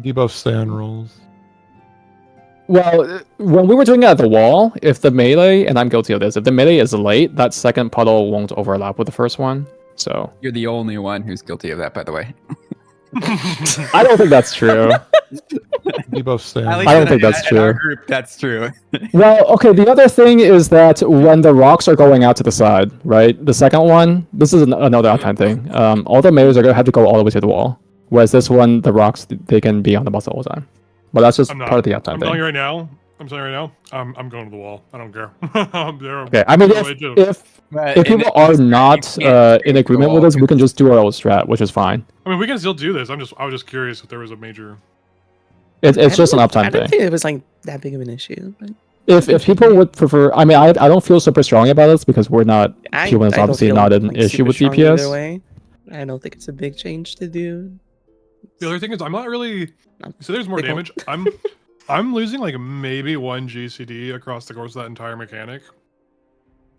Debuff stand rolls. Well, when we were doing it at the wall, if the melee, and I'm guilty of this, if the melee is late, that second puddle won't overlap with the first one. So You're the only one who's guilty of that, by the way. I don't think that's true. Debuff stand. At least I don't think that's in our true. group, that's true. Well, okay, the other thing is that when the rocks are going out to the side, right? The second one, this is another outtime thing. All the melees are going to have to go all the way to the wall. Whereas this one, the rocks, they can be on the boss the whole time. But that's just part of the outtime I'm thing. telling you right now. I'm telling you right now. I'm going to the wall. I don't care. Okay, I mean, if people are not in agreement with us, we can just do our old strat, which is fine. I mean, we can still do this. I was just curious if there was a major. It's just an uptime I don't thing. think it was like that big of an issue. But If people would prefer, I mean, I don't feel super strongly about this because we're not humans. don't Obviously, feel, not an like, issue super with strong either DPS. way. I don't think it's a big change to do. The other thing is, I'm not really. So there's more Big damage. I'm losing like maybe 1 GCD across the course of that entire mechanic.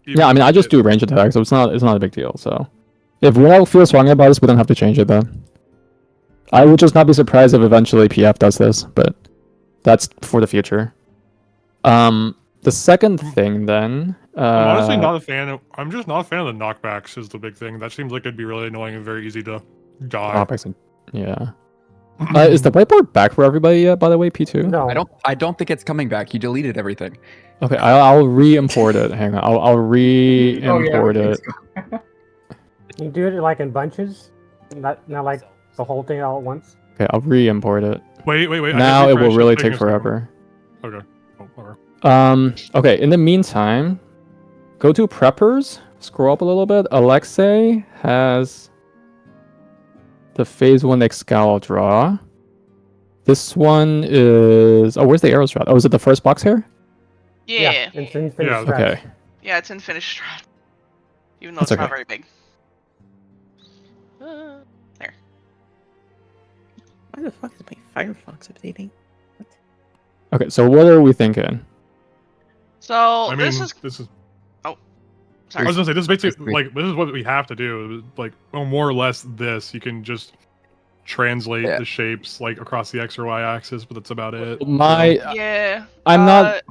Yeah, I mean, I just do range attack, so it's not a big deal. So if we all feel strongly about this, we don't have to change it then. I would just not be surprised if eventually PF does this, but that's for the future. The second thing then. I'm honestly not a fan. I'm just not a fan of the knockbacks. Is the big thing. That seems like it'd be really annoying and very easy to die. Yeah. Is the whiteboard back for everybody yet? By the way, P2. No, I don't think it's coming back. You deleted everything. Okay, I'll re-import it. Hang on, I'll re-import it. You do it like in bunches, not like the whole thing all at once. Okay, I'll re-import it. Wait. Now it will really take forever. Okay. Oh, whatever. Okay, in the meantime, go to preppers, scroll up a little bit. Alexei has the phase 1 Excal draw. This one is... Oh, where's the arrow strat? Oh, is it the first box here? Yeah. It's in Yeah, Okay. Yeah, it's in finished strat. Even though That's it's not okay. very big. There. Why the fuck is my Firefox updating? Okay, so what are we thinking? So I mean, this is. I Sorry. was gonna say this is basically like this is what we have to do. Like, well, more or less this. You can just translate the shapes like across the X or Y axis, but that's about it. Yeah. I'm not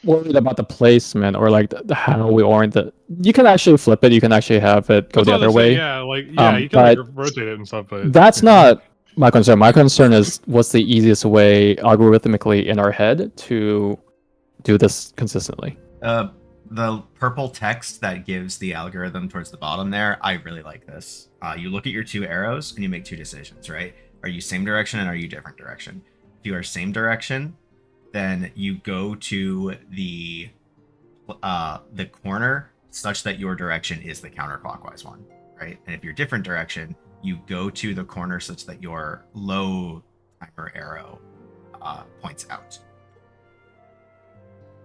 worried about the placement or like how we orient it. You can actually flip it. You can actually have it go That's the what other I'm way. saying, yeah, like you can like, rotate it and stuff, but That's not my concern. My concern is what's the easiest way algorithmically in our head to do this consistently. The purple text that gives the algorithm towards the bottom there, I really like this. You look at your 2 arrows and you make 2 decisions, right? Are you same direction and are you different direction? If you are same direction, then you go to the corner such that your direction is the counterclockwise one, right? And if you're different direction, you go to the corner such that your low timer arrow points out.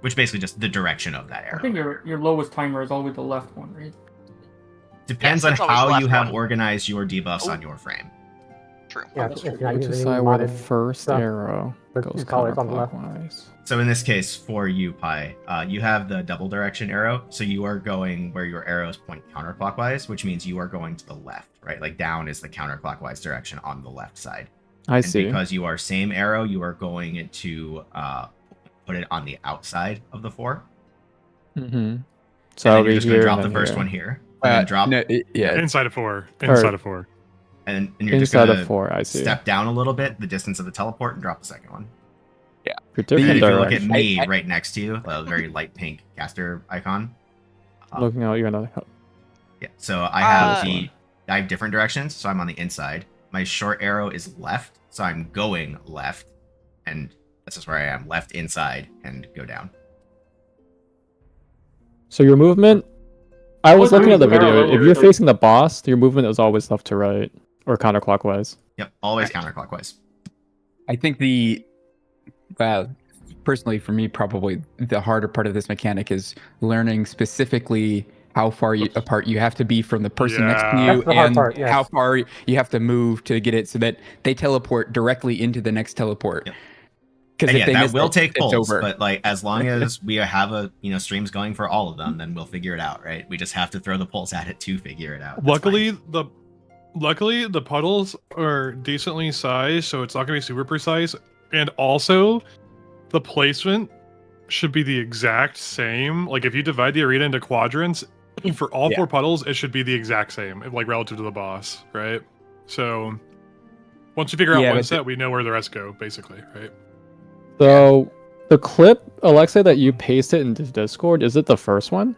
Which basically just the direction of that arrow. I think your lowest timer is always the left one, right? Depends on how you have organized your debuffs on your frame. True. Yeah, if you're not using Decide where the modded first stuff, arrow but goes it's always on the left. counterclockwise. So in this case, for you, Pi, you have the double direction arrow. So you are going where your arrows point counterclockwise, which means you are going to the left, right? Like down is the counterclockwise direction on the left side. I And see. because you are same arrow, you are going to put it on the outside of the 4. Mm-hmm. So So and then you're just going to here drop and the then first here. one here. And then drop. inside of 4. Inside of 4. And you're just Inside going of 4, I see. step down a little bit, the distance of the teleport, and drop the second one. Yeah. For And different if you look at direction. me right next to you, a very light pink caster icon. Looking out, you're another. Yeah, so I have different directions, so I'm on the inside. My short arrow is left, so I'm going left, and that's just where I am, left inside, and go down. So your movement, I was looking at the video. Parallel If you're facing the boss, your movement is always left to right or counterclockwise. Yep, always counterclockwise. I think personally for me, probably the harder part of this mechanic is learning specifically how far apart you have to be from the person next to you, That's the hard and part, yes. how far you have to move to get it so that they teleport directly into the next teleport. Yep. Because And if they that miss will it, take it's pulls, over. but like as long as we have streams going for all of them, then we'll figure it out, right? We just have to throw the pulls at it to figure it out. That's Luckily, fine. Luckily, the puddles are decently sized, so it's not going to be super precise. And also, the placement should be the exact same. Like, if you divide the arena into quadrants, for all Yeah. 4 puddles, it should be the exact same, like, relative to the boss, right? So, once you figure out Yeah, one but set, we know where the rest go, basically, right? So the clip, Alexa, that you pasted into Discord, is it the first one?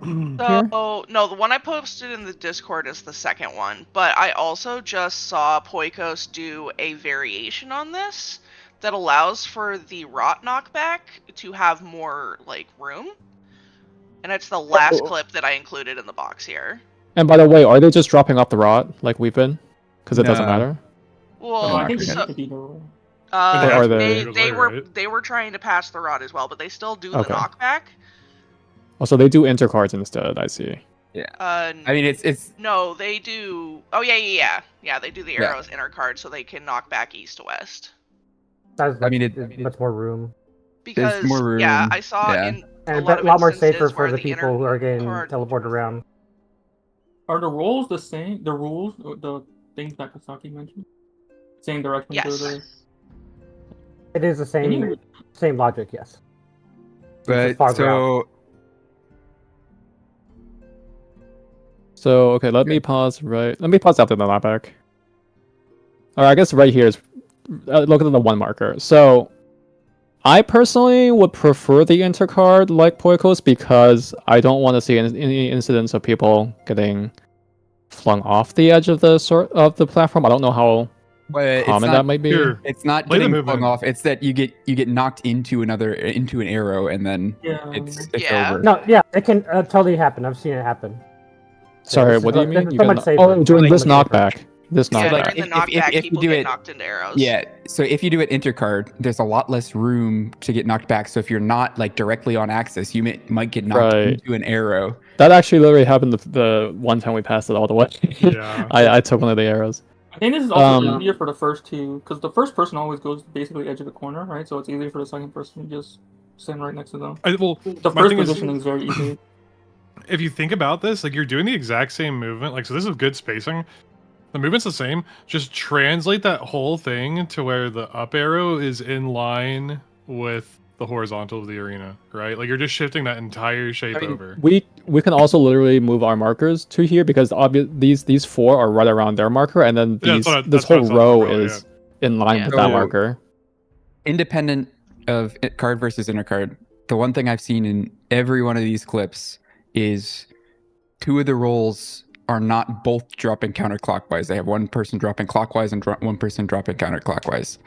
Here? So, no, the one I posted in the Discord is the second one, but I also just saw Poikos do a variation on this that allows for the rot knockback to have more, like, room. And it's the last clip that I included in the box here. And by the way, are they just dropping off the rot like we've been? Because it doesn't No. matter. Well, No, I think so- that could be the rule. Or are they- they were trying to patch the rot as well, but they still do Okay. the knockback. Oh, so they do intercards instead. I see. I mean, it's No, they do. Oh yeah. They do the Yeah. arrows inner card so they can knock back east to west. That's, I mean, there's much more room. Because more yeah, room, I saw yeah. in And a a lot of lot more instances safer for where the the inner people who are getting card- teleported around. Are the rules the same? The rules, the things that Kisaki mentioned, same direction Yes. to the. It is the same logic, yes. but far so So okay, let me pause. Let me pause after the knockback. Or I guess right here is look at the 1 marker. So I personally would prefer the intercard like Poikos because I don't want to see any incidents of people getting flung off the edge of the platform. I don't know how but it's common not, that might be. Here, it's not Play the getting flung movement. off. It's that you get knocked into an arrow and then Yeah. it's Yeah. over. No, yeah, it can totally happen. I've seen it happen. Sorry, this what is do you so- mean? this is so much safer. Oh, doing So this much safer. knockback. This Yeah, knockback. like, during the if you knockback, people do get it- knocked into arrows. Yeah, so if you do it intercard, there's a lot less room to get knocked back. So if you're not like directly on axis, you might get knocked Right. into an arrow. That actually literally happened the one time we passed it all the way. Yeah. I took one of the arrows. I think this is also Um, easier for the first two, because the first person always goes basically edge of the corner, right? So it's easier for the second person to just stand right next to them. Well, The my first thing is- position is very easy. if you think about this, like, you're doing the exact same movement. Like, so this is good spacing. The movement's the same. Just translate that whole thing to where the up arrow is in line with the horizontal of the arena, right? Like, you're just shifting that entire shape I mean, over. We can also literally move our markers to here because these 4 are right around their marker, and then Yeah, this that's what I whole was row talking about, is in line Yeah. with that So- marker. Independent of card versus intercard, the one thing I've seen in every one of these clips is 2 of the rolls are not both dropping counterclockwise. They have one person dropping clockwise and one person dropping counterclockwise.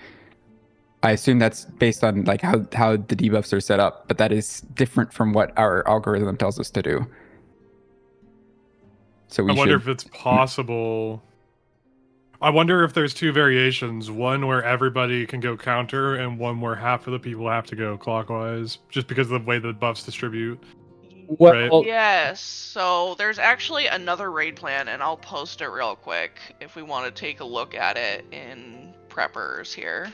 I assume that's based on like how the debuffs are set up, but that is different from what our algorithm tells us to do. So we I wonder should. if it's possible. I wonder if there's 2 variations. One where everybody can go counter, and one where half of the people have to go clockwise, just because of the way the buffs distribute. Well, Yes, so there's actually another raid plan, and I'll post it real quick if we want to take a look at it in preppers here.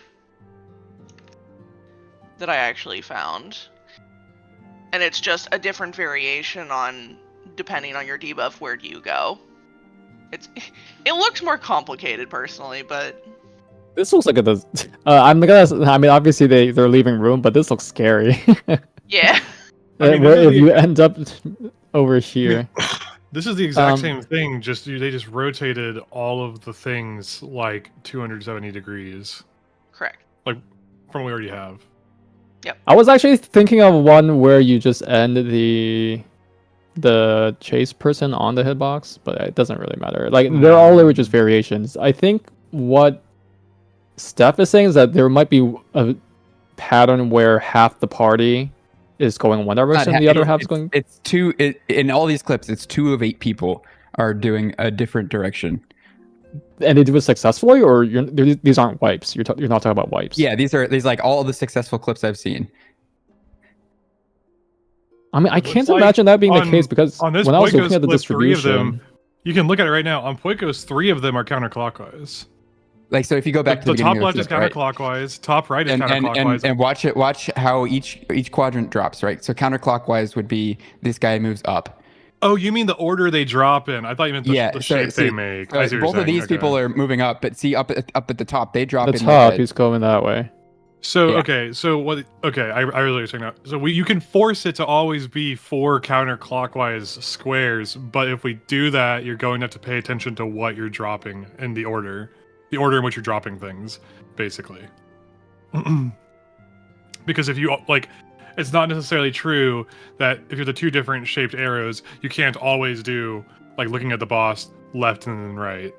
That I actually found. And it's just a different variation on, depending on your debuff, where do you go. It looks more complicated personally, but this looks like it does. I mean, obviously they're leaving room, but this looks scary. yeah. I mean, Where this is if you end up over here. This is the exact Um, same thing. They just rotated all of the things like 270 degrees Correct. from what we already have. I was actually thinking of one where you just end the chase person on the hitbox, but it doesn't really matter. Like they're all literally just variations. I think what Steph is saying is that there might be a pattern where half the party is going one direction, the other half is going. It's 2 in all these clips. It's 2 of 8 people are doing a different direction. And they do it successfully, or these aren't wipes. You're not talking about wipes. Yeah, these like all the successful clips I've seen. I mean, I Looks can't like imagine that being the on- case because on this when I was Poikos looking at the clip, 3 of distribution, them, you can look at it right now. On Poikos, 3 of them are counterclockwise. Like so, if you go back to The the top beginning left of is the clip, right? counterclockwise. Top right is and counterclockwise. watch how each quadrant drops, right? So counterclockwise would be this guy moves up, Oh, you mean the order they drop in? I thought you meant the shape they make. I see what both you're of these saying. people Okay. are moving up, but see up at the top, they drop The in top, like he's going that way. So Yeah. okay, so what? Okay, I really was saying that. So you can force it to always be 4 counterclockwise squares, but if we do that, you're going to have to pay attention to what you're dropping and the order in which you're dropping things, basically. Because if you like, it's not necessarily true that if you're the 2 different shaped arrows, you can't always do like looking at the boss left and then right.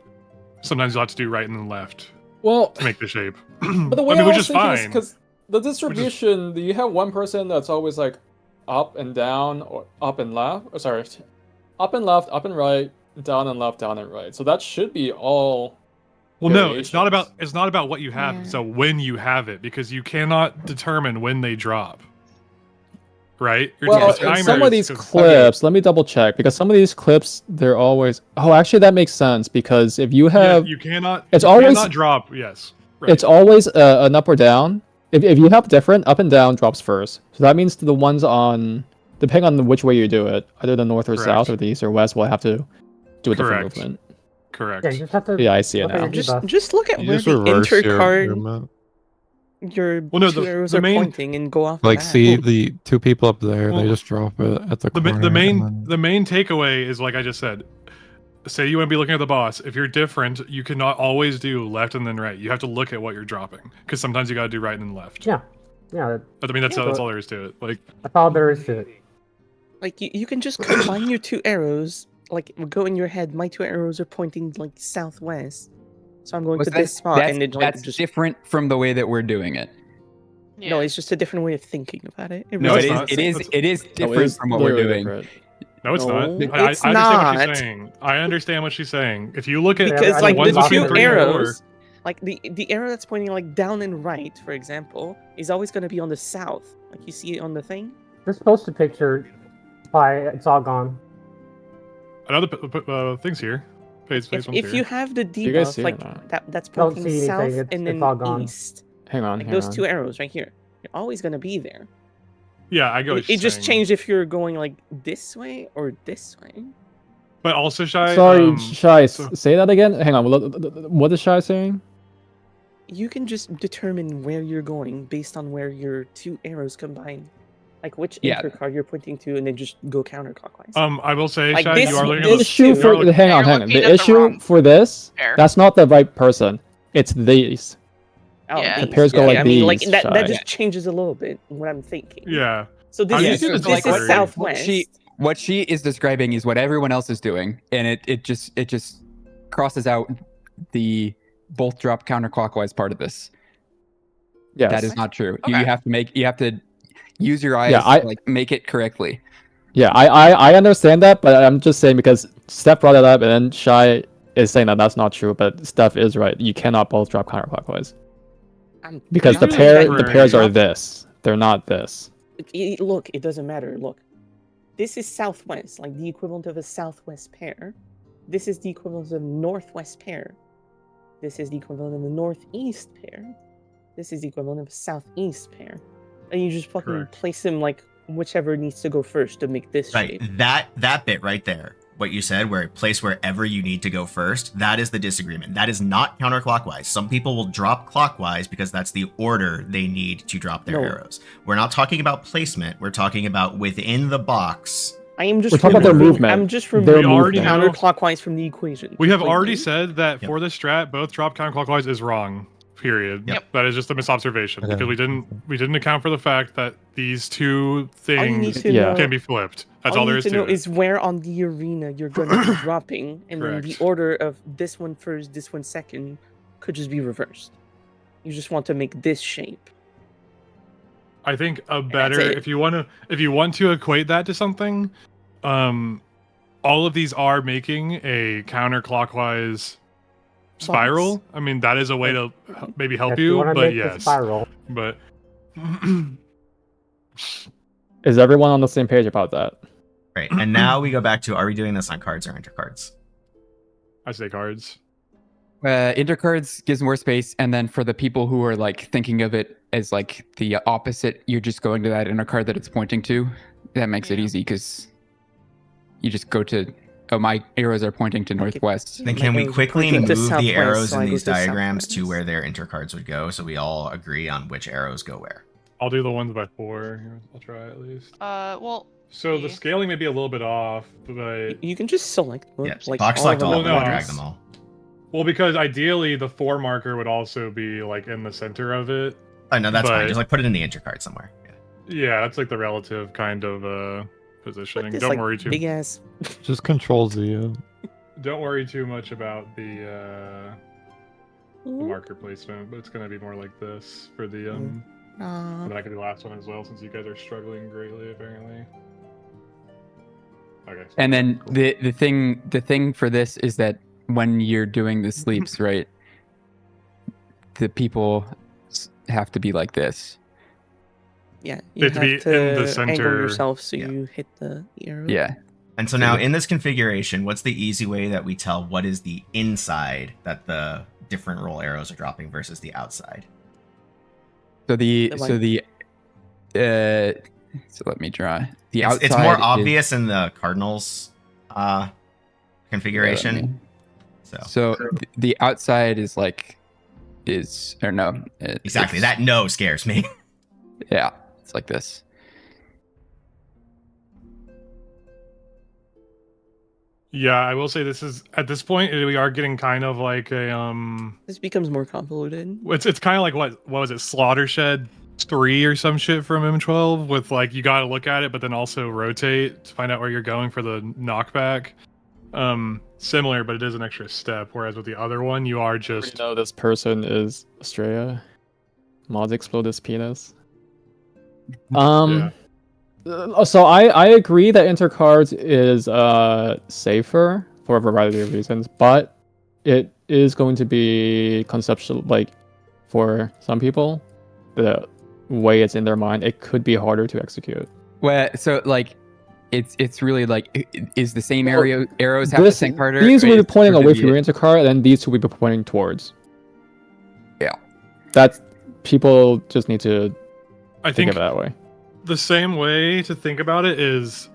Sometimes you'll have to do right and then left Well, to make the shape. but the way I mean, I which was is thinking is fine. because the distribution, do you have one person that's always like up and down or up and left? Or sorry, up and left, up and right, down and left, down and right. So that should be all. Well, no, it's not variations. about what you have. Yeah. So when you have it, because you cannot determine when they drop. Right? Well, just- in the some Some timer of is- these clips, let me double check because some of these clips, they're always. Oh, actually, that makes sense because if you Yeah, have, you cannot. it's you always- cannot drop. Yes. Right. it's always an up or down. If you have different, up and down drops first. So that means the ones on, depending on which way you do it, either the north or Correct. south or the east or west, will have to do a different Correct. movement. Correct. Yeah, you just have to. Yeah, I see it look at now. your debuff. Just look at You where just the reverse your intercard movement. your Well, no, 2 the- arrows the are main- pointing and go off. Like, that. see the 2 people up there, Well, they just drop it at the corner. The and main then- the main takeaway is like I just said. Say you want to be looking at the boss. If you're different, you cannot always do left and then right. You have to look at what you're dropping because sometimes you got to do right and then left. Yeah, yeah. But I mean, that's Yeah, that's but- all there is to it. Like, That's all there is to it. Like you can just combine your 2 arrows. Like go in your head. My 2 arrows are pointing like southwest, so I'm going to this spot, and then like that's just different from the way that we're doing it. no. It's just a different way of thinking about it. No, it's it is. not. It is. That's- It is No, different it's from what we're literally doing. different. no, it's No, not. it's I understand what not. she's saying. I understand what she's saying. If you look at Because I like mean, the ones 2 between 3 and arrows, like the arrow that's pointing like down and right, for example, is always going to be on the south. Like you see it on the thing. Just post a picture. Bye. It's all gone. another things here. Page If you have the you guys debuff see it like or not? that's Don't pointing see anything, south it's- and it's then all gone. east, Hang on, like hang those on. 2 arrows right here, you're always going to be there. yeah, I go. It just changed if you're going like this way or this way. But also, Shy. Sorry, Shy, so- say that again. Hang on, what is Shy saying? You can just determine where you're going based on where your 2 arrows combine. Like which Yeah. intercard you're pointing to, and then just go counterclockwise. I will say, Like Shy, this- you are looking The at the. issue you for are look- hang on, You're hang on. looking at The the issue wrong for this, pair. that's not the right person. It's these. Yeah. The pairs go Okay, like I mean, like these, that Shy. just changes a little bit what I'm thinking. Yeah. So this How do you is do the this like is what- southwest. What she is describing is what everyone else is doing, and it just crosses out the both drop counterclockwise part of this. Yes. That is not true. You Okay. have to use your eyes Yeah, to like make it correctly. Yeah, I understand that, but I'm just saying because Steph brought it up, and then Shy is saying that that's not true, but Steph is right. You cannot both drop counterclockwise I'm because the pretty sure the that pairs you are drop- this. They're not this. Look, it doesn't matter. Look, this is southwest, like the equivalent of a southwest pair. This is the equivalent of a northwest pair. This is the equivalent of a northeast pair. This is the equivalent of a southeast pair. And you just fucking Correct. place them like whichever needs to go first to make this Right. shape. That bit right there, what you said, where place wherever you need to go first, that is the disagreement. That is not counterclockwise. Some people will drop clockwise because that's the order they need to drop their No. arrows. We're not talking about placement. We're talking about within the box. I am just We're talking about their removing- movement. I'm just Their removing already know- counterclockwise from the equation. We have completely. already said that Yep. for this strat, both drop counterclockwise is wrong. Period. Yep. That is just a misobservation Okay. because we didn't account for the fact that these 2 All you need things to Yeah. know, can be flipped. That's all you there need is to know to it. is where on the arena you're going to be dropping, and then the Correct. order of this one first, this one second, could just be reversed. You just want to make this shape. I think a that's better it. if you want to equate that to something, all of these are making a counterclockwise spiral. I mean, that is a way to maybe help If you, wanna but make the yes, spiral. but Is everyone on the same page about that? Right. And now we go back to, are we doing this on cards or intercards? I say cards. Intercards gives more space, and then for the people who are like thinking of it as like the opposite, you're just going to that intercard that it's pointing to. That makes it Yeah. easy because you just go to. Oh, my arrows are pointing to northwest. Then can we arrows quickly pointing to move the southwest, arrows so in I go these to diagrams to southwest. where their intercards would go, so we all agree on which arrows go where? I'll do the ones by 4. I'll try at least. Well. So the yeah. scaling may be a little bit off, but You can just select them. Yeah, like box all select of all them of Well, them at and no, drag once. them all. well, because ideally the 4 marker would also be like in the center of it. Oh no, that's fine. But- Just like put it in the intercard somewhere. Yeah. Yeah, that's like the relative kind of But positioning. this Don't like worry too. big ass. Just Control Z. Don't worry too much about the marker placement, but it's gonna be more like this for the and then I can do the last one as well, since you guys are struggling greatly apparently. Okay. And then cool. the thing for this is that when you're doing the sleeps, right, the people have to be like this. Yeah, They have to be in the angle center. yourself so Yeah. you hit the arrow. Yeah. And so now in this configuration, what's the easy way that we tell what is the inside that the different roll arrows are dropping versus the outside? So The so let me draw. The outside It's more is- obvious in the Cardinals configuration. So the outside is like or no. Exactly. it's- That no scares me. Yeah, it's like this. Yeah, I will say this is at this point we are getting kind of like a This becomes more convoluted. it's kind of like what was it, Slaughter Shed 3 or some shit from M12 with like you got to look at it but then also rotate to find out where you're going for the knockback. Similar, but it is an extra step, whereas with the other one you are just You know this person is Estrella. Mods explode his penis. So I agree that intercards is safer for a variety of reasons, but it is going to be conceptual. Like for some people, the way it's in their mind, it could be harder to execute. Well, so like it's really like is the same arrows have the This, same harder? these will be Is- pointing or away do from you- your intercard, and then these two will be pointing towards. Yeah. That's people just need to I think think of it that way. the same way to think about it is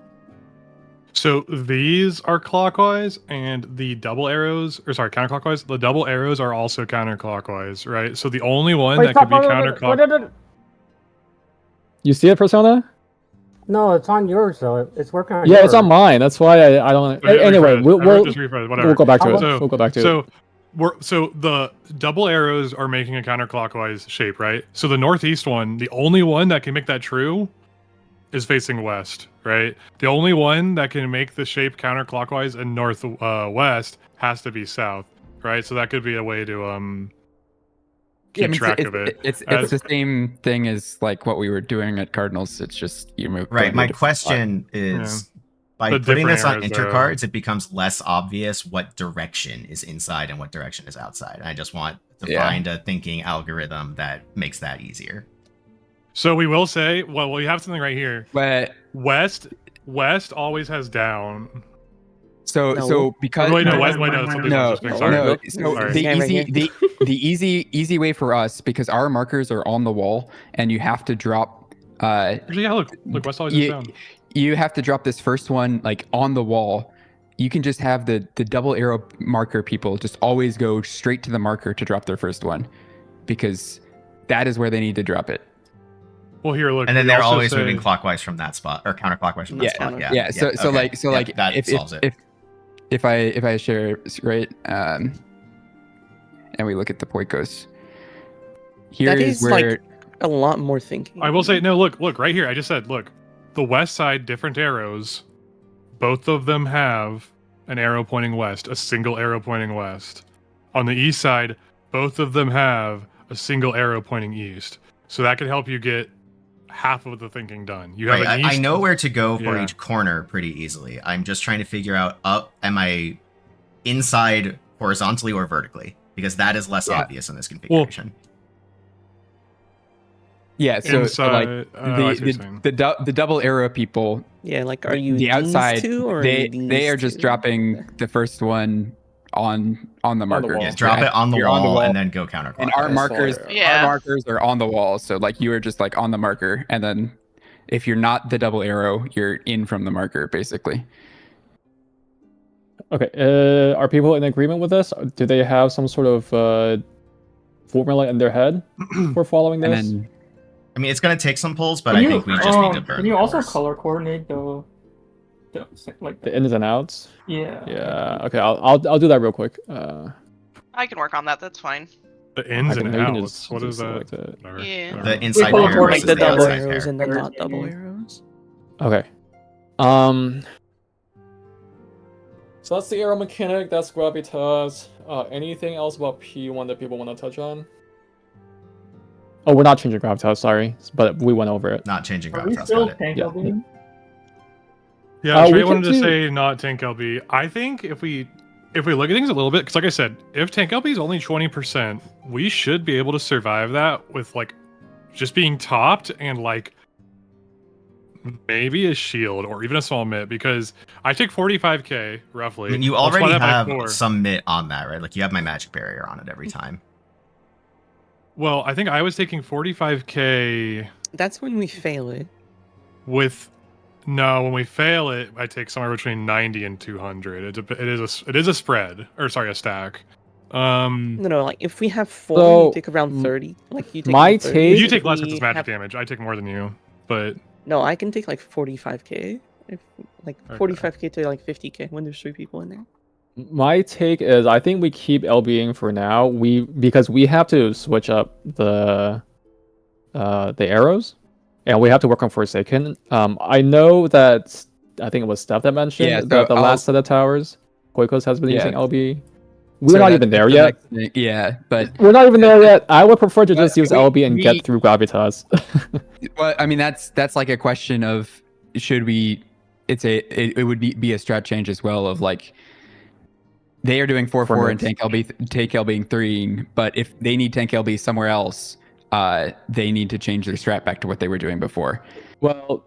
so these are clockwise and the double arrows counterclockwise. The double arrows are also counterclockwise, right? So the only one that could be counterclockwise. You see it, Persona? No, it's on yours though. It's working on Yeah, yours. it's on mine. That's why I don't. Anyway, we'll just rephrase, whatever. we'll go back to it. So, We'll go back to it. So the double arrows are making a counterclockwise shape, right? So the northeast one, the only one that can make that true is facing west, right? The only one that can make the shape counterclockwise and northwest has to be south, right? So that could be a way to keep track of it. It's the same thing as like what we were doing at Cardinals. It's just you move. Right. My going to a different question is by The putting this on different arrows, intercards, it becomes less obvious what direction is inside and what direction is outside. I just want to find a thinking algorithm that makes that easier. So we will say, well, we have something right here. But West always has down. so because Wait, no, west, wait, no, something else. Sorry. no. So Sorry. the easy way for us, because our markers are on the wall and you have to drop. Actually, yeah, look, west always has down. You have to drop this first one like on the wall. You can just have the double arrow marker people just always go straight to the marker to drop their first one, because that is where they need to drop it. Well, here, look. And then we they're also always say- moving clockwise from that spot or counterclockwise from that spot. Yeah. So okay. like that if solves it. if I share right, and we look at the Poikos. Here That is is where like a lot more thinking. I will say, no, look right here. I just said, look, the west side, different arrows. Both of them have an arrow pointing west, a single arrow pointing west. On the east side, both of them have a single arrow pointing east. So that could help you get half of the thinking done. You have Right, an east. I know where to go for Yeah. each corner pretty easily. I'm just trying to figure out am I inside horizontally or vertically? Because that is less obvious in this configuration. yeah. So like Inside- I see what you're saying. the double arrow people. Yeah, like are you the outside? these two or They are just dropping the first one on the marker. wall. Yeah, drop it on the You're wall and then go counterclockwise. And our markers, Yeah. our markers are on the wall. So like you are just like on the marker, and then if you're not the double arrow, you're in from the marker basically. Okay. Are people in agreement with this? Do they have some sort of formula in their head for following And this? then I mean, it's gonna take some pulls, but Can I you, think we just need to burn. Can you the also numbers. color coordinate the like The ins and outs. yeah. Yeah. Okay. I'll do that real quick. I can work on that. That's fine. The ins I can and maybe outs. just- What just is that? select it. Whatever. Yeah. Whatever. The inside color pair coordinate versus Like the the double outside arrows pair. and the not double arrows. Okay. So that's the arrow mechanic. That's gravitas. Anything else about P1 that people want to touch on? Oh, we're not changing gravitas. Sorry, but we went over it. Not changing Are we gravitas. still Got it. tank Yeah. LB? Yeah, we Trey can wanted to do- say not tank LB. I think if we look at things a little bit, because like I said, if tank LB is only 20%, we should be able to survive that with like just being topped and like maybe a shield or even a small mitt. Because I take 45k roughly. I mean, you Multiply already that by have 4. some mitt on that, right? Like you have my magic barrier on it every time. Well, I think I was taking 45k That's when we fail it. with. No, when we fail it, I take somewhere between 90 and 200. It is a spread, or sorry, a stack. No, like if we have 4, So, you take around 30. Like you take my around 30. take- You If take less because we it's magic have- damage. I take more than you, but No, I can take like 45k. Like Okay. 45k to like 50k when there's 3 people in there. My take is I think we keep LBing for now. Because we have to switch up the arrows, and we have to work on Forsaken. I know that I think it was Steph that mentioned Yeah, the so last set of towers. Koikos has been Yeah. using LB. We're so not that's even there the yet. next thing. Yeah, but We're not even there yet. I would prefer to just use we- LB and we- get through gravitas. well, I mean that's like a question of should we? It would be a strat change as well of like they are doing 4-4 and tank LB 3, but if they need tank LB somewhere else, they need to change their strat back to what they were doing before. Well,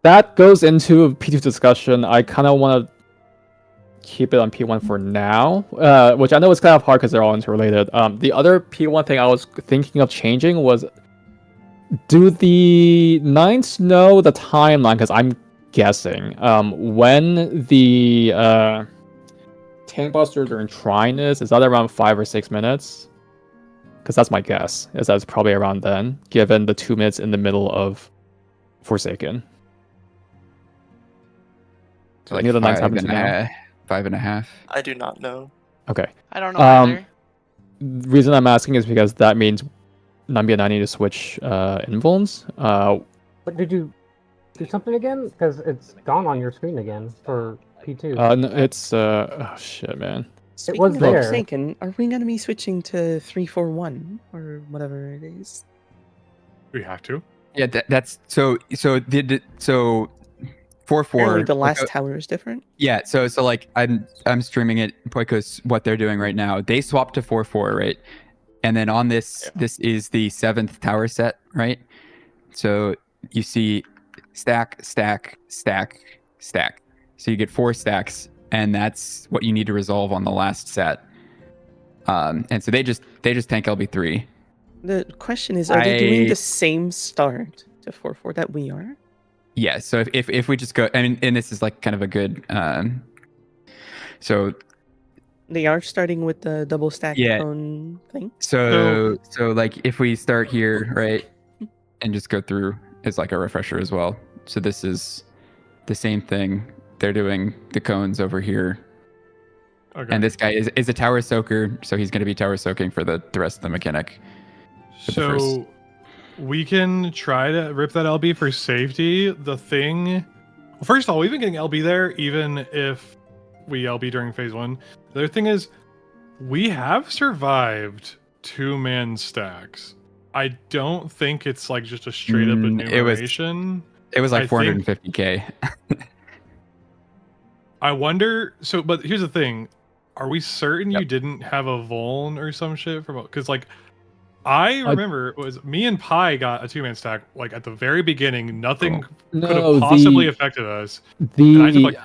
that goes into a P2 discussion. I kind of want to keep it on P1 for now, which I know is kind of hard because they're all interrelated. The other P1 thing I was thinking of changing was, do the Nines know the timeline? Because I'm guessing when the tank buster during Trine is that around 5 or 6 minutes? Because that's my guess, is that's probably around then, given the 2 minutes in the middle of Forsaken. So like Near the Nines 5 happens and a now. half- 5.5. I do not know. Okay. I don't know either. The reason I'm asking is because that means Nambi and I need to switch invulns. But did you do something again? Because it's gone on your screen again for P2. No, it's oh shit, man. Speaking was of there. Forsaken, are we gonna be switching to 3-4-1 or whatever it is? we have to. Yeah, that's so 4-4. Apparently the last Poiko- tower is different. Yeah, so like I'm streaming it Poikos what they're doing right now. They swapped to 4-4, right? And then on this is the 7th tower set, right? So you see stack, stack, stack, stack. So you get 4 stacks, and that's what you need to resolve on the last set. And so they just tank LB3. The question is, are they doing I- the same start to 4-4 that we are? Yeah, so if we just go, I mean, and this is like kind of a good, so They are starting with the double stack Yeah. cone thing. so like if we start here, right, and just go through as like a refresher as well. So this is the same thing. They're doing the cones over here, Okay. and this guy is a tower soaker, so he's going to be tower soaking for the rest of the mechanic. the first. So we can try to rip that LB for safety. The thing, well, first of all, we've been getting LB there even if we LB during phase 1. The other thing is, we have survived 2-man stacks. I don't think it's like just a straight up enumeration. It was like I think- 450k. I wonder. So, but here's the thing: are we certain you didn't have a vuln or some shit from? Because like, I remember it was me and Pi got a 2-man stack like at the very beginning. Nothing could have possibly affected us. And I just like,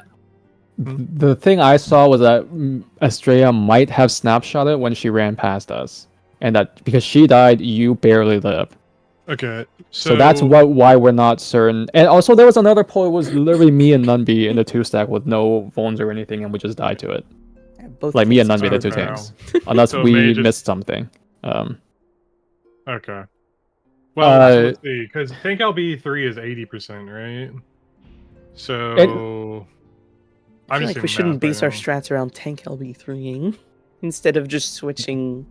The thing I saw was that Estrella might have snapshotted when she ran past us, and that because she died, you barely lived. Okay, So that's why we're not certain. And also, there was another poll. It was literally me and Nunby in the 2-stack with no phones or anything, and we just died to it. Yeah, both Like me and cases Nunby, the two Okay. tanks. Unless So we May just- missed something. Okay. Well, so let's see, because tank LB3 is 80%, right? So I feel just like we doing shouldn't math base right our now. strats around tank LB3ing instead of just switching.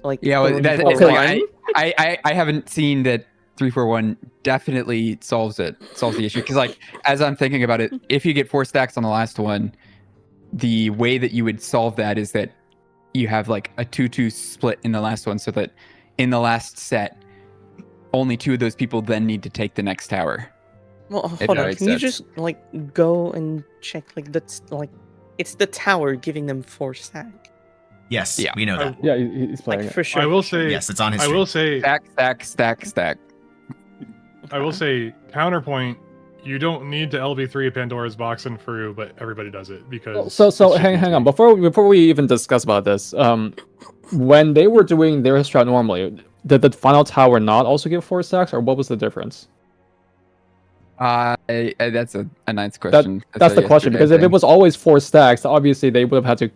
Like Yeah, well, three, that, four, it's like, one. I haven't seen that 341 definitely solves the issue, because like as I'm thinking about it, if you get 4 stacks on the last one, the way that you would solve that is that you have like a 2-2 split in the last one, so that in the last set only 2 of those people then need to take the next tower. Well, If hold that on. makes Can you sense. just like go and check like that's like it's the tower giving them 4 stack. Yes, Yeah. we know that. Yeah, he's playing Like it. for sure. I will for sure. say, Yes, it's on his I stream. will say, Stack. I will say, counterpoint. You don't need to LB3 Pandora's box and through, but everybody does it because. So it's just hang on. easy. Before we even discuss about this, when they were doing their strat normally, did the final tower not also give 4 stacks, or what was the difference? That's a nice question. That's the question, because if it was always 4 stacks, obviously they would have had to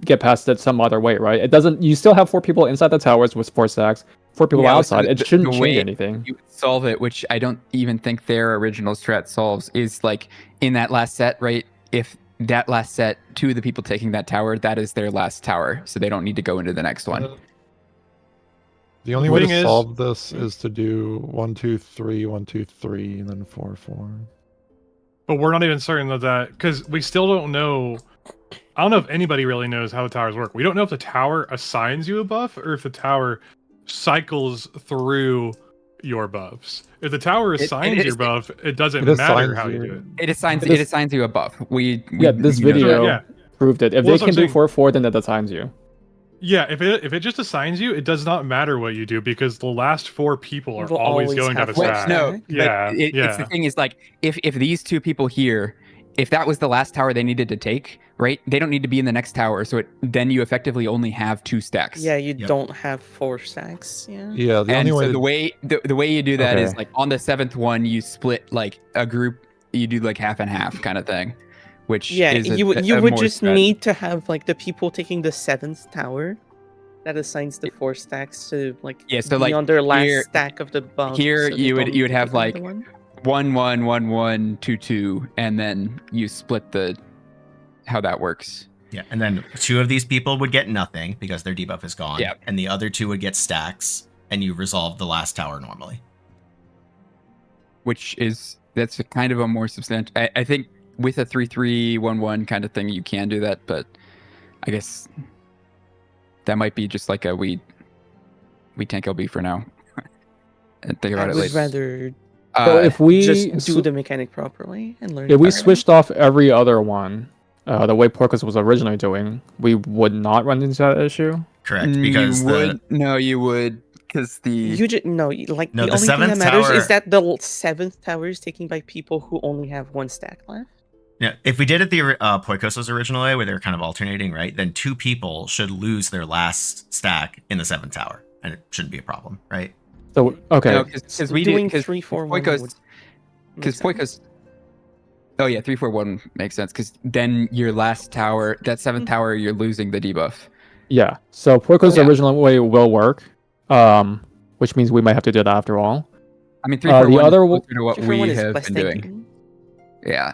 get past it some other way, right? It doesn't. You still have 4 people inside the towers with 4 stacks, 4 people Yeah, so outside. It shouldn't the change way anything. you would solve it, which I don't even think their original strat solves, is like in that last set, right? If that last set, 2 of the people taking that tower, that is their last tower, so they don't need to go into the next one. The only way Thing to is- solve this is to do 1, 2, 3, 1, 2, 3, and then 4, 4. But we're not even certain of that because we still don't know. I don't know if anybody really knows how the towers work. We don't know if the tower assigns you a buff or if the tower cycles through your buffs. If the tower assigns your buff, it doesn't It matter assigns how you you. do it. It assigns It is- it assigns you a buff. Yeah, this we know that. video Yeah. proved it. If Well, they that's what can I'm do saying. 4-4, then that assigns you. Yeah, if it just assigns you, it does not matter what you do because the last 4 people are Will always always going to have a have four stack. No, stack. Yeah, but it's the yeah. thing is like if these 2 people here, if that was the last tower they needed to take, right? They don't need to be in the next tower, so then you effectively only have 2 stacks. Yeah, you Yep. don't have 4 stacks. Yeah. Yeah, the And only so way to the way you do that is Okay. like on the 7th one, you split like a group, you do like half and half kind of thing, which Yeah, is you would a would more just strat. need to have like the people taking the 7th tower that assigns the 4 stacks to like Yeah, so, be like, on their last here- stack of the buff. here so they you would- don't you need would to have, take another like, one. 1-1-1-1 2-2, and then you split the how that works. Yeah, and then 2 of these people would get nothing because their debuff is gone. Yeah. And the other 2 would get stacks, and you resolve the last tower normally. That's a kind of a more substantial. I think with a 3-3-1-1 kind of thing, you can do that, but I guess that might be just like a we tank LB for now. And think I about it would later. rather So if we just do the mechanic properly and learn. if we it. switched off every other one, the way Porcus was originally doing, we would not run into that issue. Correct, because You would, because the You just no, like No, the the only thing that 7th matters tower- is that the 7th tower is taken by people who only have 1 stack left. Yeah, if we did it the Poikos' original way, where they were kind of alternating, right, then 2 people should lose their last stack in the 7th tower, and it shouldn't be a problem, right? So okay, because we doing did because 3-4-1 Poikos would because make sense. Poikos. Oh yeah, 3-4-1 makes sense because then your last tower, that 7th tower, you're losing the debuff. yeah. So Porcus' Yeah. original way will work, which means we might have to do that after all. I mean, 3-4-1 the other is closer to what 3-4-1 we is have less been doing. tanking. Yeah.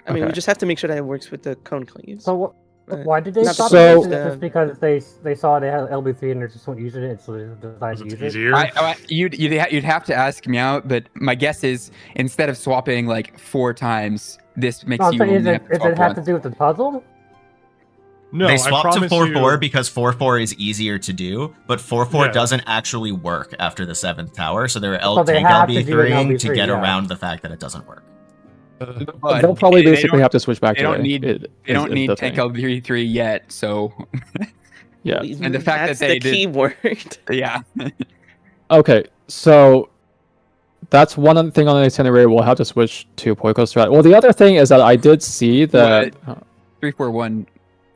I mean, we Okay. just have to make sure that it works with the cone cleaves. So But why did they not stop so- it? Is it just because they saw they had LB3 and they just weren't using it, so they decided Is to it use it? easier? You'd have to ask me out, but my guess is instead of swapping like 4 times, this makes No, I'm you saying, only is have to it swap have to once. do with the puzzle? No, they I swapped to promise 4-4 you. because 4-4 is easier to do, but 4-4 Yeah. doesn't actually work after the 7th tower, so they're So they tank have to do an LB3 to LB3, get yeah. around the fact that it doesn't work. But They'll probably they basically don't- have to switch back they to don't it. need- It They don't is need the tank thing. LB3 yet, so Yeah. And the fact that That's they the key word. yeah. Okay, so that's one thing on the itinerary. We'll have to switch to Poikos strat. Well, the other thing is that I did see that 3-4-1.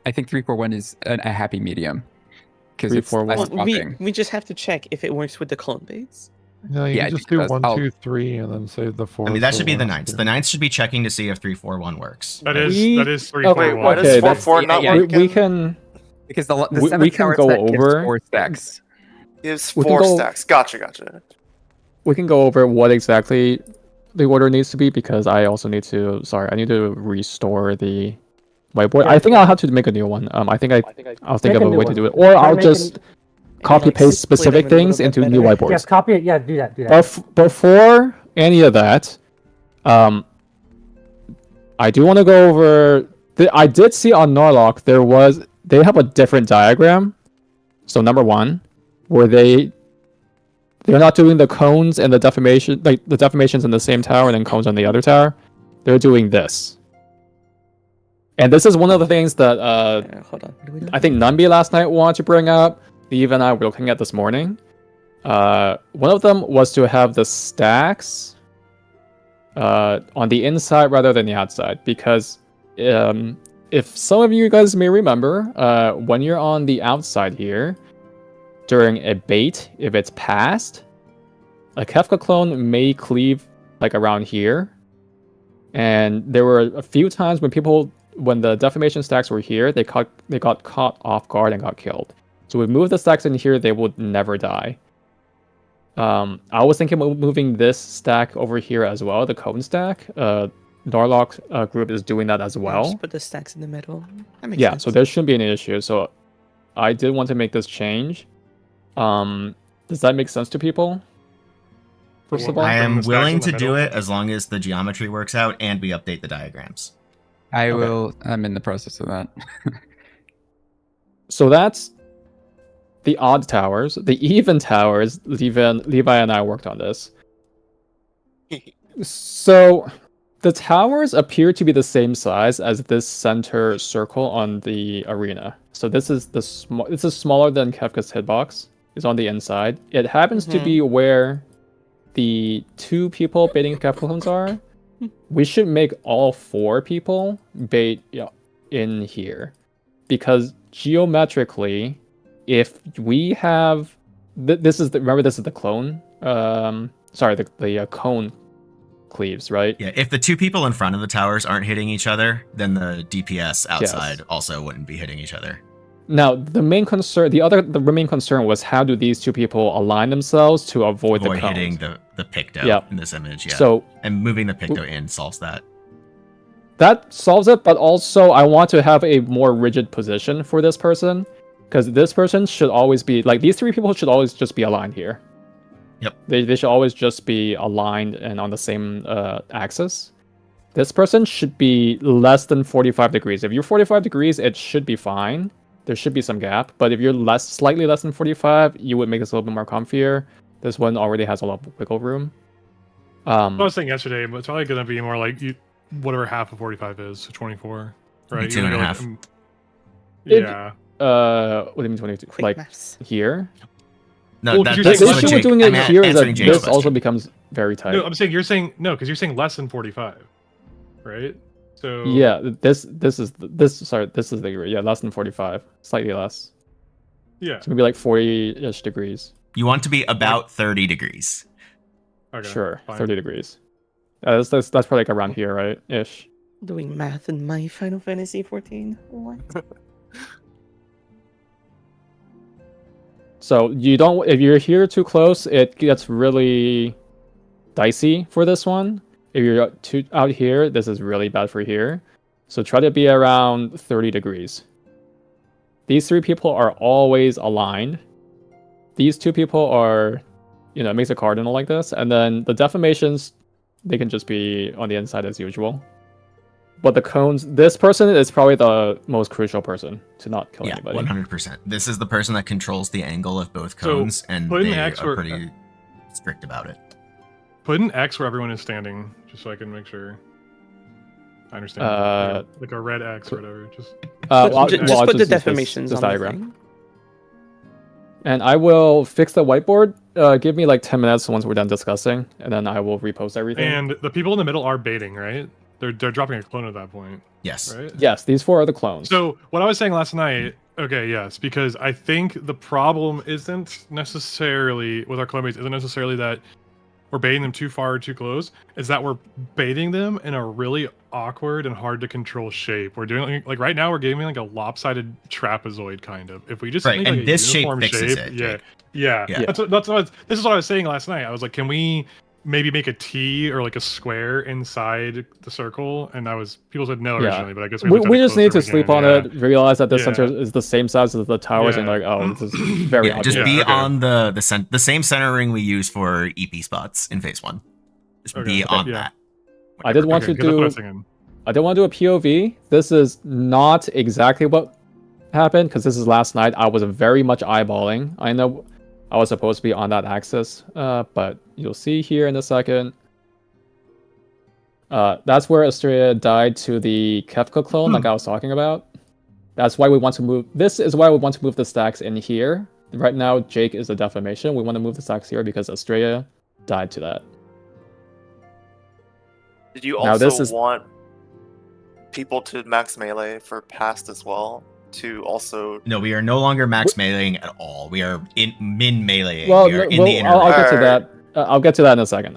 I think 3-4-1 is a happy medium because it's 3-4-1. less Well, swapping. we just have to check if it works with the clone baits. No, you Yeah, can I just think do it does. 1, I'll- 2, 3, and then save the 4. I mean, that for should be the last ninths. two. The ninths should be checking to see if 3-4-1 works. That Right? is 3, Okay, 4, Wait, why 1. does okay, 4-4 that's- not yeah, work we again? can Because the we seventh can tower go stack gives over- 4 stacks. Gives we can 4 go- stacks. Gotcha. we can go over what exactly the order needs to be because I also need to. Sorry, I need to restore the whiteboard. Yeah, I think I'll have to make a new one. I think I'll think Make of a a new way to one. do it, or Try I'll making- just copy like, paste split them specific in a little things bit into new better. whiteboards. Yes, copy it. Yeah, do that. Before any of that, I do want to go over. I did see on Norlock they have a different diagram. So number one, where they're not doing the cones and the deformation, like the deformations in the same tower and then cones on the other tower. They're doing this. And this is one of the things that Hold on. What do we do? I think Numby last night wanted to bring up. Eve and I were looking at this morning. One of them was to have the stacks on the inside rather than the outside, because if some of you guys may remember, when you're on the outside here during a bait, if it's passed, a Kefka clone may cleave like around here. And there were a few times when the deformation stacks were here, they got caught off guard and got killed. So we moved the stacks in here, they would never die. I was thinking about moving this stack over here as well, the cone stack. Norlock group is doing that as well. Just put the stacks in the middle. That makes Yeah, sense. so there shouldn't be any issue. So I did want to make this change. Does that make sense to people? First of all, I am Bring the stacks willing in the to do middle. it as long as the geometry works out and we update the diagrams. I'm in the process of that. so that's the odd towers. The even towers, Levi and I worked on this. So the towers appear to be the same size as this center circle on the arena. So this is this is smaller than Kefka's hitbox. It's on the inside. It happens to be where the 2 people baiting Kefka clones are. We should make all 4 people bait in here, because geometrically, if we have this is the clone. Sorry, the cone cleaves, right? Yeah, if the 2 people in front of the towers aren't hitting each other, then the DPS outside also wouldn't be hitting each other. Now, the main concern was how do these 2 people align themselves to avoid the cones? hitting the picto in this image, yeah. So and moving the picto in solves that. that solves it, but also I want to have a more rigid position for this person, because this person should always be like, these 3 people should always just be aligned here. Yep. They should always just be aligned and on the same axis. This person should be less than 45 degrees. If you're 45 degrees, it should be fine. There should be some gap, but if you're slightly less than 45, you would make this a little bit more comfier. This one already has a lot of wiggle room. I was saying yesterday, but it's probably going to be more like whatever half of 45 is, so 24, right? 2.5. Yeah. What do you mean 22? Quick Like maths. here? No, Well, that, did you that's The say what issue with Jake- doing I'm it here is that answering Jake's this also question. becomes very tight. No, I'm saying you're saying because you're saying less than 45, right? So Yeah, this is the less than 45, slightly less. yeah. So maybe like 40-ish degrees. You want to be about 30 degrees. Okay, Sure, fine. 30 degrees. That's probably like around here, right? Ish. Doing math in my Final Fantasy 14. What? So if you're here too close, it gets really dicey for this one. If you're out here, this is really bad for here. So try to be around 30 degrees. These 3 people are always aligned. These 2 people are, it makes a cardinal like this. And then the deformations, they can just be on the inside as usual. But the cones, this person is probably the most crucial person to not kill Yeah, anybody. 100%. This is the person that controls the angle of both So, cones, and put an they X are where- pretty strict about it. Put an X where everyone is standing, just so I can make sure. I understand. Like a red X or whatever. Just Well, I'll just I'll put the use this deformations on diagram. the thing. And I will fix the whiteboard. Give me like 10 minutes once we're done discussing, and then I will repost everything. and the people in the middle are baiting, right? They're dropping a clone at that point, Yes. right? Yes, these 4 are the clones. So what I was saying last night, Okay, yes, because I think the problem isn't necessarily with our clones, isn't necessarily that we're baiting them too far or too close. Is that we're baiting them in a really awkward and hard to control shape. We're doing like right now we're giving like a lopsided trapezoid kind of. If we just Right, make and like a this shape uniform fixes shape, it, yeah, Jake. yeah, Yeah. This is what I was saying last night. I was like, can we maybe make a T or like a square inside the circle? And people said no Yeah. originally, but I guess We just need to sleep on it. it, realize that this Yeah. center is the same size as the towers, and Yeah. like, oh, this is very Yeah, obvious. just be okay. on the same centering we use for EP spots in phase 1. Just Okay, be okay, on yeah. that. I did want Okay, to because that's what I was do. thinking. I did want to do a POV. This is not exactly what happened because this is last night. I was very much eyeballing. I know I was supposed to be on that axis, but you'll see here in a second. That's where Astrea died to the Kefka clone, like I was talking about. That's why we want to move. This is why we want to move the stacks in here. Right now, Jake is a defamation. We want to move the stacks here because Astrea died to that. Did you Now, also this is- want people to max melee for past as well? To also No, we are no longer max meleeing at all. We are in min meleeing. Well, we are in well, the inner I'll ring. get to Alright. that. I'll get to that in a second.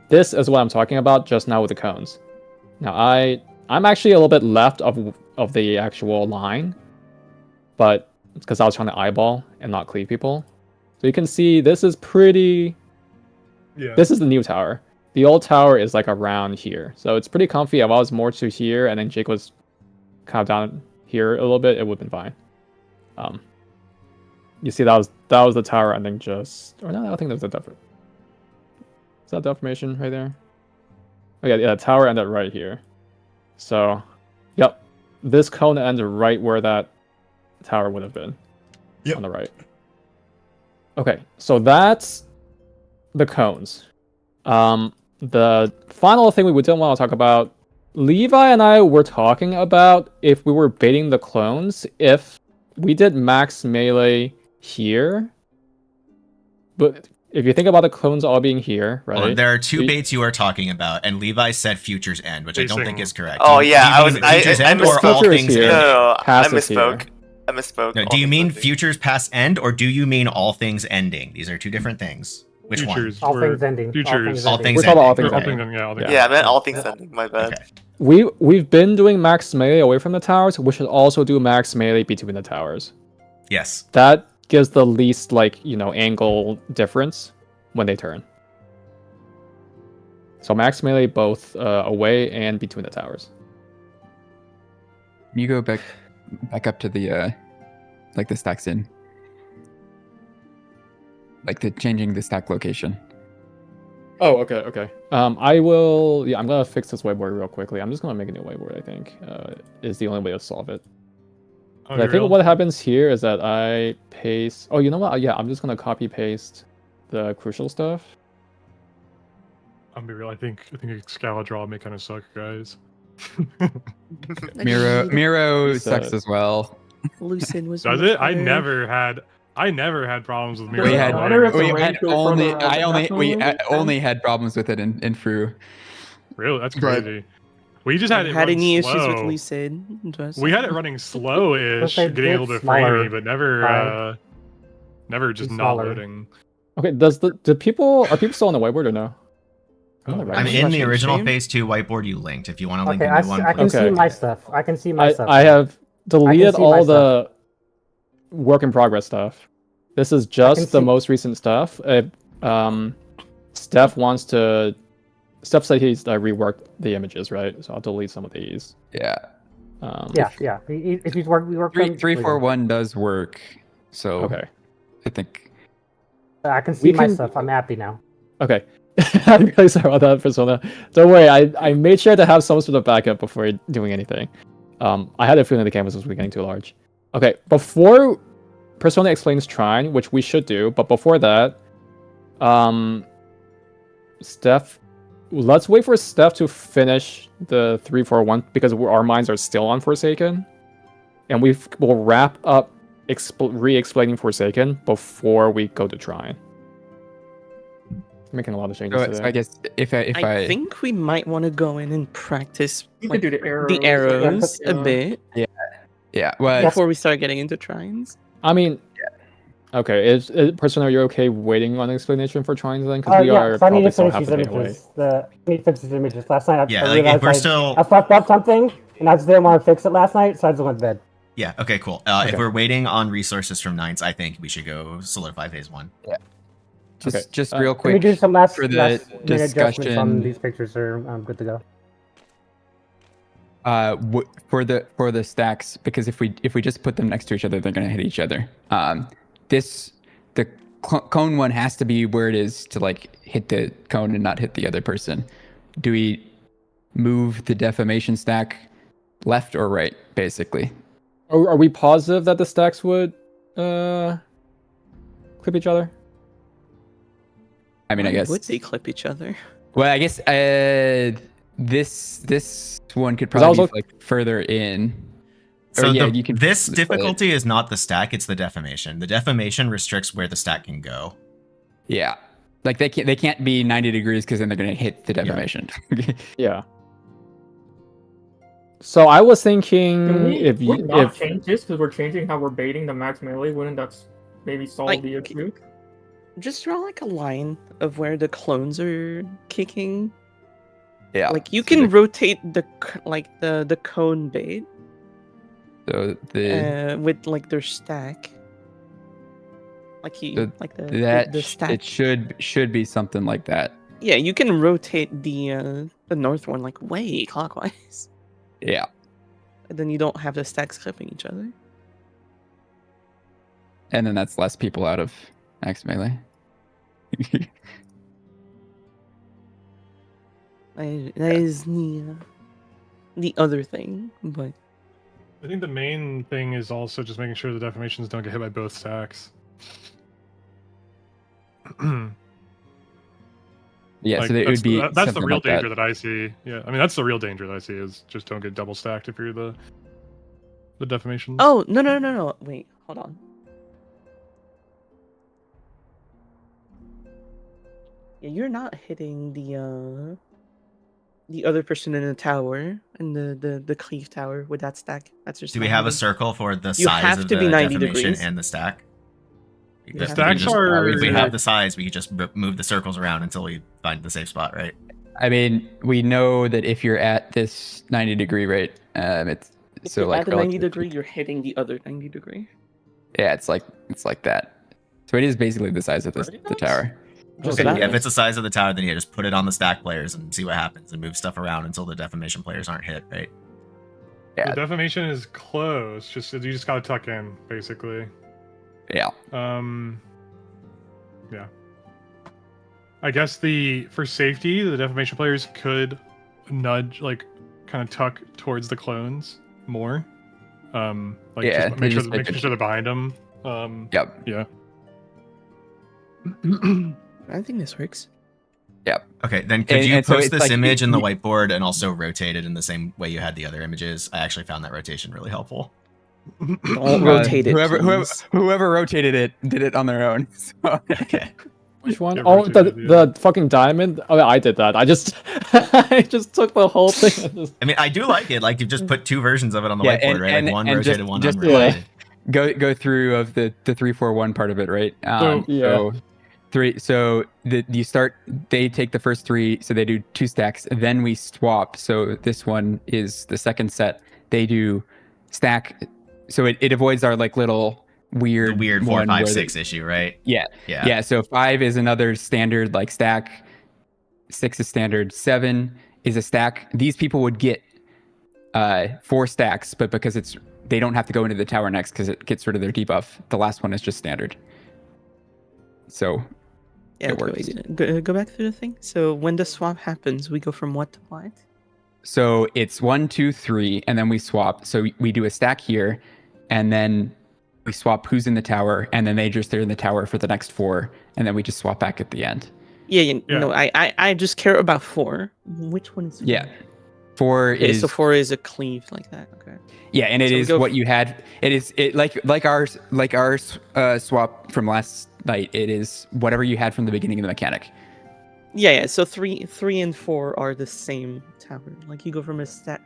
This is what I'm talking about just now with the cones. Now, I'm actually a little bit left of the actual line, but it's because I was trying to eyeball and not cleave people. So you can see this is pretty. Yeah. This is the new tower. The old tower is like around here, so it's pretty comfy. If I was more to here, and then Jake was kind of down here a little bit, it would have been fine. You see that was the tower ending just, or no, I think there's a different. Is that deformation right there? Okay, yeah, tower ended right here. So, yep, this cone ends right where that tower would have been. Yep. On the right. Okay, so that's the cones. The final thing we didn't want to talk about, Levi and I were talking about if we were baiting the clones, if we did max melee here, but if you think about the clones all being here, right? Hold on, there are two we- baits you are talking about, and Levi said Future's End, which I don't think is correct. Oh Do you yeah, mean Future's I End or misspoke. all Future is things here. No, end? no, I Past is misspoke. here. I misspoke. No, All do you things mean ending. Future's past end, or do you mean all things ending? These are two different things. Which Futures All were- things ending. Futures. All things We're talking about all things All ending. things, yeah, all things. Yeah, I meant all things ending. My bad. one? Okay. We've been doing max melee away from the towers. We should also do max melee between the towers. Yes. That gives the least angle difference when they turn. So max melee both away and between the towers. You go back up to the the stacks in. Like the changing the stack location. Oh, okay. I will. Yeah, I'm gonna fix this whiteboard real quickly. I'm just gonna make a new whiteboard. I think is the only way to solve it. Oh, I think real? what happens here is that I paste. Oh, you know what? Yeah, I'm just gonna copy paste the crucial stuff. I'll be real. I think Excalibur may kind of suck, guys. Miro So- sucks as well. Lucid was. Does much it? I better. never had problems with Miro. We had, I wonder if the we range had goes only further I out, only but we definitely only had problems with it in Fru. Really, that's But- crazy. We just had it Had run any slow. issues with Lucid? We had it running slow-ish, But they getting able to did frame smaller me, but never just It's not smaller. loading. Okay, are people still on the whiteboard or no? I'm on the right I'm one. in the Watching original stream? phase 2 whiteboard you linked. If you want to link Okay, a new one, I can please. Okay. see my stuff. I can see my stuff. I have deleted see all my the work in progress stuff. This is just the see- most recent stuff. Steph said he's reworked the images, right? So I'll delete some of these. Yeah. Yeah. If you work, we work. them- 341 does work. So Okay. I think I can see We my can- stuff. I'm happy now. Okay. I'm really sorry about that, Persona. Don't worry, I made sure to have some sort of backup before doing anything. I had a feeling the canvas was getting too large. Okay, before Persona explains Trine, which we should do, but before that, Steph, let's wait for Steph to finish the 341 because our minds are still on Forsaken, and we'll wrap up re-explaining Forsaken before we go to Trine. Making a lot of changes so, today. I guess if I think we might want to go in and practice You like, could do the arrows. the arrows a Yeah. bit. Yeah. Well, Before we start getting into trines. I mean, okay. Is person, are you okay waiting on explanation for trines then? Because we yeah, are so I need probably to still finish half these the day away. images. I need to finish these images. Last night Yeah, I like, if realized we're still- I fucked up something, and I just didn't want to fix it last night, so I just went to bed. Yeah. Okay. Cool. Okay. If we're waiting on resources from Nines, I think we should go solidify phase 1. just Okay. real Can we quick do some last for the minute adjustments on discussion. these pictures, or I'm good to go. For the stacks, because if we just put them next to each other, they're gonna hit each other. The cone one has to be where it is to like hit the cone and not hit the other person. Do we move the defamation stack left or right, basically? Are we positive that the stacks would clip each other? I mean, I Why guess. would they clip each other? Well, I guess this one could I was probably be like further in. So Or, yeah, the- you can this split it. difficulty is not the stack; it's the defamation. The defamation restricts where the stack can go. Yeah, like they can't be 90 degrees because then they're gonna hit the defamation. Yeah. So I was thinking Can we if you not change this because we're changing how we're baiting the max melee? Wouldn't that maybe solve Like, the issue? Just draw like a line of where the clones are kicking. Yeah. Like you so can rotate the cone bait So the with like their stack. Like the stack. it should be something like that. Yeah, you can rotate the north one like way clockwise. Yeah. And then you don't have the stacks clipping each other. And then that's less people out of max melee. That is the other thing, but I think the main thing is also just making sure the defamations don't get hit by both stacks. Yeah, Like, so it would be that's the something real like danger that. that I see. Yeah, I mean that's the real danger that I see is just don't get double stacked if you're the defamation. oh no! Wait, hold on. Yeah, you're not hitting the other person in the tower, in the cleave tower with that stack. That's just Do we have a circle for the You size have of to the be 90 defamation degrees. and the stack? The Because stacks we just- are- If we have the size, we could just move the circles around until we find the safe spot, right? I mean, we know that if you're at this 90 degree rate, it's If so you're like at the 90 relative- degree, you're hitting the other 90 degree. Yeah, it's like that. So it is basically the size of the tower. Just Okay, that. yeah, if it's the size of the tower, then yeah, just put it on the stack players and see what happens and move stuff around until the defamation players aren't hit, right? Yeah. The defamation is close. You just gotta tuck in, basically. Yeah. Yeah. I guess for safety, the defamation players could nudge, like, kind of tuck towards the clones more. Like, Yeah, just they make just sure make they're behind them. Yep. Yeah. I think this works. Yep. Okay, then could And- you and so post it's this like image in the you- whiteboard and also rotate it in the same way you had the other images? I actually found that rotation really helpful. Don't rotate it. Whoever rotated it did it on their own. So. Okay. Which one? Yeah, Oh, rotated, the fucking diamond. Oh, yeah, I did that. I just I just took the whole thing. And just... I mean, I do like it. Like, you just put two versions of it on the Yeah, whiteboard, and- right? and- Like one and rotated, just- one just unrotated. Go through of the 3-4-1 part of it, right? Yeah. So you start. They take the first three, so they do 2 stacks. Then we swap. So this one is the second set. They do stack. So it avoids our like little weird The weird 4, one 5, where 6 issue, right? Yeah. Yeah. Yeah. So 5 is another standard like stack. 6 is standard. 7 is a stack. These people would get 4 stacks, but because they don't have to go into the tower next because it gets rid of their debuff. The last one is just standard. So Yeah, it works. go back through the thing. So when the swap happens, we go from what to what? So it's 1, 2, 3, and then we swap. So we do a stack here, and then we swap who's in the tower, and then they're in the tower for the next 4, and then we just swap back at the end. Yeah. Yeah. No, I just care about 4. Which one is 4? Yeah. 4 Okay, is so 4 is a cleave like that. Okay. yeah, and it So we is go what you had. It is like our swap from last night. It is whatever you had from the beginning of the mechanic. Yeah. So 3 and 4 are the same tower. Like you go from a stack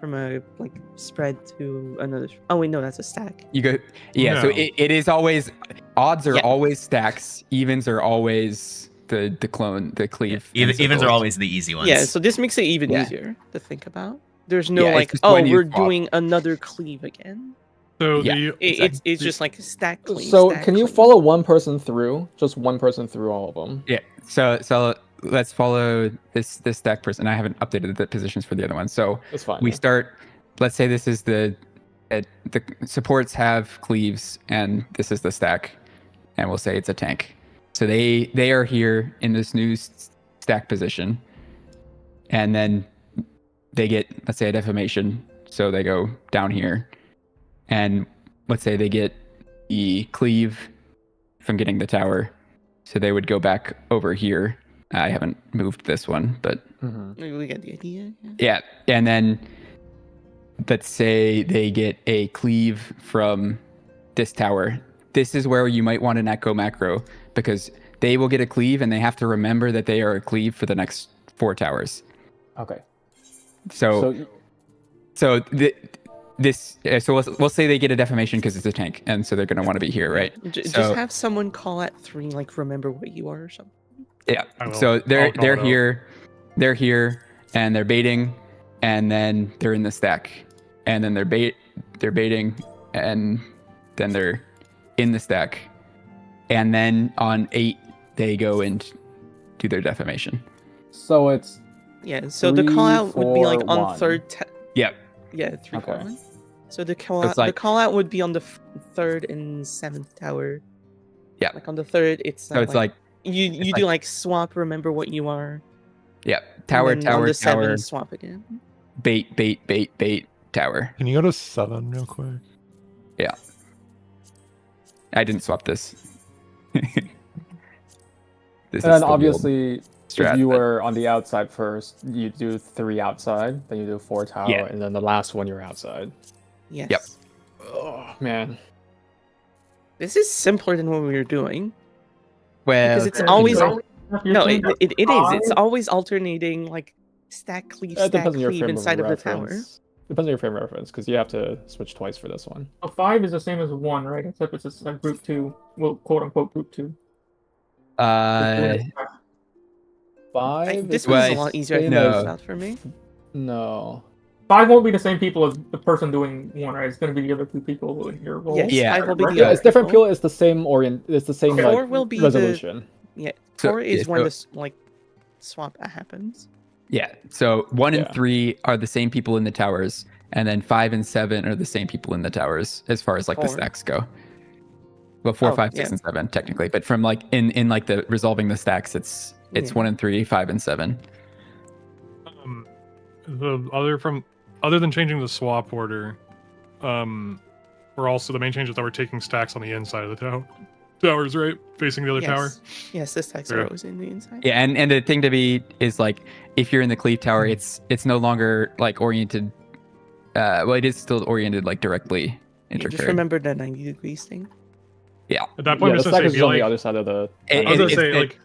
from a like spread to another. Oh wait, no, that's a stack. You go, yeah. So No. it is always odds are Yeah. always stacks. Evens are always the cleave. and Evens are circles. always the easy ones. Yeah, so this makes it even Yeah. easier to think about. There's no Yeah, it's like, just oh, when you we're swap. doing another cleave again. So Yeah. the It's just like a stack cleave. So stack can you cleave. follow one person through? Just one person through all of them. Yeah. So let's follow this stack person. I haven't updated the positions for the other one. So That's fine. we yeah. start. Let's say this is the supports have cleaves, and this is the stack, and we'll say it's a tank. So they are here in this new stack position, and then they get, let's say, a defamation. So they go down here, and let's say they get the cleave from getting the tower. So they would go back over here. I haven't moved this one, but We get the idea. yeah. And then let's say they get a cleave from this tower. This is where you might want an echo macro, because they will get a cleave and they have to remember that they are a cleave for the next 4 towers. Okay. So we'll say they get a defamation because it's a tank, and so they're going to want to be here, right? Just So- have someone call at 3, like remember what you are or something. Yeah. I will. So I'll they're call it out. they're here, and they're baiting, and then they're in the stack, and then they're baiting, and then they're in the stack, and then on 8 they go and do their defamation. So it's Yeah, so the call out would be like 3, on 1. third. Yep. Yeah, 3, Okay. 4, 1. So the call So out, it's like- the call out would be on the 3rd and 7th tower. Yeah. Like on the 3rd, it's So it's like you do like swap. Remember what you are. yeah, tower, and then on tower, the tower, 7th, swap again. bait, tower. Can you go to 7 real quick? I didn't swap this. This And is then the obviously, strat, if you but- were on the outside first, you do 3 outside, then you do 4 tower, Yeah. and then the last one you're outside. Yes. Oh man. This is simpler than what we were doing well, because it's Yeah, always so- no, it is. It's Five? always alternating like stack cleave, It stack depends on your cleave frame inside of the tower. reference. Depends on your frame reference, because you have to switch twice for this one. So 5 is the same as 1, right? Except it's a group 2. Well, quote unquote group 2. Five. This is was well, a lot easier. I same no. figured as- it out for me. No. 5 won't be the same people as the person doing 1, right? It's going to be the other 2 people in your role. Yes, Yeah. 5 will be the Yeah, other it's different people. people. It's the same It's the same 4 like will be the- resolution. Yeah, So- 4 is yeah, when so- this like swap happens. Yeah. So 1 and Yeah. 3 are the same people in the towers, and then 5 and 7 are the same people in the towers as far as like the 4. stacks go. Well, 4, Oh, 5, 6, yeah. and 7 technically, but from like in like the resolving the stacks, it's Yeah. 1 and 3, 5 and 7. Other than changing the swap order, we're also the main change is that we're taking stacks on the inside of the towers, right? Facing the other tower. Yes, the stacks are Yeah. always in the inside. Yeah, and the thing to be is like if you're in the cleave tower, it's no longer like oriented. Well, it is still oriented like directly Yeah, intercurrent. just remember the 90 degrees thing. At that point, Yeah, I'm the just gonna stack say, is be on the like, other side of the. It- I was gonna it's- say, it- like,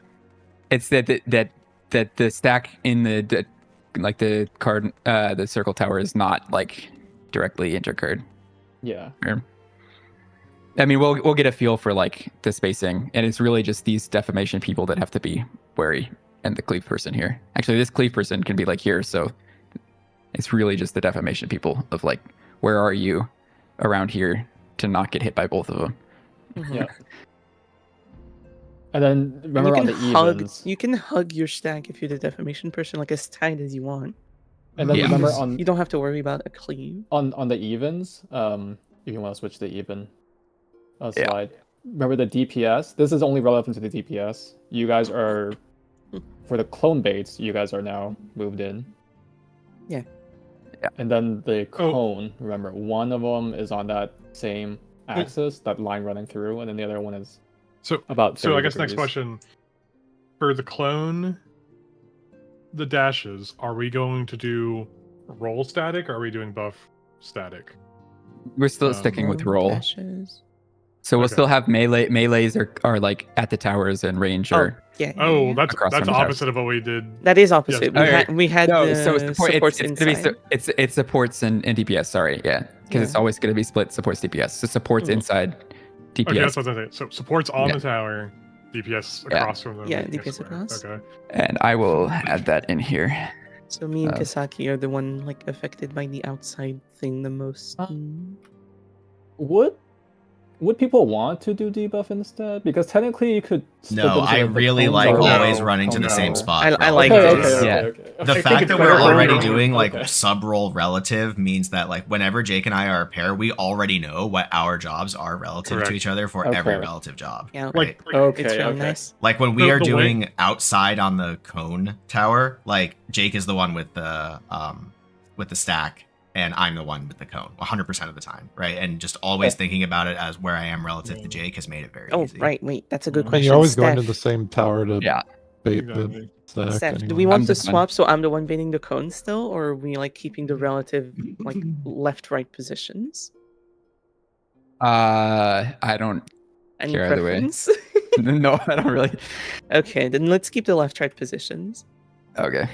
It's that the stack in the like the card the circle tower is not like directly intercurred. Yeah. I mean, we'll get a feel for like the spacing, and it's really just these defamation people that have to be wary, and the cleave person here. Actually, this cleave person can be like here, so it's really just the defamation people of like, where are you around here to not get hit by both of them. Mhm. Yeah. And then And remember on the evens. you can hug your stack if you're the defamation person, like as tight as you want. And then Yeah. remember Because on you don't have to worry about a cleave. on the evens, if you want to switch to even Yeah. slide. Remember the DPS? This is only relevant to the DPS. You guys are for the clone baits, you guys are now moved in. Yeah. Yeah. And then the Oh. cone, remember, one of them is on that same axis, that line running through, and then the other one is so about So I 30 guess next degrees. question for the clone, the dashes. Are we going to do roll static? Or are we doing buff static? We're still sticking with roll. Dashes. So we'll Okay. still have melees are like at the towers and range Oh, or yeah. Oh, that's Across from the opposite of what we did. That is opposite. Yes. We had no. the So supports it's gonna inside. be it's supports and DPS. Sorry, yeah, because it's Yeah. always gonna be split supports DPS. So supports inside DPS. Okay, that's what I was saying. So supports on Yeah. the tower, DPS Yeah. across from the Yeah, main DPS square. across. Okay. And I will add that in here. So me and Uh, Kisaki are the one like affected by the outside thing the most. Would people want to do debuff instead? Because technically you could split No, them so I that the really cones like are always No. running to the same No. spot. I like Okay, this. okay, Yeah. okay, okay. The I think fact it's that better we're for already everyone. doing like Okay. sub roll relative means that like whenever Jake and I are a pair, we already know what our jobs are relative Correct. to each other for every Okay. relative job. Yeah. Right? Okay, It's really okay. nice. Like when we The- are the way- doing outside on the cone tower, like Jake is the one with the stack and I'm the one with the cone 100% of the time, right? And just always thinking about it as where I am relative to Jake has made it very Oh, easy. right. Wait, that's a good And question. you're always going to Steph, the same tower to Yeah. bait Exactly. the stack. Steph, do anyway. we want I'm to just fine. swap so I'm the one baiting the cone still, or are we like keeping the relative like left-right positions? I don't Any care either way. preference? no, I don't really. Okay, then let's keep the left-right positions. Okay.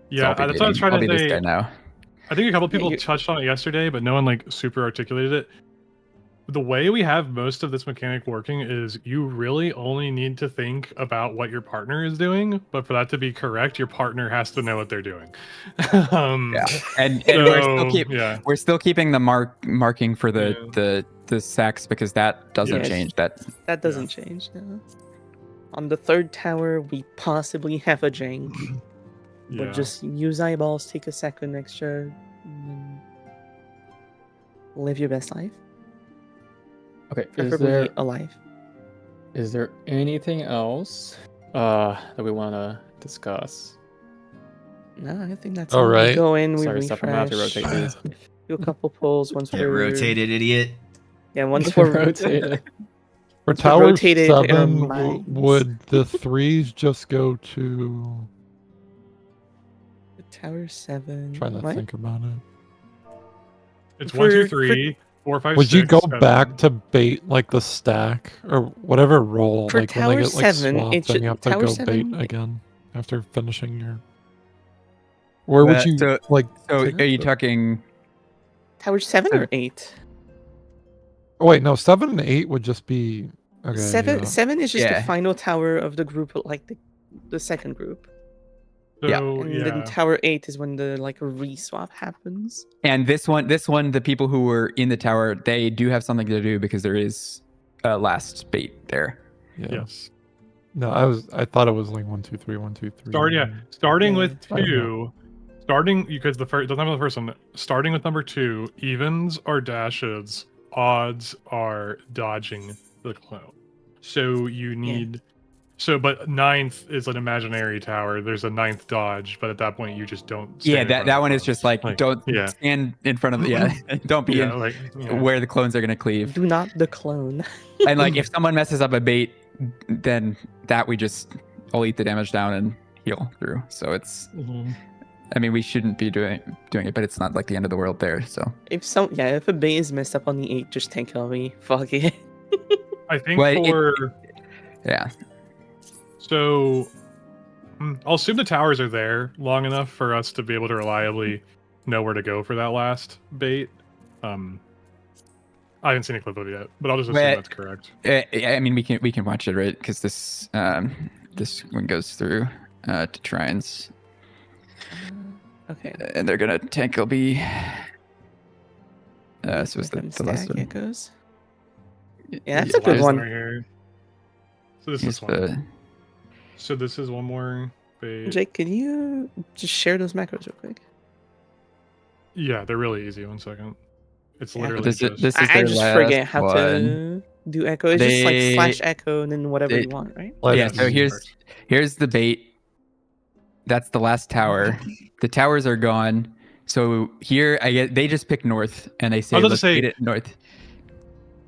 Yeah, So I'll be that's what I was dating- trying I'll to be this say. guy now. I think a couple Yeah, people you- touched on it yesterday, but no one like super articulated it. The way we have most of this mechanic working is you really only need to think about what your partner is doing, but for that to be correct, your partner has to know what they're doing. Yeah, and So, we're still keeping the marking for Yeah. the sacks because that doesn't Yes. change. That That doesn't change. No. On the third tower, we possibly have a jank, yeah. but just use eyeballs, take a second extra, and live your best life. Okay, Preferably alive. is there anything else that we want to discuss? No, I think that's All it. We right. go in, we Sorry, Steph, I'm gonna have to refresh, rotate these. do a couple pulls once Get we're rotated, idiot. Yeah, once we're rotated. For Once we're tower rotated in our 7, minds. would the 3s just go to... Tower 7. Trying to What? think about it. It's For- 1, 2, for- 3, 4, 5, Would you 6, go 7. back to bait like the stack or whatever roll? For Like when they tower get like 7, swapped, it then should- you have to tower go 7 bait again after finishing your. Where would you so, like? so take are you the- talking? Tower 7 or 8? Oh wait, no. 7 and 8 would just be. Okay. Seven yeah. 7 is just Yeah. the final tower of the group, like the second group. Yeah. So, And yeah. then tower 8 is when the like re-swap happens. And this one, the people who were in the tower, they do have something to do because there is a last bait there. Yeah. Yes. No, I thought it was like 1, 2, 3, 1, 2, 3. Starting Yeah. with I don't 2, starting because the first doesn't have the first one. Starting with number 2, evens are dashes, odds are dodging the clone. So you need but 9th is an imaginary tower. There's a 9th dodge, but at that point you just don't. Stand Yeah, in that, front that of one the is just clones. like don't yeah. stand in front of don't be Yeah, in like yeah. where the clones are gonna cleave. Do not the clone. And like if someone messes up a bait, then that we just all eat the damage down and heal through. So it's Mhm. I mean we shouldn't be doing it, but it's not like the end of the world there. So If a bait is messed up on the 8, just tank LV. Fuck it. I think Well, for yeah. so I'll assume the towers are there long enough for us to be able to reliably know where to go for that last bait. I haven't seen a clip of it yet, but I'll just assume Well, that's correct. I mean we can watch it, right? Because this one goes through to Trines, Okay. and they're gonna tank LB. So it's the last Stack one. echoes. Yeah, that's The a good last one. right here. So this Here's is one. So this is one more bait. Jake, could you just share those macros real quick? Yeah, they're really easy. 1 second. It's Yeah. literally This is just. this is I their just last forget how one. to do echo. It's just They- like /echo and then whatever they- you want, right? Like, Yeah, so Yes. here's the bait. That's the last tower. The towers are gone. So here they just pick north and they say I was about to let's say- bait it north.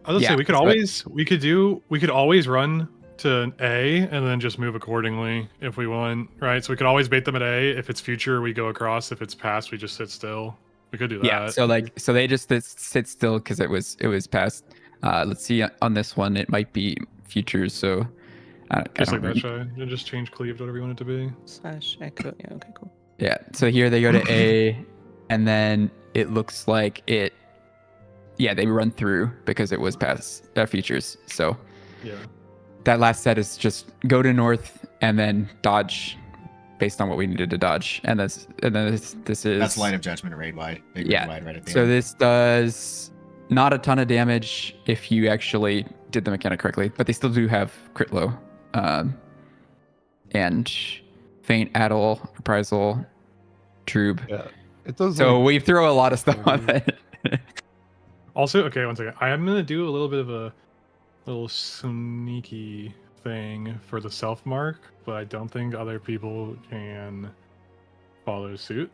I was gonna yeah, say we could that's what- we could always run to A and then just move accordingly if we want, right? So we could always bait them at A. If it's future, we go across. If it's past, we just sit still. We could do that. Yeah, so they just sit still because it was past. Let's see on this one. It might be futures. So I Just don't like that, really- Shy. You just change cleave to whatever you want it to be. Slash echo. Yeah. Okay. Cool. Yeah. So here they go to A, and then it looks like it. Yeah, they run through because it was past features. So Yeah. that last set is just go to north and then dodge based on what we needed to dodge. And this is That's Light of Judgment raid wide. Big Yeah. raid wide right at the So end. this does not a ton of damage if you actually did the mechanic correctly, but they still do have crit low. And feint, addle, reprisal, troob. Yeah, it does. So like, we throw a lot of stuff on that. Also, okay, one second. I am gonna do a little bit of a little sneaky thing for the self mark, but I don't think other people can follow suit.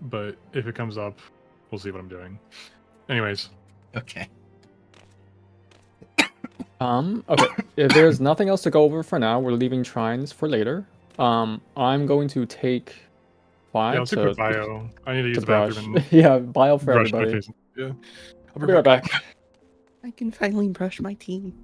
But if it comes up, we'll see what I'm doing. Anyways, Okay. Okay. If there's nothing else to go over for now, we're leaving shrines for later. I'm going to take 5 yeah, I'll take to, quick bio. I need to use to the brush. bathroom and Yeah, bio for brush my everybody. face. Yeah. I'll be right back. I can finally brush my teeth.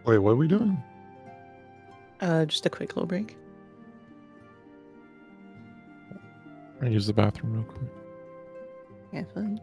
Wait, what are we doing? Just a quick little break. I use the bathroom real quick. Yeah, fun.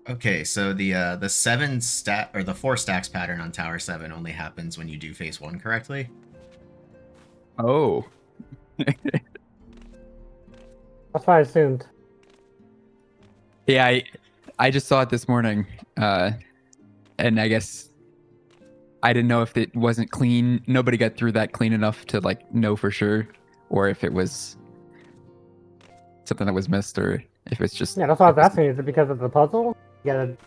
Okay, so the 7 stat or the 4 stacks pattern on Tower 7 only happens when you do phase 1 correctly. Oh. That's what I assumed. Yeah, I just saw it this morning, and I guess I didn't know if it wasn't clean. Nobody got through that clean enough to like know for sure, or if it was something that was missed, or if it's just Yeah, that's what I was asking. Is it because of the puzzle? You gotta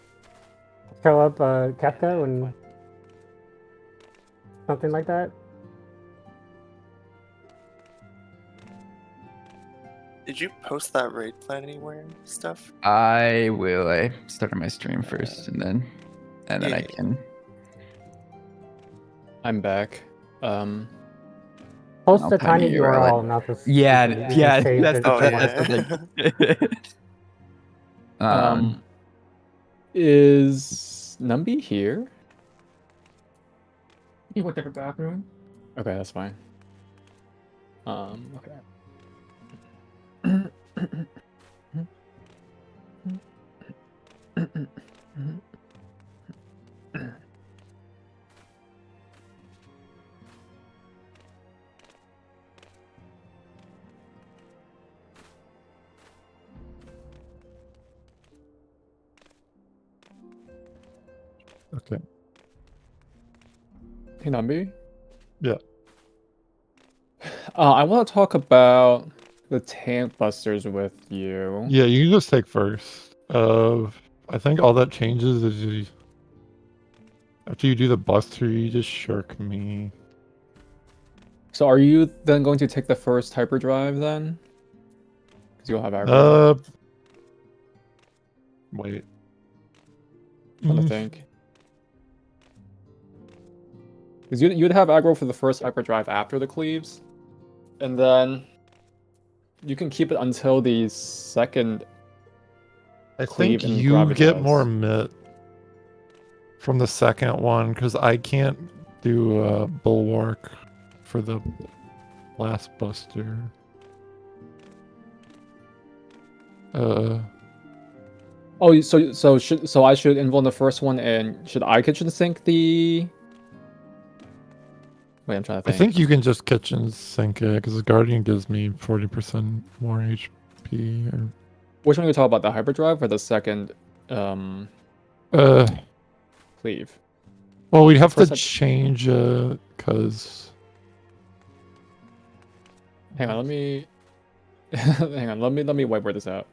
show up Kefka and something like that? Did you post that raid plan anywhere, stuff? I will. I started my stream first, and then I can. I'm back. Post I'll a tiny tiny URL, not this. Yeah, you can yeah, save that's it the, Oh, if you that's want. the thing. Is Numby here? You went to the bathroom. Okay, that's fine. Okay. Okay. Hey, Numby? Yeah. I want to talk about the tank busters with you. Yeah, you can just take first. I think all that changes is you, after you do the buster, you just shirk me. So are you then going to take the first hyperdrive then? Because you'll have aggro. Wait. I'm trying to think. Because you'd have aggro for the first hyperdrive after the cleaves, and then you can keep it until the second. I cleave think and you get gravitas. more mit from the second one because I can't do bulwark for the last buster. Oh, so I should invuln the first one, and should I kitchen sink the? Wait, I'm trying to I think. think you can just kitchen sink it because the guardian gives me 40% more HP. Or... Which one are you talking about, the hyperdrive or the second cleave? Well, we'd have to First change because. Hang on, let me. Hang on, let me whiteboard this out.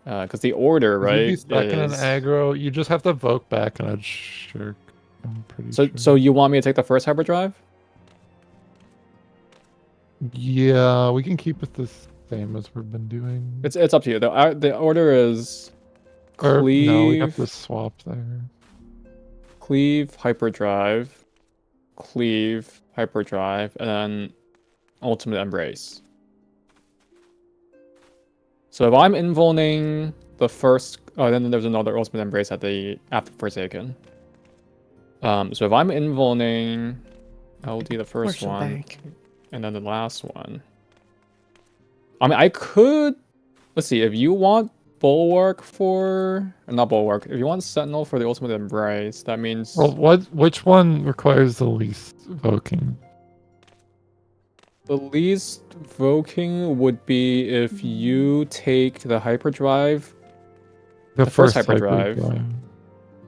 Because the order, right? You'd be second in is... aggro. You just have to vote back and I'd shirk. I'm pretty So sure. so you want me to take the first hyperdrive? Yeah, we can keep it the same as we've been doing. It's up to you. The order is Or, cleave. no, we have to swap there. Cleave, hyperdrive, cleave, hyperdrive, and then ultimate embrace. So if I'm invulning the first, then there's another ultimate embrace after Forsaken. So if I'm invulning, I'll do the first one, and then the last one. I mean, I could. Let's see. If you want bulwark for, not bulwark. If you want sentinel for the ultimate embrace, that means. Well, which one requires the least voking? The least voking would be if you take the hyperdrive, The first hyperdrive,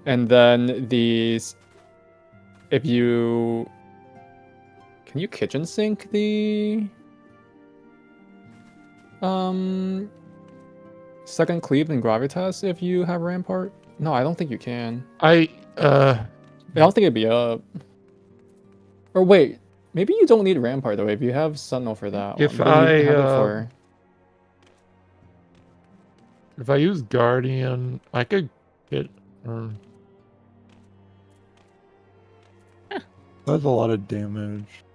and then these. If you can you kitchen sink the second cleave and gravitas if you have rampart? No, I don't think you can. I don't think it'd be up. Or wait. Maybe you don't need Rampart though if you have Sentinel for that. If one. If I use Guardian, I could get. That's a lot of damage.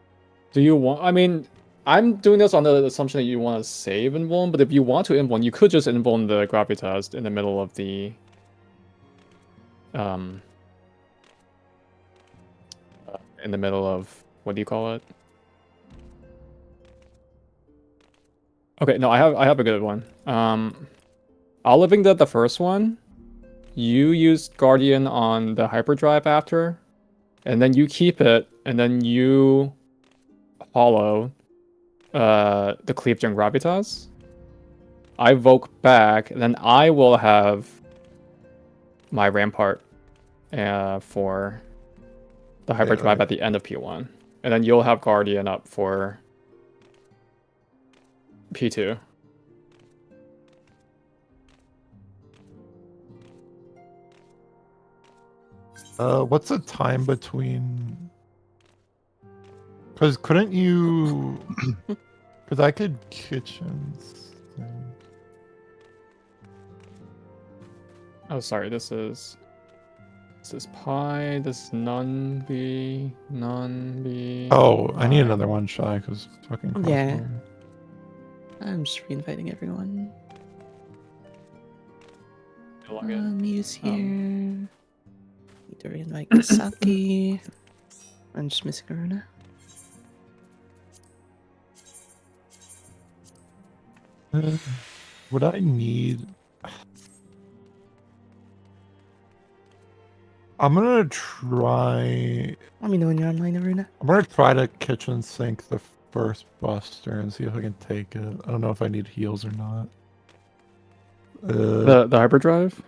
Do you want? I mean, I'm doing this on the assumption that you want to save Invuln, but if you want to Invuln, you could just Invuln the Gravitas in the middle of the. In the middle of. What do you call it? Okay, no, I have a good one. I'll living the first one. You use Guardian on the hyperdrive after, and then you keep it, and then you hollow the Cleave and Gravitas. I Voke back, and then I will have my Rampart for the Hyperdrive at the end of P1. And then you'll have Guardian up for P2. What's the time between? Because couldn't you? Because I could kitchens. Oh, sorry. This is pi. This is none b. Oh, I need another one, Shy, because fucking. Yeah. crossword. I'm just reinviting everyone. Log in. Miu's here. Need to reinvite Kisaki. I'm just missing Aruna. Would I need? I'm gonna try. Let me know when you're online, Aruna. I'm gonna try to kitchen sink the first buster and see if I can take it. I don't know if I need heals or not. The Hyperdrive?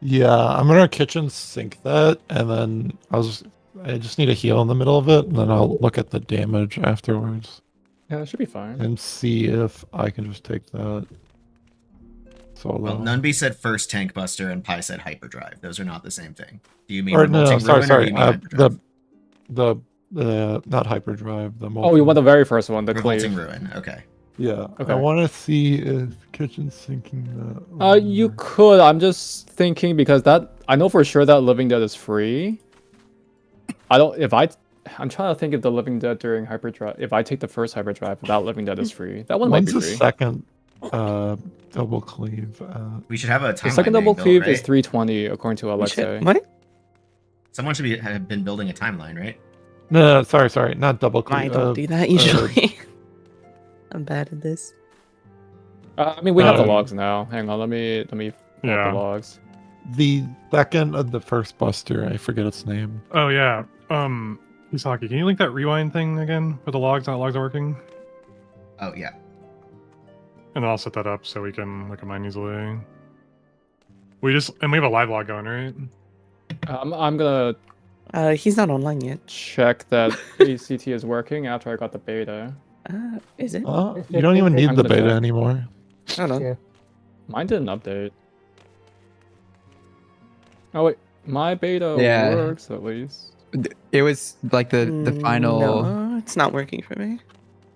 Yeah, I'm gonna kitchen sink that, and then I just need a heal in the middle of it, and then I'll look at the damage afterwards Yeah, that should be fine. and see if I can just take that. Solo. Well, Nunby said first tank buster and Pi said hyperdrive. Those are not the same thing. Do you mean Or no, revolting ruin, or do sorry. you mean hyperdrive? The not hyperdrive. The Oh, you want the very first one, the revolting cleave. ruin. Okay. Yeah. Okay. I want to see if kitchen sinking that. You could. I'm just thinking because I know for sure that Living Dead is free. I'm trying to think if the Living Dead during Hyperdrive, if I take the first Hyperdrive, that Living Dead is free. That one might When's be the free. second double cleave? We should have a The timeline second being double built, cleave right? is 320 according to Alexei. What? Someone should have been building a timeline, right? No, sorry, not double cleave. I don't do that usually. I'm bad at this. I mean, we have the logs now. Hang on, let me pull up Yeah. the logs. The second of the first buster, I forget its name. Oh yeah. Kisaki, can you link that rewind thing again with the logs? Not logs are working. Oh yeah. And then I'll set that up so we can look at mine easily. We have a live log going, right? I'm gonna He's not online yet. check that ACT is working after I got the beta. Is it? You don't even need I'm the gonna beta check. anymore. Hold on. Yeah. Mine didn't update. Oh wait, my beta Yeah. works at least. It was like the final. No, it's not working for me.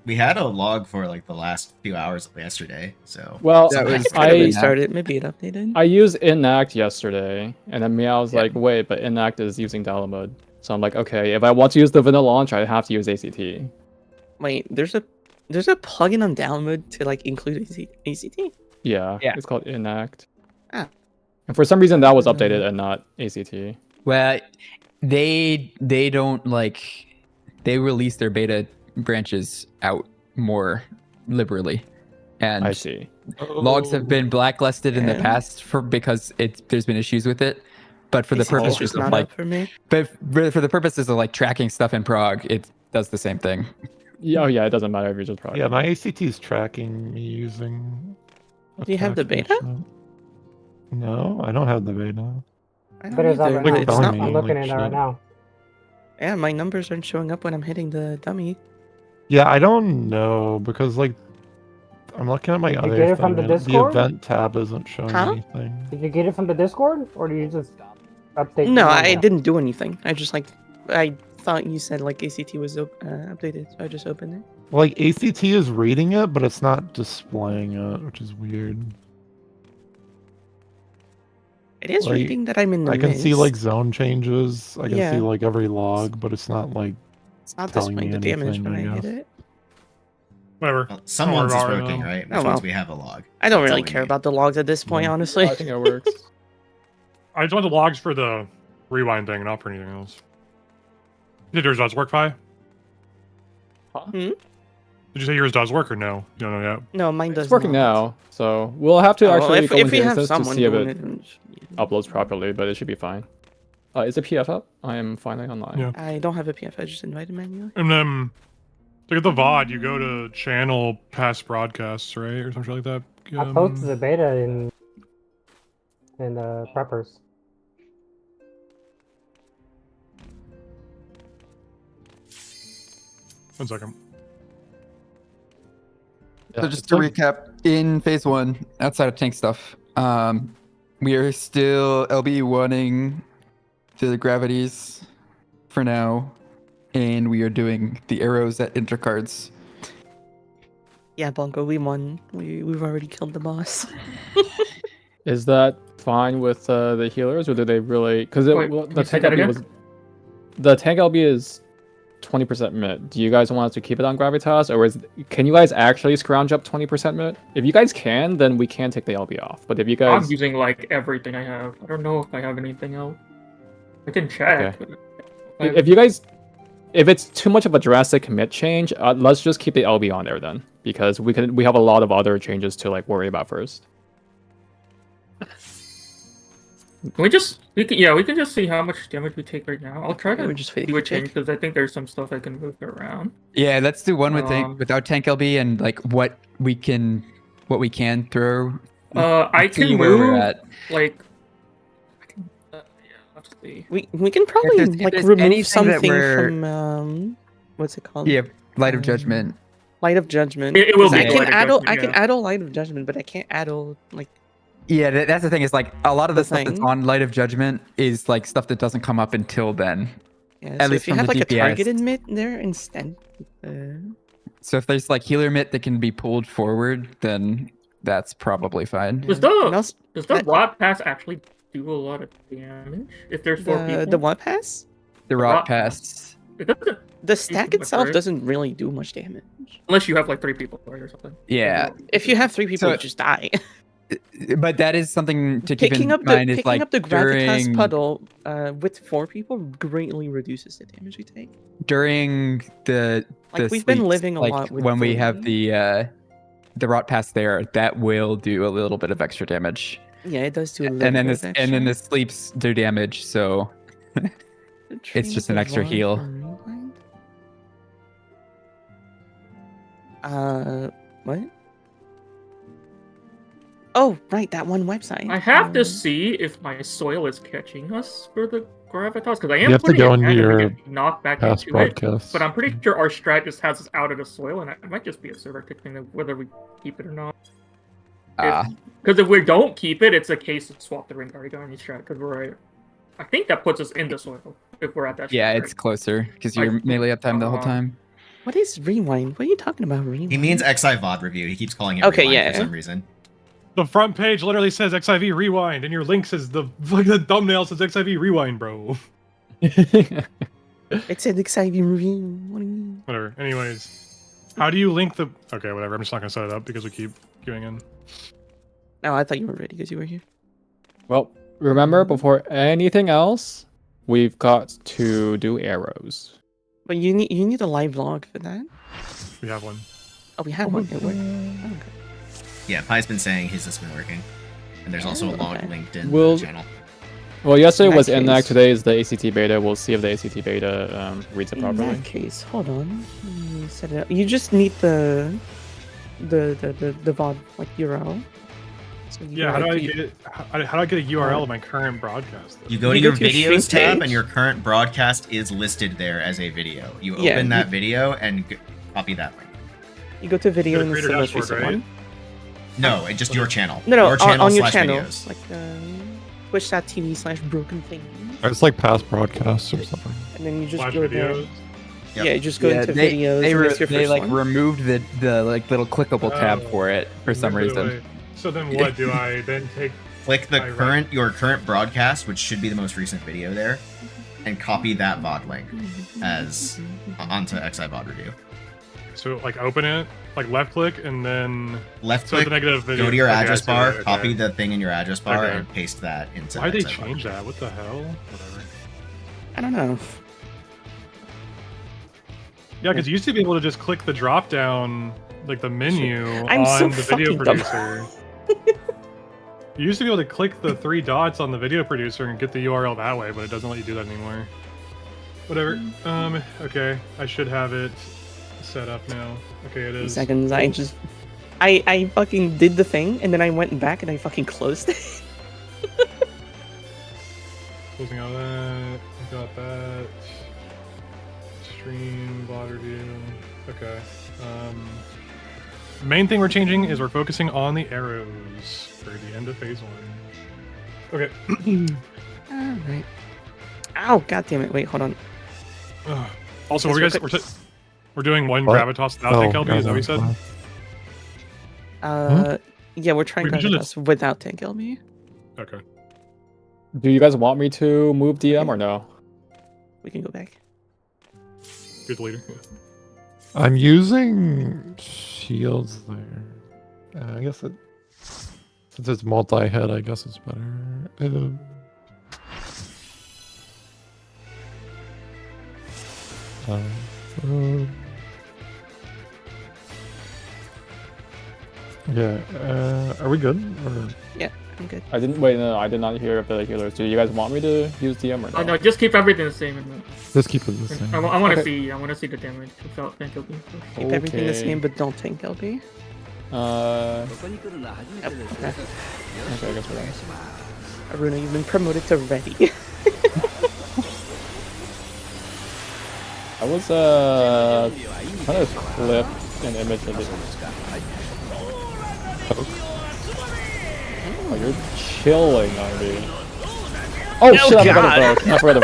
We had a log for like the last few hours of yesterday, so Well, That was- I I restarted. Maybe it updated. I used inact yesterday, and then I was Yeah. like, wait, but inact is using download mode. So I'm like, okay, if I want to use the vanilla launch, I have to use ACT. Wait, there's a plugin on download to like include ACT. Yeah, Yeah. it's called inact. Ah. And for some reason that was updated and not ACT. Well, they don't like they release their beta branches out more liberally, and I see. logs have been blacklisted in the Yeah. past because there's been issues with it. But for the ACT 's purposes just of not like, up for me. but for the purposes of like tracking stuff in Prog, it does the same thing. Yeah, oh yeah, it doesn't matter if you just probably. Yeah, my ACT is tracking me using. Do you have the attachment beta? shit. No, I don't have the beta. I don't But it's either, not but right it's now. not. me. I'm looking like at it right shit. now. Yeah, my numbers aren't showing up when I'm hitting the dummy. Yeah, I don't know because like I'm looking at my Did you other get it from thing, the and the Discord? event tab isn't showing Huh? anything. Did you get it from the Discord, or did you just update? No, the I mobile? didn't do anything. I thought you said like ACT was updated, so I just opened it. Like ACT is reading it, but it's not displaying it, which is weird. It is Like, reading that I'm in the I can see like mist. zone changes. I can Yeah. see like every log, but it's not like It's not telling me displaying the damage anything, when I I hit guess. it. Whatever. well, some Don't worry ones is about it, working, though. right? Which Oh, well. ones we have a log? I don't That's all really we care need. about the logs at this point, Yeah. honestly. I think it works. I just want the logs for the rewind thing, not for anything else. Did yours does work, Fi? Huh? Did you say yours does work or no? You don't know yet. No, mine does. It's working not. now, so we'll have to Oh, well, actually go if into we have instance to someone see if doing it it, uploads properly, but it should be fine. Is the PF up? I am finally online. Yeah. I don't have a PF. I just invited manually. And then to get the VOD, you go to channel past broadcasts, right? Or something like that. I posted the beta in preppers. One second. So just to recap, in phase 1, outside of tank stuff, we are still LB1ing the gravities for now, and we are doing the arrows at intercards. Yeah, Bongo, we won. We've already killed the boss. Is that fine with the healers, or do they really? Because the tank LB is 20% mid. Do you guys want us to keep it on Gravitas, or can you guys actually scrounge up 20% mid? If you guys can, then we can take the LB off. But if you guys, I'm using like everything I have. I don't know if I have anything else. I can check. Okay. If it's too much of a drastic commit change, let's just keep the LB on there then, because we have a lot of other changes to like worry about first. We can just see how much damage we take right now. I'll try to just do a change because I think there's some stuff I can move around. Yeah, let's do one without tank LB and like what we can throw. I can where move we're at. like. We can probably like remove something from what's it called? Yeah, Light of Judgment. Light of Judgment. It will be I can Light of add Judgment, I can add a Light of Judgment, but I can't add a like. Yeah, that's the thing. Is like a lot of the stuff that's thing. on Light of Judgment is like stuff that doesn't come up until then. Yeah, At so least if you from have the like a DPS. targeted mitt there instead. So if there's like healer mitt that can be pulled forward, then that's probably fine. Does the rod pass actually do a lot of damage if there's 4 people? The what pass? The rot pass. It doesn't. The stack much, itself right? doesn't really do much damage. Unless you have like 3 people or something. Yeah, If you have 3 people, So- you just die. but that is something to keep Picking in up mind. the Is picking like up the gravitas during puddle with 4 people greatly reduces the damage we take. during the Like, the we've been sleeps, living a like, lot with when we 3. have the rot pass there, that will do a little bit of extra damage. Yeah, it does do a little And then bit this of and then extra. the sleeps do damage, so it's just an extra heal. What? Oh, right, that one website. I have to see if my soil is catching us for the gravitas because I am You have to putting go it into back if we your get knocked back past into it. broadcasts. But I'm pretty sure our strat just has us out of the soil, and it might just be a server thing of whether we keep it or not. Because if we don't keep it, it's a case of swap the ring guard on each strat because we're. I think that puts us in the soil if we're at that. Yeah, strat, it's closer because you're melee uptime the whole time. What is rewind? What are you talking about, rewind? He means XI VOD review. He keeps calling it Okay, rewind yeah. for some reason. The front page literally says XIV rewind, and your link says the thumbnail says XIV rewind, bro. It said exciting review. What do you mean? Whatever. Anyways, how do you link the? Okay, whatever. I'm just not gonna set it up because we keep queuing in. No, I thought you were ready because you were here. Well, remember, before anything else, we've got to do arrows. But you need a live log for that. We have one. Oh, we have one. It worked. Oh, okay. Yeah, Pie's been saying his has been working. And there's also a log okay. linked in We'll- the channel. Well, yesterday In was that NAC, case- today is the ACT beta. We'll see if the ACT beta reads it In properly. that case, hold on. Let me set it up. You just need the VOD like URL. So you Yeah. How go do I to- get it? How do I get a URL of my current broadcast? You go to You go your to your videos stream tab, page. and your current broadcast is listed there as a video. You Yeah, open that you- video and copy that link. You go to video Go to and it's creator the most dashboard, recent right? one. No, it's just your channel. No, your channel on your slash channel, videos. like twitch.tv/broken thing, Or it's like past broadcasts or something. and then you just Flash go there. videos. Yep. Yeah, you just go into they, videos. They, and it's your they first like one. removed the like little clickable tab Oh, for it for some By the reason. way, so then what do I then take? Click the Right. your current broadcast, which should be the most recent video there, and copy that VOD link as onto XI VOD review. So like open it, like left click, and then Left so click, the negative video. go to your Okay, I address see bar, that, okay. copy the thing in your address bar, Okay. and paste that into. Why'd they XI VOD. change that? What the hell? Whatever. I don't know. Yeah, because you used to be able to just click the drop down, like the menu I'm on so the video fucking dumb. producer. You used to be able to click the 3 dots on the video producer and get the URL that way, but it doesn't let you do that anymore. Whatever. Okay, I should have it set up now. Okay, it is. Seconds. I fucking did the thing, and then I went back and I fucking closed it. Closing out that. I got that. Stream, blotter view. Okay. The main thing we're changing is we're focusing on the arrows for the end of phase 1. Okay. Alright. Ow, god damn it. Wait, hold on. Also, Yes, we're doing one What? gravitas without tank LB, is that what you said? Yeah, we're trying We should Gravitas without tank LB. Okay. Do you guys want me to move DM or no? We can go back. Good leader. Yeah. I'm using shields there. I guess it, since it's multi-head, I guess it's better. Yeah. Are we good? Or... Yeah, I'm good. I didn't wait. No, I did not hear ability healers. Do you guys want me to use DM or no? Oh no, just keep everything the same. Just keep it the same. I want to Okay. see. I want to see the damage without tank LB. Keep everything the Okay. same, but don't tank LB. Okay, Okay. I guess we're done. Aruna, you've been promoted to ready. I was trying to clip an image of it. Oh, you're chilling on me. Oh No, shit! I forgot God. to vote. I forgot to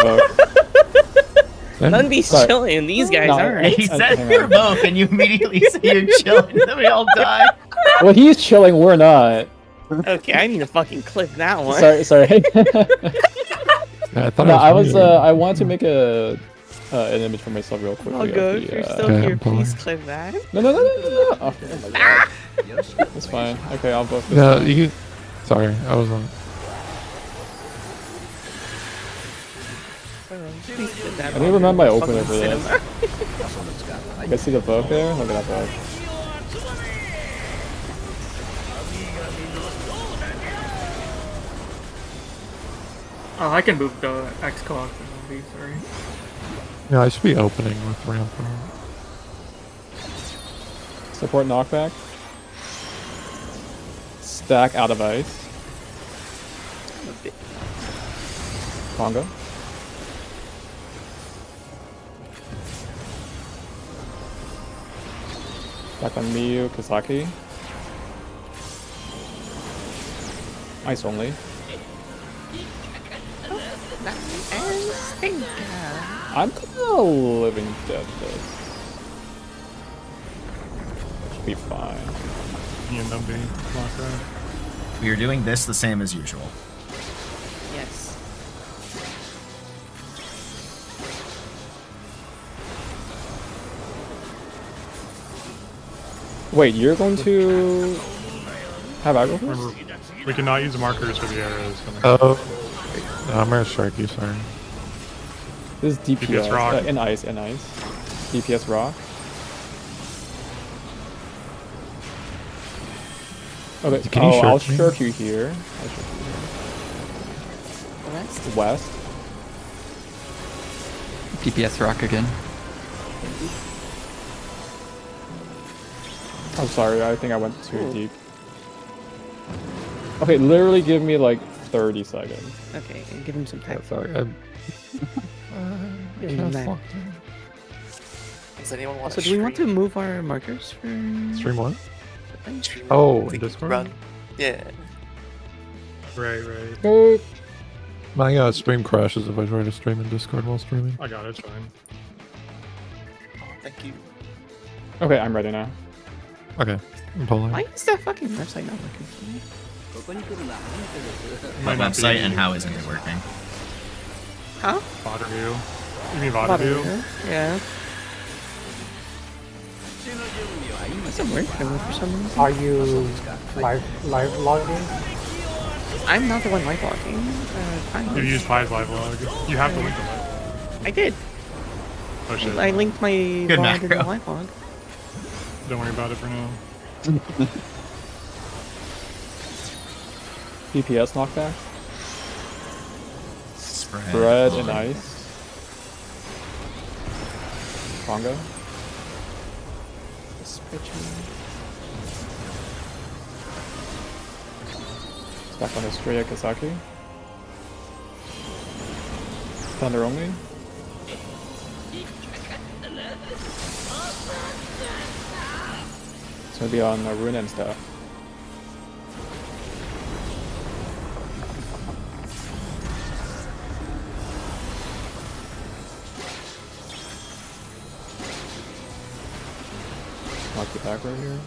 vote. None be Sorry. chilling. These guys No, aren't. He said hang on. provoke, and you immediately say you're chilling, and then we all die. Well, he's chilling. We're not. Okay, I need to fucking clip that one. Sorry. Yeah, I thought No, I was. I wanted to make an image for myself real quickly. Oh, of good. the, If you're still Yeah, here, I'm please pulling. clip that. No. Oh my god. That's fine. Okay, I'll vote this No, one. you. Sorry, I was on. Please clip that. I don't even remember my opener Fucking for this. cinema. You guys see the vote there? Look at that vote. Oh, I can move the X clock. Sorry. Yeah, I should be opening with ramp. Support knockback. Stack out of ice. Congo. Back on Miyu, Kisaki. Ice only. I'm gonna living dead this. Should be fine. Me and Numbie lock out. We are doing this the same as usual. Yes. Wait, you're going to have aggro? Remember, we cannot use markers for the arrows. Oh, I'm gonna strike you. Sorry. This is DPS. DPS rock. In ice. DPS rock. Okay, Can you I'll shirk me? shirk you here. West. DPS rock again. I'm sorry, I think I went too deep. Okay, literally give me like 30 seconds. Okay, and give him some time. Sorry. Give him that. Does anyone want Also, do we want to move our markers for Stream what? stream? Oh, in Think Discord? Run. Yeah. Right. Go. My stream crashes if I try to stream in Discord while streaming. I got it, it's fine. Thank you. Okay, I'm ready now. Okay, I'm pulling. Why is that fucking website not working for me? My Might not be- website and how isn't it working? Huh? Water view. You mean water view? Yeah. Doesn't work for me for some reason. Are you live logging? I'm not the one live logging. Fine. You use Pi's live log. You have to link the live log. I did. Oh shit. I linked my Good log in the macro. live log. Don't worry about it for now. DPS knockback. Spread. And ice. Congo. Spread Back on history at Kisaki. Thunder only. It's gonna be on Rune and stuff. Knock you back right here.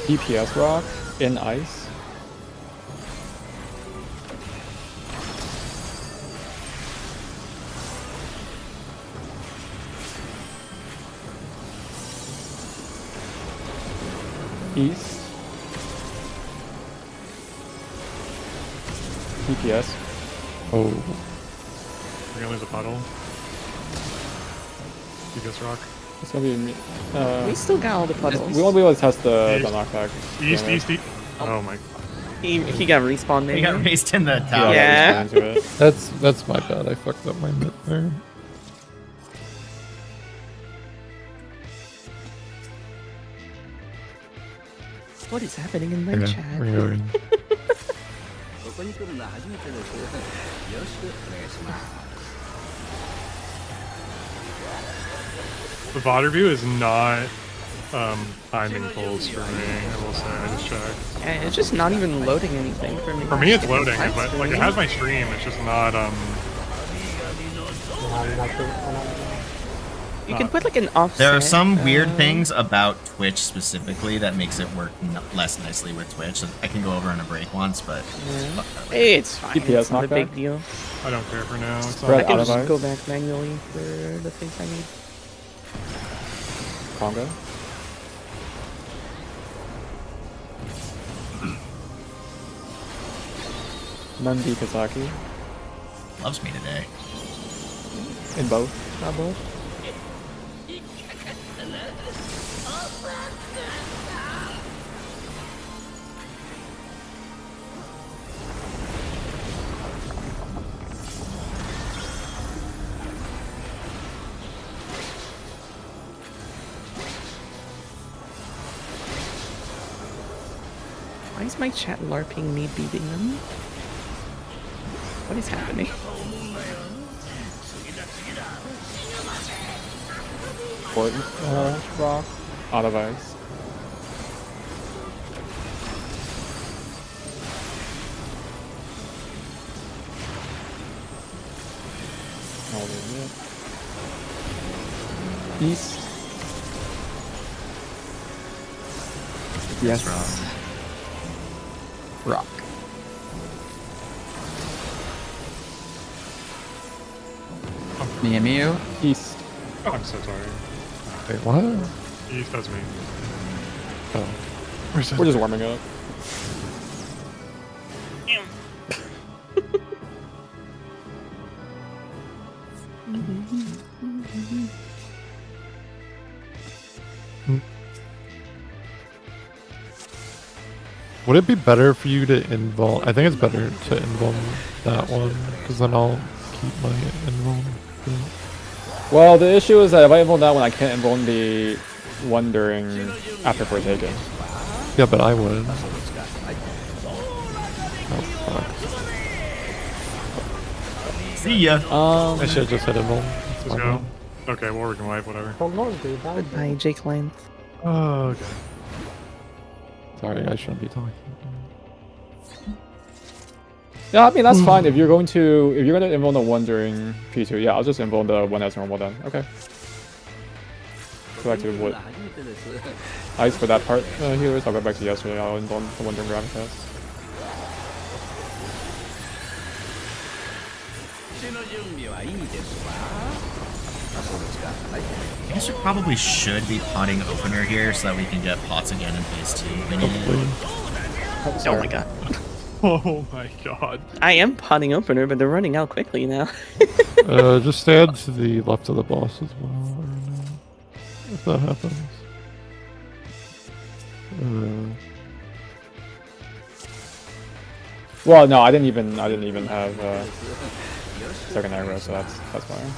DPS rock in ice. East. DPS. Oh, We're gonna lose a puddle. DPS rock. It's gonna be me. We still got all the puddles. We won't be able to test the East. knockback. East, damage. east. Oh my. He got respawned in. He got here. raised in the tower. Yeah. Into it. that's my bad. I fucked up my mid there. What is happening in my Okay, chat? we're going. The VOD review is not timing pulls for me. I will say. I just checked. Yeah, it's just not even loading anything for me. For me, it's loading, Nice but for like me. it has my stream. It's just not. You can put like an offset. There are some weird things about Twitch specifically that makes it work less nicely with Twitch. I can go over in a break once, but Yeah. Hey, it's fine. DPS It's not a big knockback? deal. I don't care for now. It's Spread I not, can out of just ice. go back manually for the things I need. Conga. Nandi Kisaki. loves me today. In both. Not both. Why is my chat LARPing me beating them? What is happening? Port rock. Out of ice. East. Yes. Rock. Miu. East. Oh, I'm so sorry. Wait, what? East, that's me. Oh, We're just warming up. would it be better for you to invul? I think it's better to invul that one because then I'll keep my invul. Well, the issue is that if I involve that one, I can't involve the one during after Forsaken. Yeah, but I would. Oh, fuck. See ya. I should have just hit invul. Let's go. Okay, well, we can wipe, whatever. Oh Lord, dude, that was Goodbye, Jake Lance. Oh, okay. Sorry, I shouldn't be talking. Yeah, I mean that's fine if you're going to involve the one during P2. Yeah, I'll just involve the one as normal then. Okay. Go back to the wood. Ice for that part healers. I'll go back to yesterday. I'll involve the one during Gravitas. I guess we probably should be potting opener here so that we can get pots again in phase 2. We need it. Oh my god. Oh my god. I am potting opener, but they're running out quickly now. Just stand to the left of the boss as well. Or no, if that happens. Well, no, I didn't even have second aggro, so that's fine.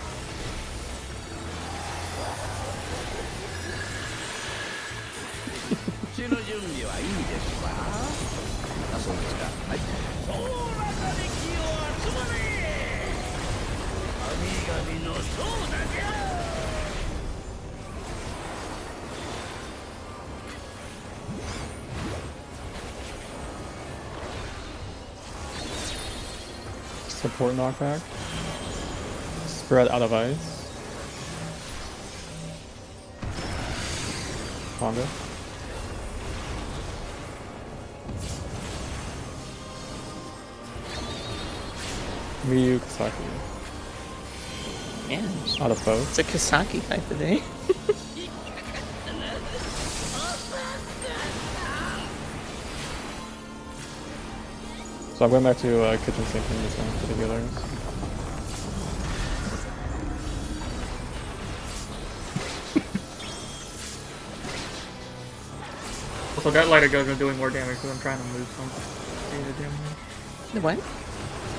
Support knockback. Spread out of ice. Conga. Ryu Kisaki. Yeah, Out of both. it's a Kisaki type of day. So I'm going back to kitchen sink in this one for the healers. So that light of judgment doing more damage because I'm trying to move some. The what?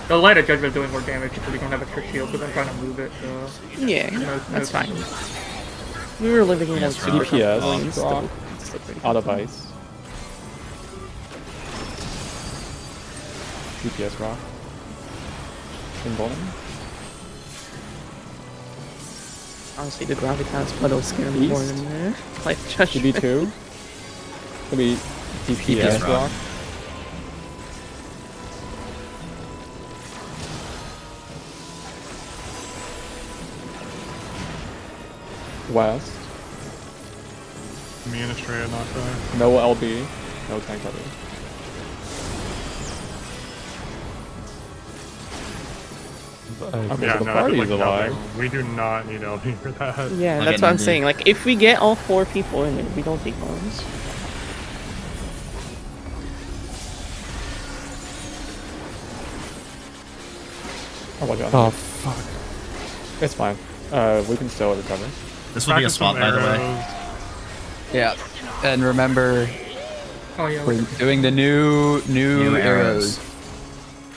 The light of judgment doing more damage because we don't have extra shield, because I'm trying to move it. Yeah, no- that's no- fine. We were living in Yes, like Rob. super DPS, comfortable and still- Prog. still pretty Out of comfortable. ice. DPS rock. In bowling. Honestly, the gravitas puddle scare me more East. than the light judgment. DB2. Could be DPS DPS rock. rock. West. Me and Estrella knockback. No LB. No tank heavy. Okay, Yeah, so the no, party's like alive. nothing. We do not need LP for that. Yeah, Like that's an what I'm indie. saying. Like, if we get all 4 people in there, we don't take bombs. Oh my god. Oh fuck. It's fine. We can still recover. This would be a Practice some spot, by the way. arrows. Yeah. And remember, Oh yeah. we're doing the new New arrows. arrows.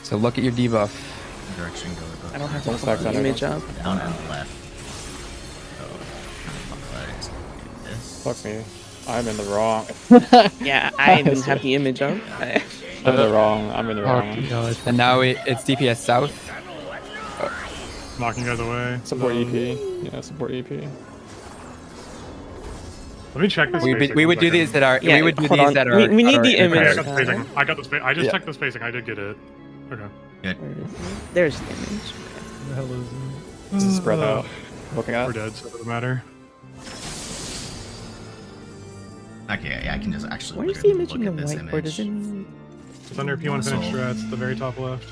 So look at your debuff. Direction go I don't have to Don't put stack the that image up. down and left. So, clockwise, do this. Fuck me. I'm in the wrong. Yeah, I didn't have the image up. I'm in the wrong. I'm in the Oh, wrong. God. And now it's DPS south. Knocking guys away. Support So, EP. Yeah, support EP. Let me check this. We spacing would one do these second. that are. Yeah, we would do hold these on. that are. We need are the in Okay, I image. got the spacing. I got the space. I just Yeah. checked the spacing. I did get it. Okay. Where is it? There's the image. Where the hell is it? This is spread out. Looking at We're it. dead, so it doesn't matter. Okay, yeah, I can just actually Where's look the at- image look in the at this whiteboard? Is image. in... It's under P1 finish So- strats, at the very top left.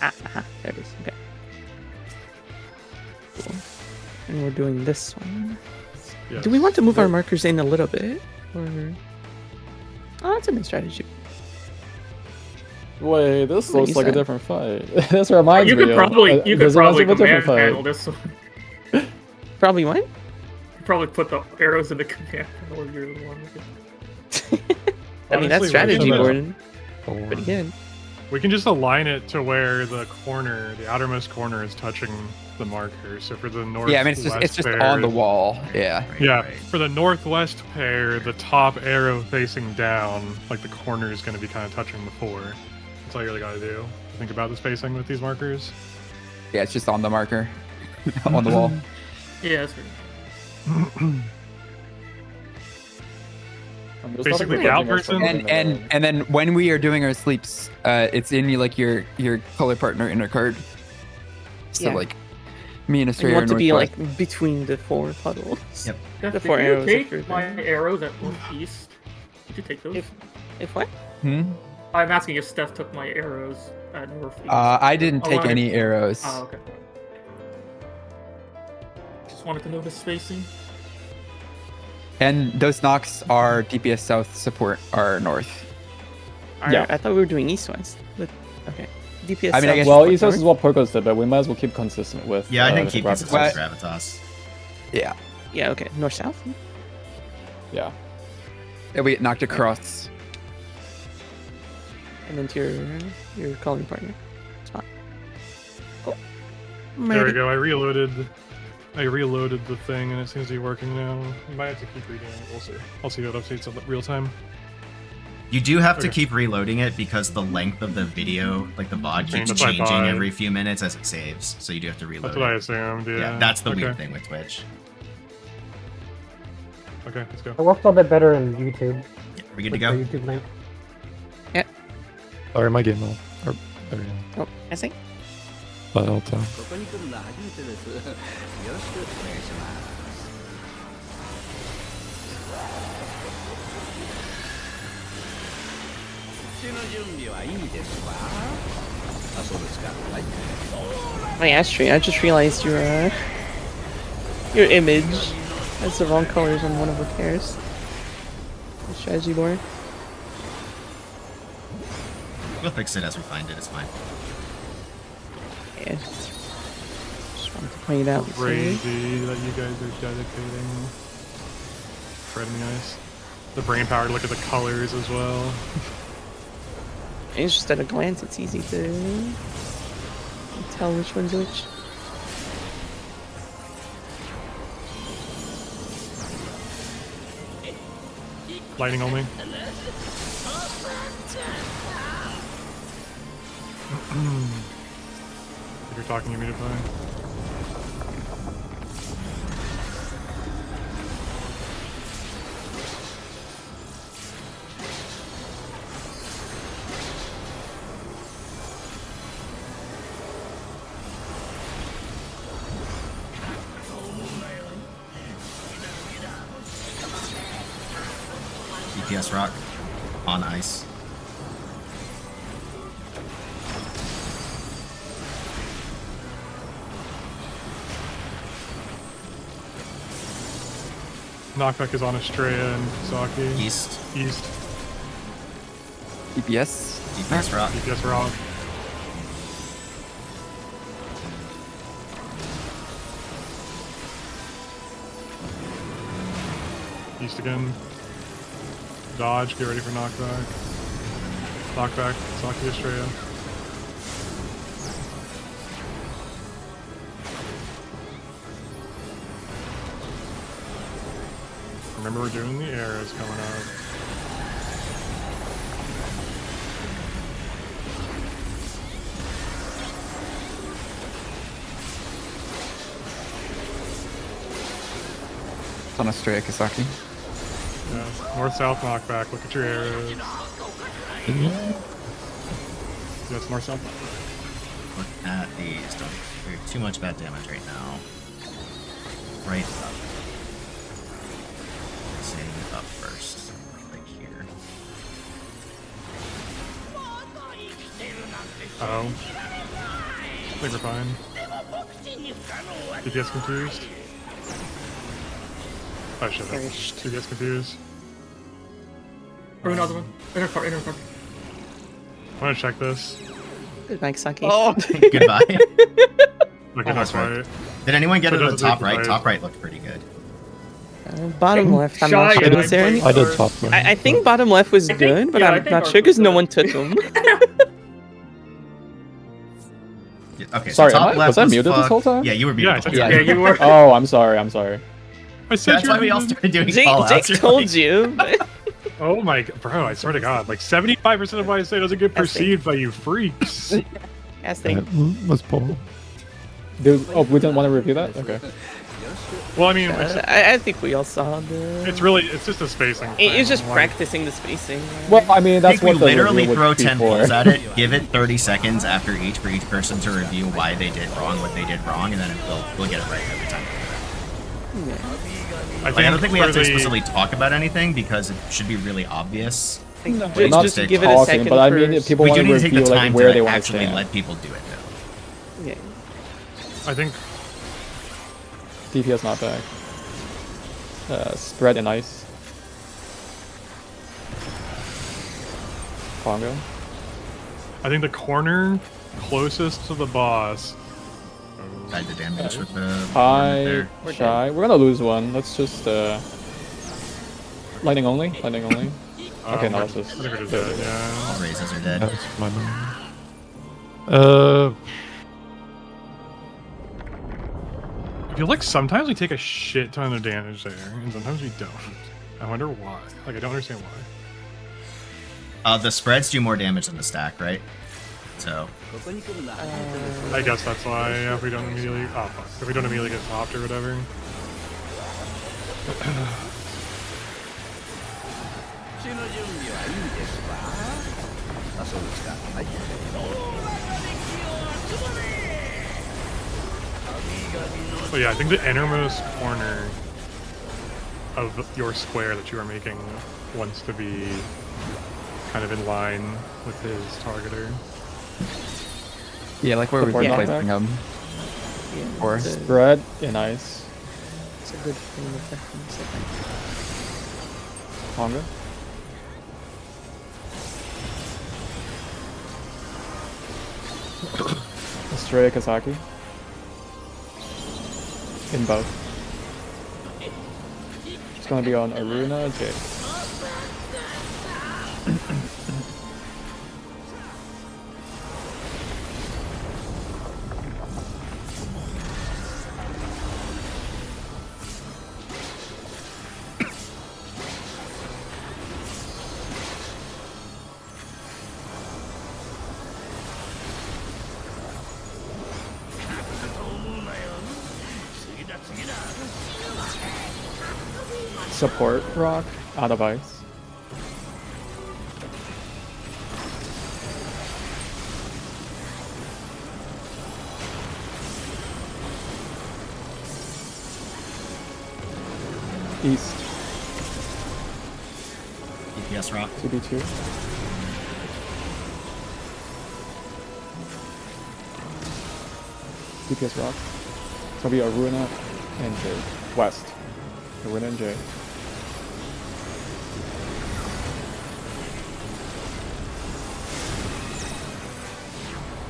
Aha, there it is. Okay. Cool. And we're doing this one. Yes. Do we want to move our markers in a little bit? Or... Oh, that's a nice strategy. Wait, this What looks is like a that? differn fight. This reminds You me could of. probably you could this reminds probably me of a different command panel fight. this one. Probably what? You could probably put the arrows in the command panel if you're the one with it. I mean, that's Honestly, strategy, we can, Gordon. Four. Pretty good. We can just align it to where the corner, the outermost corner, is touching the marker. So for the north, Yeah, I mean it's just on the wall. Yeah. Right, Yeah, right. for the northwest pair, the top arrow facing down, like the corner is going to be kind of touching the 4. That's all you really got to do. Think about the spacing with these markers. Yeah, it's just on the marker, on the wall. Yeah, that's good. I'm just Basically, not the out encouraging us from person- moving And the road. and then when we are doing our sleeps, it's in like your color partner inner card. So Yeah. like me and And Australia you want to be Northwest. like between the 4 puddles. Yep. Jeff, The did 4 you arrows take appear my there. arrows at northeast? Did you take those? If what? Hmm? I'm asking if Steph took my arrows at northeast. I didn't take Alright. any arrows. Oh, okay. Just wanted to know the spacing. And those knocks are DPS south, support are north. Yeah. I thought we were doing east-west. But, okay. DPS I mean, I south, guess- Well, support East West is north. what Porcos did, but we might as well keep consistent with. Yeah, I think the keep gravitas. this What? gravitas. Yeah. Yeah, okay. North-south? Yeah. And we get knocked across. And then to your calling partner spot. Cool. I'm There we ready. go. I reloaded. I reloaded the thing and it seems to be working now. You might have to keep reading it. We'll see. I'll see what updates in real time. You do have to keep reloading it because the length of the video, like the VOD, keeps That's what I changing thought. every few minutes as it saves. So you do have to reload That's what I it. assumed, yeah. Yeah, that's the Okay. weird thing with Twitch. Okay, let's go. It works a little bit better in YouTube. Yeah, we good to with go? the YouTube link. Sorry, my game will. Or, there we go. Oh, I see. But I'll tell. ここに来るのは初めてです。よろしくお願いします。口の準備はいいですか？あ、そうですか。はい。 My Astray, I just realized your image has the wrong colors on one of the pairs. The strategy board. We'll fix it as we find it. It's fine. Yeah. Just wanted to point it out. Crazy that you guys are dedicating. Shredding ice. The brain power to look at the colors as well. It's just at a glance, it's easy to tell which one's which. Lightning only. If you're talking, you muted fine. DPS rock on ice. Knockback is on Estrella and Kisaki. East. East. DPS. DPS rock. DPS rock. East again. Dodge, get ready for knockback. Knockback, Kisaki Estrella. Remember, we're doing the arrows coming up. It's on Estrella Kisaki. Yeah. North-south knockback, look at your arrows. Yes, north-south. Look at these. Don't do too much bad damage right now. Right up. Saying up first. Right here. Uh-oh. I think we're fine. DPS confused? I should have. DPS confused. Or another one. Inner car, inner car. I'm gonna check this. Goodbye, Kisaki. Oh! Goodbye. Okay, Oh, that's that's right. right. Did anyone get So it to the does it top do right? the Top right looked pretty good. Bottom left, I'm not Shy sure. and Was there any? I did top one. I think bottom left was I think- good, but yeah, I I'm think not ours sure because was no good. one took them. Yeah, okay, Sorry, so top was left I was muted this fucked. whole time? Yeah, you were Yeah, I muted. said the whole Yeah, time. you were. Oh, I'm sorry. I'm sorry. I said That's you why were we all muted. started doing Jake, call outs. Jake told you. But Oh my, bro, I swear to God, like 75% of what I say doesn't get That's it. perceived by you freaks. casting. Let's pull. Dude, oh, we didn't want to review that? Okay. Well, I mean, it's, I think we all saw the. it's just a spacing thing. It's just like, practicing the spacing. Well, I mean, I that's think we what the literally review throw would be 10 for. polls at it, give it 30 seconds after each for each person to review why they did wrong, what they did wrong, and then we'll get it right every time. I Like, I don't think we have to for the- explicitly talk about anything because it should be really obvious. Not Just give it a talking, second. but I mean, if first. people We want do to need to take the review like time where to they like, want to actually stand. let people do it, though. Yeah. I think DPS not back. Spread and ice. Pongo. I think the corner closest to the boss. Died the damage with the High, there. shy. We're gonna lose one. Let's just lightning only. Lightning only. Okay, no, I let's just. think we're just dead, yeah. All raises are dead. That's my memory. I feel like sometimes we take a shit ton of damage there, and sometimes we don't. I wonder why. Like, I don't understand why. The spreads do more damage than the stack, right? So. I guess that's why if we don't immediately. Oh fuck! If we don't immediately get popped or whatever. But yeah, I think the innermost corner of your square that you are making wants to be kind of in line with his targeter. Yeah, like where we've been Support placing knockback? them. Or Spread and ice. It's a good thing effect in the second. Honga. Astrea Kisaki. In both. It's gonna be on Aruna Jake. Support rock out of ice. East. DPS rock. 2d2. DPS rock. It's gonna be Aruna and Jade. West. Aruna and Jade.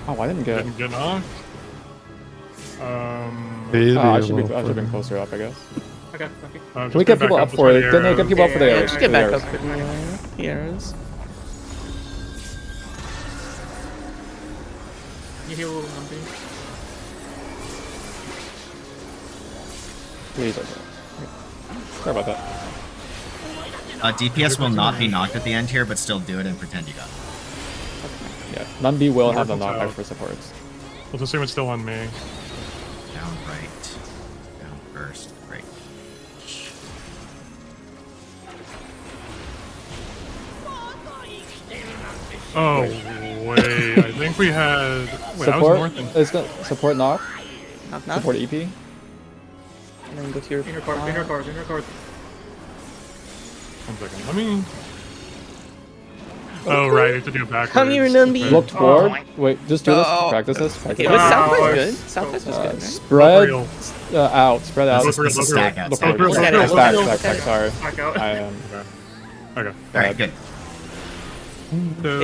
Oh, I didn't get. Didn't get knocked. I should have been closer up, I guess. Okay, okay. Can we get people up for it? No, get people up for the Yeah, arrows. just get for the back arrows. up for the arrows. You heal Lumpy. Please, okay. Sorry about that. DPS will not be knocked at the end here, but still do it and pretend you got it. Yeah, Nunbi will have the Wonderful knockback job. for supports. Let's assume it's still on me. Down right. Down first. Right. Oh wait, I think we had. Wait, I was Support north and. is the support knock. Knock, knock. Support EP. And then go to your Inner card, inner card, inner card. 1 second. Let me. Oh right, I have to do it backwards. Come here, Numby. Look toward. Oh. Wait, just do this. Oh. Practice this. Practice It this. was Southwest Oh, good. it's Southwest was so- good, right? Spread Real. out. Spread out. This is a stack out. Look Stack. real, Look look at real, it. look Back, real. back, back. Sorry. Back out. I am. Okay. Alright, good. So,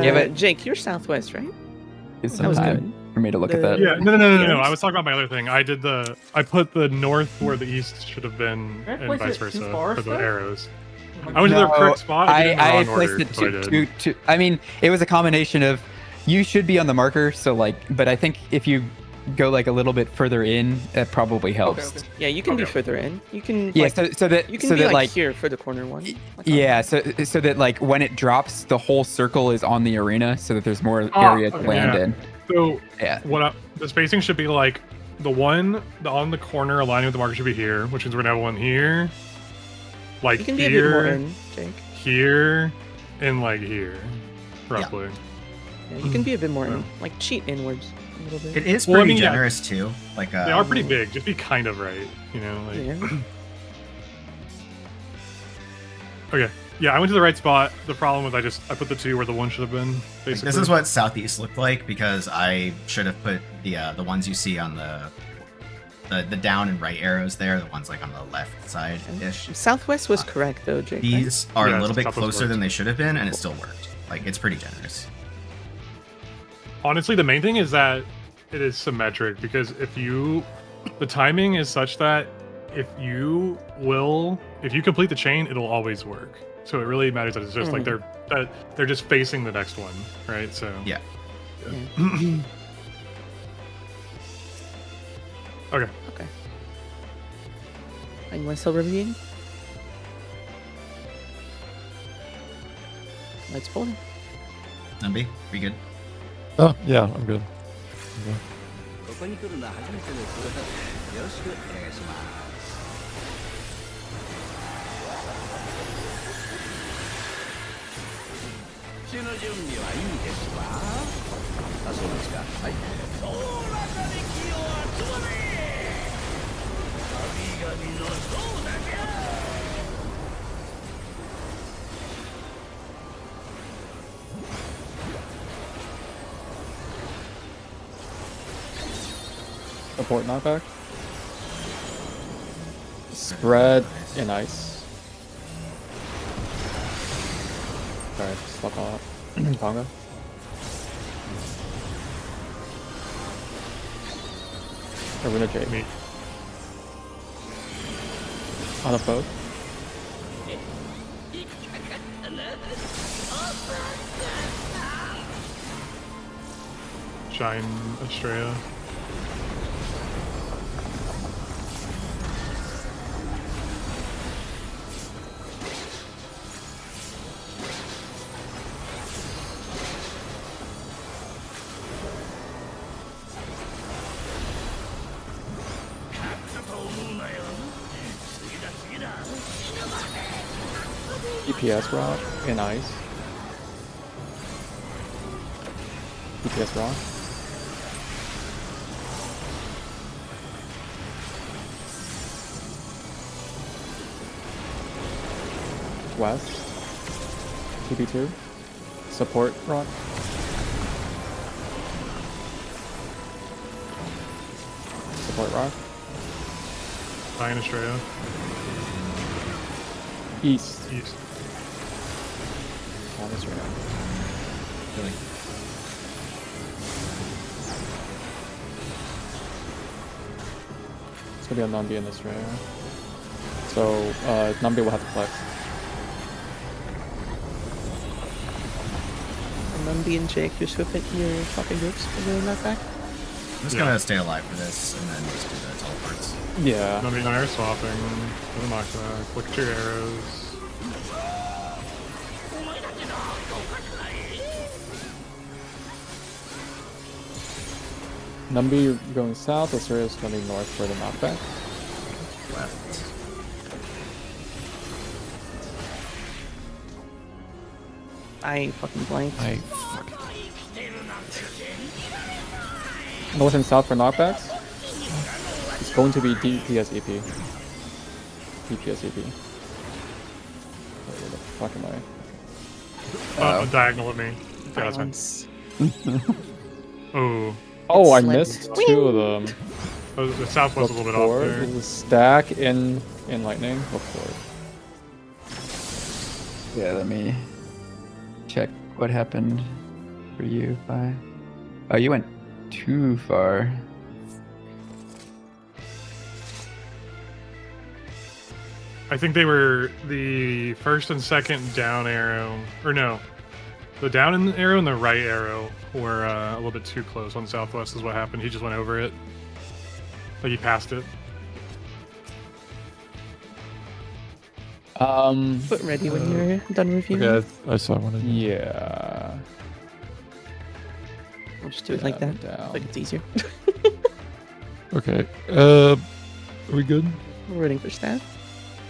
give it- Jake, you're Southwest, right? It's That some was time good. for me to look at The- that. yeah, no. Yes. I was talking about my other thing. I put the north where the east should have been, Did I and place vice it too versa far, for the though? arrows. I went to the correct spot. I did it in the I wrong placed order, it so I did. to. I mean, it was a combination of you should be on the marker, so like, but I think if you go like a little bit further in, that probably helps. Okay. Yeah, you can be Okay. further in. You can. Yeah, like, so that you can so be that like here for the corner one. Like yeah, so that like when it drops, the whole circle is on the arena, so that there's more Ah, area to okay. land Yeah. in. So Yeah. the spacing should be like the one on the corner aligning with the marker should be here, which means we're gonna have one here, like You can be a bit more here, in, Jake. here, and like here, roughly. Yeah, you can be a bit more in. Like cheat inwards a little bit. It is Well, I pretty mean, yeah. generous too. Like They are pretty big. Just be kind of right, you know. Like, Yeah. okay, yeah, I went to the right spot. The problem was I put the 2 where the 1 should have been. Basically, This is what southeast looked like because I should have put the ones you see on the down and right arrows there, the ones like on the left side ish. Southwest was correct though, Jake. right? These are Yeah, a little bit Southwest closer worked. than they should have been, and it still worked. Like it's pretty generous. Honestly, the main thing is that it is symmetric because the timing is such that if you complete the chain, it'll always work. So it really matters that it's just like they're just facing the next one, right? So Yeah. Okay. Okay. Am I still reviewing? Let's pull it. MB, we good? Oh, yeah, I'm good. ここに来るのは初めてです。よろしくお願いします。手の準備はいいですか？あ、そうですか。はい。その中で気を集まれ。神々のそうだじゃ。Support knockback. Spread and ice. Alright, fuck all that. Conga. Arena J. Me. On a boat. Shine Estrella. EPS rock and ice. EPS rock. West. TP2. Support rock. Support rock. Shine Estrella. East. East. Oh, that's right. Really? It's gonna be a Nambi in this right here. So, Nambi will have to flex. And then B and Jake, you swap it your fucking groups for the knockback. I'm just gonna stay alive for this and then just do the teleports. Yeah. No, air swapping. For the knockback. Look at your arrows. Nambi going south, Asuria's going to be north for the knockback. Left. I fucking blanked. I fucking... North and south for knockbacks. It's going to be DPS EP. DPS EP. Where the fuck am I? Diagonal at me. Yeah, that's fine. Oh. Oh, I Slid. missed two of them. Oh, the southwest is a little bit off Before, there. there's a stack in lightning. Before. Yeah, let me check what happened for you. Oh, you went too far. I think they were the first and second down arrow. Or no. The down arrow and the right arrow were a little bit too close on southwest is what happened. He just went over it. Like he passed it. But ready when you're done reviewing. Okay, I saw one of them. Yeah. We'll just do it like that. Down. Like it's easier. Okay. Are we good? We're waiting for stat.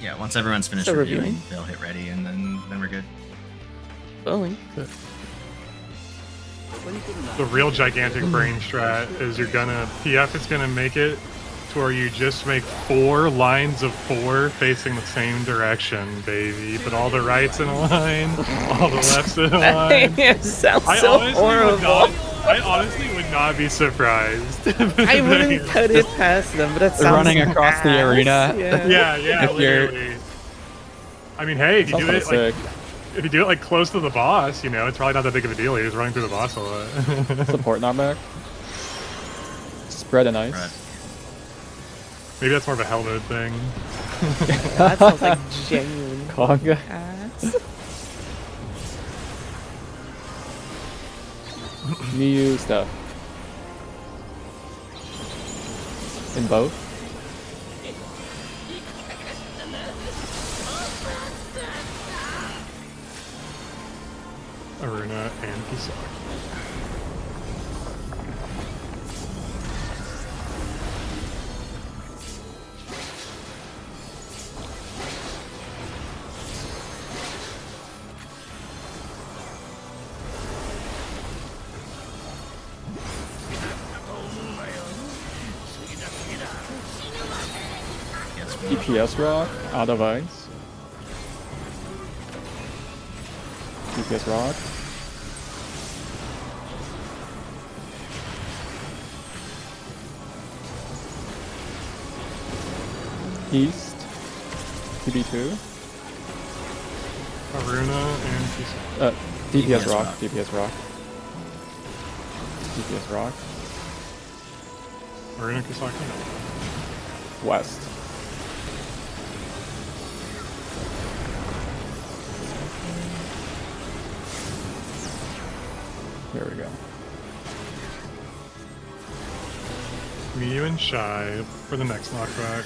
Yeah, once everyone's finished Still reviewing, reviewing. they'll hit ready and then we're good. Bowling. The real gigantic brain strat is you're gonna PF is gonna make it to where you just make 4 lines of 4 facing the same direction, baby. Put all the rights in a line, all the lefts in a line. It sounds so horrible. I honestly would not be surprised. I wouldn't put it past them, but that sounds Running across the ass. arena. Yeah. Yeah, If you're- literally. I mean, hey, if you Sounds do it kinda like sick. if you do it like close to the boss, you know, it's probably not that big of a deal. You're just running through the boss a lot. Support knockback. Spread and ice. Right. Maybe that's more of a hell mode thing. That sounds like genuine Conga. ass. Miyu stuff. In both. Aruna, and Kisaki. DPS rock, out of ice. DPS rock. East. TB2. Aruna and Kisaki. DPS rock. DPS rock. DPS rock. Aruna, Kisaki. West. There we go. Miyu and Shy for the next knockback.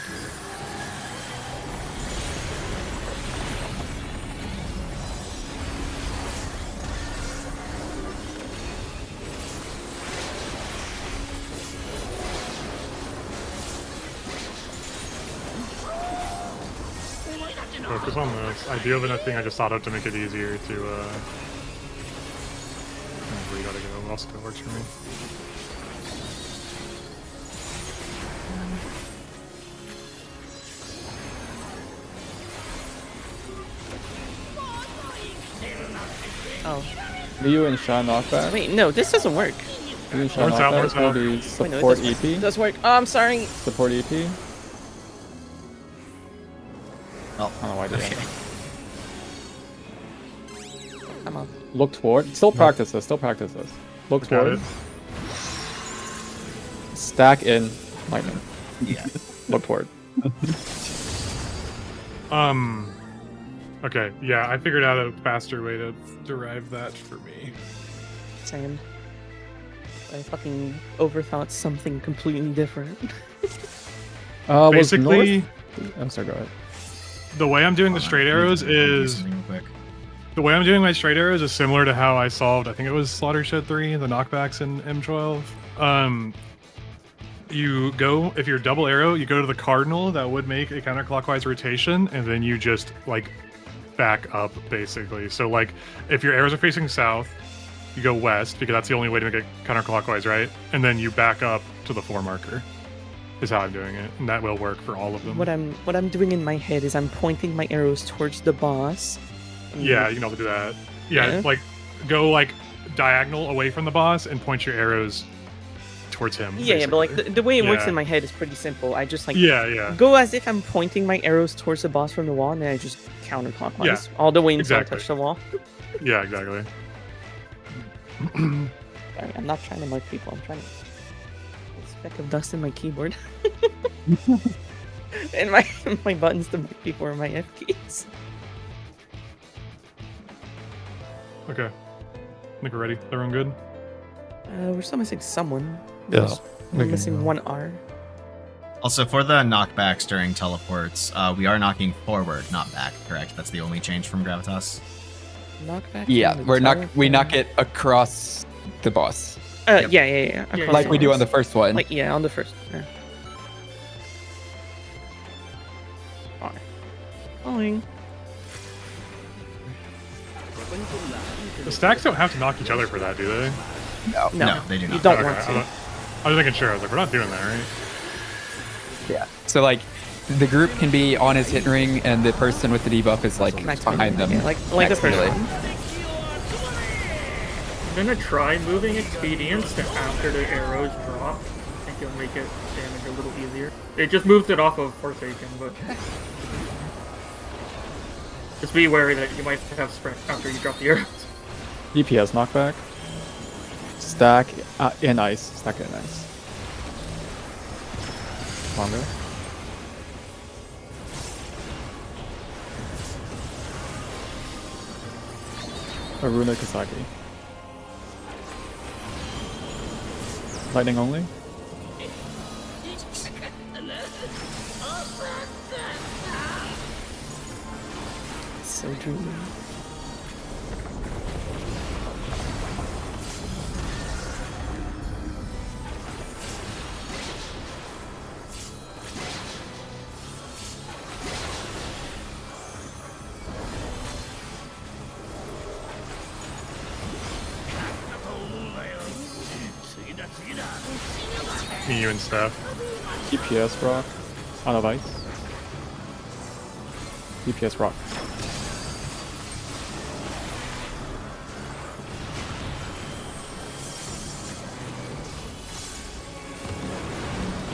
Focus on this. I do have enough thing I just thought of to make it easier to where you gotta go. Also that works for me. Oh. Ryu and Sha knockback. Wait, no, this doesn't work. Ryu and Sha knockback will be Wait, no, support it does EP. It does work. Oh, I'm sorry. Support EP. Oh, I don't know why I did that. Come on. Look toward. Still practice this. Still practice this. Look Got toward. it. Stack in lightning. Yeah. Look toward. Okay, yeah, I figured out a faster way to derive that for me. Same. I fucking overthought something completely different. Was Basically, north? Oh, sorry, go ahead. the way I'm doing the straight arrows is the way I'm doing my straight arrows is similar to how I solved. I think it was Slaughter Shed 3, the knockbacks in M12. You go, if you're double arrow, you go to the cardinal that would make a counterclockwise rotation, and then you just like back up basically. So like if your arrows are facing south, you go west because that's the only way to make it counterclockwise, right? And then you back up to the 4 marker. Is how I'm doing it, and that will work for all of them. What I'm doing in my head is I'm pointing my arrows towards the boss. Yeah, you can also do that. Yeah, like go like diagonal away from the boss and point your arrows towards him. Yeah, but like the way it works Yeah. in my head is pretty simple. I just like Yeah. go as if I'm pointing my arrows towards the boss from the wall, and then I just counterclockwise all the way until I touch the wall. Yeah, exactly. Sorry, I'm not trying to mark people. I'm trying to. A speck of dust in my keyboard. And my buttons to mark people are my F keys. Okay. I think we're ready. Everyone good? We're still missing someone. Yeah. We're missing one R. Also, for the knockbacks during teleports, we are knocking forward, not back, correct? That's the only change from Gravitas? Knockback. Yeah, from the we knock teleport. it across the boss. Yeah. Across Like the we do boss. on the first one. Like yeah, on the first. Yeah. Alright. Following. The stacks don't have to knock each other for that, do they? No, they do not. You don't Okay, want to. I was making sure. I was like, we're not doing that, right? Yeah. So like, the group can be on his hit ring, and the person with the debuff is like Next to me. behind them. Yeah, like the next first melee. one. I'm gonna try moving expedience to after the arrows drop. I think it'll make it damage a little easier. It just moves it off of Forsaken, but just be wary that you might have sprint after you drop the arrows. DPS knockback. Stack in ice. Stack in ice. Longer. Aruna Kisaki. Lightning only? So dreamy. Me, you, and Steph. DPS rock. Out of ice. DPS rock.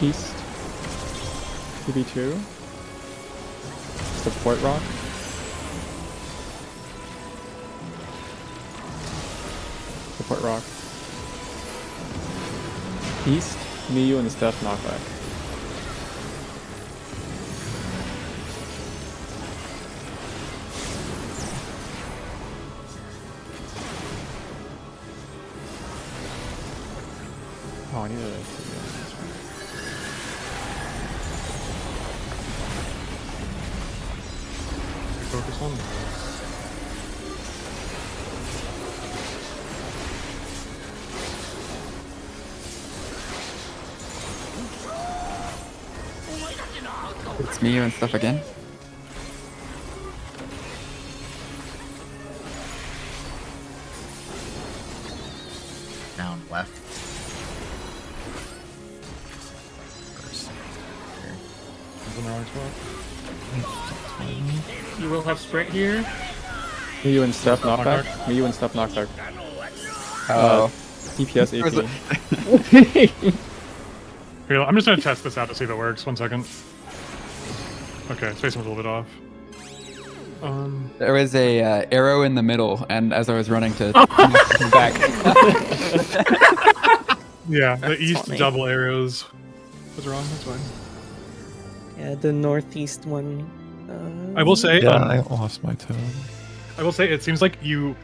East. TB2. Support rock. Support rock. East. Miyu and Steph knockback. Oh, I need to. Focus on this. It's me and stuff again. Down left. You will have sprint here. Miyu and Steph knockback. Miyu and Steph knockback. Oh. DPS AP. Here, I'm just gonna test this out to see if it works. 1 second. Okay, spacing was a little bit off. There was a arrow in the middle, and as I was running to knock him back. Yeah, the east funny. double arrows was wrong. That's fine. Yeah, the northeast one. I will say, Yeah, I lost my tone. I will say, it seems like you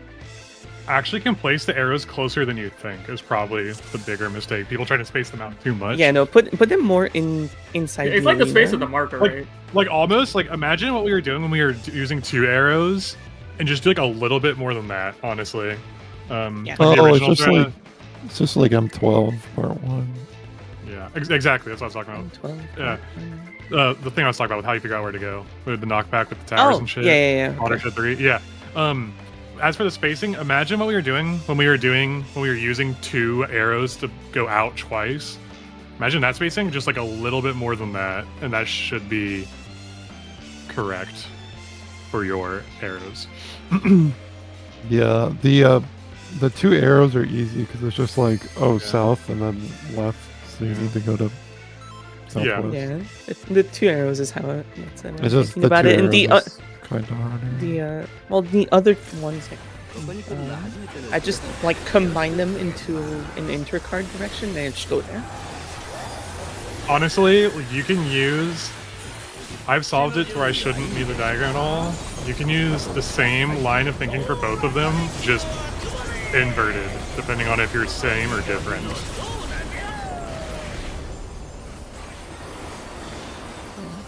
actually can place the arrows closer than you think. Is probably the bigger mistake. People try to space them out too much. Yeah, no, put them more inside. It's the like the space arena. of the marker, Like- right? Like almost like imagine what we were doing when we were using 2 arrows, and just do like a little bit more than that. Honestly, Yeah. like the Oh, it's original just Thread- like it's just like M12 part 1. yeah, exactly. That's what I was talking about. 12. Yeah. The thing I was talking about with how you figure out where to go with the knockback with the towers Oh, and shit. yeah. Watershed 3. Yeah. As for the spacing, imagine what we were doing when we were using 2 arrows to go out twice. Imagine that spacing, just like a little bit more than that, and that should be correct for your arrows. Yeah, the 2 arrows are easy because it's just like south and then left, so you need to go to southwest. Yeah, the 2 arrows is how it. That's it. It's just Thinking the about 2 it, and the arrows is kind of harder. the other ones, I just like combine them into an intercard direction, and I just go there. Honestly, you can use. I've solved it to where I shouldn't need the diagram at all. You can use the same line of thinking for both of them, just inverted, depending on if you're same or different.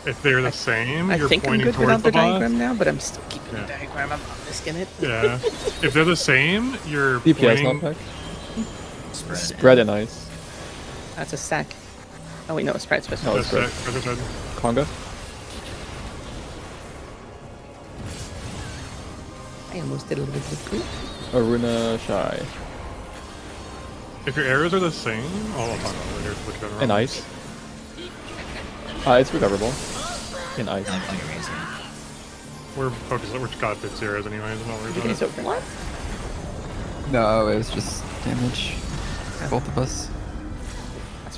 If they're the same, I you're think I'm pointing good towards without the boss. diagram now, but I'm still keeping Yeah. the diagram. I'm not risking it. Yeah. If they're the same, you're DPS pointing. knockback. Spread. Spread and ice. That's a sack. Oh wait, no, it's spread. No, That's spread. it. That's it. Conga. I almost did a little bit of good. Aruna Shy. If your arrows are the same, I'll talk about it later. Look at it And wrong. ice. It's recoverable. In ice. Like amazing. We're focused. We're got 50 arrows anyways. I'm not worried You about guys it. over what? No, it was just damage. Both of us.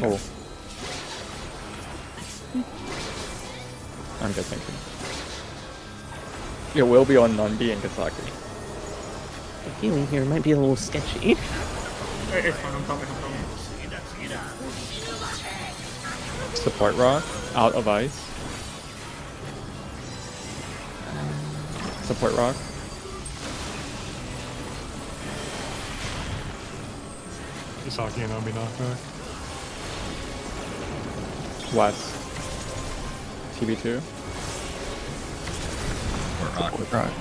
Oh. I'm good, thank you. It will be on Nandi and Kisaki. The healing here might be a little sketchy. It's fine, I'm coming. Support rock. Out of ice. Support rock. Kisaki and Obi knockback. West. TB2. Support rock.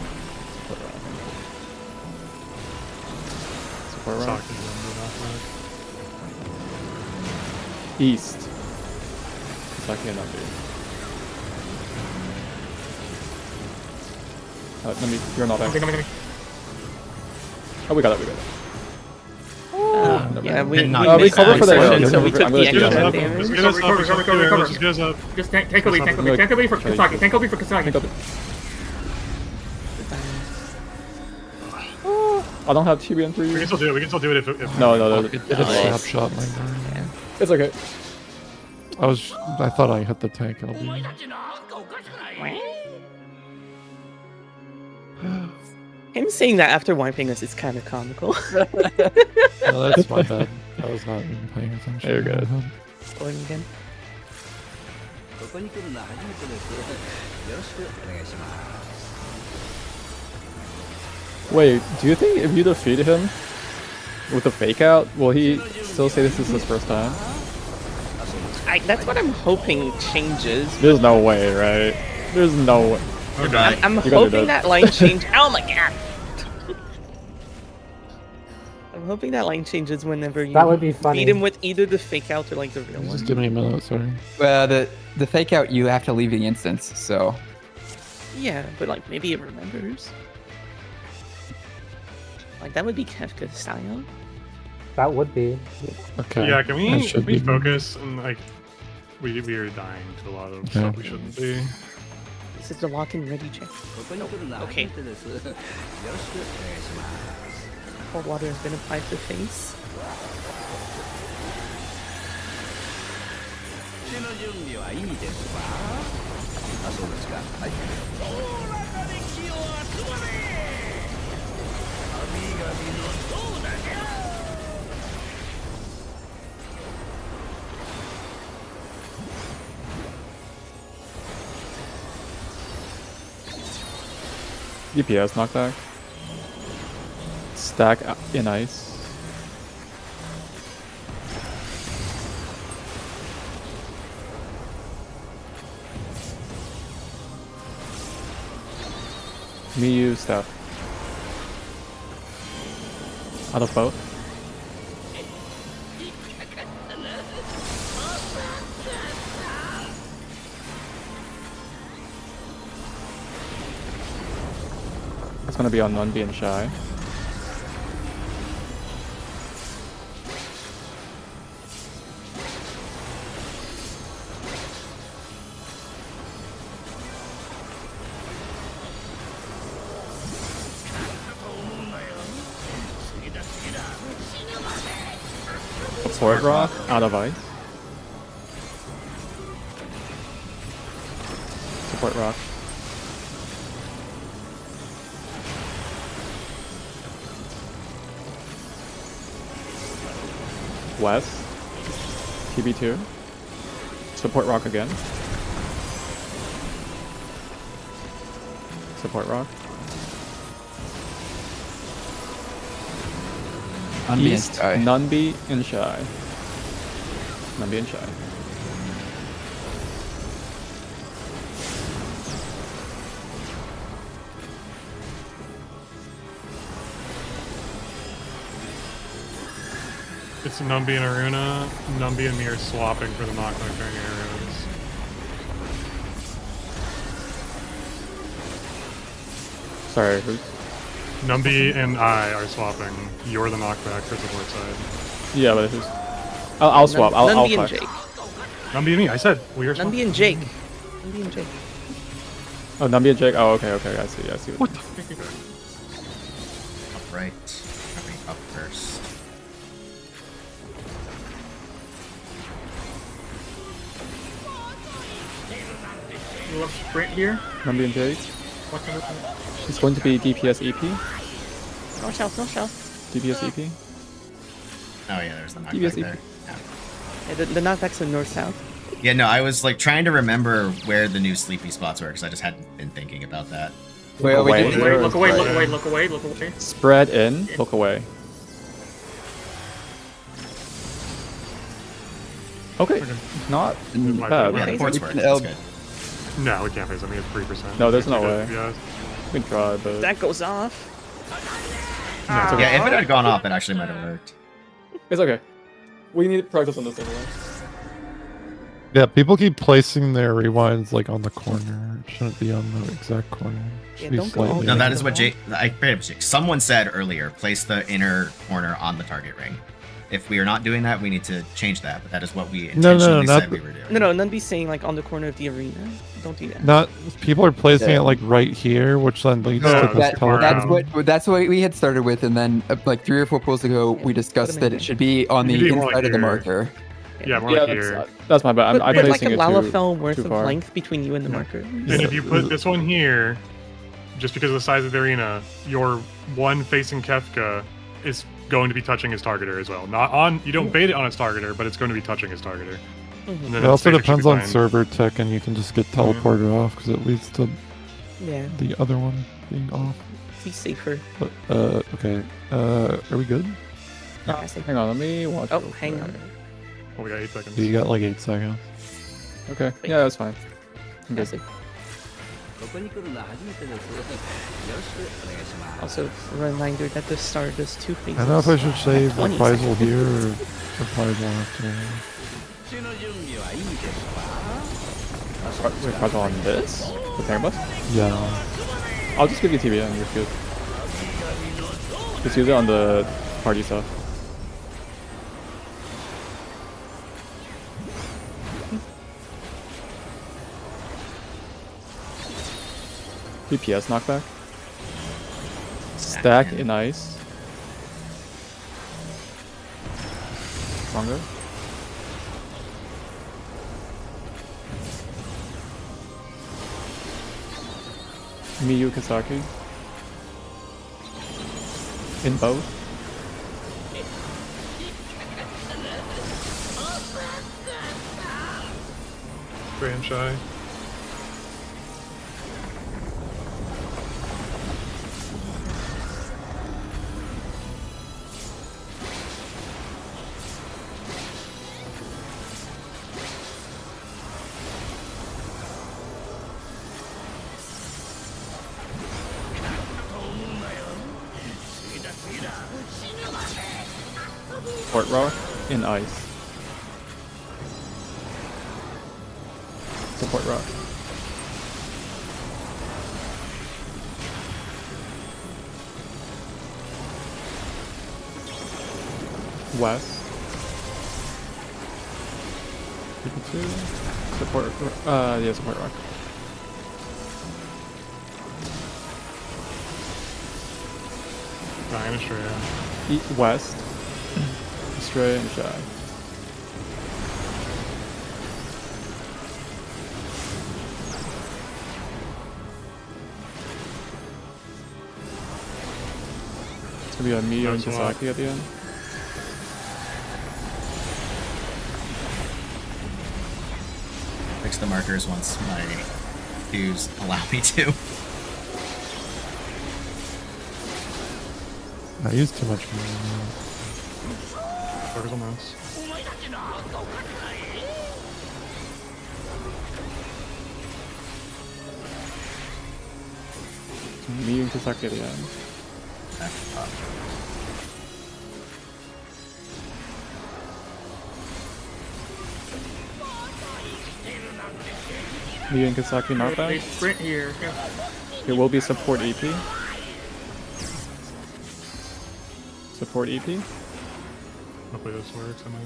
Support rock. Kisaki and Obi knockback. East. Kisaki and Nandi. Let me. You're not back. Coming. Oh, we got it. We got it. Oh, Yeah, we Did not we missed cover that for the section, arrow. so we I'm took gonna the do extra that. damage. Get us up, Recover. just get us up. Just tank a lead, tank a lead, tank a lead for Kisaki, tank a lead for Kisaki. I don't have TB3. We can still do it. We can still do it if No, It did a slap shot my guy. it's okay. I thought I hit the tank. LB. Him saying that after wiping us is kind of comical. No, that's my bad. I was not even paying attention. You're good. Going again. ここに来るのは初めてです。よろしくお願いします。 Wait, do you think if you defeat him with a fake out, will he still say this is his first time? That's what I'm hoping changes. There's no way, right? There's no way. I'm You gotta do hoping that line change. Oh my god! I'm hoping that line changes whenever you That would be funny. beat him with either the fake out or like the real one. Just give me a minute, sorry. The fake out, you have to leave the instance. So Yeah, but like maybe it remembers. Like that would be Kefka style. That would be. Okay. Yeah, can that should we be- focus and like we are dying to a lot of stuff we shouldn't be. This is the lock and ready check. ここに来るのは初 Okay. めてです。よろしくお願いします。 Cold water has been applied to face. 手の準備はいいですか？あ、そうですか。はい。おおらかに気を集まれ。神々のどうだじゃ。 DPS knockback. Stack in ice. Miyu stuff. Out of both. It's gonna be on none being shy. Support rock out of ice. Support rock. West. TB2. Support rock again. Support rock. East, Nunby and Shy. Nunby and Shy. It's Numby and Aruna. Numby and me are swapping for the knockback during arrows. Sorry, who's? Numby and I are swapping. You're the knockback for support side. Yeah, but who's? I'll swap. I'll Nunby and flex. Jake. Numby and me. I said we are swapping. Nunby and Jake. Nunby and Jake. Oh, Nunby and Jake. Oh, okay, okay. I see. I see. What the? Upright. Coming up first. You love sprint here. Nunby and Jake. What's the It's going to be DPS EP. North south, north south. DPS EP. Oh yeah, there's the knockback DPS there. Yeah. Yeah, the knockbacks are north south. Yeah, no, I was like trying to remember where the new sleepy spots were because I just hadn't been thinking about that. Wait, Look away, look away, look away, look away, look away. Spread in. Look away. Okay, not bad. Yeah, the port's work. can That's L- good. No, we can't face. I mean, it's 3%. No, there's no way. Yeah. We can try, but That goes off. Yeah, if it had gone off, it actually might have worked. it's okay. We need practice on this anyway. Yeah, people keep placing their rewinds like on the corner. It shouldn't be on the exact corner. It should Yeah, be don't go all slightly the No, that way is to what the Jake. I forget what Jake. Someone said earlier. Place the inner corner on the target ring. If we are not doing that, we need to change that. But that is what we No, intentionally not said we were doing. No, Nunby's saying like on the corner of the arena. Don't do that. Not people are placing it like right here, which then leads Yeah, to this teleport. That's what we had started with, and then like 3 or 4 polls ago, we discussed that it should be on You the need more inside like of the here. marker. Yeah, more Yeah, like here. that's my bad. I'm Put like placing a it Lalafell too worth of far. length between you and the marker. And if you put this one here, just because of the size of the arena, your one facing Kefka is going to be touching his targeter as well. Not on, you don't bait it on its targeter, but it's going to be touching his targeter. And then It also its basic should depends be on fine. server tech, and you can just get teleported off because it leads to Yeah, the other one being off. be safer. But, okay. Are we good? Hang on, let me watch. Oh, real hang quick. on. Oh, we got 8 seconds. You got like 8 seconds. Okay, yeah, that's fine. I'm good. ここに来るのは初めてです。よろしくお願いします。 Also, a reminder that the star does 2 things. I don't know if I should save 20 reprisal seconds. here or reprisal after. 手の準備はいいですか？ Wait, press on this? The tank bus? Yeah. I'll just give you TV and you're good. Just use it on the party stuff. DPS knockback. Stack in ice. Stronger. Miyu Kisaki. In both. Grand Shy. Port rock in ice. Support rock. West. Pikachu. Support. Yeah, support rock. Nine Australia. West. Stray and Shy. It's gonna be a Miyu and That's a lot. Kisaki at the end. Fix the markers once my dues allow me to. I used too much money. Vertical mouse. Miyu and Kisaki at the end. Miyu and Kisaki They knockback. sprint here. It will be support EP. Support EP. Hopefully this works. I might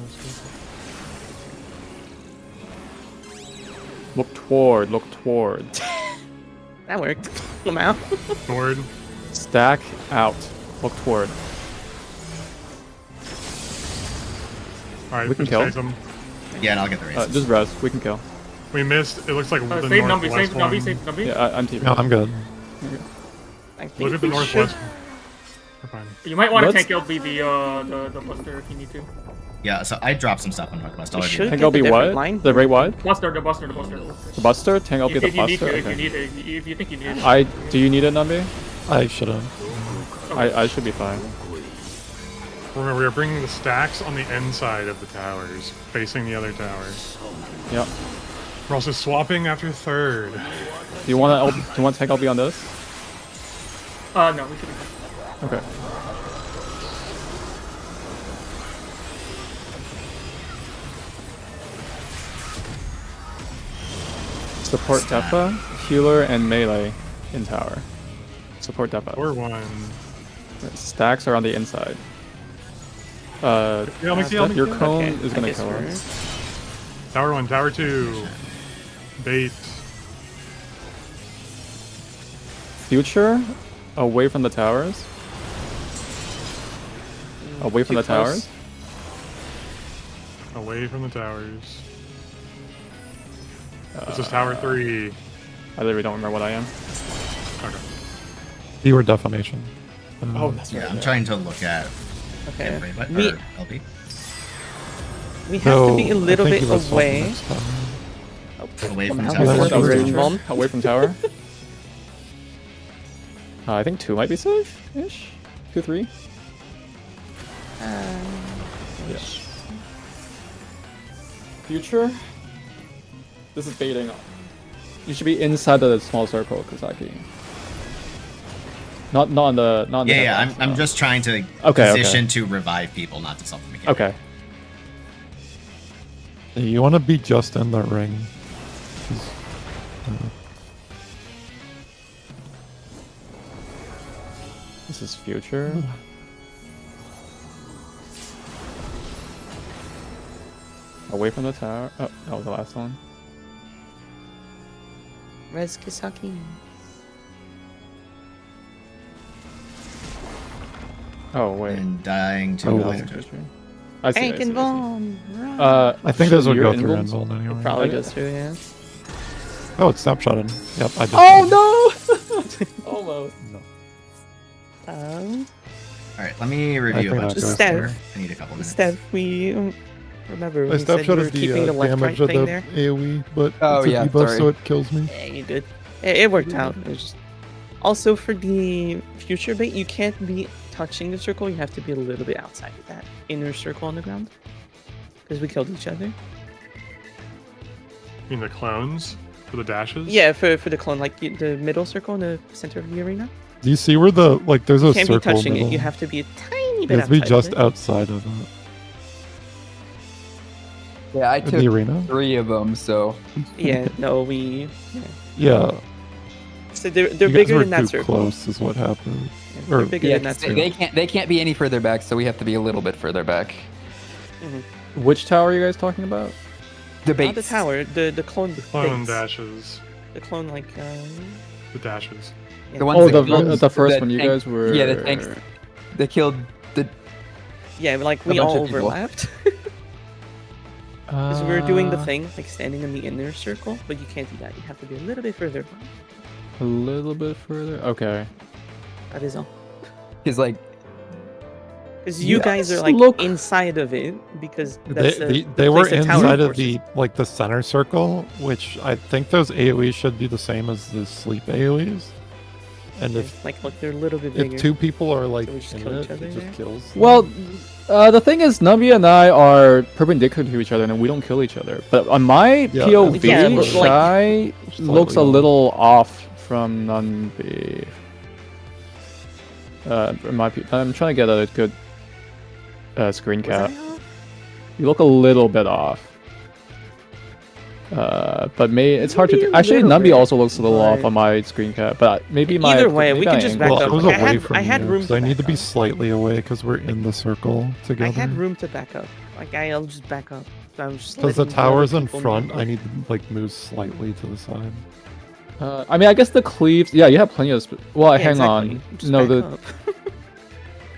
Look toward, look toward. That worked. Come out. Sword. Stack out. Look toward. Alright, We can just kill. save them. Yeah, and I'll get the races. Just res. We can kill. We missed. It looks like the Save Numby, northwest save Numby, one. save Numby. Yeah, I'm TV. No, I'm good. I think Look at the we northwest. should- We're fine. You might want to Let's- tank LB the Buster if you need to. Yeah, so I dropped some stuff on Northwest. I'll We review should it. Tank get LB the different what? line. The rate what? Buster. The Buster? Tank LB If the you need Buster? to, if you Okay. need it, if you think you need it. Do you need it, Numby? I should have. I should be fine. Remember, we are bringing the stacks on the inside of the towers, facing the other towers. Yep. We're also swapping after third. Do you want to tank LB on this? No, we should be fine. Okay. Support Defa, healer, and melee in tower. Support Defa. Or one. Stacks are on the inside. Yeah, I'll make your you. cone Okay, is I gonna guess kill we're- us. Tower 1, Tower 2. Bait. Future, away from the towers. Away from Too the close. towers. Away from the towers. This is Tower 3. I literally don't remember what I am. Okay. You were defamation. Oh, that's Yeah, right. I'm trying to look at Okay. Raybot, We or LB. we have to be a little I think bit you must solve the away. next time. Away from Now tower. we're That was going good. green bomb. Away from tower. I think 2 might be safe-ish. 2, 3. Yes. Future. This is baiting. You should be inside the small circle, Kisaki. Not on the Yeah, headbox, I'm no. just trying to Okay, position to revive people, not to solve the mechanic. Okay. You want to be just in the ring. 'Cause, This is future. Away from the tower. Oh, that was the last one. Res Kisaki. Oh wait. And dying to Oh, light wow. of Future. I see. Hank and Von. Run. I think those would You're go through invulns? Invuln anyway. Probably goes through, yeah. Oh, it's snapshotted. Yep, I did. Oh no! Almost. Alright, let me review a think bunch of that stuff goes here. I need a couple minutes. Steph, we remember I when you said you were snapshotted keeping the the left damage right of thing the there? AoE, but Oh, it's a yeah, debuff, sorry. so it kills me. Yeah, you did. It worked out. It was just... Also, for the future bait, you can't be touching the circle. You have to be a little bit outside of that inner circle on the ground. Because we killed each other. You mean the clones for the dashes? Yeah, for the clone, like the middle circle in the center of the arena. Do you see where the like? There's You a can't be circle touching middle. it. You have to be a tiny You bit have to be outside just of it. outside of it. Yeah, I In the took arena. 3 of them, so. Yeah, no, we... Yeah. Yeah. So they're You guys bigger were than that too circle. close, is what happened. Yeah, they're Or- bigger Yeah, than that 'cause circle. they can't be any further back, so we have to be a little bit further back. Which tower are you guys talking about? The Not bait. the tower, the clone Clone baits. dashes. The clone, like, The dashes. yeah. The ones Oh, that the killed the first the one. You tank- guys were. Yeah, the tanks. They killed the. Yeah, like, we a bunch all of people. overlapped. Because we were doing the Uh, thing, like, standing in the inner circle, but you can't do that. You have to be a little bit further. A little bit further. Okay. That is all. Because, like, Because you guys are, Yes, like, look. inside of it, because They, that's they were place the tower inside of forces. the like the center circle, which I think those AoEs should be the same as the sleep AoEs. And if Like, look, they're a little bit bigger. if 2 people are like So we just in kill it, each other it there? just kills. them. Well, the thing is, Navi and I are perpendicular to each other, and we don't kill each other. But on my Yeah, POV, yeah, but, like, Shy looks a slightly little off from Navi. I'm trying to get a good screen Was I cap. off? You look a little bit off. But it's hard Maybe to. a Actually, little Navi bit, also looks a little off but- on my screen cap. But maybe my. Either way, we maybe can I just angled back Well, up. I was Like, away I from had you, room so I to need to back be up. slightly away because we're in the circle together. I had room to back up. Like, I'll just back up. So I'm just Because the letting other tower's in people front, know. I need to like move slightly to the side. I mean, I guess the cleaves. Yeah, you have plenty of. Well, Yeah, hang exactly. on. Just No, back the. up.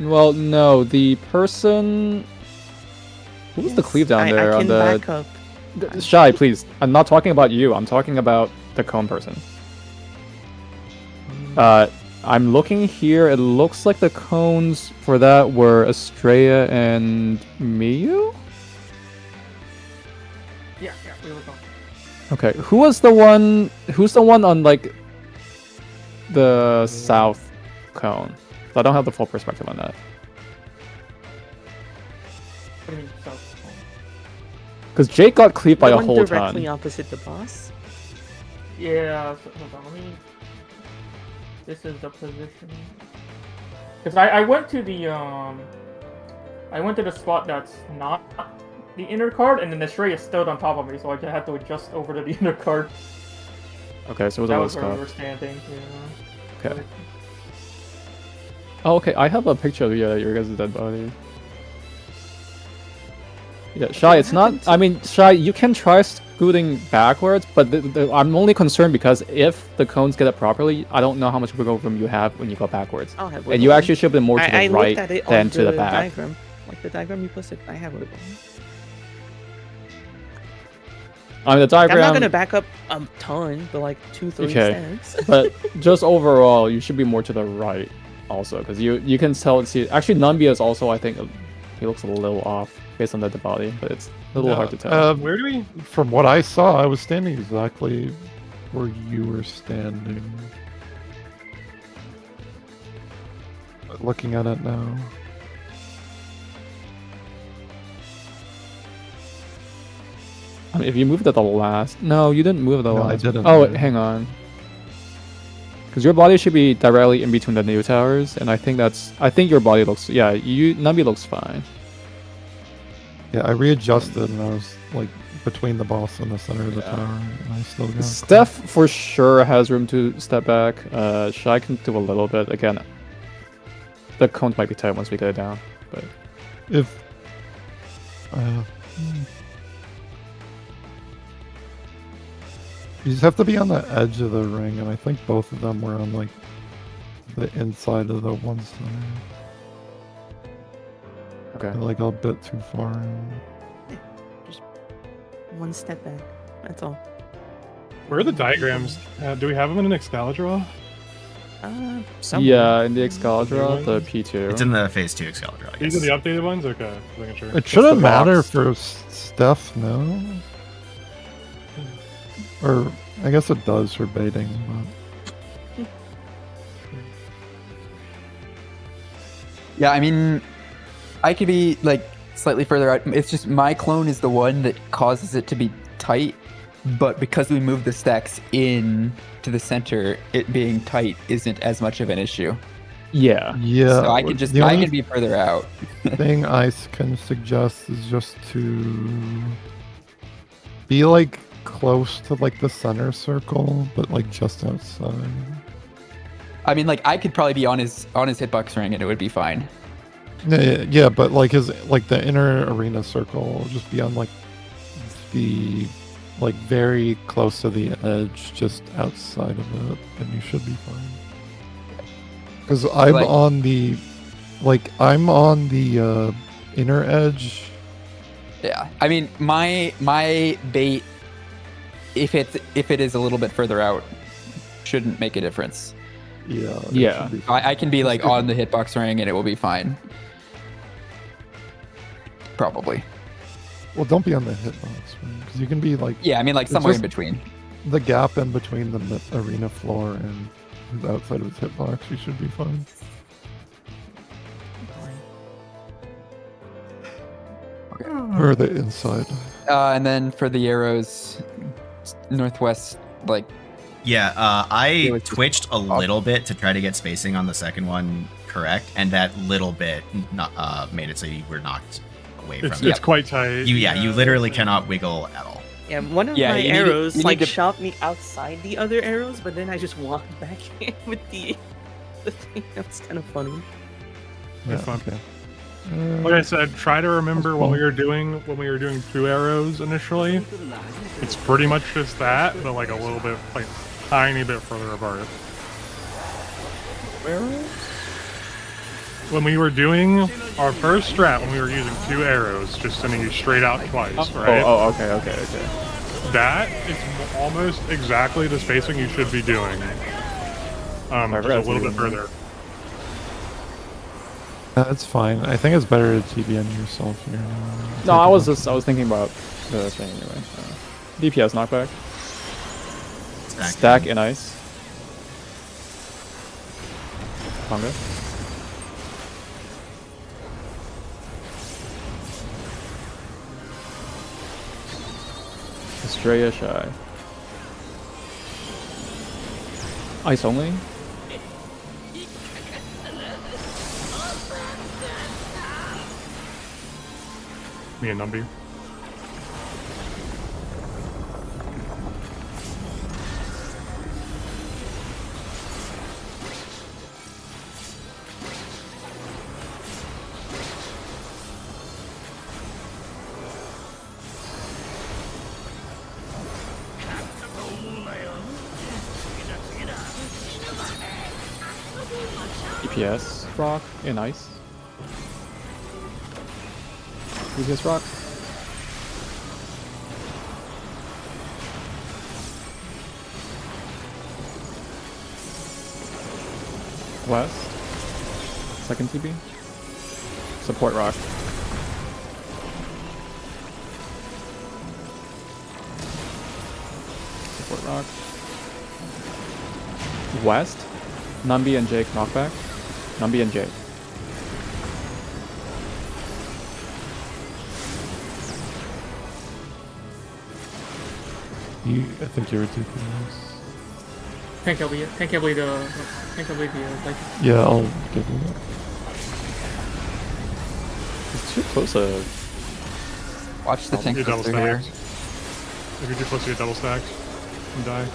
Well, no, the person. Who was the cleave down there I on can the? back up. Shy, please. I'm not talking about you. I'm talking about the cone person. I'm looking here. It looks like the cones for that were Estrella and Miyu. Yeah, we were going. Okay, who was the one? Who's the one on like the south cone? I don't have the full perspective on that. What do you mean, so? Because Jake got cleaved by The a one whole directly ton. opposite the boss. Yeah, so, hold on, let me... This is the position. Because I went to the, I went to the spot that's not the inner card, and then Estrella stood on top of me, so I had to adjust over to the inner card. Okay, so it was That a was low where we scope. were standing, yeah. Okay. Oh, okay. I have a picture of your guys' dead body. Yeah, Shy, it's not. I mean, Shy, you can try scooting backwards, but I'm only concerned because if the cones get it properly, I don't know how much wiggle room you have when you go backwards. I'll have And wiggle you room. actually should be more to I the right looked at it than on to the back. diagram. Like the diagram you posted, I have wiggle room. I mean, the diagram. I'm not gonna back up a ton, but like 2-3 Okay, steps. but just overall, you should be more to the right, also, because you can tell. See, actually, Numbia is also, I think, he looks a little off based on the body, but it's a little hard to tell. Where do we? From what I saw, I was standing exactly where you were standing. Looking at it now. I mean, if you moved at the last, no, you didn't move at the No, last. I didn't Oh, move. hang on. Because your body should be directly in between the new towers, and I think your body looks. Yeah, Numbia looks fine. Yeah, I readjusted and I was like between the boss and the center of the tower, and I still got. Steph for sure has room to step back. Shy can do a little bit. Again, the cones might be tight once we get it down, but If. You just have to be on the edge of the ring, and I think both of them were on like the inside of the one center. Okay. They're, like a bit too far in. Just one step back. That's all. Where are the diagrams? Do we have them in an Excalibur? Somewhere. yeah, in the Excalibur, the P2. It's in the Phase 2 Excalibur, I guess. These are the updated ones? Okay, making sure. It shouldn't the matter box. for Steph, no? Or, I guess it does for baiting, but... Yeah, I mean, I could be like slightly further out. It's just my clone is the one that causes it to be tight, but because we move the stacks in to the center, it being tight isn't as much of an issue. Yeah. Yeah. So I can just the I only can be further out. thing I can suggest is just to be like close to like the center circle, but like just outside. I mean, like I could probably be on his hitbox ring and it would be fine. Yeah, but like the inner arena circle will just be on like the like very close to the edge, just outside of it, and you should be fine. Because I'm Like- on the inner edge. Yeah, I mean, my bait, if it is a little bit further out, shouldn't make a difference. Yeah. it Yeah. should be fine. I can be like on the hitbox ring and it will be fine. Probably. Well, don't be on the hitbox, because you can be like Yeah, I mean like It's somewhere in just- between. the gap in between the arena floor and the outside of its hitbox. You should be fine. Or the inside. And then for the arrows, northwest, like Yeah, It I was just twitched a little bit to try to get spacing on the second one correct, and that little bit made it so you were knocked away from It's, it. it's quite tight. You literally cannot wiggle at all. Yeah, one of Yeah, my you need to- arrows you need like to- shot me outside the other arrows, but then I just walked back in with the thing. That was kind of funny. Yeah, fun. okay. Like I said, try to remember what we were doing when we were doing 2 arrows initially. It's pretty much just that, but like a little bit, like tiny bit further apart. When we were doing our first strat, when we were using 2 arrows, just sending you straight out twice, right? Okay. That is almost exactly the spacing you should be doing. Just a little bit further. That's fine. I think it's better to TBN yourself here. No, I was thinking about the thing anyway. DPS knockback. Stack in ice. Conga. Estrella Shy. Ice only? Me and Numby. DPS rock in ice. DPS rock. West. Second TB. Support rock. Support rock. West. Numby and Jake knockback. Numby and Jake. I think you're ridiculous. Can't kill the like. Yeah, I'll give you that. It's too close to... Watch the tank You're double through here. stacked. If you're too close, you get double stacked and die.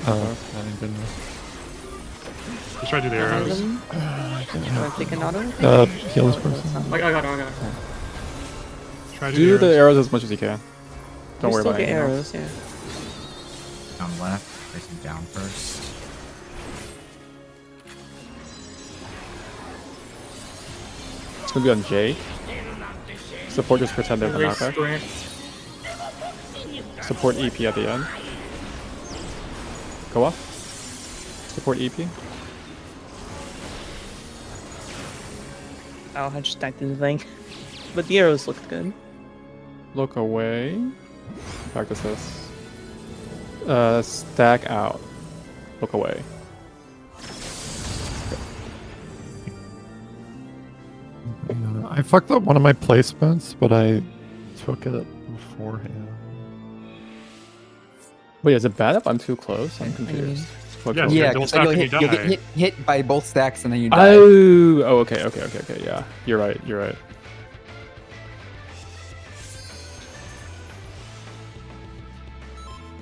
I didn't know. Just try to do the arrows. Wanna take an auto? Heal this person. I got it. Try to Do the arrows. arrows as much as you can. Don't You worry still about get anything else. arrows, yeah. Down left, facing down first. It's gonna be on Jake. Support just pretend they're the knockback. Support EP at the end. Go up. Support EP. I'll have stacked the thing. But the arrows looked good. Look away. Practice this. Stack out. Look away. I fucked up one of my placements, but I took it beforehand. Wait, is it bad if I'm too close? I'm confused. What Yeah, color? you're Yeah, double 'cause then stacked and you'll you get die. hit by both stacks and then you die. Oh, okay. Yeah, you're right.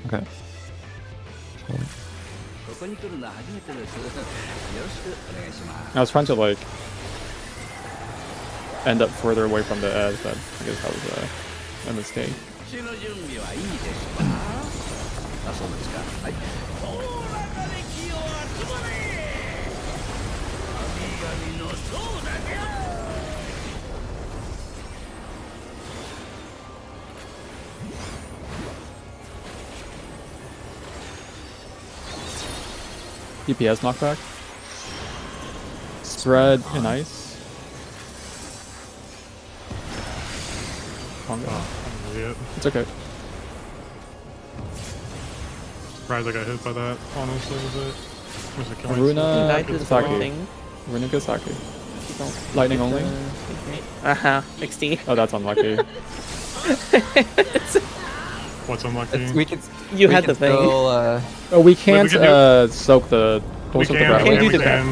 Okay. I was trying to like end up further away from the edge, but I guess that was a mistake. 手の準備はいいですか？あ、そうですか。はい。おおらかで気を集まれ。神々のそうだじゃ。DPS knockback. Spread in ice. Conga. I'm an idiot. It's okay. Surprised I got hit by that, honestly, a bit. Was it killing Aruna You died to the Kisaki. thing. Aruna Kisaki. You don't Lightning get only? the- Uh-huh. 60. Oh, that's unlucky. What's unlucky? We can. You we had can the thing. Still, Oh, we can't can do- soak the... We soak the can, ground. can't do we the can,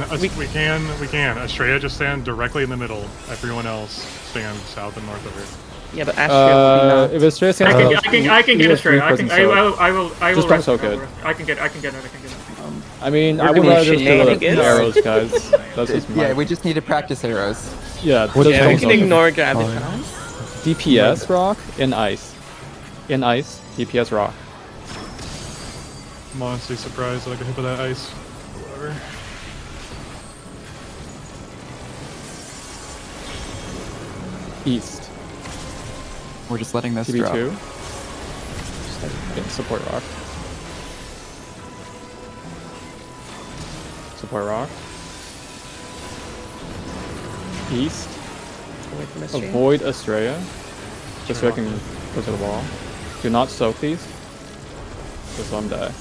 back. we can. Estrella just stand directly in the middle. Everyone else stand south and north of her. Yeah, but Astria will be not. If it's straight I stands can get it straight. I will Just don't soak it. I can get it. I mean, We're I would doing rather just do the shenanigans. arrows, guys. That's just my... yeah, we just need to practice arrows. Yeah, What just Yeah, don't we can soak it. ignore gravitas. DPS rock in ice. In ice, DPS rock. I'm honestly surprised that I got hit by that ice. Whatever. East. We're just letting this drop. TB2. Yeah, support rock. Support rock. East. Away from Astria. Avoid Estrella. Just so I can go to the wall. Do not soak these. Just let them die.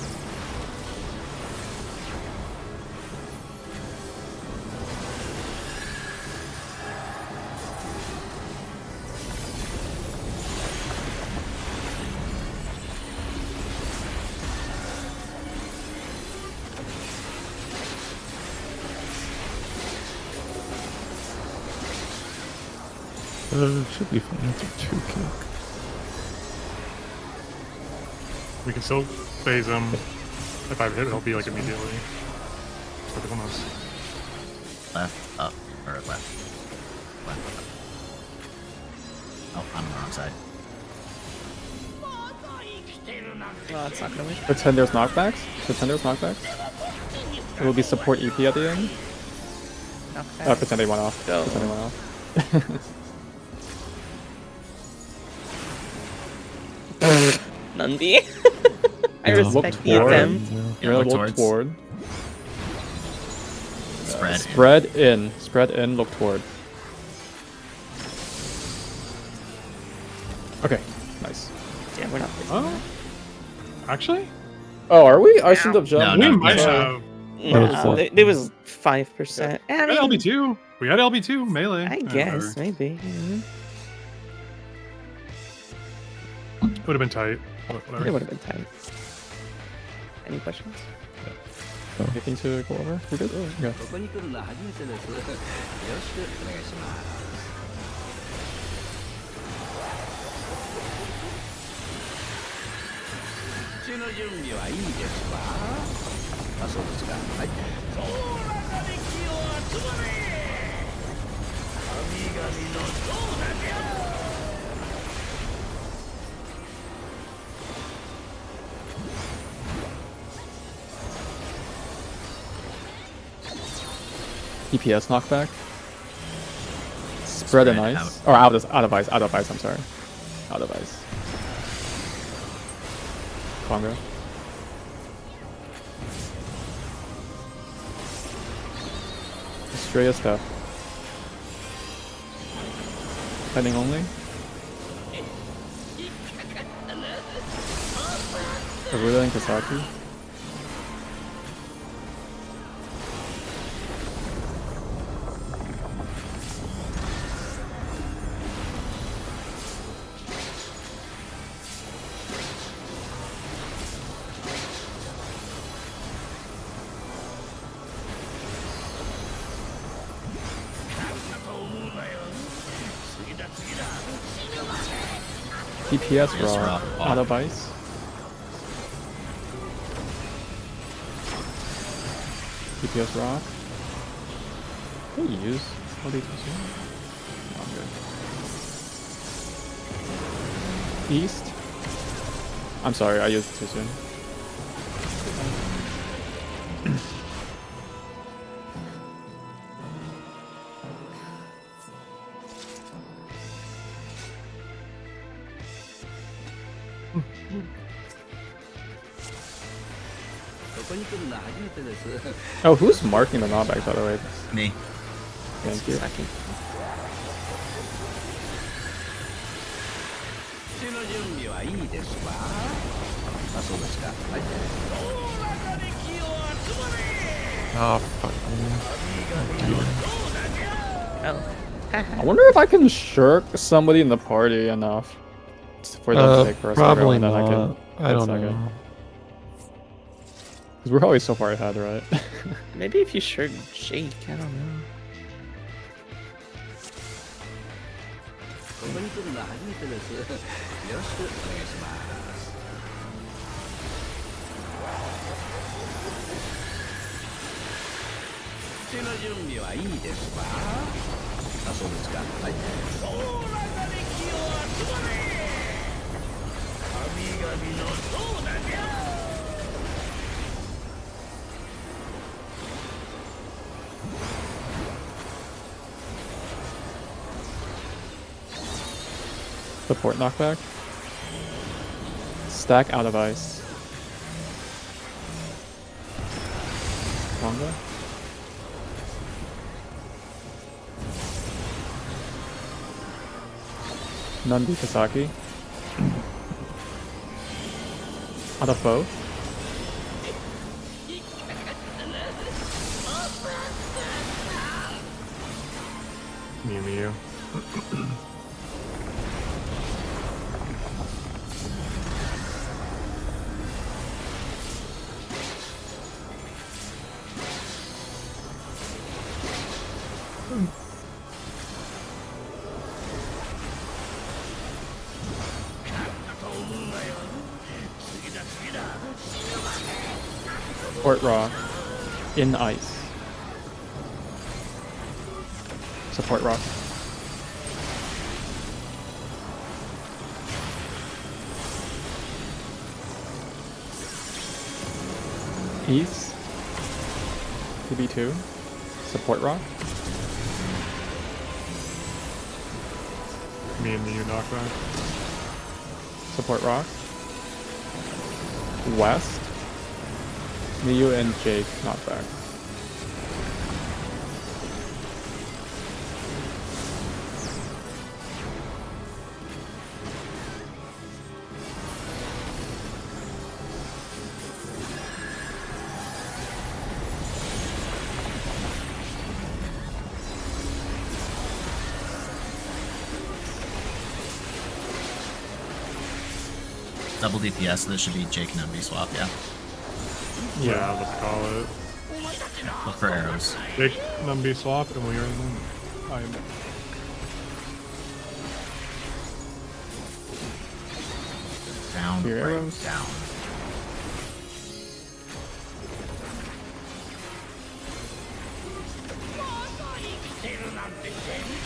It should be fine after 2 kick. We can still phase him. If I hit, he'll be like immediately. But almost. Left, up, or left. Left, up. Oh, I'm on the wrong side. Oh, that's not gonna work. Pretend there's knockbacks. Pretend there's knockbacks. It will be support EP at the end. knockback. Pretend they went off. Go. Pretend they went off. Nunby. I Yeah. respect the Look attempt. You're gonna look toward. Spread. Spread in. Spread in, look toward. Okay, nice. Yeah, we're not. Oh, actually, Oh, are we? I shouldn't have jumped. we no, might sorry. have. No, there was 5%. We had LB2. We had LB2 melee. I guess maybe. Yeah. Would have been tight. Whatever. It would have been tight. Any questions? Anything to go over? We're good? Okay. ここに来るのは初めてです。よろしくお願いします。口の準備はいいですか？あ、そうですか。はい。総中で気を集まれ。神々の長だじゃ。EPS knockback. Spread and ice. Or out of ice. Out of ice, I'm sorry. Out of ice. Congo. Estrella stuff. Pending only. Aruda and Kisaki. DPS raw. Out of ice. DPS rock. Can you use all these too? No, I'm good. East. I'm sorry, I used it too soon. Oh, who's marking the knockback, by the way? Me. Thank you. Oh, fuck. I wonder if I can shirk somebody in the party enough for them to take first. Probably and then not. I don't second. know. Because we're always so far ahead, right? Maybe if you shirt Jake, I don't know. Support knockback. Stack out of ice. Manga. Nunbi Kisaki. Out of both. Mew Mew. Support rock. In ice. Support rock. East. 2v2. Support rock. Me and you knockback. Support rock. West. Miyu and Jake knockback. Double DPS, so this should be Jake and MB swap, yeah. Yeah, let's call it. Look for arrows. Jake Numby swap, and we are in. I'm. Down, Your right, arrows. down.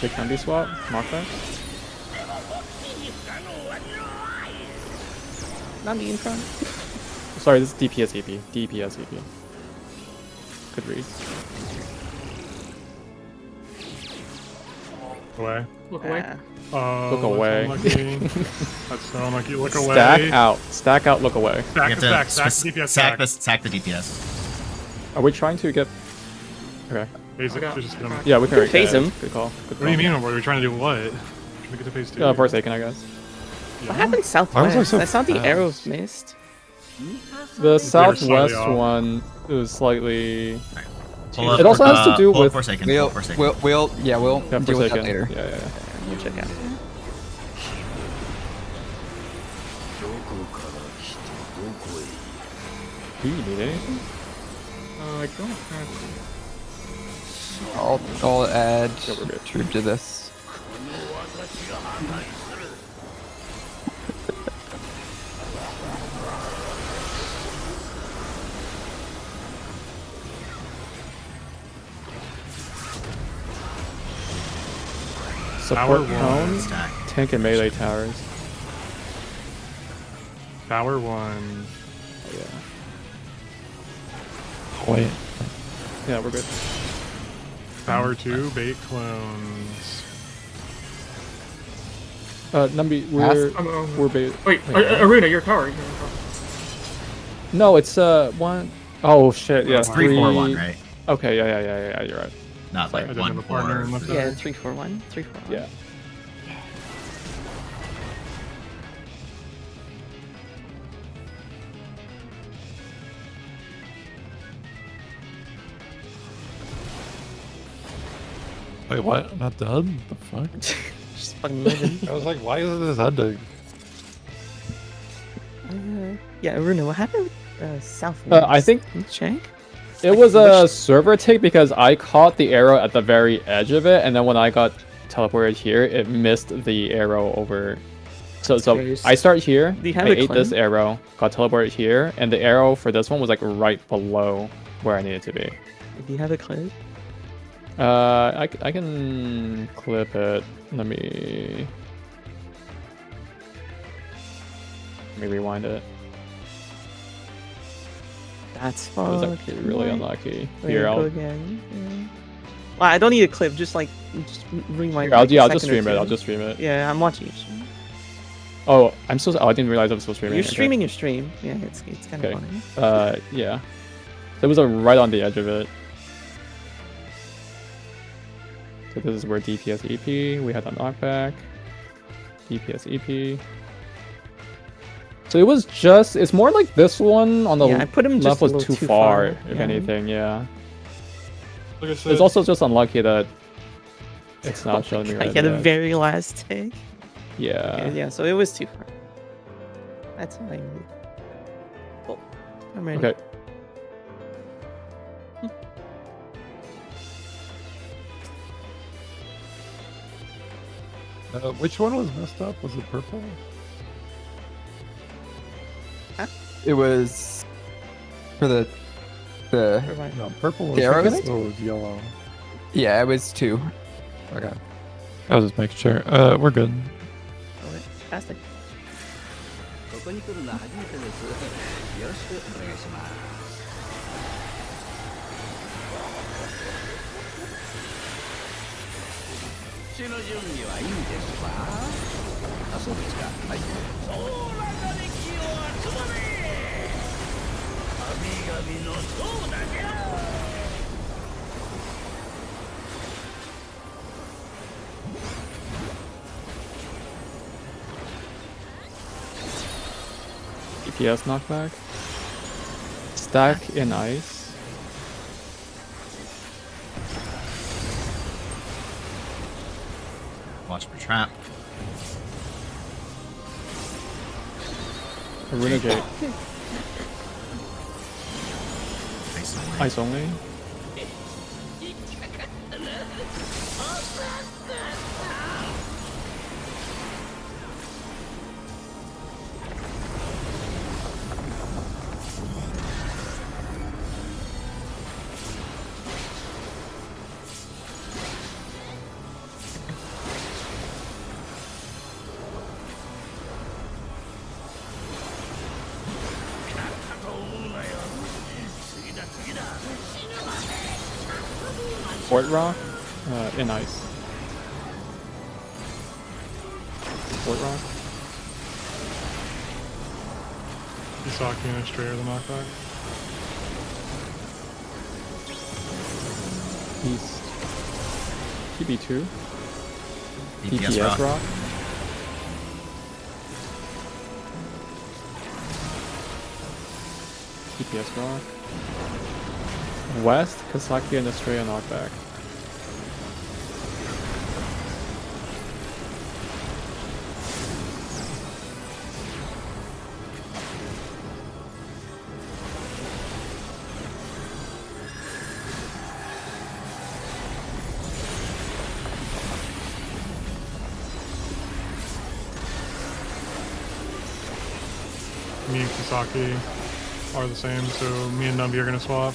Jake can be swap. Knockback. Nami in front. Sorry, this is DPS EP. DPS EP. Good read. Away. Look away. Oh, Look away. That's unlucky. That's so unlucky. Look away. Stack out. Stack out. Look away. Stack the stack. Stack the DPS. Stack the DPS. Are we trying to get? Okay. Basic. Just hit him. Yeah, we can already phase get it. him. Good call. Good What do you call. mean? Were we trying to do what? Trying to get to phase 2. Forsaken, I guess. What happened Why was I southwest? so I saw the fast? arrows missed. The slightly southwest off. one is slightly. Pull up, It also has to do pull up with. Forsaken. We'll, Pull up Forsaken. we'll Yeah, deal with that Forsaken. later. Yeah. We'll check out. Do you need anything? I don't have. I'll add Yeah, we're good. troop to this. Support one. cone, Stack. tank and melee towers. Tower 1. Wait. Yeah, we're good. Tower 2. Bait clones. Numby, we're Wait, Wait, Aruna, your tower. no, it's one. Oh shit, yeah, It's 3-4-1, right? Okay, yeah, you're right. Not like I didn't have a 1-4. partner in my side. Yeah, 3-4-1. 3-4-1. Yeah. Wait, what? I'm not done? The fuck? Just fucking living. I was like, why is this ending? Yeah, Aruna, what happened with southwest? I think Can you check? it was a server tick because I caught the arrow at the very edge of it, and then when I got teleported here, it missed the arrow over. So Serious? I start here, Do you have I a ate this claim? arrow, got teleported here, and the arrow for this one was like right below where I needed to be. Do you have a clip? I can clip it. Let me rewind it. That's It was fucking actually really annoying. unlucky. Wait, Here, go I'll again. Yeah. Well, I don't need a clip. Just rewind. I'll like, a just second or stream it. two. I'll just stream it. Yeah, I'm watching you stream. Oh, I'm so. Oh, I didn't realize I was still streaming. You're Okay. streaming your stream. Yeah, it's kind of Okay. funny. Yeah. It was right on the edge of it. So this is where DPS EP. We had that knockback. DPS EP. So it was just. It's more like this one on the Yeah, I put him just left a was little too too far, far, if yeah. anything. Yeah. Like I said, It's also just unlucky that it's not showing me I right get a there. very last take. Yeah. Yeah, so it was too far. That's all I need. Cool. I'm ready. Okay. Which one was messed up? Was it purple? It was for the Never No, purple was The arrows? it was yellow. yeah, it was 2. Okay. I was just making sure. We're good. Okay, fantastic. ここに来るのは初めてです。よろしくお願いします。私の準備はいいですか？あ、そうですか。はい。おおらかに気を集まれ！神々のソーダじゃ！DPS knockback. Stack in ice. Watch for trap. Aruna Gate. Ice only. Fort Rock in ice. Fort Rock. Kisaki and Astray are the knockback. East. TB2. DPS DPS Rock. DPS Rock. West, Kisaki and Astray knockback. Me and Kisaki are the same, so me and Numby are gonna swap.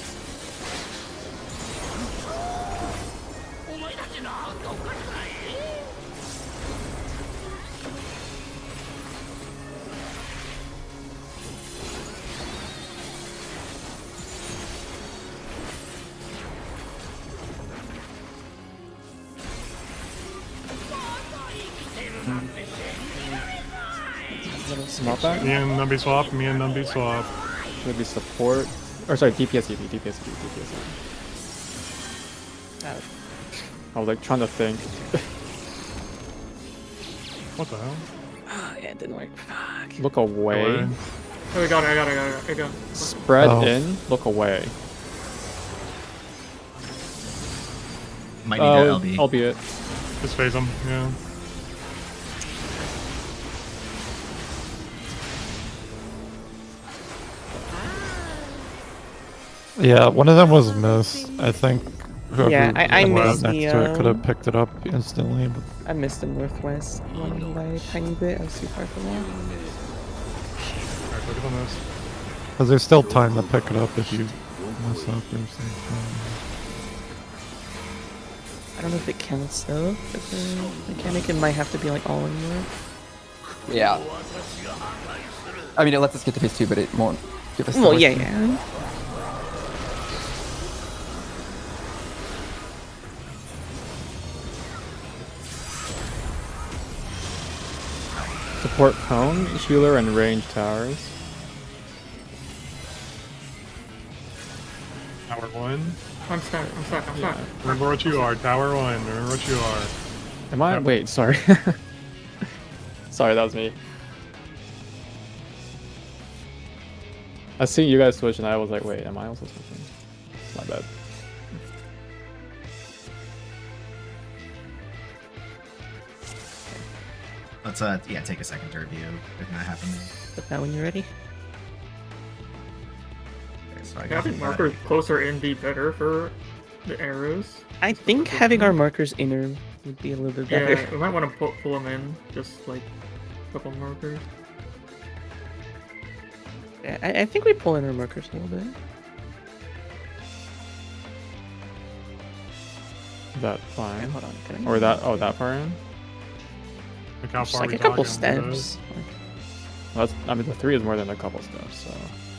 Knockback? Me and Numby swap, me and Numby swap. Would be support. Or sorry, DPS EV, DPS EV, DPS EV. I was like trying to think. What the hell? Oh, yeah, it didn't work. Fuck. Look away. Oh, I got it. I got it. Spread in, look away. Might need that LB. Albeit. Just phase him, yeah. Yeah, one of them was missed. I think whoever Yeah, I was missed next the, to it could have picked it up instantly. But I missed the northwest one by a tiny bit. I was too far from that. Alright, focus on this. because there's still time to pick it up if you mess up or something. I don't know if it counts though. But the mechanic, it might have to be like all in there. Yeah. I mean, it lets us get to phase 2, but it won't give us. Well, the yeah, worst yeah. Support cone, healer, and range towers. Tower 1. I'm stuck. Remember what you are, Tower 1. Remember what you are. Am I? Yep. Wait, sorry. Sorry, that was me. I seen you guys switch and I was like, wait, am I also switching? My bad. Let's yeah, take a second to review everything that happened. But now when you're ready. Okay, so I Having markers closer in be better for the arrows. I think having our markers inner would be a little bit better. Yeah, we might want to pull them in, just like a couple markers. Yeah, I think we pull in our markers a little bit. Is that fine? Okay, hold on. Can I- Or that? Oh, that far in? Look how Just far like we a couple talking, steps. Well, that's, I mean, the 3 is more than a couple steps, so.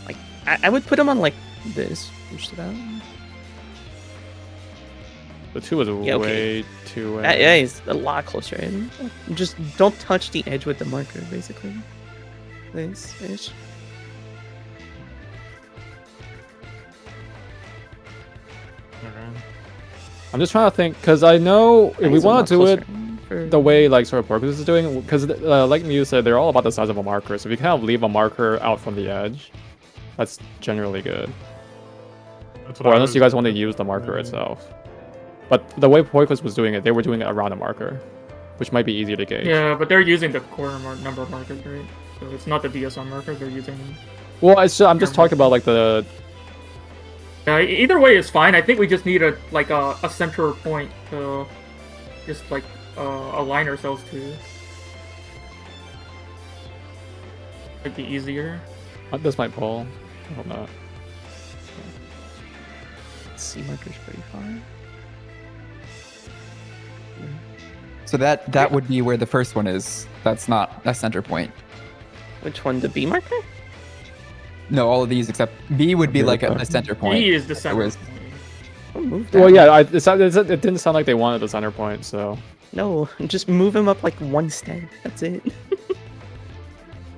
Like I would put them on like this. Push it out. The 2 is Yeah, okay. way too. That is a lot closer in. Just don't touch the edge with the marker, basically. This ish. I'm just trying to think, because I know if we He's a want lot to do it closer the way like sort of Porcus is doing, because like Mew said, they're all about the size of a marker. So if you kind of leave a marker out from the edge, that's generally good. Or unless you guys want to use the marker itself. But the way Porcus was doing it, they were doing it around a marker, which might be easier to gauge. Yeah, but they're using the core number of markers, right? So it's not the DSR markers they're using. Well, I'm just talking about like the. Yeah, either way is fine. I think we just need a center point to just like align ourselves to. Might be easier. This might pull. I hope not. C marker's pretty far. So that would be where the first one is. That's not a center point. Which one? The B marker? No, all of these except B would be like a center point. B is the center. Well, yeah, it didn't sound like they wanted the center point, so. No, just move him up like one step. That's it.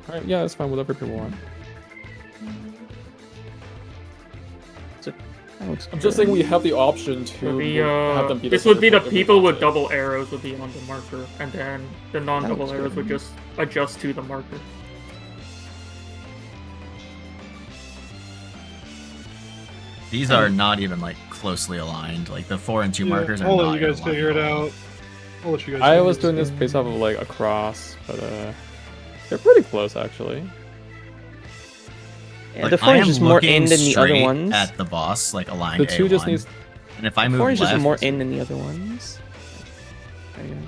Alright, yeah, that's fine. Whatever people want. I'm just saying we have the option to have them be. This would be the people with double arrows would be on the marker, and then the non-double arrows would just adjust to the marker. These are not even like closely aligned. Like the 4 and 2 markers are I'll not let you guys aligned figure it at all. out. I'll let you guys. I was doing this based off of like a cross, but they're pretty close actually. Yeah, Like, the 4 I is am just more looking in than the other straight ones. at the boss, like aligned. The 2 just A1. needs. And if I move 4 is left, just more in than the other ones. There you go.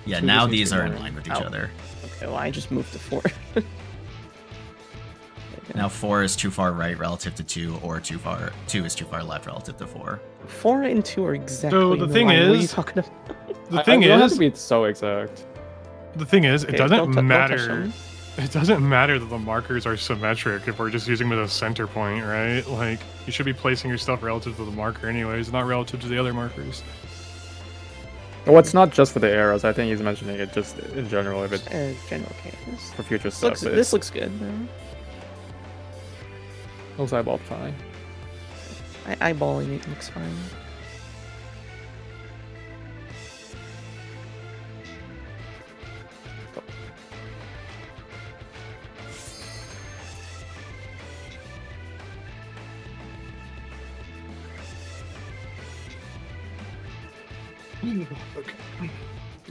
yeah, 2 now just needs these to be are in more line with each Oh. other. Okay, well I just moved to 4. Now 4 is too far right relative to 2, or 2 is too far left relative to 4. 4 and 2 are exactly. So the in thing line. What are you is- talking about? The thing you don't have is, to be so exact. the thing is, Okay, it don't doesn't touch matter. them. It doesn't matter that the markers are symmetric if we're just using them as a center point, right? Like, you should be placing your stuff relative to the marker anyways, not relative to the other markers. Well, it's not just for the arrows. I think he's mentioning it just in general. If it's General case. for future stuff, This looks good. Though. looks eyeballed fine. Eyeballing it looks fine.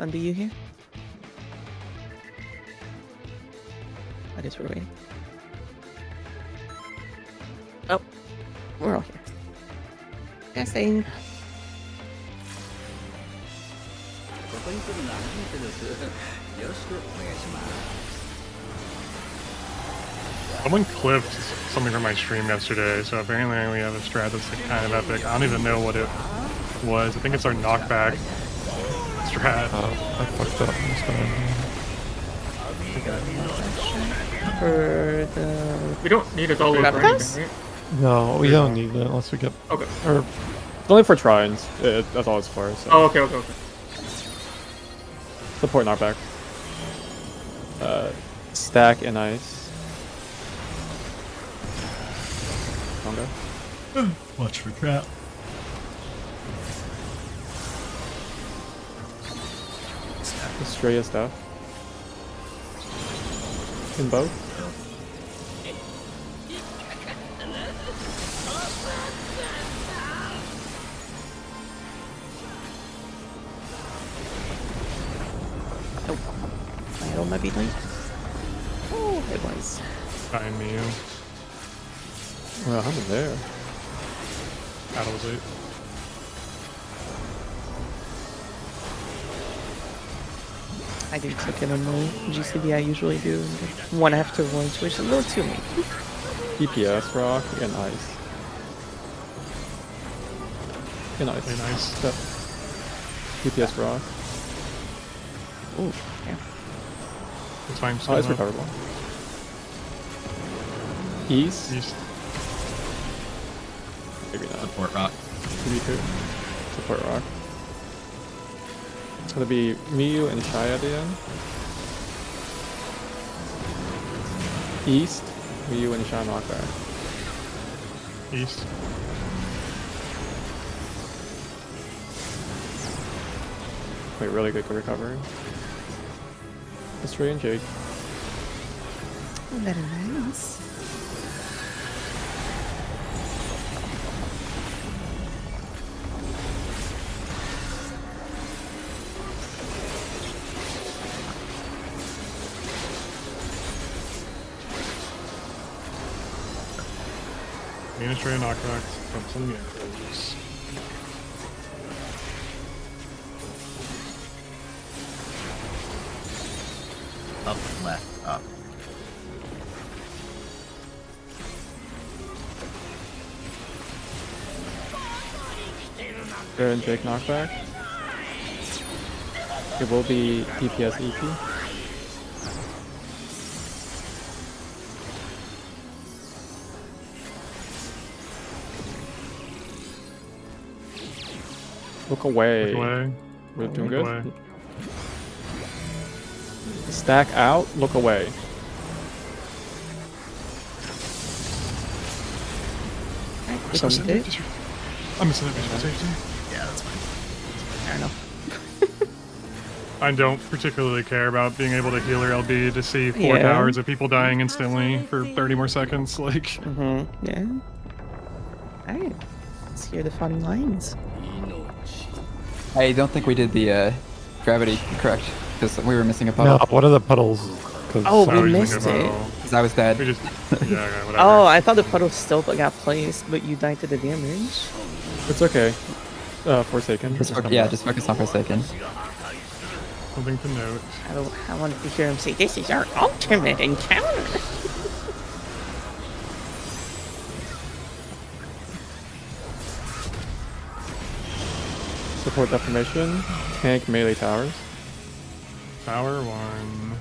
Under you here? I guess we're waiting. Oh, we're all here. Testing. ここに来るのは初めてです。よろしくお願いします。 Someone clipped something from my stream yesterday, so apparently we have a strat that's like kind of epic. I don't even know what it was. I think it's our knockback strat. I fucked up. I'm just gonna... For the... We don't need it all over Pass? anything, right? No, we don't need it unless we get. Okay. Or It's only for trines. That's all it's for. So. Oh, okay. Support knockback. Stack and ice. Conga. Watch for trap. Estrella stuff. In both. Idol might be late. Oh, it was. Behind me, Well, I'm there. Battle was late. I did click it on my GCD I usually do. One after once, which is a little too late. DPS rock and ice. And ice. Very nice. Yep. DPS rock. Ooh, yeah. It's fine. Oh, it's recoverable. East. East. Maybe not. Support rock. Maybe two. Support rock. It's gonna be Miyu and Shai at the end. East, Miyu and Shai knockback. East. Wait, really good recovery. History and Jake. Very nice. Ministry and knockback from some miracles. Up, left, up. Good and Jake knockback. It will be DPS EP. Look away. Look away. We're doing Look good. away. Stack out, look away. We don't need it. I'm missing that visual safety. Yeah, that's fine. Fair enough. I don't particularly care about being able to heal your LB to see 4 Yeah. towers of people dying instantly for 30 more seconds. Like, Yeah. Alright. Let's hear the fun lines. I don't think we did the gravity correct because we were missing a No, puddle. what are the puddles? 'Cause Oh, I we was missed thinking it. about- Because I was dead. we just, yeah, okay, whatever. Oh, I thought the puddle still got placed, but you died to the damage. It's okay. Forsaken. Just just focus on Forsaken. Something to note. I wanted to hear him say, "This is our ultimate encounter." Support deformation. Tank melee towers. Tower 1.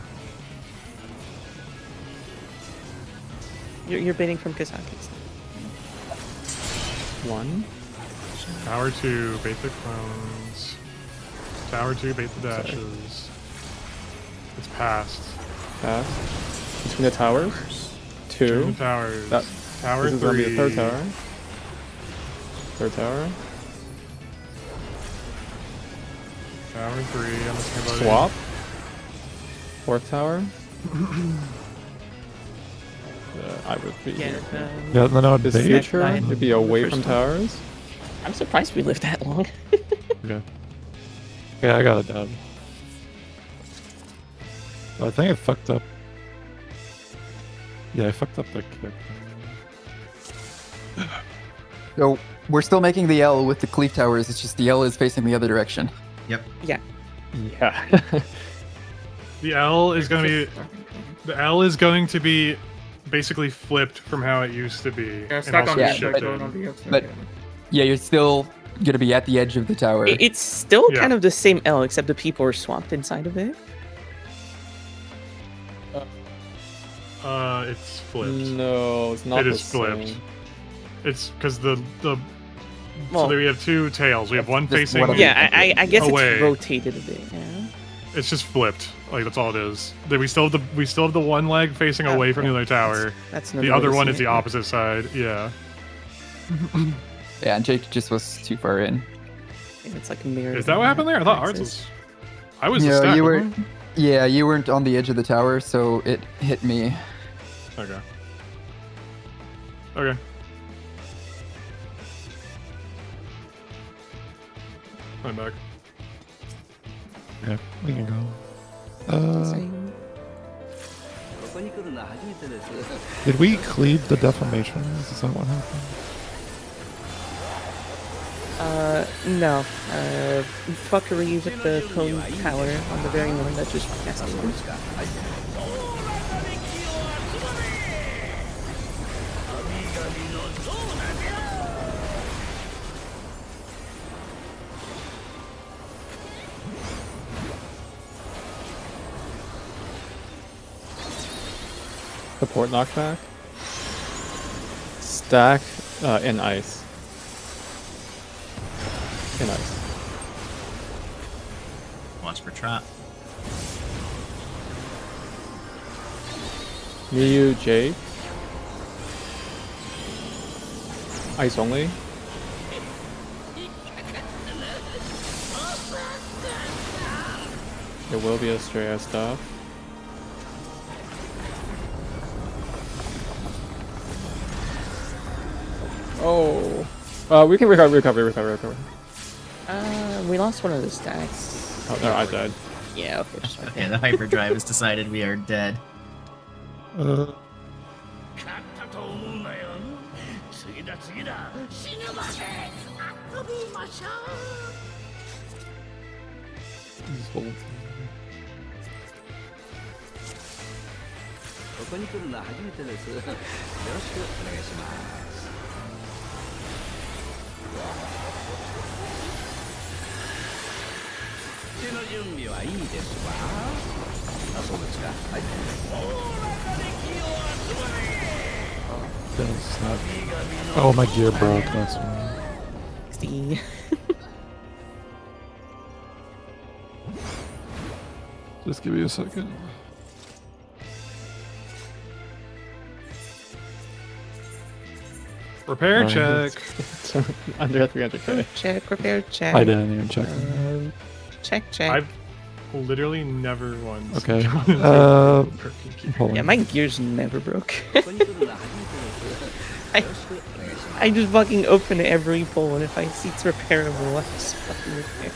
You're bidding from Kisaki. 1. Tower 2, bait the clones. Tower 2, bait the dashes. It's passed. Pass. Between the towers. 2. Between the towers. That- Tower This is gonna 3. be the third tower. Third tower. Tower 3. I'm missing a buddy. Swap. Fourth tower. I would be. Yeah. Yeah, then I would The bait. future Died would be away first from time. towers. I'm surprised we lived that long. Okay. Yeah, I got it down. I think I fucked up. Yeah, I fucked up the kick. So we're still making the L with the cleave towers. It's just the L is facing the other direction. Yep. Yeah. Yeah. The L is going to be... The L is going to be basically flipped from how it used to be. Yeah, and stack also on Yeah, the shifted. going on the outside. But- Yeah, you're still gonna be at the edge of the tower. It's still Yeah. kind of the same L, except the people are swapped inside of it. It's flipped. No, it's not. It the is flipped. same. It's because the Well, so there we have 2 tails. We have one Just facing. what yeah, I guess away. it's rotated a bit. Yeah. It's just flipped. Like that's all it is. We still have the one leg facing Oh, away from the yeah, other tower. That's The another way other to one see is the it. opposite side. Yeah. Yeah, and Jake just was too far in. Yeah, it's like a mirror. Is that what happened there? I thought ours was. I was the No, stack. you were. wasn't Yeah, you weren't on the edge of the tower, so it hit me. I? Okay. Okay. I'm back. Yeah, we can go. Same. Did we cleave the deformations? Is that what happened? No. Fuckery with the cone tower on the very one that just casted. Support knockback. Stack in ice. In ice. What? trap. Miyu J. Ice only. There will be a Astrea stuff. Oh. We can recover. We lost one of the stacks. Oh, no, I died. Yeah, okay. Just Okay, the hyperdrive has decided we are dead. That's not... Oh, my gear broke. That's why. See. Just give me a second. Repair Alright, check. Under 300k. Repair check. I didn't even check. Check. I've literally never once. Okay. Broken gear. Hold on. Yeah, my gears never broke. I just fucking open every pull, and if I see it's repairable, I just fucking repair it.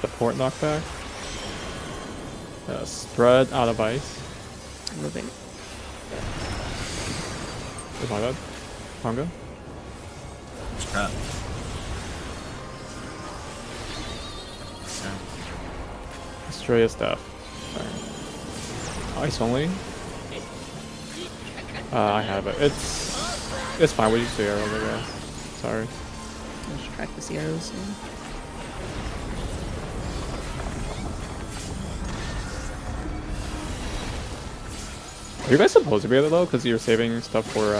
Support knockback. Spread out of ice. Moving. Is my bad? Tonga? Trap. Astrea staff. Sorry. Ice only. I have it. It's fine. We just do arrows, I guess. Sorry. Let's track the arrows. Are you guys supposed to be able to though? Because you're saving stuff for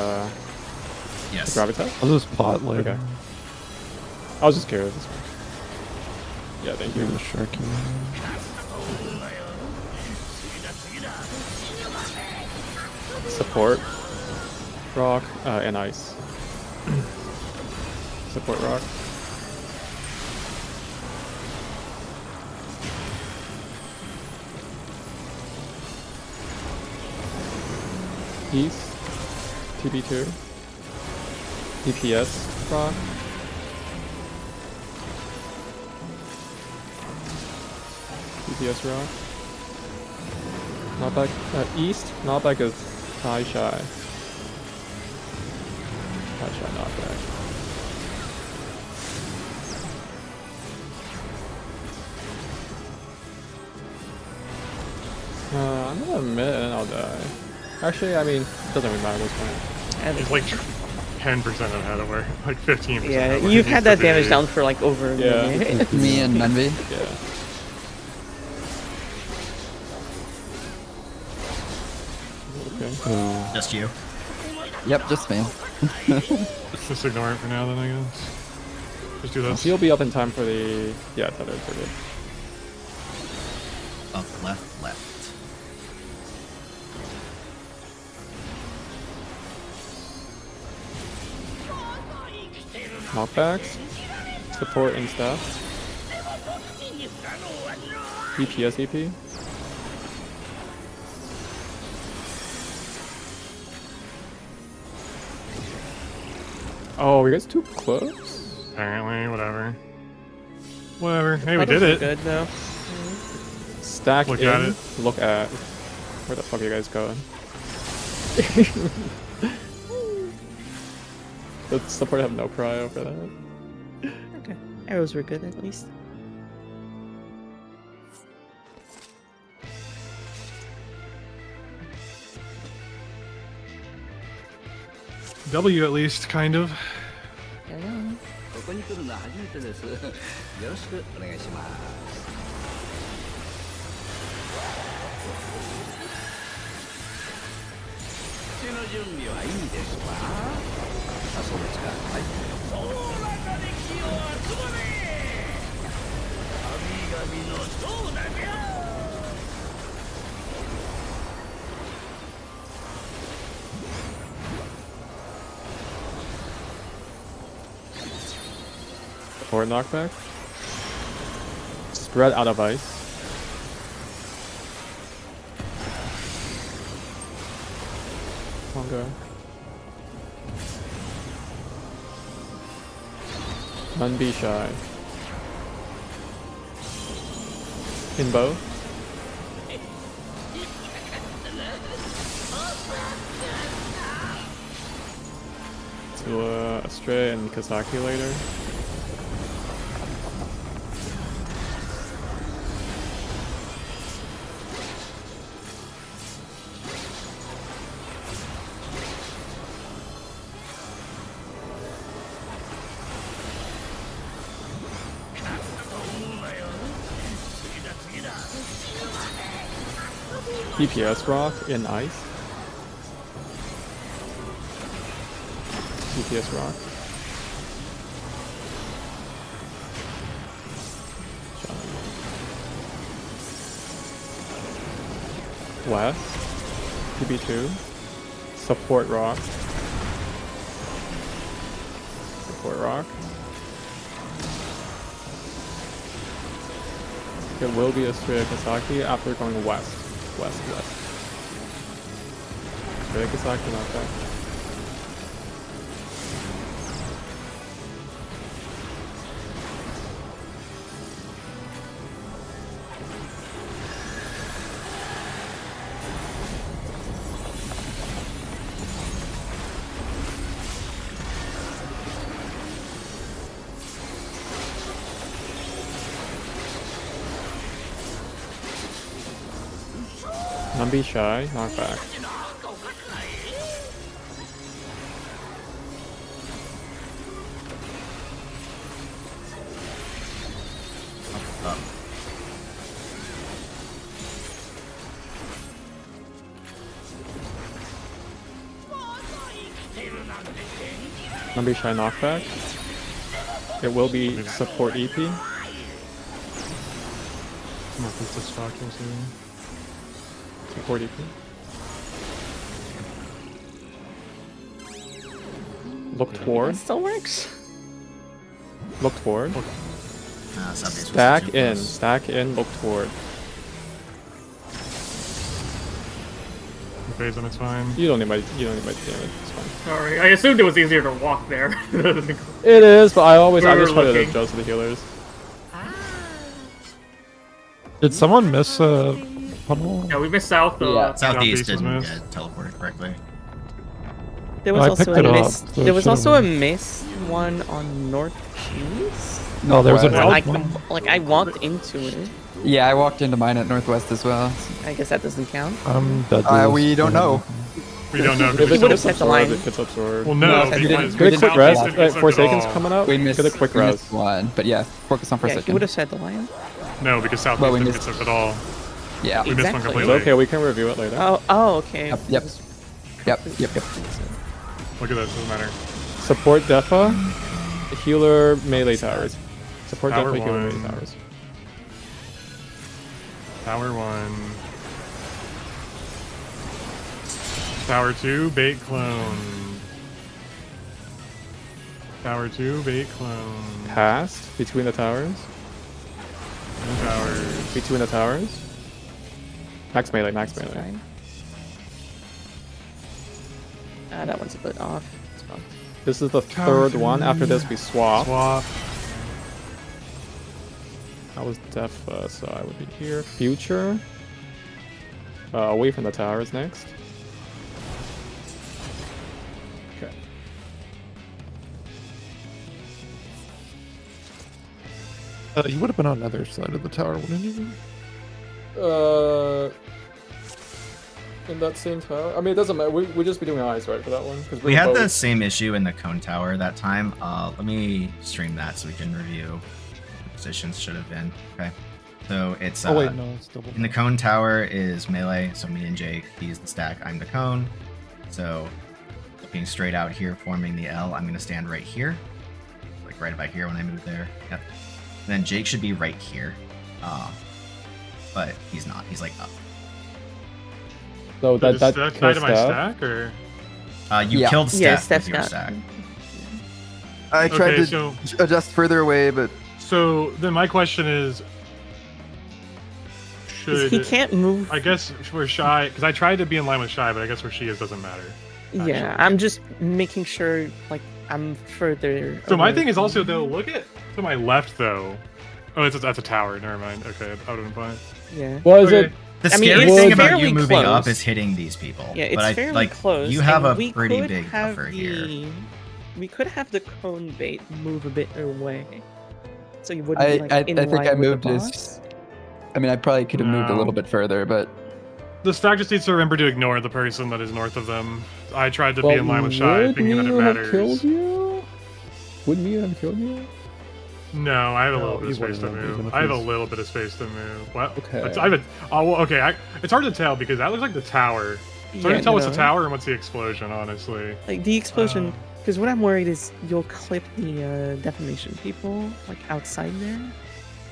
Yes. gravitas? I'll just plot later. Okay. I was just curious. Yeah, thank you. Give the shark. Support. Rock and ice. Support rock. East. TB2. DPS rock. DPS rock. Knockback. East. Knockback is high shy. High shy knockback. I'm gonna admit and I'll die. Actually, I mean, it doesn't really matter at this point. He's like 10% ahead of where, like 15%. Yeah, of where you've he had used to that damage be. down for like over a minute. Me and Menvi. Yeah. Okay. Just you. Yep, just me. Just ignore it for now, then I guess. Just do this. He'll be up in time for the tether for the Up, left. knockbacks, support and stuff. DPS EP. Oh, you guys too close? Apparently, whatever. Whatever. Hey, we That did was it. Good though. Stack Look in. at it. Look at. Where the fuck are you guys going? The support have no prio for that. Okay. Arrows were good at least. W at least, kind of. ここに来るのは初めてです。よろしくお願いします。手の準備はいいですか？あ、そうですか。はい。その中で気を集まれ！神々のそうだじゃ！ Forward knockback. Spread out of ice. Conga. None be shy. In bow. To Astray and Kisaki later. DPS rock in ice. DPS rock. West. TB2. Support rock. Support rock. It will be a straight Kisaki after going west. West. Straight Kisaki knockback. Don't be shy, knock back. Up. Don't be shy, knockback. It will be support EP. Support EP. Look toward. That still works. Look toward. Stack in. Stack in. Look toward. Phase and it's fine. You don't need my damage. It's fine. Sorry, I assumed it was easier to walk there. It is, but I just try to adjust to the healers. Did someone miss a puddle? Yeah, we missed south. Southeast didn't get teleported correctly. There was I also picked a it up, miss. so There it was should've also a been. miss one on northeast. No, there was a Northwest. north one. I walked into it. Yeah, I walked into mine at Northwest as well. I guess that doesn't count. I'm dead. We don't know. We don't know. If because it would've gets set the absorbed, line. it gets absorbed. Well, no, No, because we didn't- it's we Get a quick not rest. Southeast didn't Forsaken's at all. coming out. We missed, Get a quick we missed rest. one, but yeah, focus on Yeah, he Forsaken. would have set the line. No, because Southeast Well, we didn't missed- get up at all. Yeah. We missed one Exactly. It's completely. okay, we can review it later. Oh, okay. Yep. Yep. Look at that, doesn't matter. Support Defa, healer melee towers. Support Tower Defa, healer one. melee towers. Tower 1. Tower 2, bait clone. Tower 2, bait clone. Past, between the towers. Towers. Between the towers. Max melee, max melee. Fine. That one's a bit off. It's fine. This is the third one. After this, we swap. Swap. I was Defa, so I would be here. Future. Away from the towers next. Okay. You would have been on the other side of the tower, wouldn't you? in that same tower? I mean, it doesn't matter. We'd just be doing eyes, right, for that one? Because We had the same issue in the cone tower that time. Let me stream that so we can review what the positions should have been. Okay. So it's Oh wait, no, it's double. in the cone tower is melee. So me and Jake, he's the stack, I'm the cone. So looking straight out here, forming the L, I'm gonna stand right here, like right about here when I move there. Yep. And then Jake should be right here, but he's not. He's like up. So that Does kills die to my Steph. stack, or You Yeah. killed Yeah, Steph Steph's with your got. stack. I tried Okay, to so- adjust further away, but so then my question is, 'Cause should he can't move. I guess for Shy, because I tried to be in line with Shy, but I guess where she is doesn't matter. Yeah, actually. I'm just making sure like I'm further. So my away thing is from- also though, look at to my left though. Oh, that's a tower. Never mind. Okay, I would have been fine. Yeah. Well, is Okay. it? The I mean, scary it's thing about fairly you moving up close. is hitting these people. Yeah, it's but I, fairly like, close. You have and a we pretty could big have buffer here. We could have the cone bait move a bit away, so you wouldn't be like I in think line I with the moved boss. his. I mean, I probably could have moved a No. little bit further, but The stack just needs to remember to ignore the person that is north of them. I tried to Well, be in line with Shy, would thinking that it Miu have matters. killed you? Would Miu have killed you? No, I have a No, little bit of he space to wouldn't have, even move. if I have a he's- little bit of space to move. What? Okay. It's hard to tell because that looks like the tower. It's hard Yeah, to tell what's the no. tower and what's the explosion, honestly. Like the explosion, Um, because what I'm worried is you'll clip the defamation people like outside there.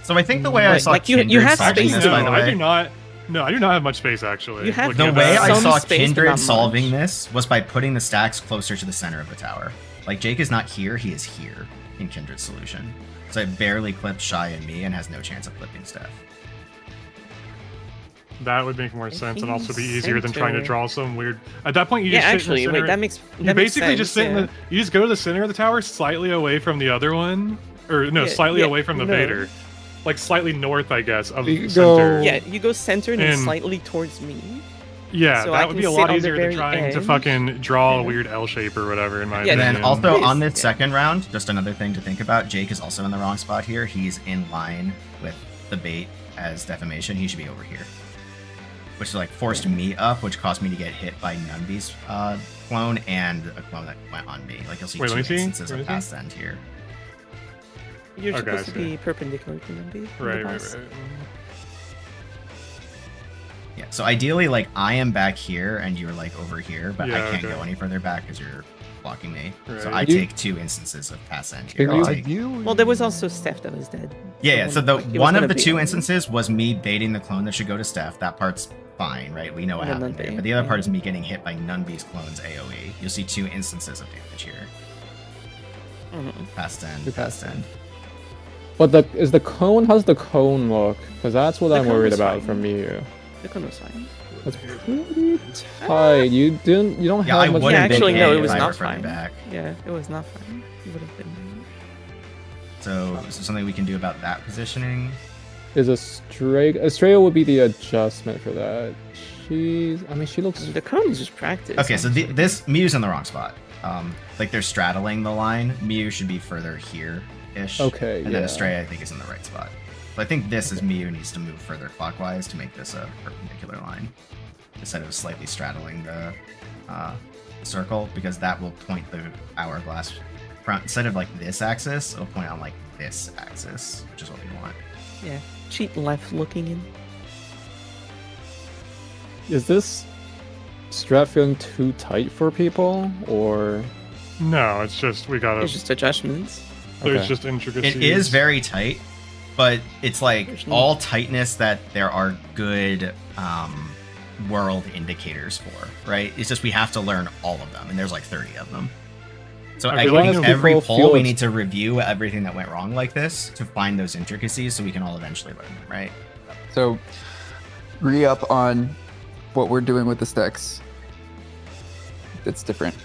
So I think the way I Like- saw like you Kindred have solving space this, to by no, the I way, do not. No, I do not have much space actually. You have looking the at way that. I some saw space, but Kindred not solving much. this was by putting the stacks closer to the center of the tower. Like Jake is not here, he is here in Kindred's solution. So it barely clips Shy and me and has no chance of clipping Steph. That would make more sense and also be easier than center. trying to draw some weird. At that point, you Yeah, just actually, sit in the wait, center. that makes You that makes basically just sit sense, in the. You just go to the center of the tower, slightly away from the other one, or no, Yeah, slightly yeah, away from the no. Vader, like slightly north, I guess, of You the go- center. Yeah, you go center and then And- slightly towards me. Yeah, So I that would can be a sit lot on the easier than very trying to edge. fucking draw a Yeah. weird L shape or whatever. In my Yeah, And opinion. then also Please, on this yeah. second round, just another thing to think about, Jake is also in the wrong spot here. He's in line with the bait as defamation. He should be over here. Which like forced me up, which caused me to get hit by Nunby's clone and a clone that went on me. Like you'll see Wait, two let me see. instances Let of me past end here. You're Okay, I supposed to see. be perpendicular to them, dude. Right, right. Yeah, so ideally, like, I am back here and you're, like, over here, but I Yeah, can't okay. go any further back because you're blocking me. So Right. I You- take 2 instances of pass end here. Can I you- take- Well, there was also Steph that was dead. Yeah, so the like, it was one of gonna the be 2 on- instances was me baiting the clone that should go to Steph. That part's fine, right? We know what And then happened there. Nunby, But the other yeah. part is me getting hit by Nunby's clone's AoE. You'll see 2 instances of damage here. Mhm. Past end, Good past pass end. But how's the cone look? Because that's what The I'm cone worried is about fine. from you. The cone was fine. That's pretty tight. You don't Yeah, I have much. wouldn't Yeah, bait actually, it no, it if was I were not further fine. back. Yeah, it was not fine. You would have been. So is there something we can do about that positioning? Is Estrella would be the adjustment for that. She looks. The cone is just practice. Okay, so this Miu's in the wrong spot. Like they're straddling the line. Miu should be further here-ish. Okay, And then yeah. Estrella, I think, is in the right spot. So I think this is Miu needs to move further clockwise to make this a perpendicular line. Instead of slightly straddling the circle, because that will point the hourglass front. Instead of like this axis, it'll point on like this axis, which is what we want. Yeah, cheap left looking in. Is this strat feeling too tight for people, or No, it's just we gotta. It's just adjustments. There's Okay. just intricacies. It is very tight, but it's like There's no- all tightness that there are good world indicators for, right? It's just we have to learn all of them, and there's like 30 of them. So I I feel like think people every feel poll we it's- need to review everything that went wrong like this to find those intricacies so we can all eventually learn them, right? so re-up on what we're doing with the stacks. It's different.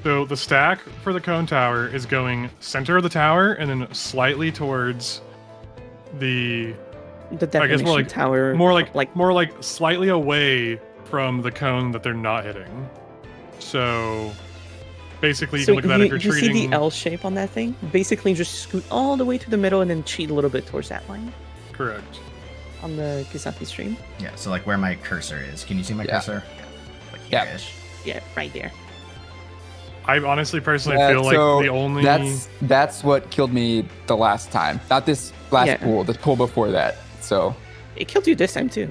So the stack for the cone tower is going center of the tower and then slightly towards the The I guess definition more like tower. more like slightly away from the cone that they're not hitting. So basically, you so can look at that if you're you see treating. the L shape on that thing? Basically, just scoot all the way to the middle and then cheat a little bit towards that line Correct. on the Kisaki stream. Yeah, so like where my cursor is. Can you see my Yeah. cursor? Yeah. here-ish. Yeah, right there. I honestly, personally feel like the only that's what killed me the last time. Not this last pool, the pool before that. So it killed you this time too.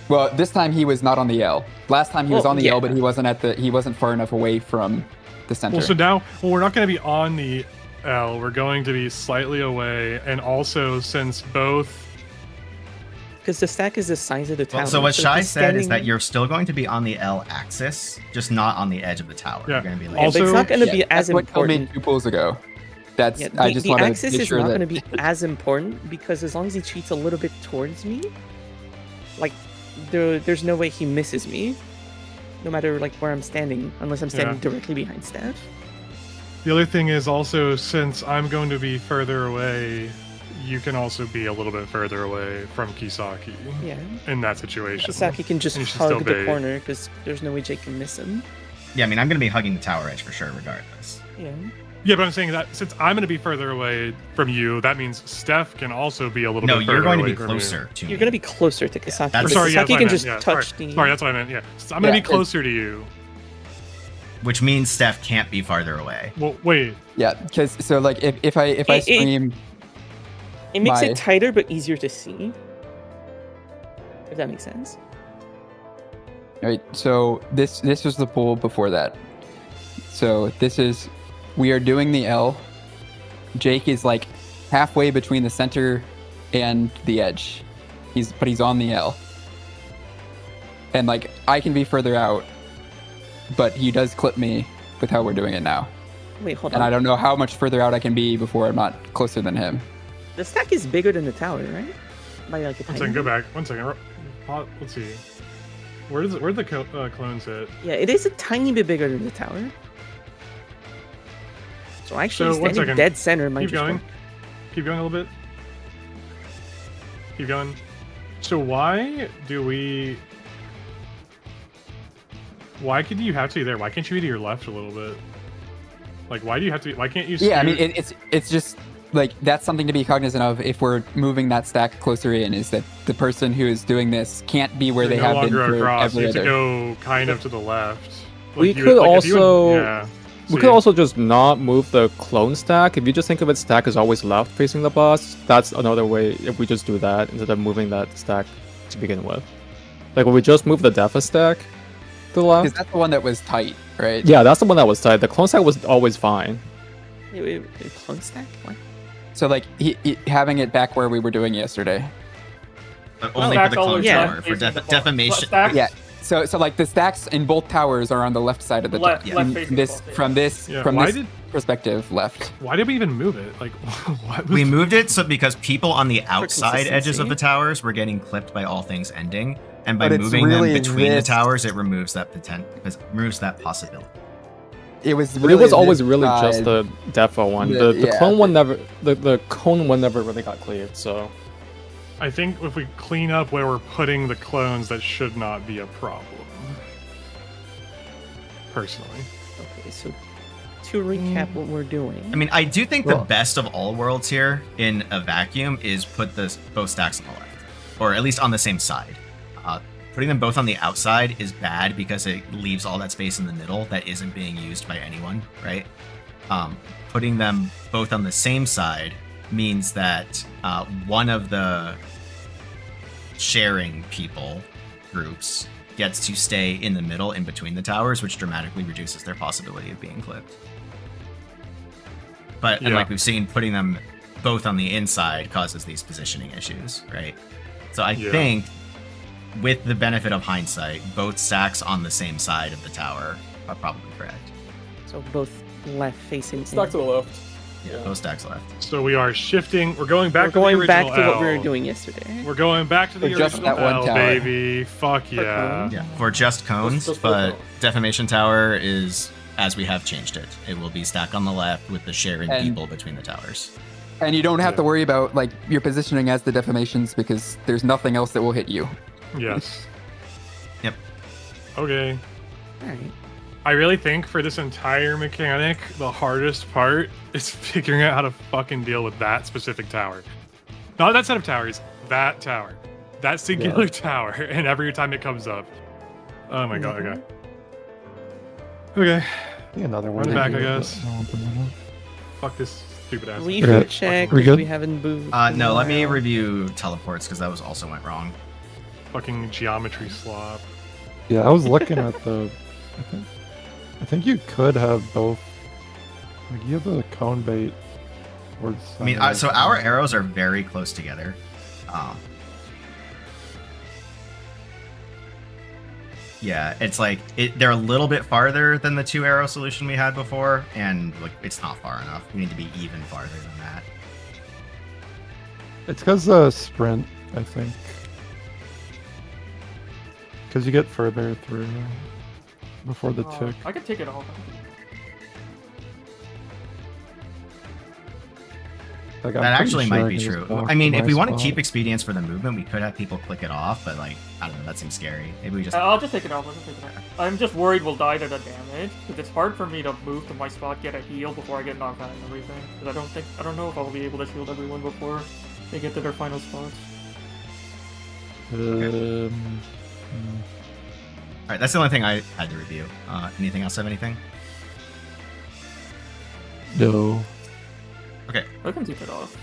Well, this time he was not on the L. Last time he was on the L, but he wasn't far enough away from the center. Well, so now we're not going to be on the L. We're going to be slightly away, and also since both. Because the stack is the size of the tower. Well, so what Shai said is that you're still going to be on the L axis, just not on the edge of the tower. Yeah. You're going to be like, Also, it's not going to be as what killed me important. 2 pools ago. That's I just the want to axis make is sure not that going to be as important because as long as he cheats a little bit towards me, like there's no way he misses me, no matter like where I'm standing, unless I'm standing directly behind Steph. The other thing is also, since I'm going to be further away, you can also be a little bit further away from Kisaki. Yeah. In that situation. Kisaki can just hug the corner because there's no way Jake can miss him. Yeah, I mean, I'm going to be hugging the tower edge for sure, regardless. Yeah. Yeah, but I'm saying that since I'm going to be further away from you, that means Steph can also be a little bit further away. No, you're going to be from closer to me. You're going to be closer to Kisaki. Yeah, I'm sorry, Kisaki can just yeah, touch sorry. the... Sorry, that's what I meant, yeah. So I'm going to be closer to you. Which means Steph can't be farther away. Well, wait. Yeah, because so like if I stream... It makes it tighter but easier to see. If that makes sense. Alright, so this was the pool before that. So we are doing the L. Jake is like halfway between the center and the edge. But he's on the L. And like I can be further out, but he does clip me with how we're doing it now. Wait, hold on. And I don't know how much further out I can be before I'm not closer than him. The stack is bigger than the tower, right? By like a One second, go back. 1 second. Let's see. Where the clones hit? Yeah, it is a tiny bit bigger than the tower. So actually, So, 1 standing second. dead center might Keep just going. work. Keep going a little bit. Keep going. So why could you have to be there? Why can't you be to your left a little bit? Like, why can't you Yeah, I mean, scoot- it's just like that's something to be cognizant of if we're moving that stack closer in, is that the person who is doing this can't be where You're they no have been longer for across. You every have to other. go kind of to the left. We Like, you could would- like, if you would- also yeah. we See? could also just not move the clone stack. If you just think of it, stack is always left facing the boss. That's another way. If we just do that instead of moving that stack to begin with, like when we just move the Defa stack to the left. Because that's the one that was tight, right? Yeah, that's the one that was tight. The clone stack was always fine. Wait, clone stack? What? So like he having it back where we were doing yesterday. But only for the clone yeah. tower. For defamation. Stacks? Yeah. So like the stacks in both towers are on the left side of the Left- tower. left facing both, yeah. From this Yeah, from why this did- perspective, left. Why did we even move it? Like, what was We moved it so because people on the outside edges consistency. of the towers were getting clipped by all things ending, and by But it's moving really them between the this- towers, it removes that possibility. It was But really it was always this really side. just the Defa one. The- The yeah, clone one never. The clone one never really got cleared. So I think if we clean up where we're putting the clones, that should not be a problem. Personally. Okay, so to recap what we're doing. I mean, I do think the best of all worlds here in a vacuum is put both stacks on the left, or at least on the same side. Putting them both on the outside is bad because it leaves all that space in the middle that isn't being used by anyone, right? Putting them both on the same side means that one of the sharing people groups gets to stay in the middle in between the towers, which dramatically reduces their possibility of being clipped. But and Yeah. like we've seen, putting them both on the inside causes these positioning issues, right? So I Yeah. think with the benefit of hindsight, both stacks on the same side of the tower are probably correct. So both left facing. stack to the left. Yeah, both stacks left. So we are shifting. We're going back We're to the going original back to what we were L. doing yesterday. We're going back to the For just original that one L, tower. baby. Fuck yeah. Yeah, for just cones, Just for but cones. defamation tower is as we have changed it. It will be stack on the left with the sharing And- people between the towers. And you don't have Yeah. to worry about like your positioning as the defamations because there's nothing else that will hit you. Yes. Yep. Okay. Alright. I really think for this entire mechanic, the hardest part is figuring out how to fucking deal with that specific tower. Not that set of towers, that tower. That singular tower, and every time it comes up. Oh my god, okay. Okay. I think another one. Run back, I here, but guess. I don't want them to know. Fuck this stupid ass. Refill Okay. check. We If good? we haven't moved. No, let me review teleports because that was also went wrong. Fucking geometry slop. Yeah, I was looking at the. I think you could have both. Like you have the cone bait. Towards I mean, center. so our arrows are very close together. Yeah, it's like they're a little bit farther than the 2 arrow solution we had before, and like it's not far enough. We need to be even farther than that. It's because sprint, I think. Because you get further through before the tick. I could take it off. Like, I'm That pretty actually sure might I be can just true. block I mean, the if we my want to spot. keep expedience for the movement, we could have people click it off, but like, I don't know, that seems scary. Maybe we just. I'll just take it off. I'll just take it off. I'm just worried we'll die to the damage because it's hard for me to move to my spot, get a heal before I get knocked out and everything. Because I don't know if I'll be able to shield everyone before they get to their final spots. Alright, that's the only thing I had to review. Anything else have anything? No. Okay. I can take it off.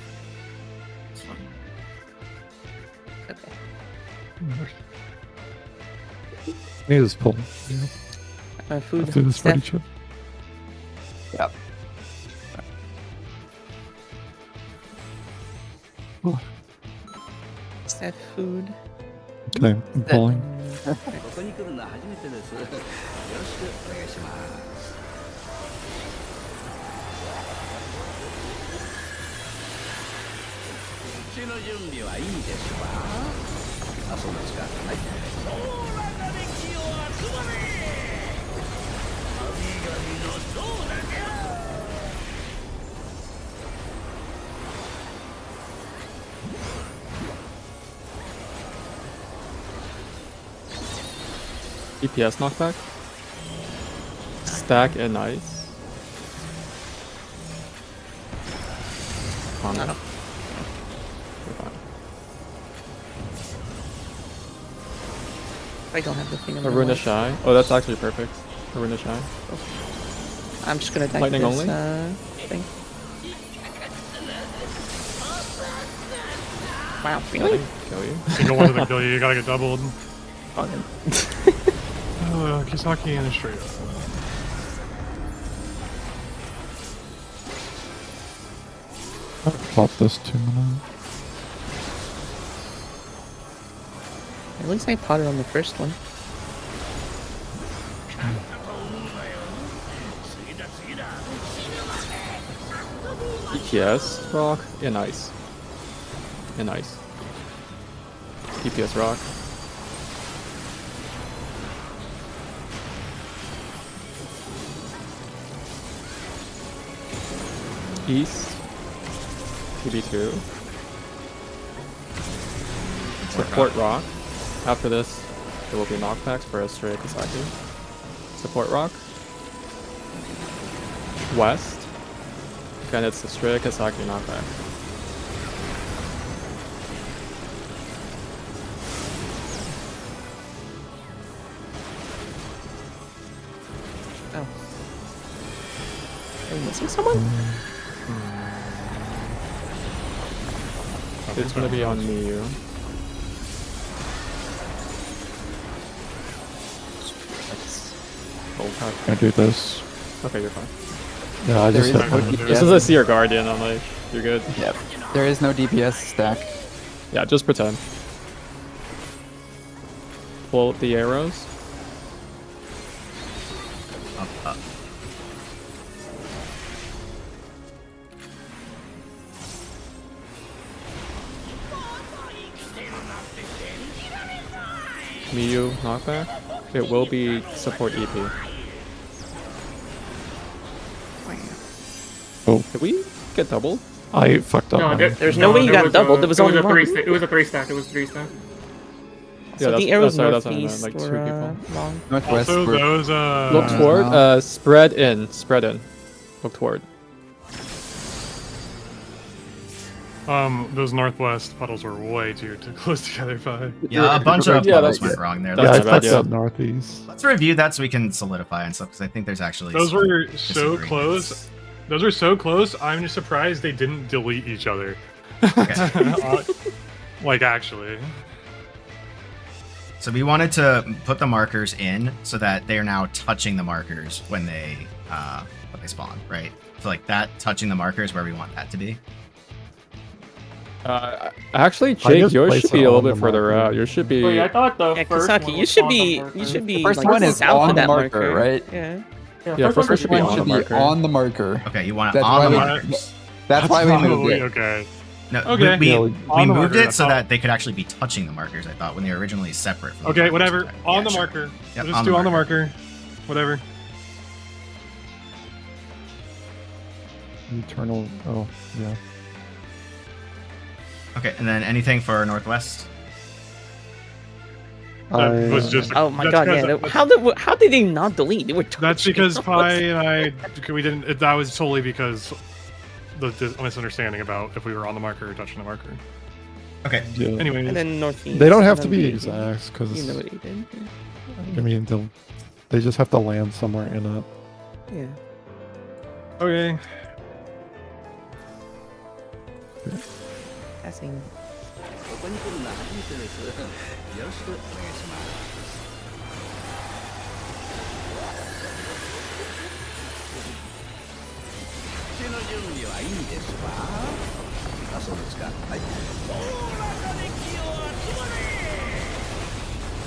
It's fine. Okay. You just pull. Yeah. My food. After this pretty Steph, chip. Yep. Steph, food. Okay, I'm pulling. ここに来るのは初めてです。よろしくお願いします。血の準備はいいですか？あ、そうですか。はい。おらかで気を集まれ。神々のそうだね。DPS knockback. Stack and ice. No, no. I don't have the thing. Aruna Shy. Oh, that's actually perfect. Aruna Shy. I'm just gonna attack Lightning this only? thing. Wow, really? Kill you. Single one doesn't kill you, you gotta get doubled. Fucking. Kisaki and a straight up. Pop this 2 mana. At least I potted on the first one. DPS rock and ice. And ice. DPS rock. East. TB2. Support rock. After this, there will be knockbacks for a straight Kisaki. Support rock. West. Again, it's the straight Kisaki knockback. Oh. Are we missing someone? It's gonna be on me. I do this. Okay, you're fine. Yeah, I just There hit is no my- DPS. This is a Seer Guardian, I'm like, you're good. Yep. There is no DPS stack. Yeah, just pretend. Pull the arrows. Up. Miyu knockback. It will be support EP. Oh. Did we get doubled? I fucked up. No, man. There's no way you got doubled. There was only one. It was a 3-stack. It was 3-stack. So that's- the arrows sorry, that's what I meant, northeast like two were people. long. Northwest. Also, we're- those Look toward, spread in. Look toward. Those northwest puddles were way too close together. Yeah, a bunch of puddles went wrong there. Yeah, I Let's, fucked up northeast. let's review that so we can solidify and stuff, because I think there's actually Those some were so disagreements. close. Those were so close. I'm just surprised they didn't delete each other. Like actually. So we wanted to put the markers in so that they are now touching the markers when they spawn, right? So like that touching the markers where we want that to be. Actually, I Jake, just yours placed should be it a little on bit the further marker. out. Yours should be. Wait, I thought the Yeah, first Kisaki, one you was should on the be marker. you should be First like one is south on of the that marker, right? Yeah. Yeah, first one First should be one on should the be marker. on the marker. Okay, you want it That's on why the we- markers. That's why we moved Probably it. okay. No, Okay. we Yeah, moved on the marker, it I so thought. that they could actually be touching the markers, I thought, when they were originally separate from the Okay, markers. whatever. Yeah, On the sure. marker. Yep, We'll just do on the marker. Whatever. Eternal. Oh, yeah. Okay, and then anything for Northwest? That was just. Oh my that's god! 'cause Yeah. How did they not delete? They were. That's touching because us. Pi and I we didn't. That was totally because the misunderstanding about if we were on the marker or touching the marker. Okay. Yeah. Anyways, And then northeast. They don't have and to then be the- exact because You know what he did. I mean they just have to land somewhere in it. Yeah. okay. Passing. ここに来るのは初めてです。よろしくお願いします。手の準備はいいですか？あ、そうですか。はい。おおらかで気を集まれ。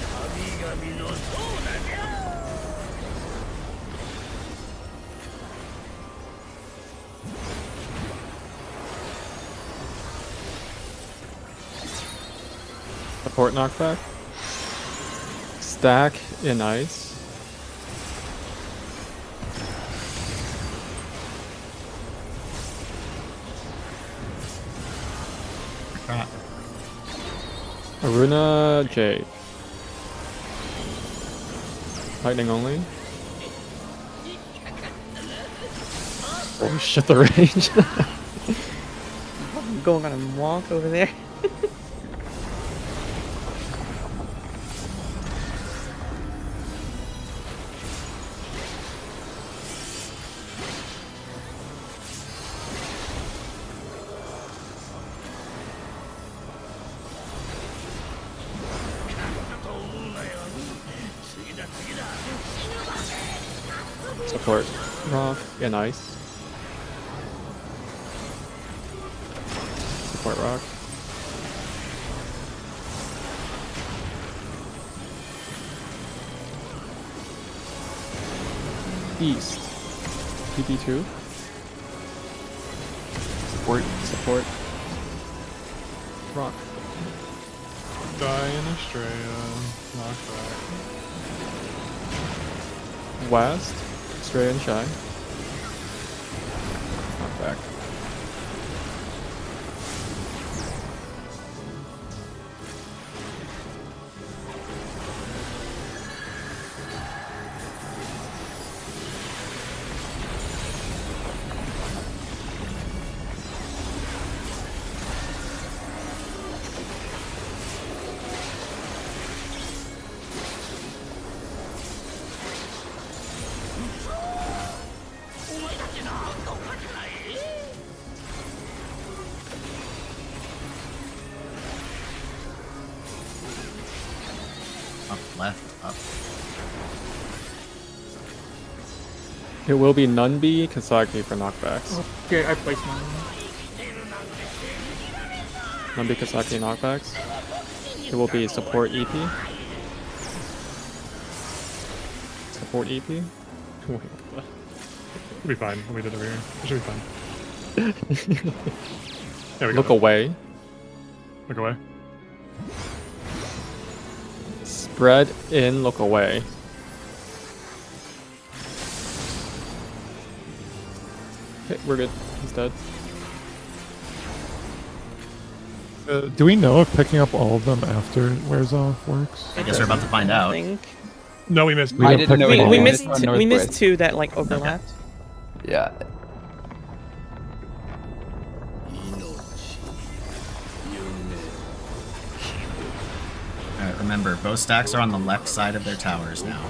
神々のソーダじゃ。Support knockback. Stack in ice. Aruna Jade. Lightning only. Oh shit, the range. Going on a walk over there. Support rock and ice. Support rock. East. PP2. Support. Rock. Die in Australia. Knockback. West. Stray and Shy. Knockback. Up, left, up. It will be Nunbi Kisaki for knockbacks. Okay, I placed mine. Nunbi Kisaki knockbacks. It will be support EP. Support EP. Wait, what It'll be fine. We did it over here. It should be fine. There we go. Look away. Look away. Spread in, look away. Okay, we're good. He's dead. Do we know if picking up all of them after it wears off works? I guess we're about to find out. No, we missed. I didn't know We, either. we I missed missed two, we missed Northwest. two that like overlapped. Yeah. Remember, both stacks are on the left side of their towers now.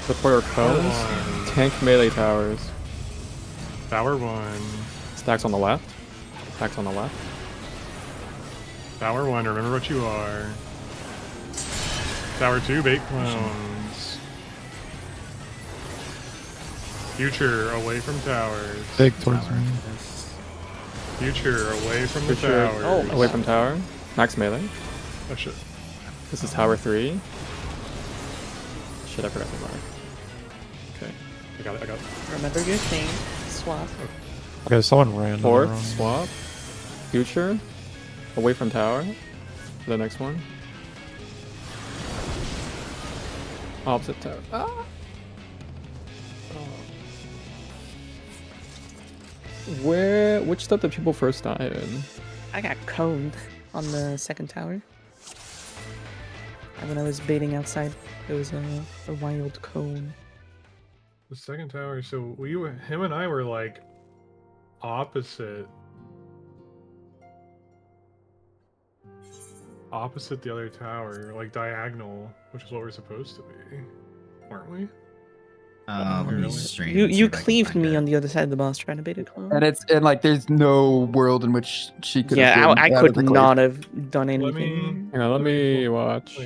Support your cones. Tank melee towers. Tower 1. Stacks on the left. Stacks on the left. Tower 1, remember what you are. Tower 2, bait clones. Future, away from towers. Big towards me. Future, away from the Future, towers. away from tower. Max melee. Oh shit. This is tower 3. Shit, I forgot to mark. Okay. I got it. Remember your thing. Swap. Okay, someone ran. Fourth, swap. Future. Away from tower. The next one. Opposite tower. Ah! Which step did people first die in? I got coned on the second tower. And when I was baiting outside, there was a wild cone. The second tower, so him and I were like opposite the other tower, like diagonal, which is what we're supposed to be, weren't we? Let me Really? stream. You cleaved me on the other side of the boss trying to bait a clone. And like there's no world in which she could. Yeah, have I been out of could the cleave. not have done anything. Hang on, let me watch.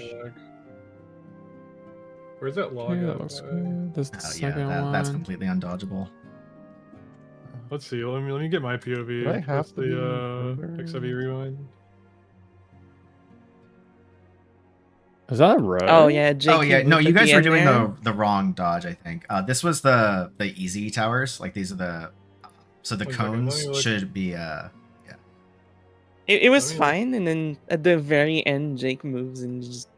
Where's that log? Okay, that at? looks good. This is the Oh yeah, second one. that's completely undodgeable. Let's see. Let me get my POV. Do I have What's to be the over? XIV rewind? Is that a road? Oh yeah, Jake. Oh yeah, no, moved you at guys the were end doing there. the wrong dodge, I think. This was the easy towers. Like these are the so the One second, let cones me look. should be It was Let me look. fine, and then at the very end, Jake moves and just.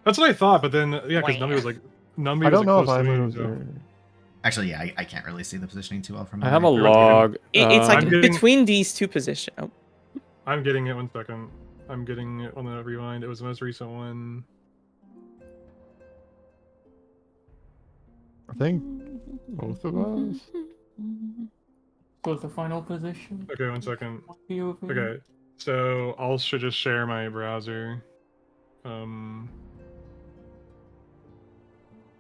That's what I thought, but then yeah, because Numby was like Numby I was don't know like, if close I to me, moved so- or... Actually, yeah, I can't really see the positioning too well from I have a here. log. It's like I'm getting- between these two positions. Oh, I'm getting it. 1 second. I'm getting it on the rewind. It was the most recent one. I think both of us. So it's the final position. Okay, 1 second. POV. Okay, so I'll should just share my browser.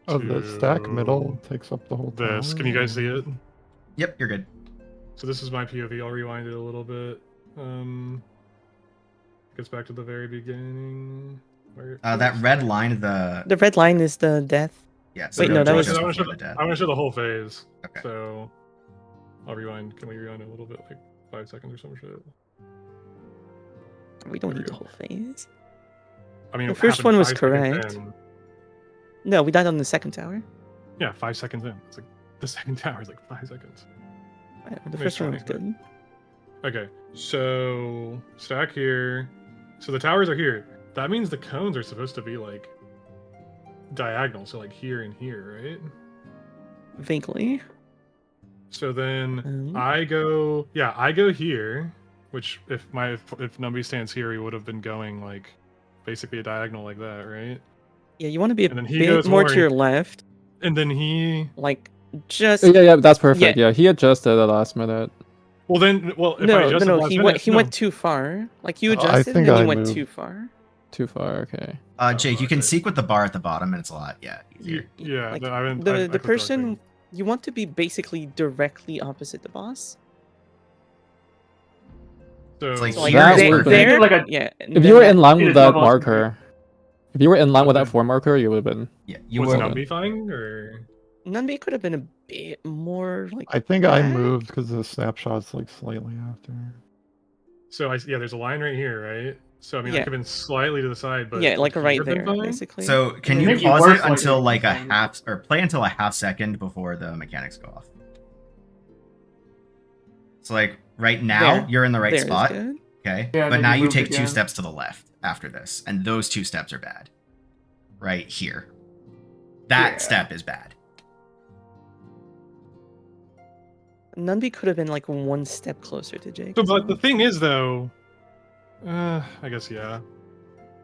Oh, the stack to middle takes up the whole This. tower. Can you guys see it? Yep, you're good. So this is my POV. I'll rewind it a little bit. Gets back to the very beginning. That red line, the red line is the death. yeah. Wait, no, that was- just I want before to the death. show the whole phase. Okay. So I'll rewind. Can we rewind it a little bit, like 5 seconds or some shit? We don't There need we the whole phase. I mean, The it first happened one was 5 seconds correct. in. No, we died on the second tower. Yeah, 5 seconds in. It's like the second tower is like 5 seconds. The Makes first one was sense. good. Okay, so stack here. So the towers are here. That means the cones are supposed to be like diagonal, so like here and here, right? Vaguely. So then Mhm. I go here, which if Numby stands here, he would have been going like basically a diagonal like that, right? Yeah, you want to be a And then he bit goes more more to in- your left. And then he Like, just. Yeah, that's perfect. Yeah, he adjusted at the last minute. if I adjusted No, last he minute, went too far. Like, you I adjusted, and think then I you went moved. too far. Too far, okay. Jake, you can seek with the bar at the bottom, and it's a lot easier. Yeah, Like, no, I haven't- I the clicked the right person, thing. you want to be basically directly opposite the boss. So, It's like So, like, here is there, perfect. there, Like a- yeah. If you were in line it with is that almost marker, if you were in line with that 4 marker, you would have been. Yeah, you was will. Numby fine or? Nunby could have been a bit more, like. I think I back. moved because the snapshot's like slightly after. So there's a line right here, right? So I mean, I Yeah. could have been slightly to the side, but Yeah, like would right you have been there, fine? basically. So can I you think you pause were it slightly until like a behind. half, or play until a half second before the mechanics go off? So like right now, There. you're in the right There is spot. good. Okay. Yeah, but then now you you moved take 2 again. steps to the left after this, and those 2 steps are bad. Right here. That Yeah. step is bad. Nunby could have been like one step closer to Jake. So, as but the well. thing is, though, I guess yeah.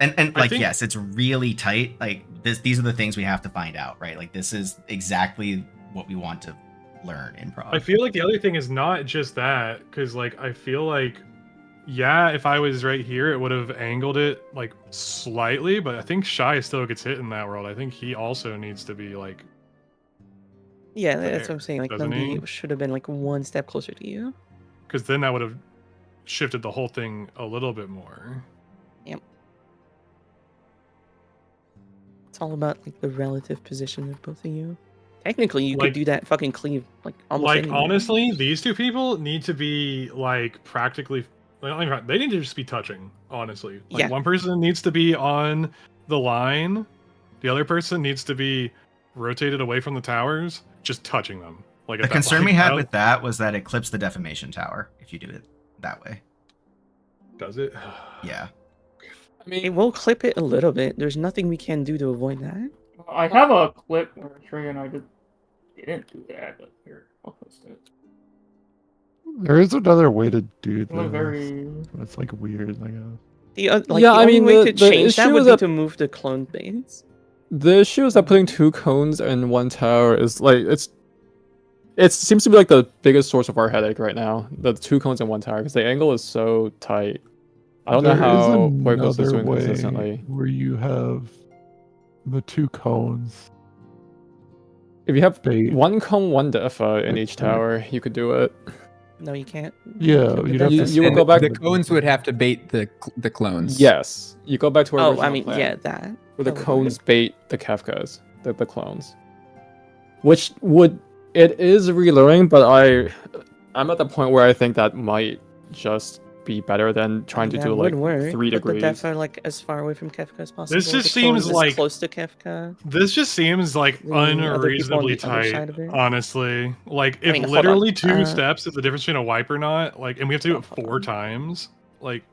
And I like think- yes, it's really tight. Like these are the things we have to find out, right? Like this is exactly what we want to learn in Prog. I feel like the other thing is not just that, because like I feel like, yeah, if I was right here, it would have angled it like slightly, but I think Shy still gets hit in that world. I think he also needs to be like, Yeah, that's there, what I'm saying. Like doesn't Nunby he? should have been like one step closer to you. because then that would have shifted the whole thing a little bit more. Yep. It's all about like the relative position of both of you. Technically, you Like- could do that fucking cleave like almost Like anywhere. honestly, these two people need to be like practically. They need to just be touching. Honestly, like Yeah. one person needs to be on the line, the other person needs to be rotated away from the towers, just touching them. Like The at that- concern we like, had that- with that was that it clips the defamation tower if you do it that way. does it? Yeah. I mean, It will clip it a little bit. There's nothing we can do to avoid that. I have a clip where Trey and I didn't do that, but here, I'll post it. There is another way to do It was this. very. It's like weird, I guess. The like Yeah, the I only mean, way the- to the change that issue would is be that- to move the clone base. The issue is that putting two cones in one tower is like it seems to be like the biggest source of our headache right now. The two cones in one tower because the angle is so tight. I don't know There is how Poikos is another doing way consistently. where you have the two cones. If you have Bait. one cone, one defa in With each the- tower, you could do it. No, you can't. Yeah, But you'd that's have You- to. you would And go back- The cones would have to bait the clones. Yes, you go back to our Oh, original I mean, plan, yeah, that. where the that would work. cones bait the Kefkas, the clones. Which would it is relearning, but I'm at the point where I think that might just be better than trying to That do would like work, 3 but degrees. The def are like as far away from Kefka as possible. This just the clone seems is like- close to Kefka. This just seems like The other people on unreasonably the other tight, side of it. honestly. Like, I if mean, hold literally on, 2 steps is the difference between a wipe or not, like, and we have to do it hold 4 on. times, like,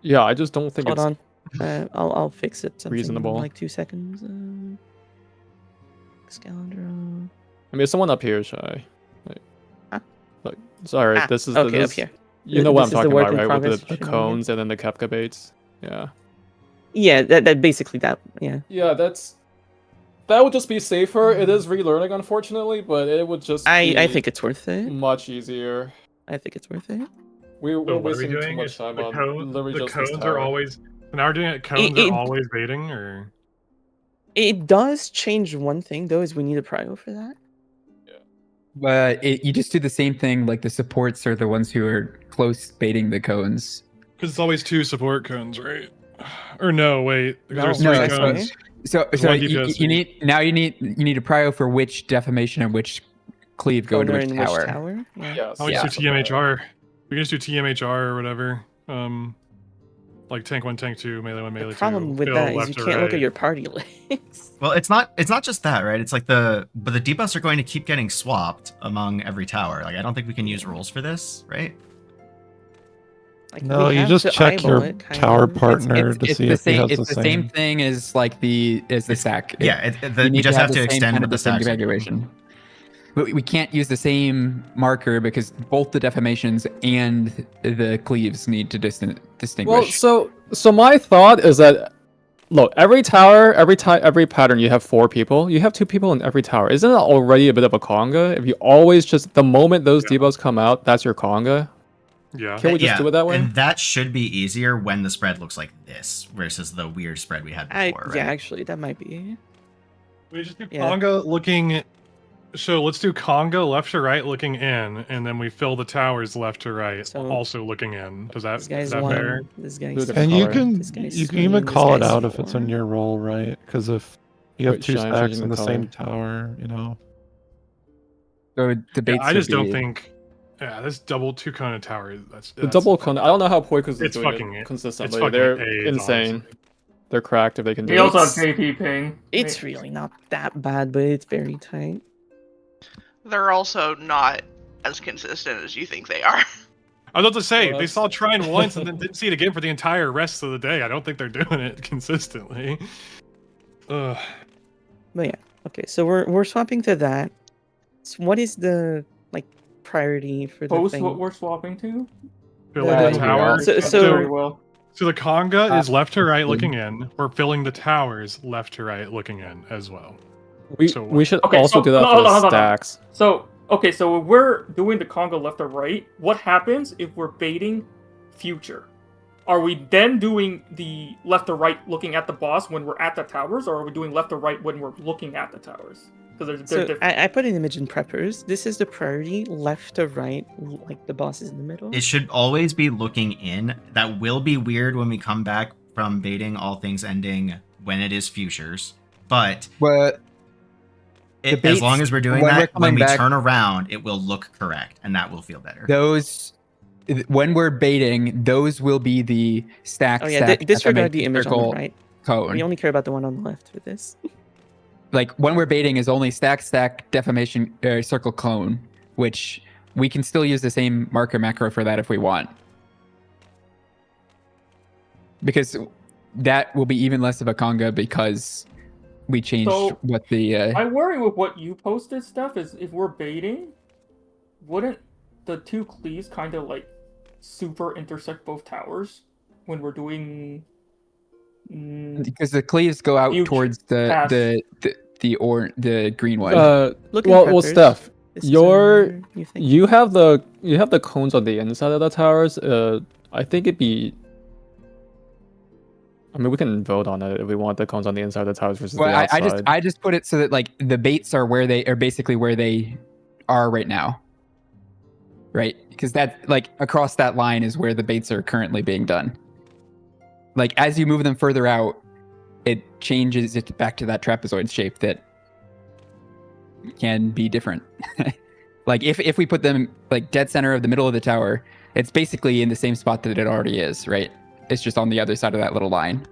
Yeah, I just don't think Hold it's on. I'll fix it. Something reasonable. In like 2 seconds. Scalandro. I mean, someone up here, Shy. Huh? Like, sorry, Ah, this is okay, this, up here. You know what This I'm is the talking work about, in right? With progress the shenanigans. cones and then the Kefka baits. Yeah. Yeah, that basically that. Yeah. Yeah, that would just be safer. It is relearning, unfortunately, but it would just. I be think it's worth it. much easier. I think it's worth it. We're so what are we wasting too doing? much Is time the on literally the just this cones are tower. always. Now we're doing it. Cones It- are always baiting, or It does change one thing though, is we need a prio for that. But you just do the same thing. Like the supports are the ones who are close baiting the cones. because it's always 2 support cones, right? Or no, wait. No, There's no, 3 that's okay. cones. So There's so one you DPS. need a prio for which defamation and which cleave go to They're which in tower. which tower? Yeah. Yes. How we Yeah. just do TMHR? We can just do TMHR or whatever. Like tank 1, tank 2, melee 1, melee The 2. problem with Bill, that is left you to can't look at right. your party list. Well, it's not just that, right? It's like but the debuffs are going to keep getting swapped among every tower. Like I don't think we can use rules for this, right? Like, No, we you have just to check eyeball your it, kind tower of. partner to see the if he same. has It's the the same thing as like the sack. Yeah, You we need just have to the same extend kind what of the same stacks are doing. configuration. But we can't use the same marker because both the defamations and the cleaves need to distinguish. Well, so my thought is that look, every tower, every pattern, you have 4 people. You have 2 people in every tower. Isn't that already a bit of a conga? If you always just the moment those debuffs come out, that's your conga. Yeah. Can we just do it that way? And that should be easier when the spread looks like this versus the weird spread we had before, right? Yeah, actually, that might be. We just do Yeah. Conga looking. So let's do Conga left to right looking in, and then we fill the towers left to right, So- also looking in. Does that This is guy's that one. fair? This guy's. And And you color. can This guy's you can 3, even this call it guy's out if it's 4. in your role, right? Because if you have Wait, 2 Shine, stacks changing in the the color. same tower, you know. So Yeah, debates I just would don't be- think. Yeah, this double 2 cone tower. That's The double con. I don't know how Poikos is It's doing fucking- it it's consistently. fucking They're AIDS, insane. honestly. They're cracked if they can do He it. also has It's- JP ping. It's really not that bad, but it's very tight. They're also not as consistent as you think they are. I was about to say Well, they that's- saw Trine once and then didn't see it again for the entire rest of the day. I don't think they're doing it consistently. Ugh. But yeah, okay. So we're swapping to that. So what is the like priority for the Post thing. what we're swapping to? Filling Uh, the tower. Very well. So the conga is left to right looking in. We're filling the towers left to right looking in as well. We So we should Okay, also so- do that no, for hold on, the hold on. stacks. So if we're doing the conga left or right, what happens if we're baiting future? Are we then doing the left or right looking at the boss when we're at the towers, or are we doing left or right when we're looking at the towers? Because they're So different. I put an image in preppers. This is the priority, left to right, like the boss is in the middle. It should always be looking in. That will be weird when we come back from baiting all things ending when it is futures. But as long as we're doing that, when we turn around, it will look correct, and that will feel better. Those, when we're baiting, those will be the stack. Oh yeah, stack, disregard the image on circle, the right. cone. We only care about the one on the left for this. Like when we're baiting is only stack, defamation, circle, clone, which we can still use the same marker macro for that if we want. Because that will be even less of a conga because we changed what the... I worry with what you posted stuff is if we're baiting, wouldn't the two cleaves kind of like super intersect both towers when we're doing... Because the cleaves go out towards the green one. Well, Steph, you have the cones on the inside of the towers. I think it'd be. I mean, we can vote on it if we want the cones on the inside of the towers versus the outside. I just put it so that like the baits are where they are, basically where they are right now. Right, because that like across that line is where the baits are currently being done. Like as you move them further out, it changes it back to that trapezoid shape that can be different. Like if we put them like dead center of the middle of the tower, it's basically in the same spot that it already is, right? It's just on the other side of that little line.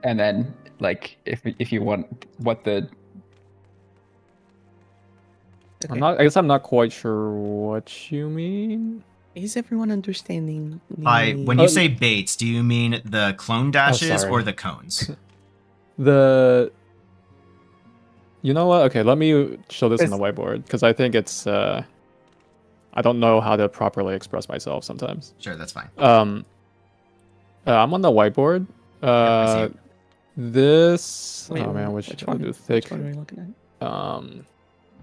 And then like if you want what the I guess I'm not quite sure what you mean. Is everyone understanding? When you say baits, do you mean the clone dashes sorry. or the cones? You know what? Okay, let me show this on the whiteboard because I think it's. I don't know how to properly express myself sometimes. Sure, that's fine. I'm on the whiteboard. This. Wait, oh man, which I'll one? do thick. Which one are we looking at?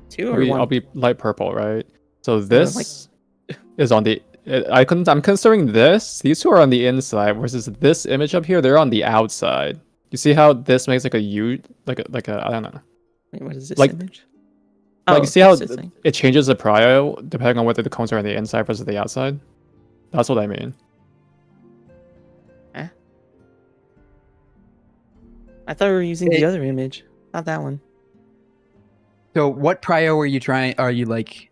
Two or Maybe one? I'll be light purple, right? So this is on the. I'm considering this. These two are on the inside versus this image up here. They're on the outside. You see how this makes like a U, like a I don't know. Wait, what is this like, image? Like, Oh, see how this thing. it changes the prio depending on whether the cones are on the inside versus the outside? That's what I mean. I thought we were using the other image, not that one. So what prio are you trying? Are you like?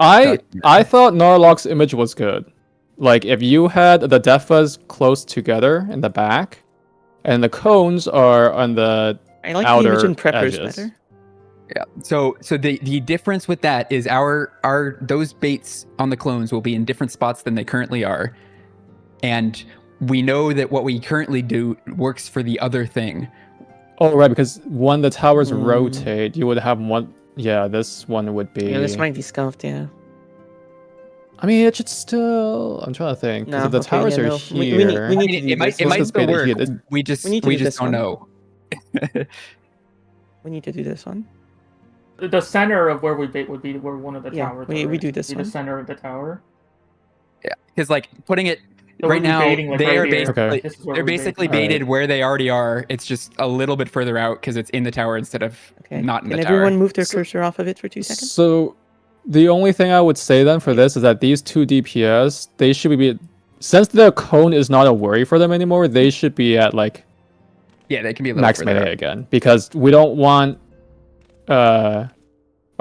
I thought Narlock's image was good. Like if you had the Defas close together in the back, and the cones are on the I like outer the image in preppers edges. better. Yeah. So the difference with that is our those baits on the clones will be in different spots than they currently are, and we know that what we currently do works for the other thing. Oh right, because when the towers rotate, you would have one. Yeah, this one would be. Yeah, this might be scuffed. Yeah. I mean, it should still. I'm trying to think. 'Cause No, if the okay, towers yeah, are no. here. We need to do It might this. Let's still work. Here. We just We need to do this don't one. know. We need to do this one. The center of where we bait would be where one of the Yeah, towers. we are, do right? this Be one. the center of the tower. Yeah, because like putting it So right we'd be now, baiting, like, they right are here. basically Okay. This is where they're we bait. basically Alright. baited where they already are. It's just a little bit further out because it's in the tower instead of Okay. not in Can the everyone tower. move their cursor off of it for 2 seconds? So, the only thing I would say then for this is that these two DPS, they should be, since the cone is not a worry for them anymore, they should be at like Yeah, they can be a little max further melee out. again because we don't want, or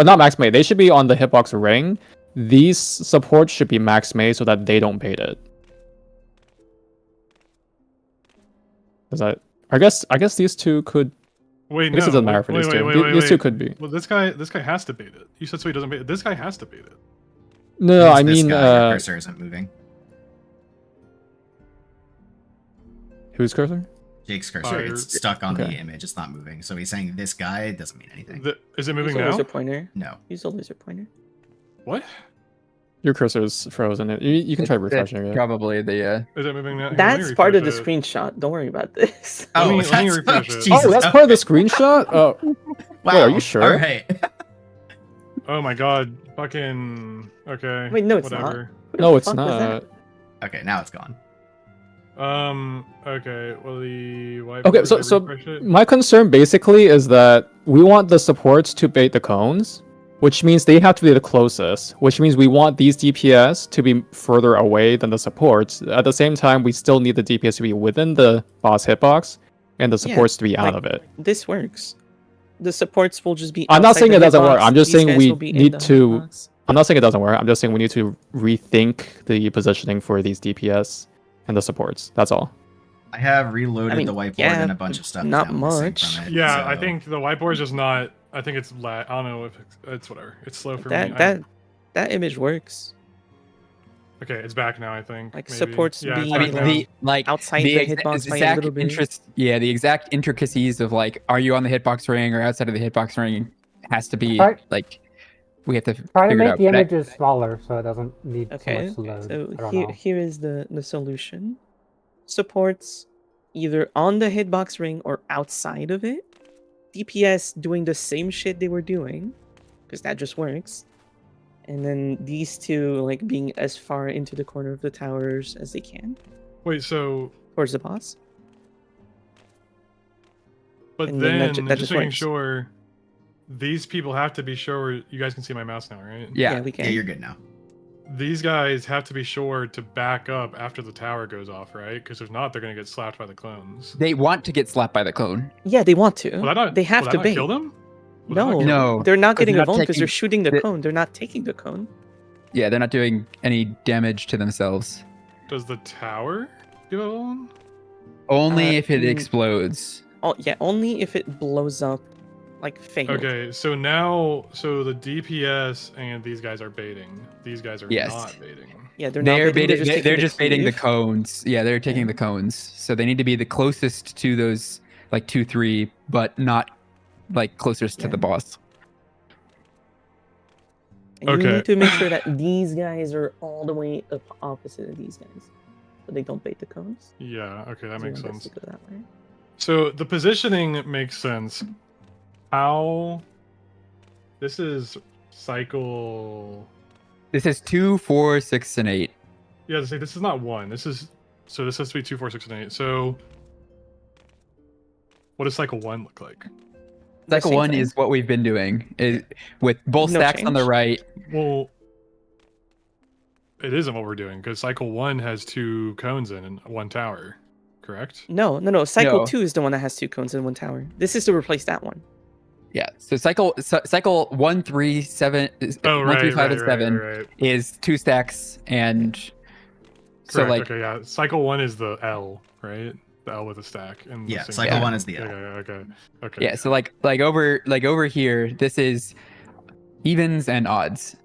not max melee. They should be on the hitbox ring. These supports should be max melee so that they don't bait it. I guess these two could. Wait, I no. guess it doesn't matter for wait, these wait, two. wait, These wait. two could be. Well, this guy has to bait it. You said so he doesn't bait it. This guy has to bait it. No, Who's I this mean, guy? Your cursor isn't moving. Whose cursor? Jake's cursor. It's stuck on the Okay. image. It's not moving. So he's saying this guy doesn't mean anything. Is it moving Use the now? laser pointer. No. Use the laser pointer. What? Your cursor's frozen. You can try refreshing it. Probably the. Is it moving now? Here, That's let me part of the refresh it. screenshot. Don't worry about this. Oh, Let me that's refresh it. Jesus. Oh, that's part of the screenshot? Oh. Wow. Wait, are you sure? All right. Oh my god. Fucking. Okay. Wait, no, it's whatever. Who the No, it's fuck was that? not. Okay, now it's gone. Okay. Well, the whiteboard. Okay, I so refresh it? my concern basically is that we want the supports to bait the cones, which means they have to be the closest, which means we want these DPS to be further away than the supports. At the same time, we still need the DPS to be within the boss hitbox and the supports to be out of it. This works. The supports will just be. I'm not outside saying the it doesn't hitbox. work. I'm just These saying guys we will be in need the to. hitbox. I'm not saying it doesn't work. I'm just saying we need to rethink the positioning for these DPS and the supports. That's all. I have reloaded the whiteboard yeah, and a bunch of stuff. is not now missing much. from it, Yeah, I so- think the whiteboard's just not. I think it's I don't know if it's whatever. It's slow for me. That image works. Okay, it's back now. I think. Like, maybe. supports Yeah, be, it's I back mean, now. outside the hitbox by a little bit. The exact intricacies of like, are you on the hitbox ring or outside of the hitbox ring, has to be Try- like, we have to Try to figure it make out. the But I- images smaller so it doesn't need Okay, so much to load. I so don't know. here is the solution. Supports either on the hitbox ring or outside of it. DPS doing the same shit they were doing, because that just works. And then these two like being as far into the corner of the towers as they can Wait, so towards the boss. but And then, then that just just making works. sure these people have to be sure. You guys can see my mouse now, right? Yeah. we can. Yeah, you're good now. These guys have to be sure to back up after the tower goes off, right? Because if not, they're gonna get slapped by the clones. They want to get slapped by the clone. Yeah, they want to. Will that not? They have will to that not bait. kill them? Will that not No, kill them? No, they're not 'cause getting they're a not vote because they're taking shooting the the- cone. They're not taking the cone. Yeah, they're not doing any damage to themselves. Does the tower give a one? Only if it mm. explodes. Oh yeah, only if it blows up, like failed. Okay, so now, so the DPS and these guys are baiting. These guys are Yes. not baiting. Yeah, they're not They're baiting. baiting. They're just They're taking just baiting the cleave. cones. Yeah, they're taking the cones. So they need to be the closest to those, like 2-3, but not like closest to the boss. And you Okay. need to make sure that these guys are all the way up opposite of these guys, so they don't bait the cones. Yeah, okay, that So you makes want this sense. to go that way. So the positioning makes sense. How? This is cycle. This is 2, 4, 6, and 8. Yeah, to say this is not one. This is so. This has to be 2, 4, 6, and 8. So, what does cycle 1 look like? Cycle same 1 thing. is what we've been doing, with both No stacks on the change. right. Well, it isn't what we're doing because cycle 1 has 2 cones in and 1 tower, correct? No. Cycle No. 2 is the one that has 2 cones and 1 tower. This is to replace that one. Yeah. So cycle 1, 3, 7, Oh, 1, 3, right, 5, right, and 7 right. is 2 stacks, and so Correct, like okay, yeah. Cycle 1 is the L, right? The L with a stack. And the Yeah, single- cycle 1 is the L. Okay. yeah. So like over here, this is evens and odds.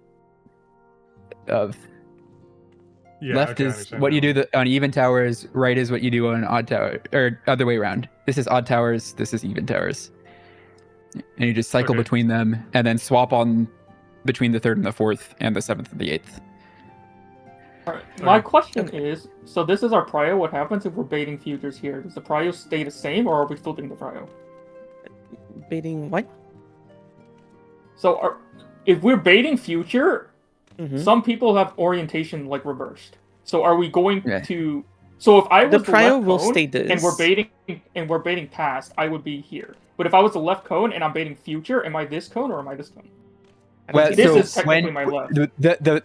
Of Yeah, left okay, I is understand what you now. do on even towers, right is what you do on odd tower, or other way around. This is odd towers, this is even towers. And you just cycle Okay. between them and then swap on between the 3rd and the 4th and the 7th and the 8th. Alright, my Okay. question is, so this is our prio. What happens if we're baiting futures here? Does the prio stay the same, or are we flipping the prio? Baiting what? So if we're baiting future, Mhm. some people have orientation like reversed. So are we going Yeah. to? So if I was The prio left will cone stay this. and we're baiting past, I would be here. But if I was the left cone and I'm baiting future, am I this cone or am I this cone? Well, This so is technically when my left.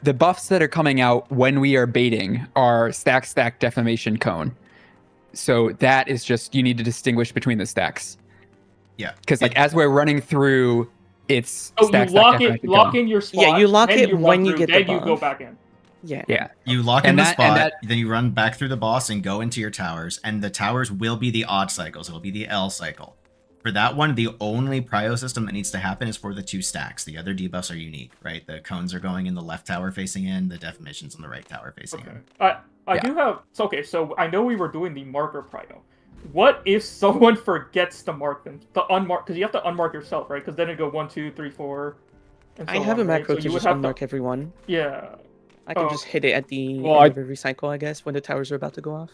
the buffs that are coming out when we are baiting are stack defamation cone. So that is just you need to distinguish between the stacks. Yeah. Because like as we're running through, it's Oh, stack you lock defamation lock cone. in your spot. Yeah, you lock then it you run when you through, get the then you go buff. back in. Yeah. Yeah. You lock in And the that- and spot, that- then you run back through the boss and go into your towers, and the towers will be the odd cycles. It'll be the L cycle. For that one, the only prio system that needs to happen is for the 2 stacks. The other debuffs are unique, right? The cones are going in the left tower facing in, the defamation's on the right tower facing in. I do have... So I know we were doing the marker prio. What if someone forgets to mark them? To unmark, because you have to unmark yourself, right? Because then it go 1, 2, 3, 4. And so I have on, a macro right? to just unmark everyone. Yeah. I can just hit it at the end of every cycle, I guess, when the towers are about to go off.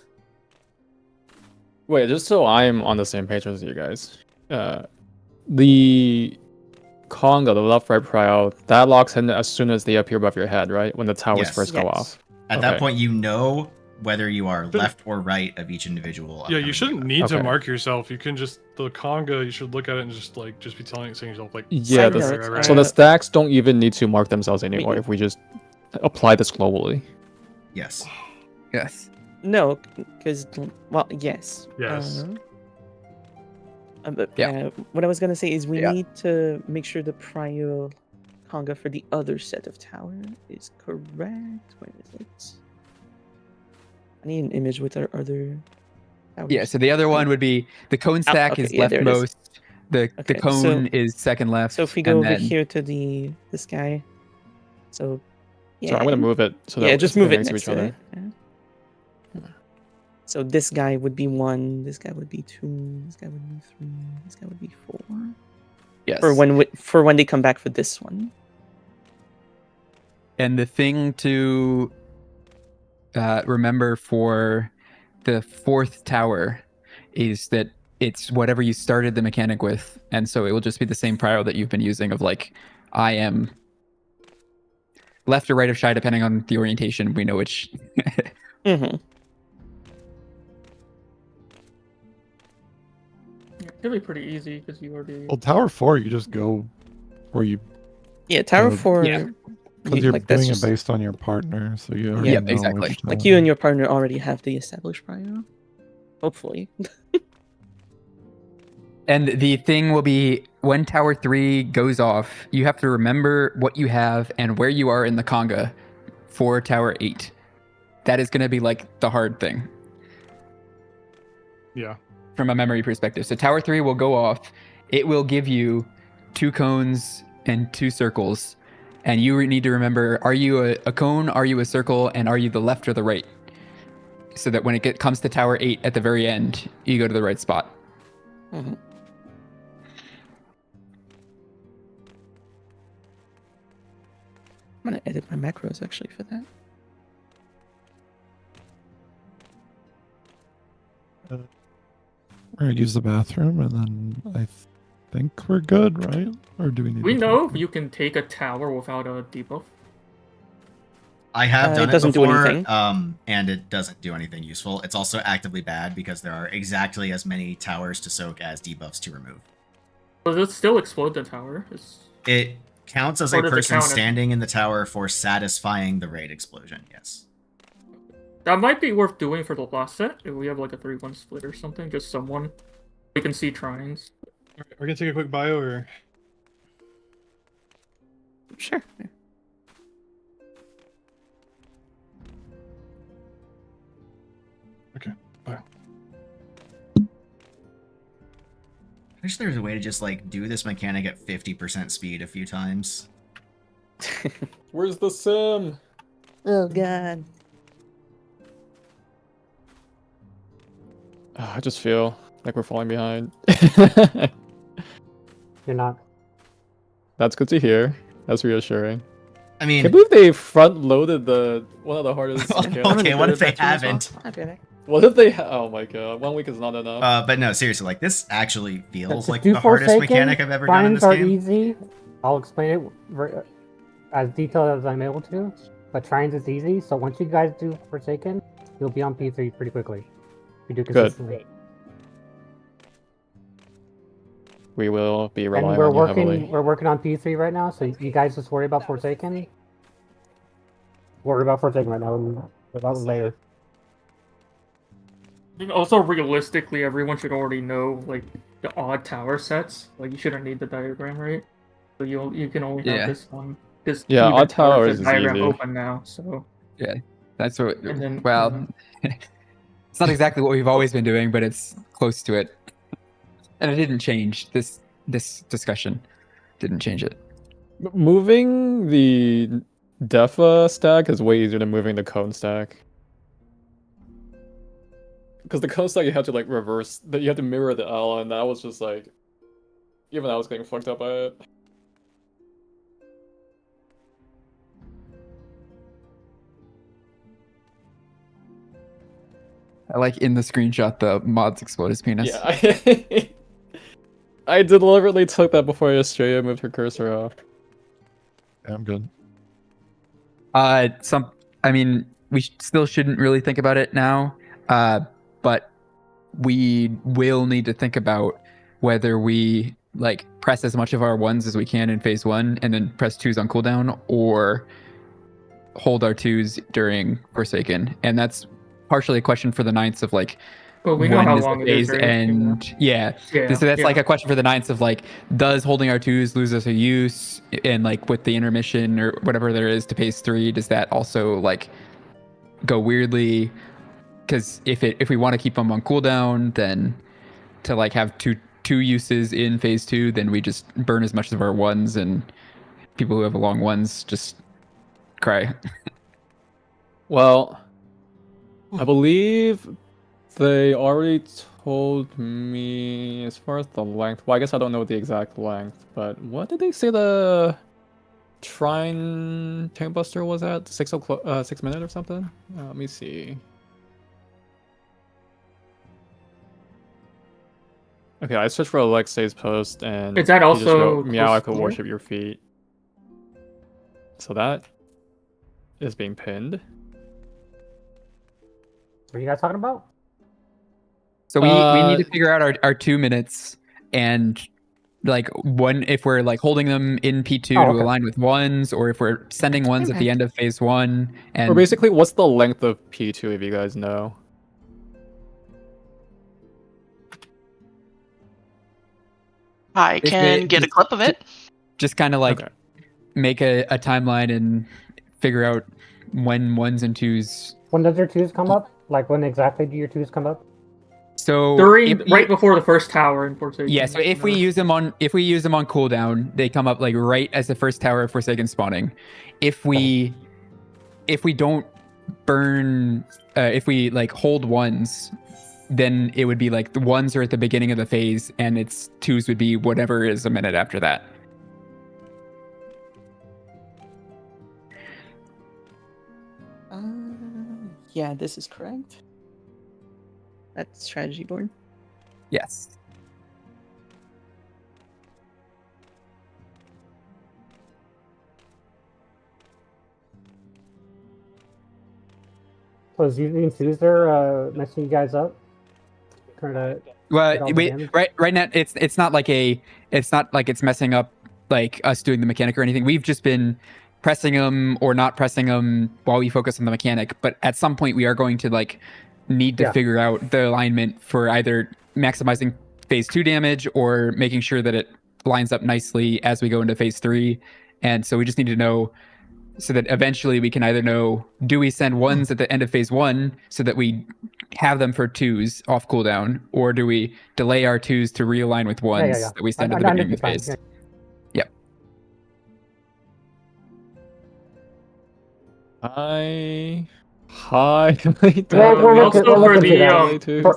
Wait, just so I'm on the same page as you guys. The conga, the left right prio, that locks in as soon as they appear above your head, right? When the towers first go off. At that point, you know whether you are left or right of each individual. Yeah, you shouldn't need to Okay. mark yourself. You can just the conga. You should look at it and just be saying yourself like. Yeah, so the stacks don't even need to mark themselves anymore if we just apply this globally. Yes. Yes. No, because yes. Yes. But what I was gonna say is we need to make sure the prio conga for the other set of tower is correct. Where is it? I need an image with our other towers. Yeah, so the other one would be the cone stack is leftmost. The cone is second left. So if we go over here to this guy, so So I'm gonna move it so that just it's move it next next to each other. So this guy would be 1. This guy would be 2. This guy would be 3. This guy would be 4. Yes. For when they come back for this one. And the thing to remember for the 4th tower is that it's whatever you started the mechanic with, and so it will just be the same prio that you've been using of like, I am left or right of shy depending on the orientation. We know which. It'll be pretty easy because you already. Well, Tower 4, you just go where you. Yeah, Tower 4. Because you're like, doing that's it based on your partner, so you already know exactly. which Like tower. you and your partner already have the established prio. Hopefully. And the thing will be when Tower 3 goes off, you have to remember what you have and where you are in the conga for Tower 8. That is going to be like the hard thing. Yeah. From a memory perspective. So Tower 3 will go off. It will give you 2 cones and 2 circles. And you need to remember, are you a cone, are you a circle, and are you the left or the right? So that when it comes to Tower 8 at the very end, you go to the right spot. Mm-hmm. I'm going to edit my macros actually for that. We're gonna use the bathroom, and then I think we're good, right? Or do we need? We to know if you can take a tower without a debuff. I have done it doesn't do before, anything. and it doesn't do anything useful. It's also actively bad because there are exactly as many towers to soak as debuffs to remove. Does it still explode the tower? It counts as Or a does it person count as- standing in the tower for satisfying the raid explosion, yes. That might be worth doing for the last set. If we have like a 3-1 split or something, just someone. We can see trines. We're gonna take a quick bio, or Sure. okay, bio. I wish there was a way to just like do this mechanic at 50% speed a few times. Where's the sim? Oh god. I just feel like we're falling behind. You're not. That's good to hear. That's reassuring. I mean, can't believe they front loaded one of the hardest. okay, what if they haven't? What if they? Oh my god, 1 week is not enough. But no, seriously, like this actually feels To like do the hardest Forsaken, mechanic I've ever done in trines this are game. easy. I'll explain it as detailed as I'm able to. But trines is easy, so once you guys do Forsaken, you'll be on P3 pretty quickly. If you do consistently. We will be And relying we're on you heavily. we're working on P3 right now, so you guys just worry about Forsaken. Worry about Forsaken right now, about it later. I think also realistically, everyone should already know like the odd tower sets. Like you shouldn't need the diagram, right? So you can only have this one. This Yeah, even odd tower towers says is diagram easy. open now. So Yeah, that's what. And then- well, it's not exactly what we've always been doing, but it's close to it. And it didn't change this discussion. Didn't change it. Moving the Defa stack is way easier than moving the cone stack. Because the cone stack you have to like reverse, that you have to mirror the L, and that was just like, even I was getting fucked up by it. I like in the screenshot the mods explode his penis. Yeah, I deliberately took that before Australia moved her cursor off. Yeah, I'm good. I mean, we still shouldn't really think about it now, but we will need to think about whether we like press as much of our ones as we can in phase 1 and then press 2s on cooldown, or hold our 2s during Forsaken. And that's partially a question for the Ninths of like, But we know when how is the long it is, phase right? end? So that's like a question for the Ninths of like, does holding our 2s lose us a use? And like with the intermission or whatever there is to phase 3, does that also like go weirdly? Because if we want to keep them on cooldown, then to like have two uses in phase 2, then we just burn as much of our ones, and people who have long ones just cry. Well, I believe they already told me as far as the length. Well, I guess I don't know the exact length, but what did they say the Trine Tank Buster was at? 6 minutes or something? Let me see. Okay, I searched for Alexei's post, and Is that he just also wrote, "Meow, I close could to worship your feet." So that is being pinned. What are you guys talking about? So we need to figure out our 2 minutes, and like one, if we're like holding them in P2 to align with ones, or if we're sending ones at the end of phase 1. And or basically, what's the length of P2 if you guys know? I can get a clip of it. Just kind of like make a timeline and figure out when 1s and 2s. When does your 2s come up? Like when exactly do your 2s come up? So right before the first tower in Forsaken. Yeah, so if we use them on cooldown, they come up like right as the first tower of Forsaken spawning. If we don't burn, if we like hold 1s, then it would be like the 1s are at the beginning of the phase, and its 2s would be whatever is a minute after that. Yeah, this is correct. That's strategy board. Yes. So is using 2s there messing you guys up? Well, right now it's not like it's messing up like us doing the mechanic or anything. We've just been pressing them or not pressing them while we focus on the mechanic. But at some point, we are going to like need to figure out the alignment for either maximizing phase 2 damage or making sure that it lines up nicely as we go into phase 3. And so we just need to know, so that eventually we can either know, do we send 1s at the end of phase 1 so that we have them for 2s off cooldown, or do we delay our 2s to realign with 1s that we send at the beginning of the phase? Yep. I highly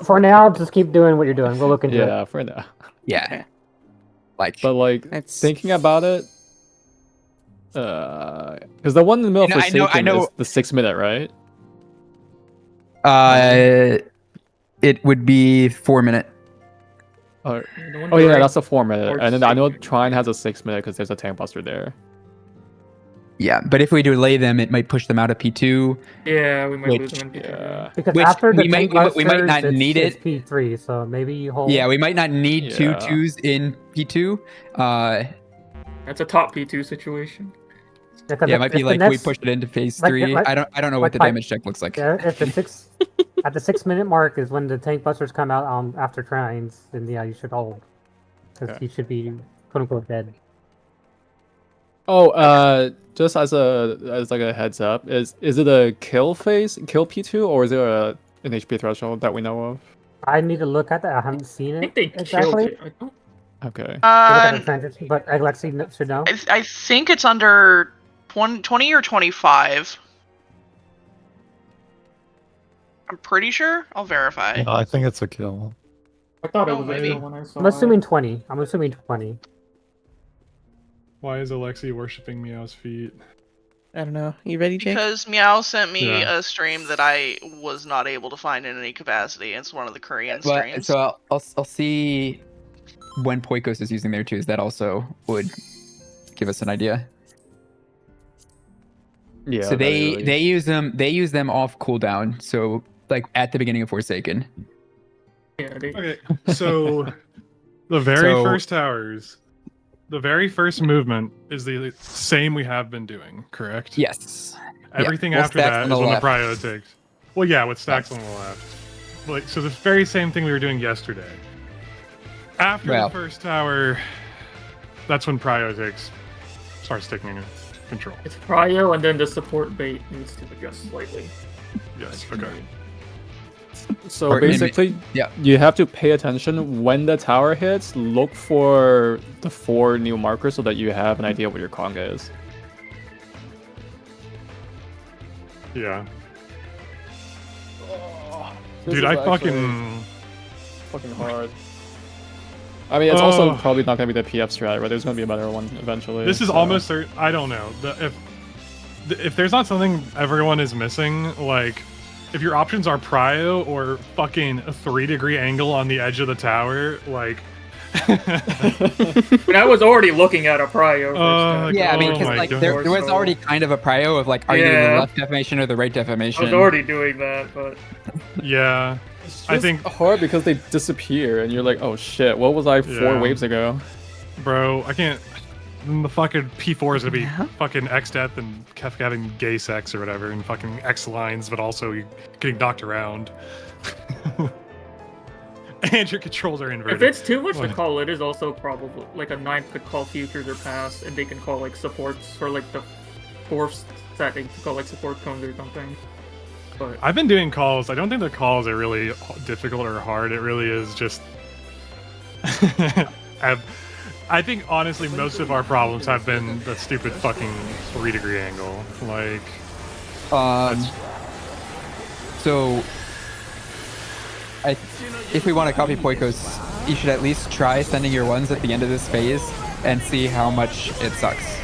For now, just keep doing what you're doing. We'll look into it. Yeah, for now. Yeah. But like thinking about it, because the one in the middle of Forsaken is the 6 minute, right? It would be 4 minute. Oh yeah, that's a 4 minute, and then I know Trine has a 6 minute because there's a tank buster there. Yeah, but if we delay them, it might push them out of P2. Yeah, we might lose them in P2. Because after the we might not need it. It's P3, so maybe you hold. Yeah, we might not need 2 2s in P2. That's a top P2 situation. Yeah, it might be like we pushed it into phase 3. I don't know what the damage check looks like. Yeah, at the 6 minute mark is when the tank busters come out after Trines, then yeah, you should hold, because he should be quote unquote dead. Oh, just as like a heads up, is it a kill phase, kill P2, or is it an HP threshold that we know of? I need to look at that. I haven't seen I it think they killed exactly. it. I don't. Okay. Look at the transition, but Alexi should know. I think it's under 20 or 25. I'm pretty sure. I'll verify. No, I think it's a kill. I thought it Oh, was maybe. a kill when I saw I'm assuming 20. I'm assuming 20. Why is Alexi worshipping Meow's feet? I don't know. You ready, Jake? Because Meow sent me Yeah. a stream that I was not able to find in any capacity. It's one of the Korean Well, streams. so I'll see when Poikos is using their twos. That also would give us an idea. Yeah. So they use them off cooldown. So like at the beginning of Forsaken. Yeah, they... Okay, so the very first towers, the very first movement is the same we have been doing, correct? Yes. Everything Yeah. Well, after stacks that on is the when the left. prio takes. Well, yeah, with stacks on the left. Like, so the very same thing we were doing yesterday. After Well. the first tower, that's when prio starts taking control. It's prio, and then the support bait needs to adjust slightly. Yes. Okay. So Or basically, yeah. you have to pay attention when the tower hits. Look for the 4 new markers so that you have an idea what your conga is. Yeah. This Dude, is I actually fucking hard. I mean, it's also probably not gonna be the PF strat, right? There's gonna be a better one eventually. This is so- almost certain. I don't know. If there's not something everyone is missing, like if your options are prio or fucking a 3-degree angle on the edge of the tower, like. But I was already looking at a prio. Yeah, I mean, oh because my like God. there was already kind of a prio of like, are you Yeah. the left defamation or the right defamation? I was already doing that, but Yeah, I It's think, hard because they disappear, and you're like, oh shit, what was I 4 Yeah. waves ago? bro, I can't. The fucking P4 is gonna be fucking X death and Kefka having gay sex or whatever, and fucking X lines, but also you getting knocked around. And your controls are inverted. if it's too much to Like- call, it is also probably like a 9 could call futures or pass, and they can call like supports for like the 4th setting to call like support cones or something. But I've been doing calls. I don't think the calls are really difficult or hard. It really is just. I think honestly, most of our problems have been the stupid fucking 3-degree angle. Like, So, if we want to copy Poikos, you should at least try sending your ones at the end of this phase and see how much it sucks.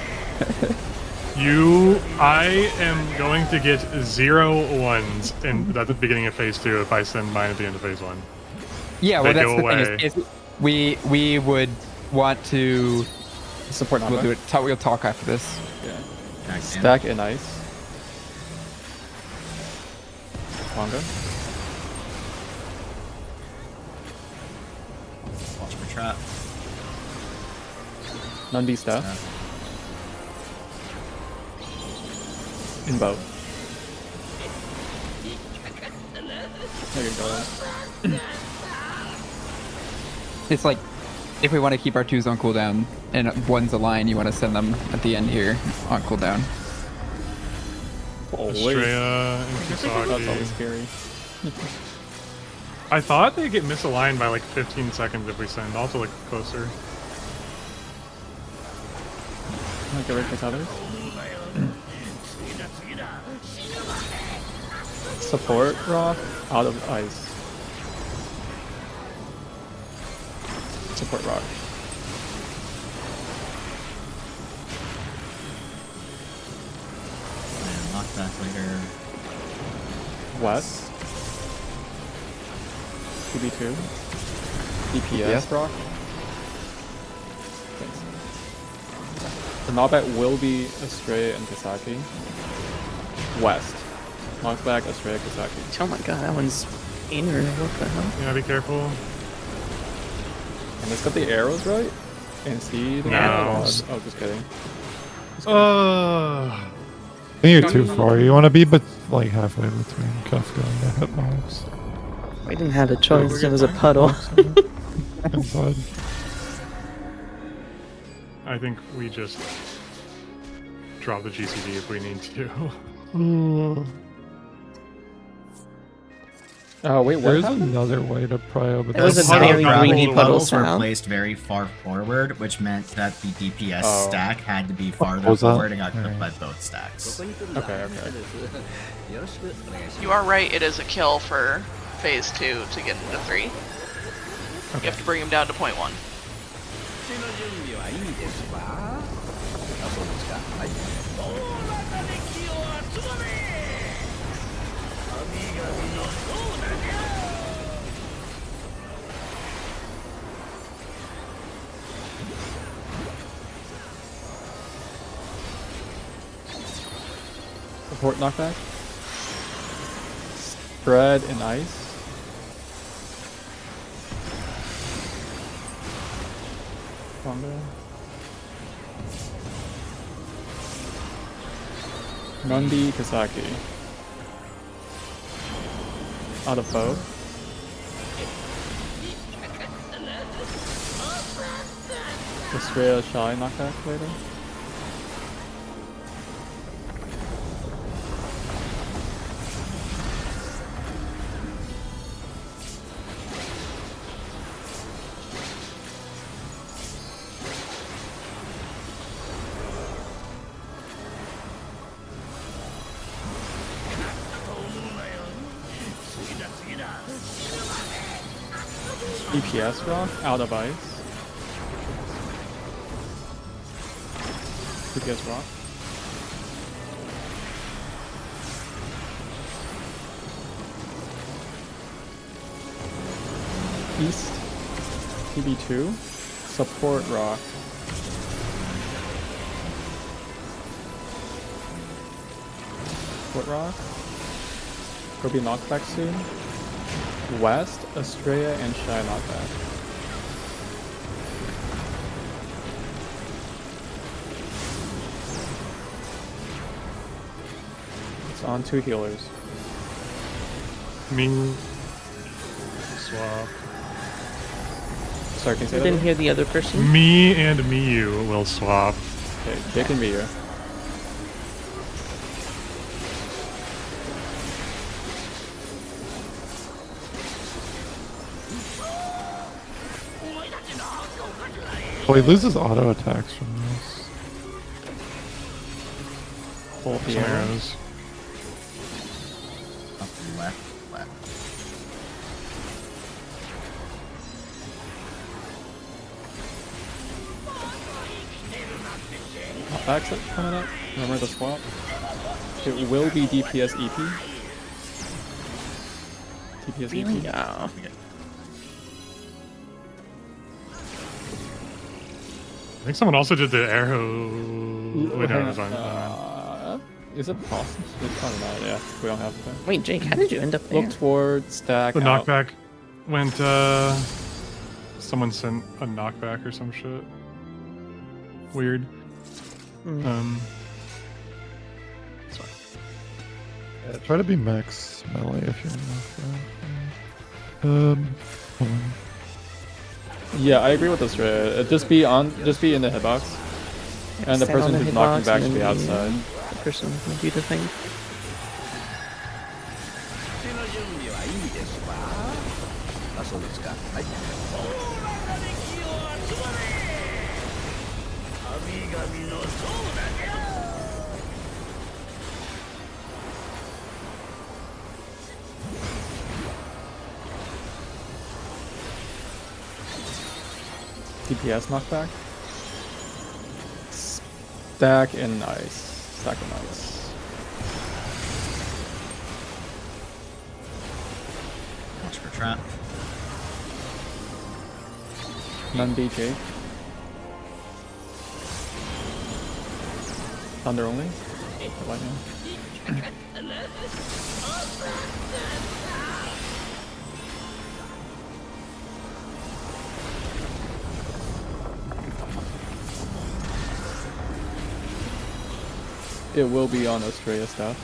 I am going to get 0 ones at the beginning of phase 2 if I send mine at the end of phase 1. Yeah, well, They that's go the away. thing. Is we would want to Support We'll do it. We'll talk after this. Yeah. Stack in ice. Manga. Watch for trap. None D staff. In bow. There you go. It's like, if we want to keep our twos on cooldown and one's a line, you want to send them at the end here on cooldown. Estrella and That's always Kisaki. scary. I thought they get misaligned by like 15 seconds if we send. I'll have to look closer. Get rid of others. Support rock out of ice. Support rock. Knockback later. West. 2v2. DPS Yes. rock. Thanks. The knockback will be Astray and Kisaki. West. Knockback, Astray, Kisaki. Oh my god, that one's inner. What the hell? Yeah, be careful. And let's get the arrows right. And see the No. arrows. Oh, just kidding. I think you're too far. You want to be like halfway between Kefka and the hitbox. I didn't have a choice. It was a puddle. Inside. I think we just drop the GCD if we need to. Oh wait, what There's happened? another way to prio, but It was that's a not very how greedy it puddle levels were sound. placed very far forward, which meant that the DPS Oh. stack had to be farther was that? forward and got clipped by Alright. both stacks. Okay. You are right, it is a kill for phase 2 to get into 3. You have to bring him down to 0.1. 手の準備はいいですか？あ、そうですか。はい。おおらかに気を集まれ。神々のそうだじゃ。Support knockback. Spread and ice. Combo. Mundi Kisaki. Out of bow. Australia Shy knockback later. EPS rock out of ice. EPS rock. East TB2 support rock. Support rock. Will be knockback soon. West, Estrella, and Shy knockback. It's on 2 healers. Me. Swap. Sorry, can you say I that? didn't again? hear the other person. Me and Miyu will swap. Okay, Jake and Miyu. Oh, he loses auto attacks from this. Pull Some the arrow. arrows. Up, left, left. Knockbacks coming up. Remember the swap? It will be DPS EP. DPS Really? EP. Yeah. I think someone also did the arrow. Wait, no, it's fine. Is it possible? It's probably not, yeah. We don't have to. Wait, Jake, how did you end up there? Look toward stack. The out. knockback went. Someone sent a knockback or some shit. Weird. It's fine. Yeah, try to be max melee if you're not. Hold on. Yeah, I agree with this. Just be in the hitbox, and the Stand on person the who's knocking hitbox back and should be then outside. The person who do the thing. 手の準備はいいですか？あ、そうですか。はい。おおらかに気を集まれ。神々のそうだじゃ。DPS knockback. Stack and ice. Stack and ice. Watch for trap. None BJ. Thunder only. Lightning. It will be on Australia stuff.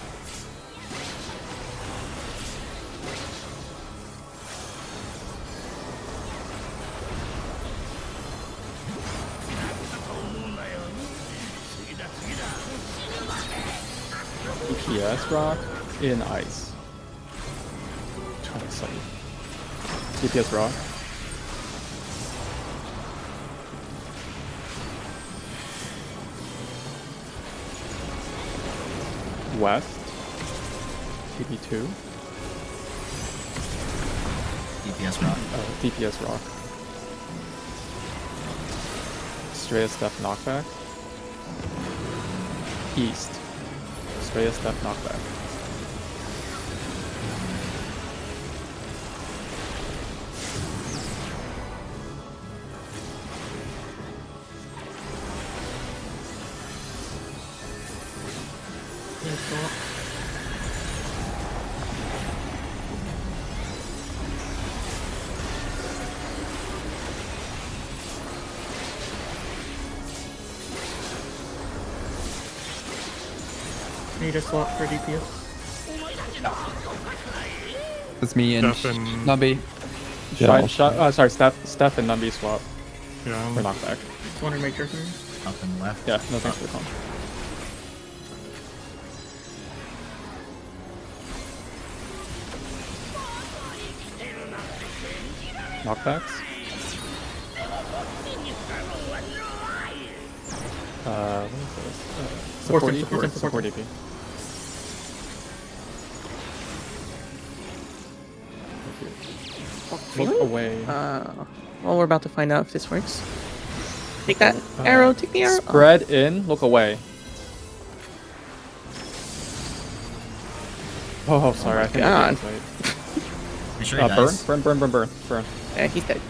EPS rock in ice. That's like DPS rock. West. TP2. DPS rock. DPS rock. Straight step knockback. East. Straight step knockback. Need a slot for DPS. It's me and Steph and- Nubby. Sorry, Steph and Numby swap Yeah. for knockback. Just want to make sure. Up and left. Yeah, no thanks for the call. Knockbacks. What is this? Support DP. Look away. Well, we're about to find out if this works. Take that arrow, take the arrow. Spread in, look away. Oh, sorry, I think God. I did wait. You sure he dies? Burn. Yeah, he's dead.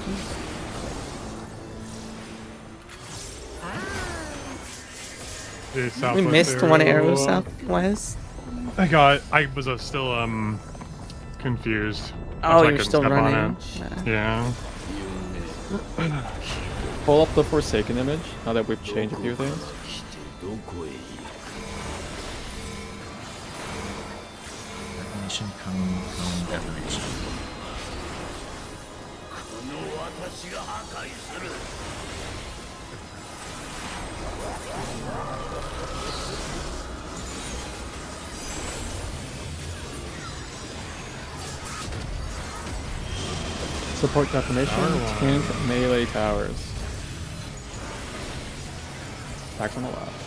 The We southwest missed one arrow arrow. southwest. I was still confused. Oh, I you're couldn't still step on running. it. Yeah. Pull up the Forsaken image, now that we've changed a few things. Defamation, cone, defamation. Support defamation, tank melee towers. Back on the left.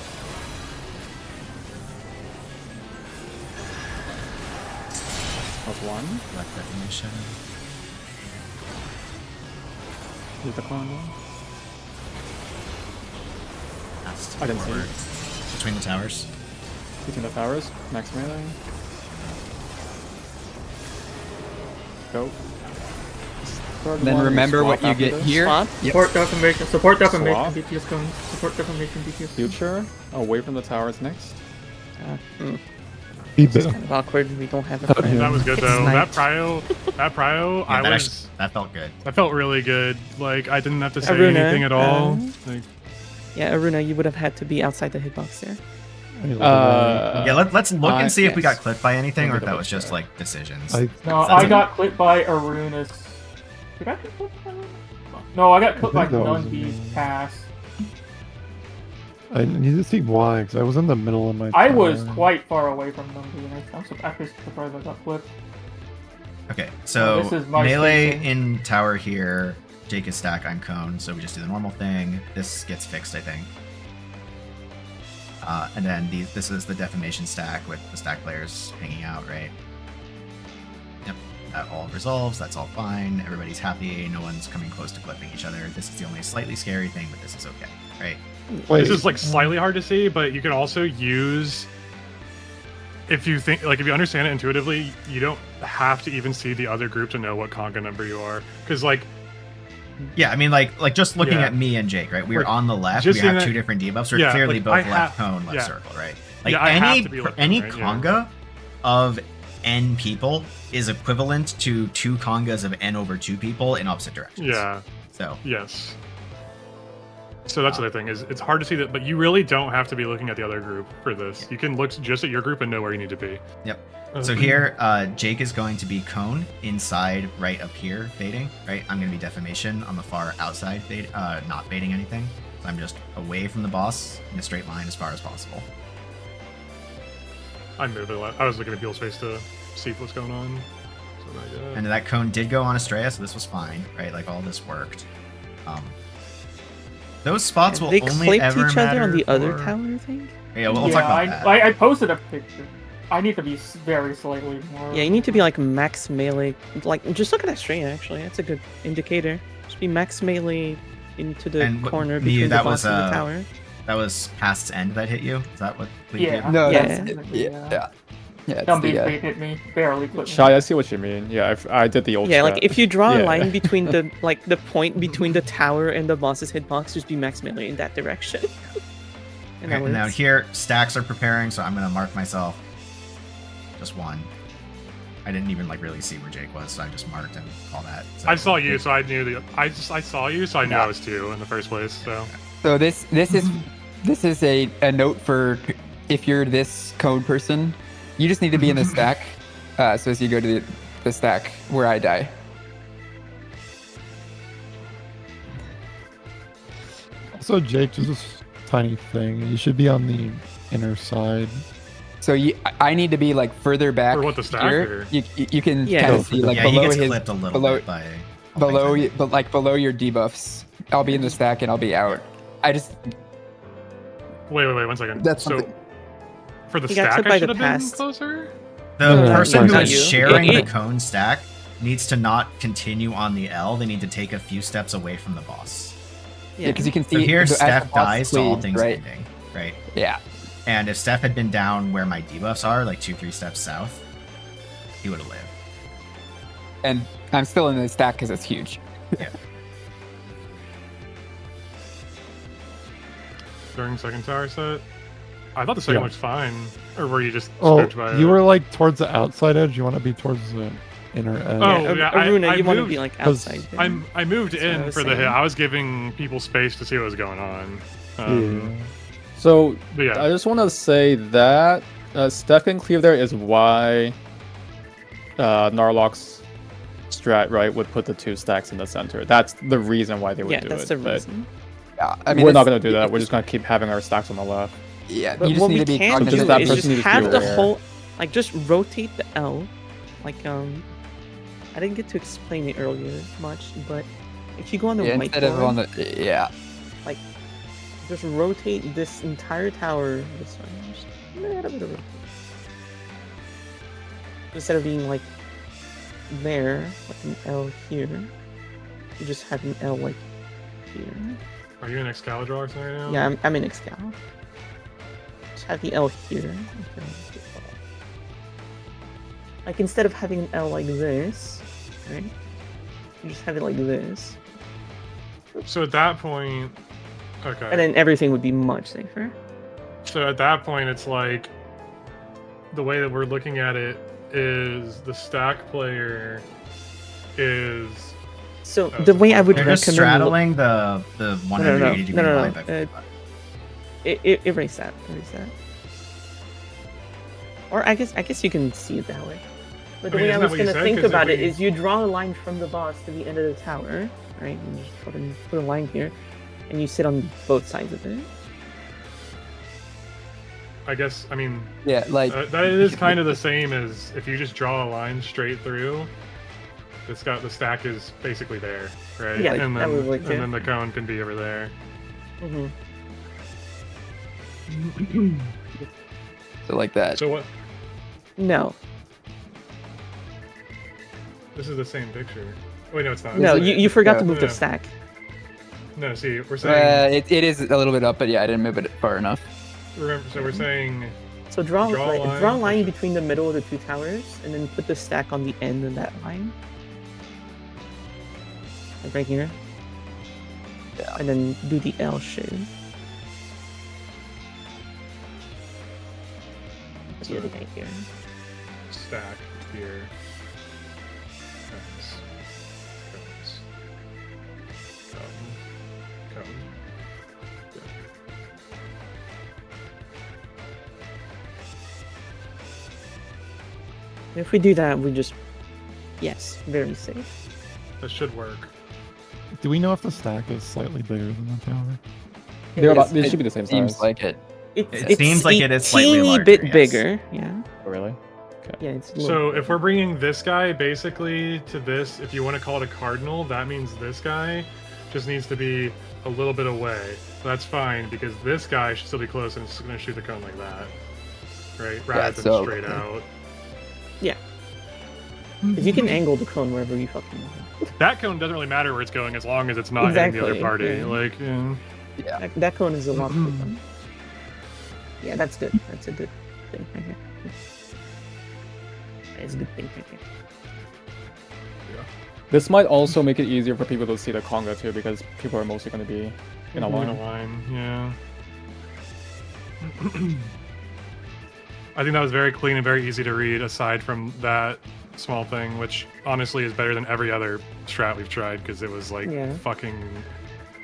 That's one. Left defamation. Here's the clone one. Last I didn't see forward. it. Between the towers. Between the towers, max melee. Go. Third Then one, remember swap what you after get this. here. Swap. Yep. Support defamation. Support defamation. Swap. DPS cones. Support defamation. DPS. Future, away from the towers next. It's kind of awkward. We don't have a friend. That was good It's though. night. That prio, Yeah, that that felt good. that felt really good. Like I didn't have to say Aruna, anything at all. Like, Yeah, Aruna, you would have had to be outside the hitbox there. Yeah, let's look and see if we got yes. clipped by anything, or if that double was just check. like decisions. No, That's I it. got clipped by Aruna's. Did I get clipped by Aruna? No, I got clipped by think that was Nunby's me. pass. I need to see why, because I was in the middle of my. I was turn. quite far away from Nunby, and I'm actually surprised I got clipped. Okay, so this is my melee spacing. in tower here. Jake is stack, I'm cone, so we just do the normal thing. This gets fixed, I think. And then this is the defamation stack with the stack players hanging out, right? Yep, that all resolves. That's all fine. Everybody's happy. No one's coming close to clipping each other. This is the only slightly scary thing, but this is okay, right? Wait, this is like slightly hard to see, but you can also use. If you think, like, if you understand it intuitively, you don't have to even see the other group to know what conga number you are, because like. Yeah, I mean, like just looking Yeah. at me and Jake, right? We're Like, on the left. just We seeing have that- two different debuffs. We're Yeah, clearly like, both I left have- cone, left yeah. circle, right? Like Yeah, I any have to be looking, any right? Yeah. conga of n people is equivalent to two congas of n over 2 people in opposite directions. Yeah. So Yes. So that's the other thing is it's hard to see that, but you really don't have to be looking at the other group for this. You can look just at your group and know where you need to be. Yep. So here, Jake is going to be cone inside, right up here, baiting. Right, I'm going to be defamation on the far outside, not baiting anything. So I'm just away from the boss in a straight line as far as possible. I moved a lot. I was looking at people's face to see what's going on. what I got. And that cone did go on Estrella, so this was fine, right? Like all this worked. Those spots will They only clamped ever each other on the matter other for- tower, I think. Yeah, we'll talk about that. I posted a picture. I need to be very slightly more. Yeah, you need to be like max melee. Like, just look at that string, actually. That's a good indicator. Just be max melee into the And corner Miyu, between the that boss was, and the tower. That was past's end that hit you? Is that what we Yeah. did? No, Yeah. that's yeah. It's Somebody the, hit me, barely put me. Shy, I see what you mean. Yeah, I did the old. Yeah, like strat. if you draw a Yeah. line between the the point between the tower and the boss's hitbox, just be max melee in that direction. And that Okay, and now works. here, stacks are preparing, so I'm gonna mark myself. Just one. I didn't even like really see where Jake was, so I just marked and all that. So I saw you, so I knew the. I saw you, so I knew I was 2 in the first place. So this is a note for if you're this cone person, you just need to be in the stack. So as you go to the stack where I die. Also, Jake, just this tiny thing. You should be on the inner side. So I need to be like further back. For what, the stack, here. or? You can Yeah. kind Oh, of see for like yeah, he below gets his clipped a little below bit by but like below your debuffs. I'll be in the stack and I'll be out. I just Wait, 1 second. That's so. something- For the He got stack, clipped I by should the have been past. closer. The No, person who not is you. sharing It- the cone stack needs to not continue on the L. They need to take a few steps away from the boss. yeah, because you can see So here, as the Steph boss dies to all bleeds, things right? ending, right? Yeah. And if Steph had been down where my debuffs are, like 2-3 steps south, he would have lived. And I'm still in the stack because it's huge. During second tower set, I thought the second Yeah. looked fine. Or were you just Oh, spooked by it? you were like towards the outside edge. You want to be towards the inner edge. Oh, yeah, Aruna, I you want to moved- be like 'cause outside. there. I moved That's what I in was for the hit. saying. I was giving people space to see what was going on. So But yeah. I just want to say that Steph can cleave there is why Narlock's strat right would put the 2 stacks in the center. That's the reason why they would Yeah, do that's it. the but reason. Yeah, I mean, we're not it's- going to do that. We're just going to keep having our stacks on the left. Yeah, But you just what need we to be can So do just cognizant. that is person just needs to be have the aware. whole, like, just rotate the L, like I didn't get to explain it earlier much, but if you go on the Yeah, whiteboard, instead of on the yeah. like, just rotate this entire tower this way. Just a little bit of rotation. Instead of being like there, like an L here, you just have an L like here. Are you in Excalibur right now? Yeah, I'm in Excal. Just have the L here. Okay. Like instead of having an L like this, right? You just have it like this. So at that point, okay. And then everything would be much safer. So at that point, it's like the way that we're looking at it is the stack player is. So the way I would They're recommend just straddling the 180 degree line. Erase that. Or I guess you can see it that way. But the I mean, way I isn't that was what you gonna said? think 'Cause if about it we- is you draw a line from the boss to the end of the tower, right? And you just put a line here, and you sit on both sides of it. I guess. I mean. Yeah, like that is kind of the same as if you just draw a line straight through. It's got the stack is basically there, right? Yeah, and that then would work, and yeah. then the cone can be over there. so like that. So what? No, This is the same picture. Wait, no, it's not. no, It's you forgot to no, move the no. stack. No, see, we're saying. It is a little bit up, but yeah, I didn't move it far enough. Remember, so we're saying. So draw Draw a a line. line between the middle of the 2 towers, and then put the stack on the end of that line. Like right here. Yeah. And then do the L shape. So- Do it right here. Stack here. Cones. Cone. Yeah. If we do that, we just... Yes, very safe. That should work. Do we know if the stack is slightly bigger than the tower? They're about, is- they should be the same Seems size. like it. It seems like it is slightly teeny larger, bit yes. bigger, yeah. Oh, really? Yeah, it's So if we're bringing this guy basically to this, if you want to call it a cardinal, that means this guy just needs to be a little bit away. That's fine because this guy should still be close and it's going to shoot the cone like that, right? Rather than straight out. Yeah. If you can angle the cone wherever you fucking want. That cone doesn't really matter where it's going as long as it's not hitting the other party. Yeah. Like, yeah. That cone is a lot more fun. Yeah, that's good. That's a good thing right here. It's a good thing right here. This might also make it easier for people to see the conga too, because people are mostly going to be in a line. Yeah. I think that was very clean and very easy to read, aside from that small thing, which honestly is better than every other strat we've tried, because it was like fucking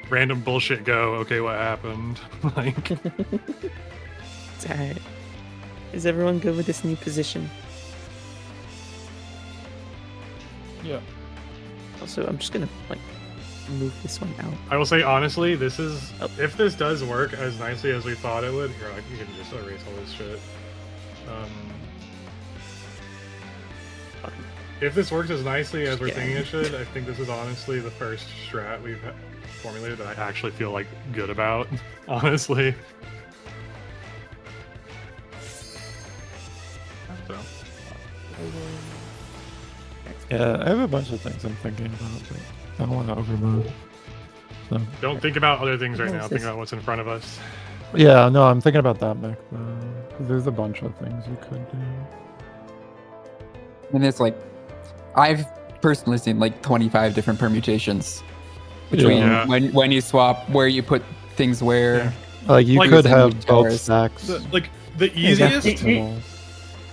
random bullshit go, okay, what happened? Like... It's alright. Is everyone good with this new position? Yeah. Also, I'm just gonna, like, move this one out. I will say, honestly, this is... If this does work as nicely as we thought it would, here, like, you can just erase all this shit. If this works as nicely as we're thinking it should, I think this is honestly the first strat we've formulated that I actually feel, like, good about, honestly. So. Yeah, I have a bunch of things I'm thinking about, but I don't want to overload. So. Don't think about other things right now. Think about what's in front of us. Yeah, no, I'm thinking about that, Mick. There's a bunch of things you could do. And it's like, I've personally seen like 25 different permutations between when you swap, where you put things where. Yeah. Like you could have both stacks. The easiest.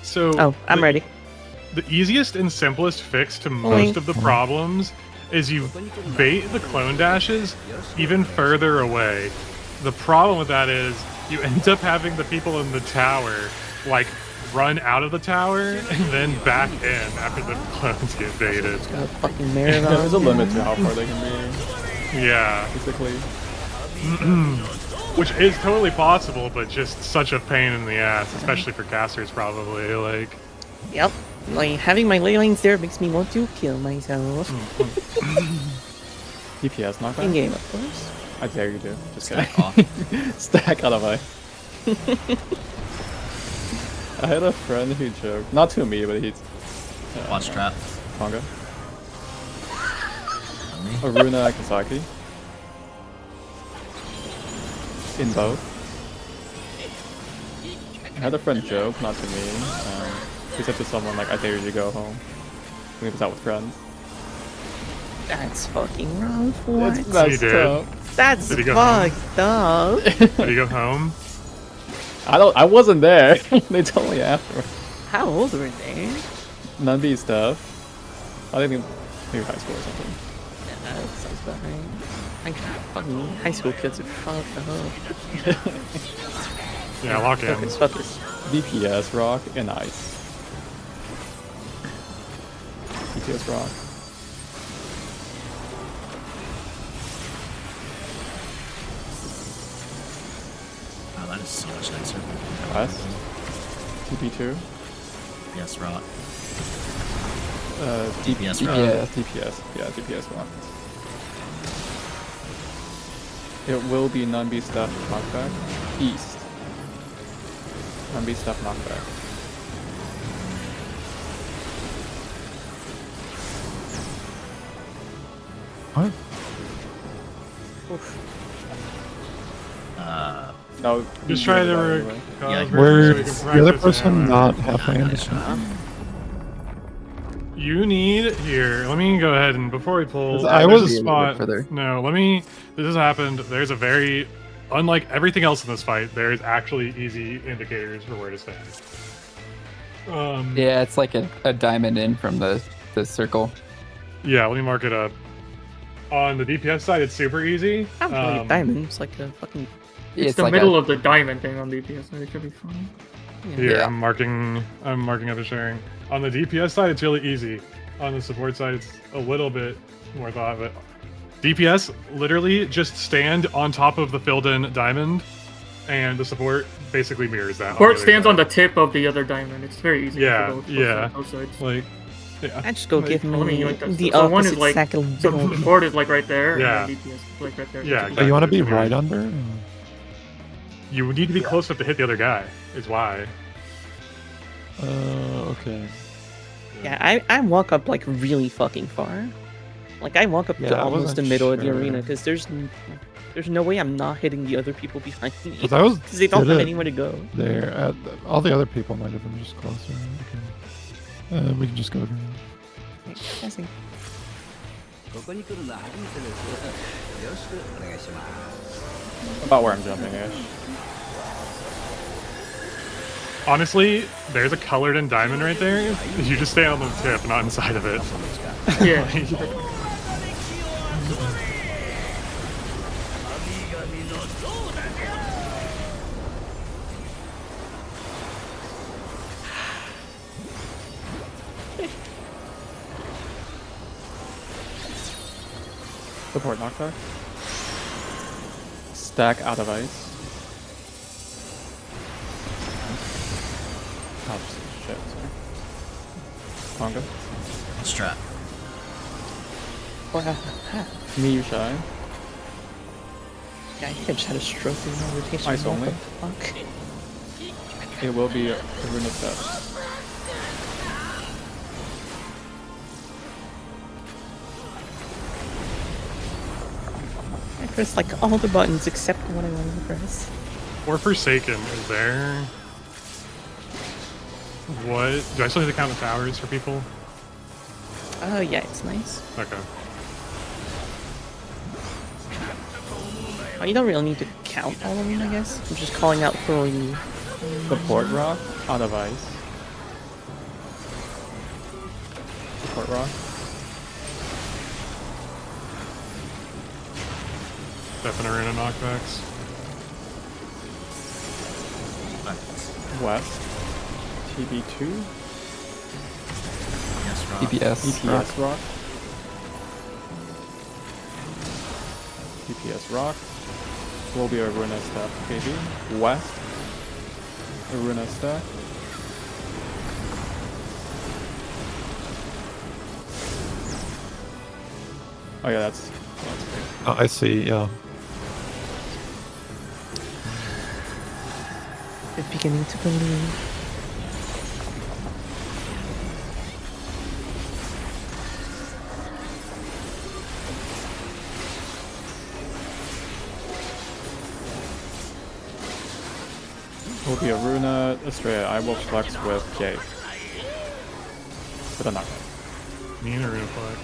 So. Oh, I'm ready. The easiest and simplest fix to most of the problems is you bait the clone dashes even further away. The problem with that is you end up having the people in the tower like run out of the tower and then back in after the clones get baited. Fucking marathon. There's a limit to how far they can be. Yeah. Basically. Which is totally possible, but just such a pain in the ass, especially for casters probably. Like. Yep. Like, having my ley lines there makes me want to kill myself. DPS knockback? In game, of course. I dare you to. Just stack off. Stack out of my. I had a friend who joked, not to me, but he's. Watch trap. Conga. Aruna Kisaki. In both. I had a friend joke, not to me. He said to someone like, I dare you to go home. When he was out with friends. That's fucking wrong. What? It's messed up. That's fucked up. Did he go home? I wasn't there. They told me after. How old were they? None of these stuff. I think maybe high school or something. Yeah, that sounds about right. I fucking high school kids are fucked up. Yeah, lock in. DPS rock and ice. DPS rock. Oh, that is so much nicer. Ice. TP2. Yes, rock. DPS rock. Yeah, DPS. Yeah, DPS rock. It will be non-B stuff knockback. East. Non-B stuff knockback. What? No. Just try to. Where's the other person not halfway in? You need here. Let me go ahead and before we pull. I there's was a spot. No, let me. This has happened. There's a very, unlike everything else in this fight, there is actually easy indicators for where to stand. Yeah, it's like a diamond in from the circle. Yeah, let me mark it up. On the DPS side, it's super easy. Not really a diamond. It's like a fucking. It's the like middle of the diamond thing on DPS, so it should be fine. Here, Yeah. I'm marking up and sharing. On the DPS side, it's really easy. On the support side, it's a little bit more thought, but DPS literally just stand on top of the filled in diamond and the support basically mirrors that. Support stands on the tip of the other diamond. It's very easy. Yeah, for both, yeah. Both sides. Like, yeah. I just go give Well, I mean, me like that. the So one is opposite like stack of so gold. support is like right there. Yeah. And then DPS is like right there. Yeah, So you want to be exactly. right under? You need to be close enough to hit the other guy. Is why. Okay. Yeah, I walk up like really fucking far. Like I walk up Yeah, to I almost the wasn't middle of the sure. arena because there's no way I'm not hitting the other people behind me. Because I was Because they don't did have it anywhere to go. there. All the other people might have been just closer. Okay. We can just go to. Passing. ここに来るのは初めてです。よろしくお願いします。 About where I'm jumping ish. Honestly, there's a colored in diamond right there. You just stay on the tip, not inside of it. Yeah. Support knockback. Stack out of ice. Oh, shit, sorry. Tonga. Strat. Wow. Me, you shy. Yeah, I think I just had a stroke in my rotation. Ice only. What the fuck? It will be a rune of steps. I pressed like all the buttons except the one I wanted to press. Or Forsaken, is there? What? Do I still need to count the towers for people? Oh yeah, it's nice. Okay. Oh, you don't really need to count all of them, I guess. I'm just calling out for you. Support rock out of ice. Support rock. Definite arena knockbacks. West. TB2. Yes, Rob. DPS. DPS rock. DPS rock. Will be a Runa stack, KB. West. A Runa stack. Oh yeah, that's big. Oh, I see. Yeah. I'm beginning to believe. Will be a Runa Estrella. I will flex with Jade. With a knockback. Me and arena flex.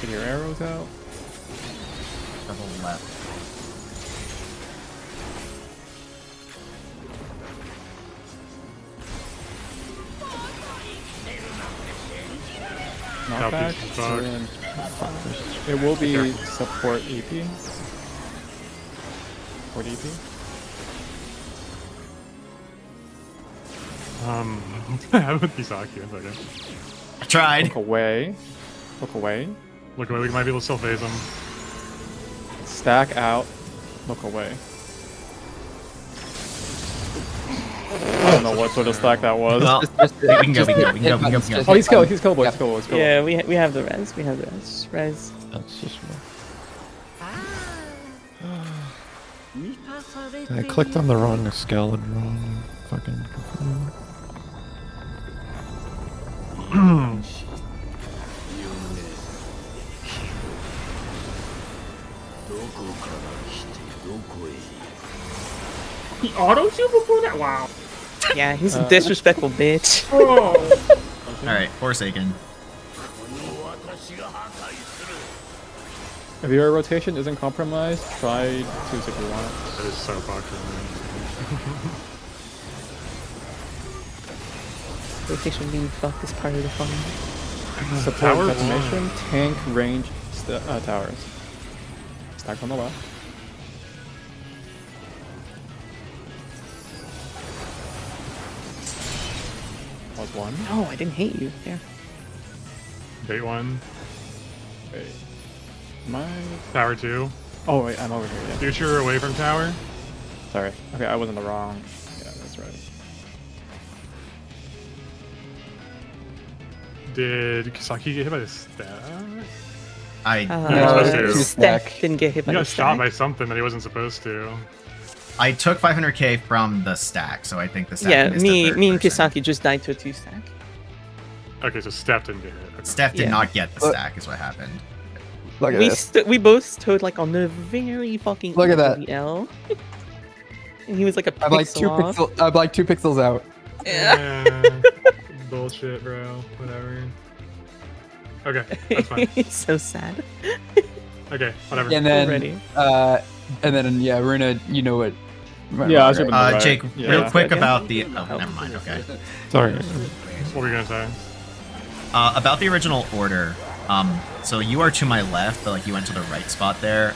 Get your arrows out. Double left. Knockback. Southeast So then- It will be support EP. Support EP. What happened with Kisaki? One second. I tried. Look away. Look away. Look, we might be able to still phase him. Stack out. Look away. I don't know what sort of stack that was. Well, we can go, we can go, we can go, we can go, we can go. Oh, he's killable. He's killable. He's killable. He's killable. Yeah, we have the res. We have the res. Res. That's just. I clicked on the wrong scale and wrong fucking. He auto shoot before that? Wow. Yeah, he's a disrespectful bitch. Oh. Alright, Forsaken. If your rotation isn't compromised, try 2 if you want. That is so fucking. Rotation being fucked is part of the fun. Support Tower detonation, one. tank range towers. Stack on the left. Was one. No, I didn't hate you. There. Bait one. Wait. My. Tower two. Oh wait, I'm over here. Yeah. Future away from tower. Sorry. Okay, I was in the wrong. Yeah, that's right. Did Kisaki get hit by the stack? Stack didn't get hit by He the got shot stack. by something that he wasn't supposed to. I took 500k from the stack, so I think the stack Yeah, missed me a third and person. Kisaki just died to a 2 stack. Okay, so Steph didn't get hit. Okay. Steph did Yeah. not get the stack, is what happened. Look at We this. we both stood like on the very fucking Look at edge of that. the L. And he was like a pixel I'm like 2 off. pixels. I'm like 2 pixels out. Yeah. Bullshit, bro. Whatever. Okay, that's fine. It's so sad. Okay, whatever. And then, Already. yeah, Runa, you know what? Yeah, I was hoping Uh, Jake, Yeah. real quick Okay. about the. Oh, never mind. Okay. Sorry. What were you gonna say? About the original order. So you are to my left, but like you went to the right spot there.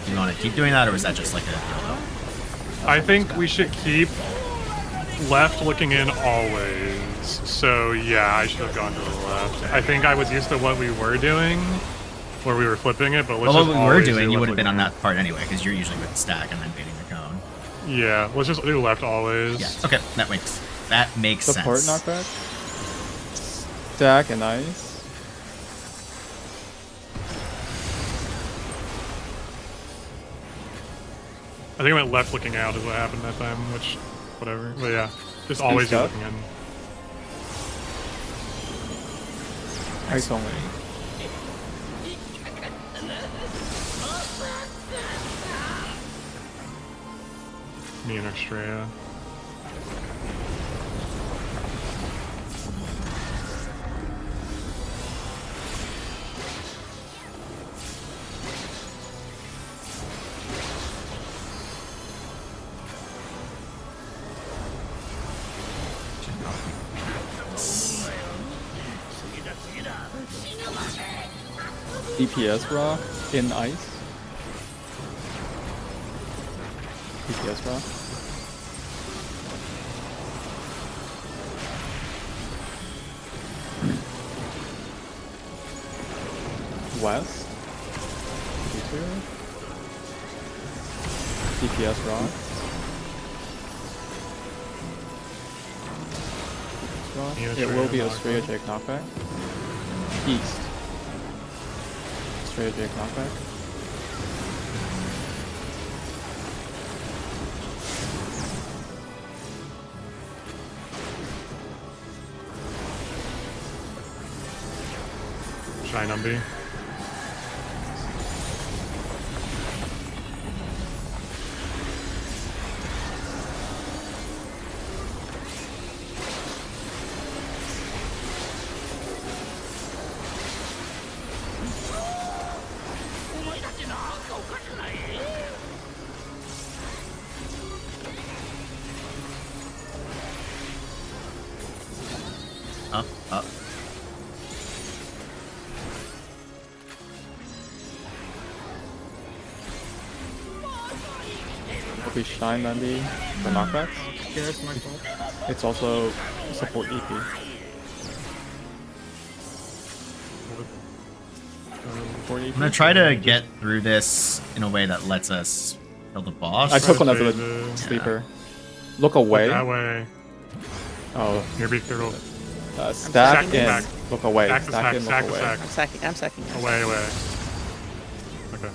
Do you want to keep doing that, or was that just like a? I think we should keep left looking in always. So yeah, I should have gone to the left. I think I was used to what we were doing, where we were flipping it, but let's Well, just what we were always doing, do you left would have been on looking that part anyway, because you're usually with the stack and then baiting the cone. in. Yeah, let's just do left always. Yeah. Okay, that makes Support sense. knockback. Stack and ice. I think I went left looking out is what happened that time, which, whatever. But yeah, just always be stuff. looking in. Ice only. Me and Australia. DPS rock in ice. DPS rock. West. DPS rock. It will be Australia Jake knockback. East. Australia Jake knockback. Shine on B. Up. Will be Shine Mandy for knockbacks. Yeah, it's my fault. It's also support EP. I'm gonna try to get through this in a way that lets us kill the boss. I took one as a Yeah. sleeper. Look away. That way. Oh, Here, be careful. stack Stack in. back. Look away. Stack to Stack stack, in. stack Look to away. stack. I'm sacking. Away, away. Okay.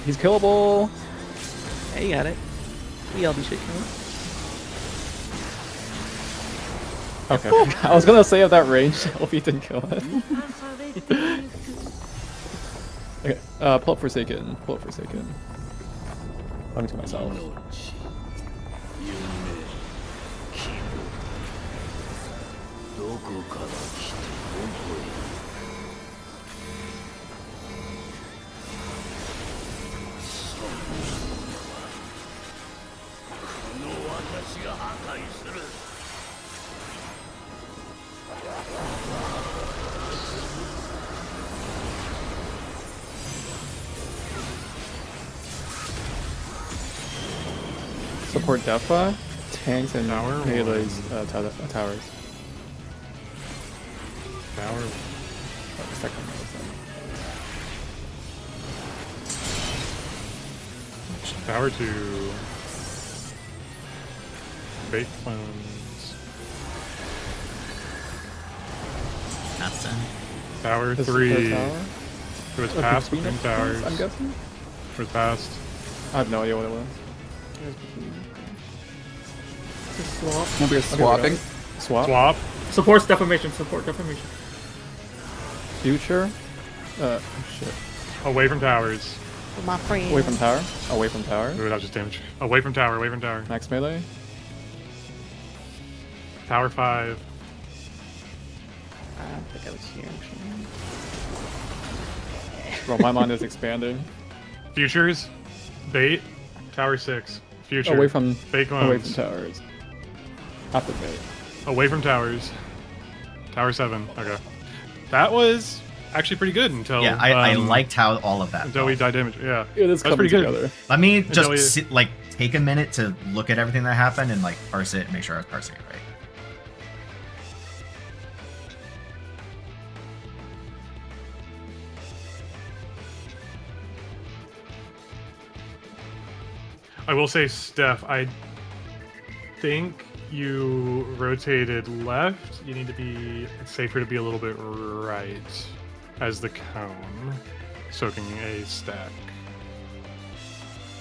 He's killable. Yeah, you got it. We all do shit kill. Okay. I was gonna say of that range, I hope he didn't kill it. Okay. Pull up Forsaken. Pull up Forsaken. Talking to myself. Support Defa, tanks, and Tower or- melees, towers. Tower. Second. Tower to Bait clones. That's in. Tower This is 3. the tower? It was past Between between us, towers. I'm guessing? It was past. I have no idea what it was. Just swap. Maybe you're swapping. Swap? Swap. Supports defamation. Support defamation. Future? Oh shit. Away from towers. My friend. Away from tower? Away from tower? Ooh, that was just damage. Away from tower, away from tower. Max melee? Tower 5. I don't think I was here actually. Bro, my mind is expanding. Futures. Bait. Tower 6. Future. Away from Bait clones. away from towers. After bait. Away from towers. Tower 7. Okay. That was actually pretty good until. Yeah, I liked how all of that. Until we died damage. Yeah. It is That's coming pretty together. good. Let me Until just take a minute to look at everything that happened and like parse it and make sure I was parsing it right. I will say, Steph, I think you rotated left. You need to be. It's safer to be a little bit right as the cone, soaking a stack.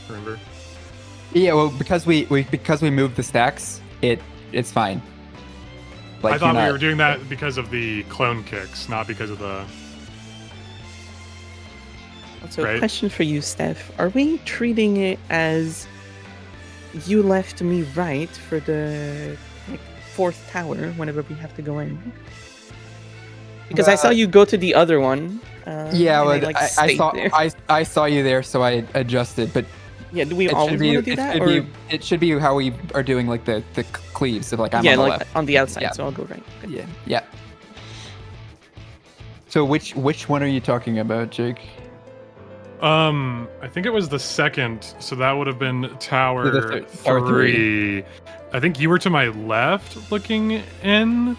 Remember? Yeah, well, because we moved the stacks, it's fine. Like, I thought you're we not- were doing that because of the clone kicks, not because of the. Also, Right. question for you, Steph. Are we treating it as you left me right for the like 4th tower whenever we have to go in? Because I saw you go to the other one. Yeah, and well, I stayed saw there. I saw you there, so I adjusted. But Yeah, do we it always should be want to do that? it should be how we are doing like the cleaves. So like I'm yeah, on the like left. on the outside, Yeah. so I'll go right. Yeah, yeah. So which one are you talking about, Jake? I think it was the second, so that would have been tower Tower 3. I think you were to my left looking in.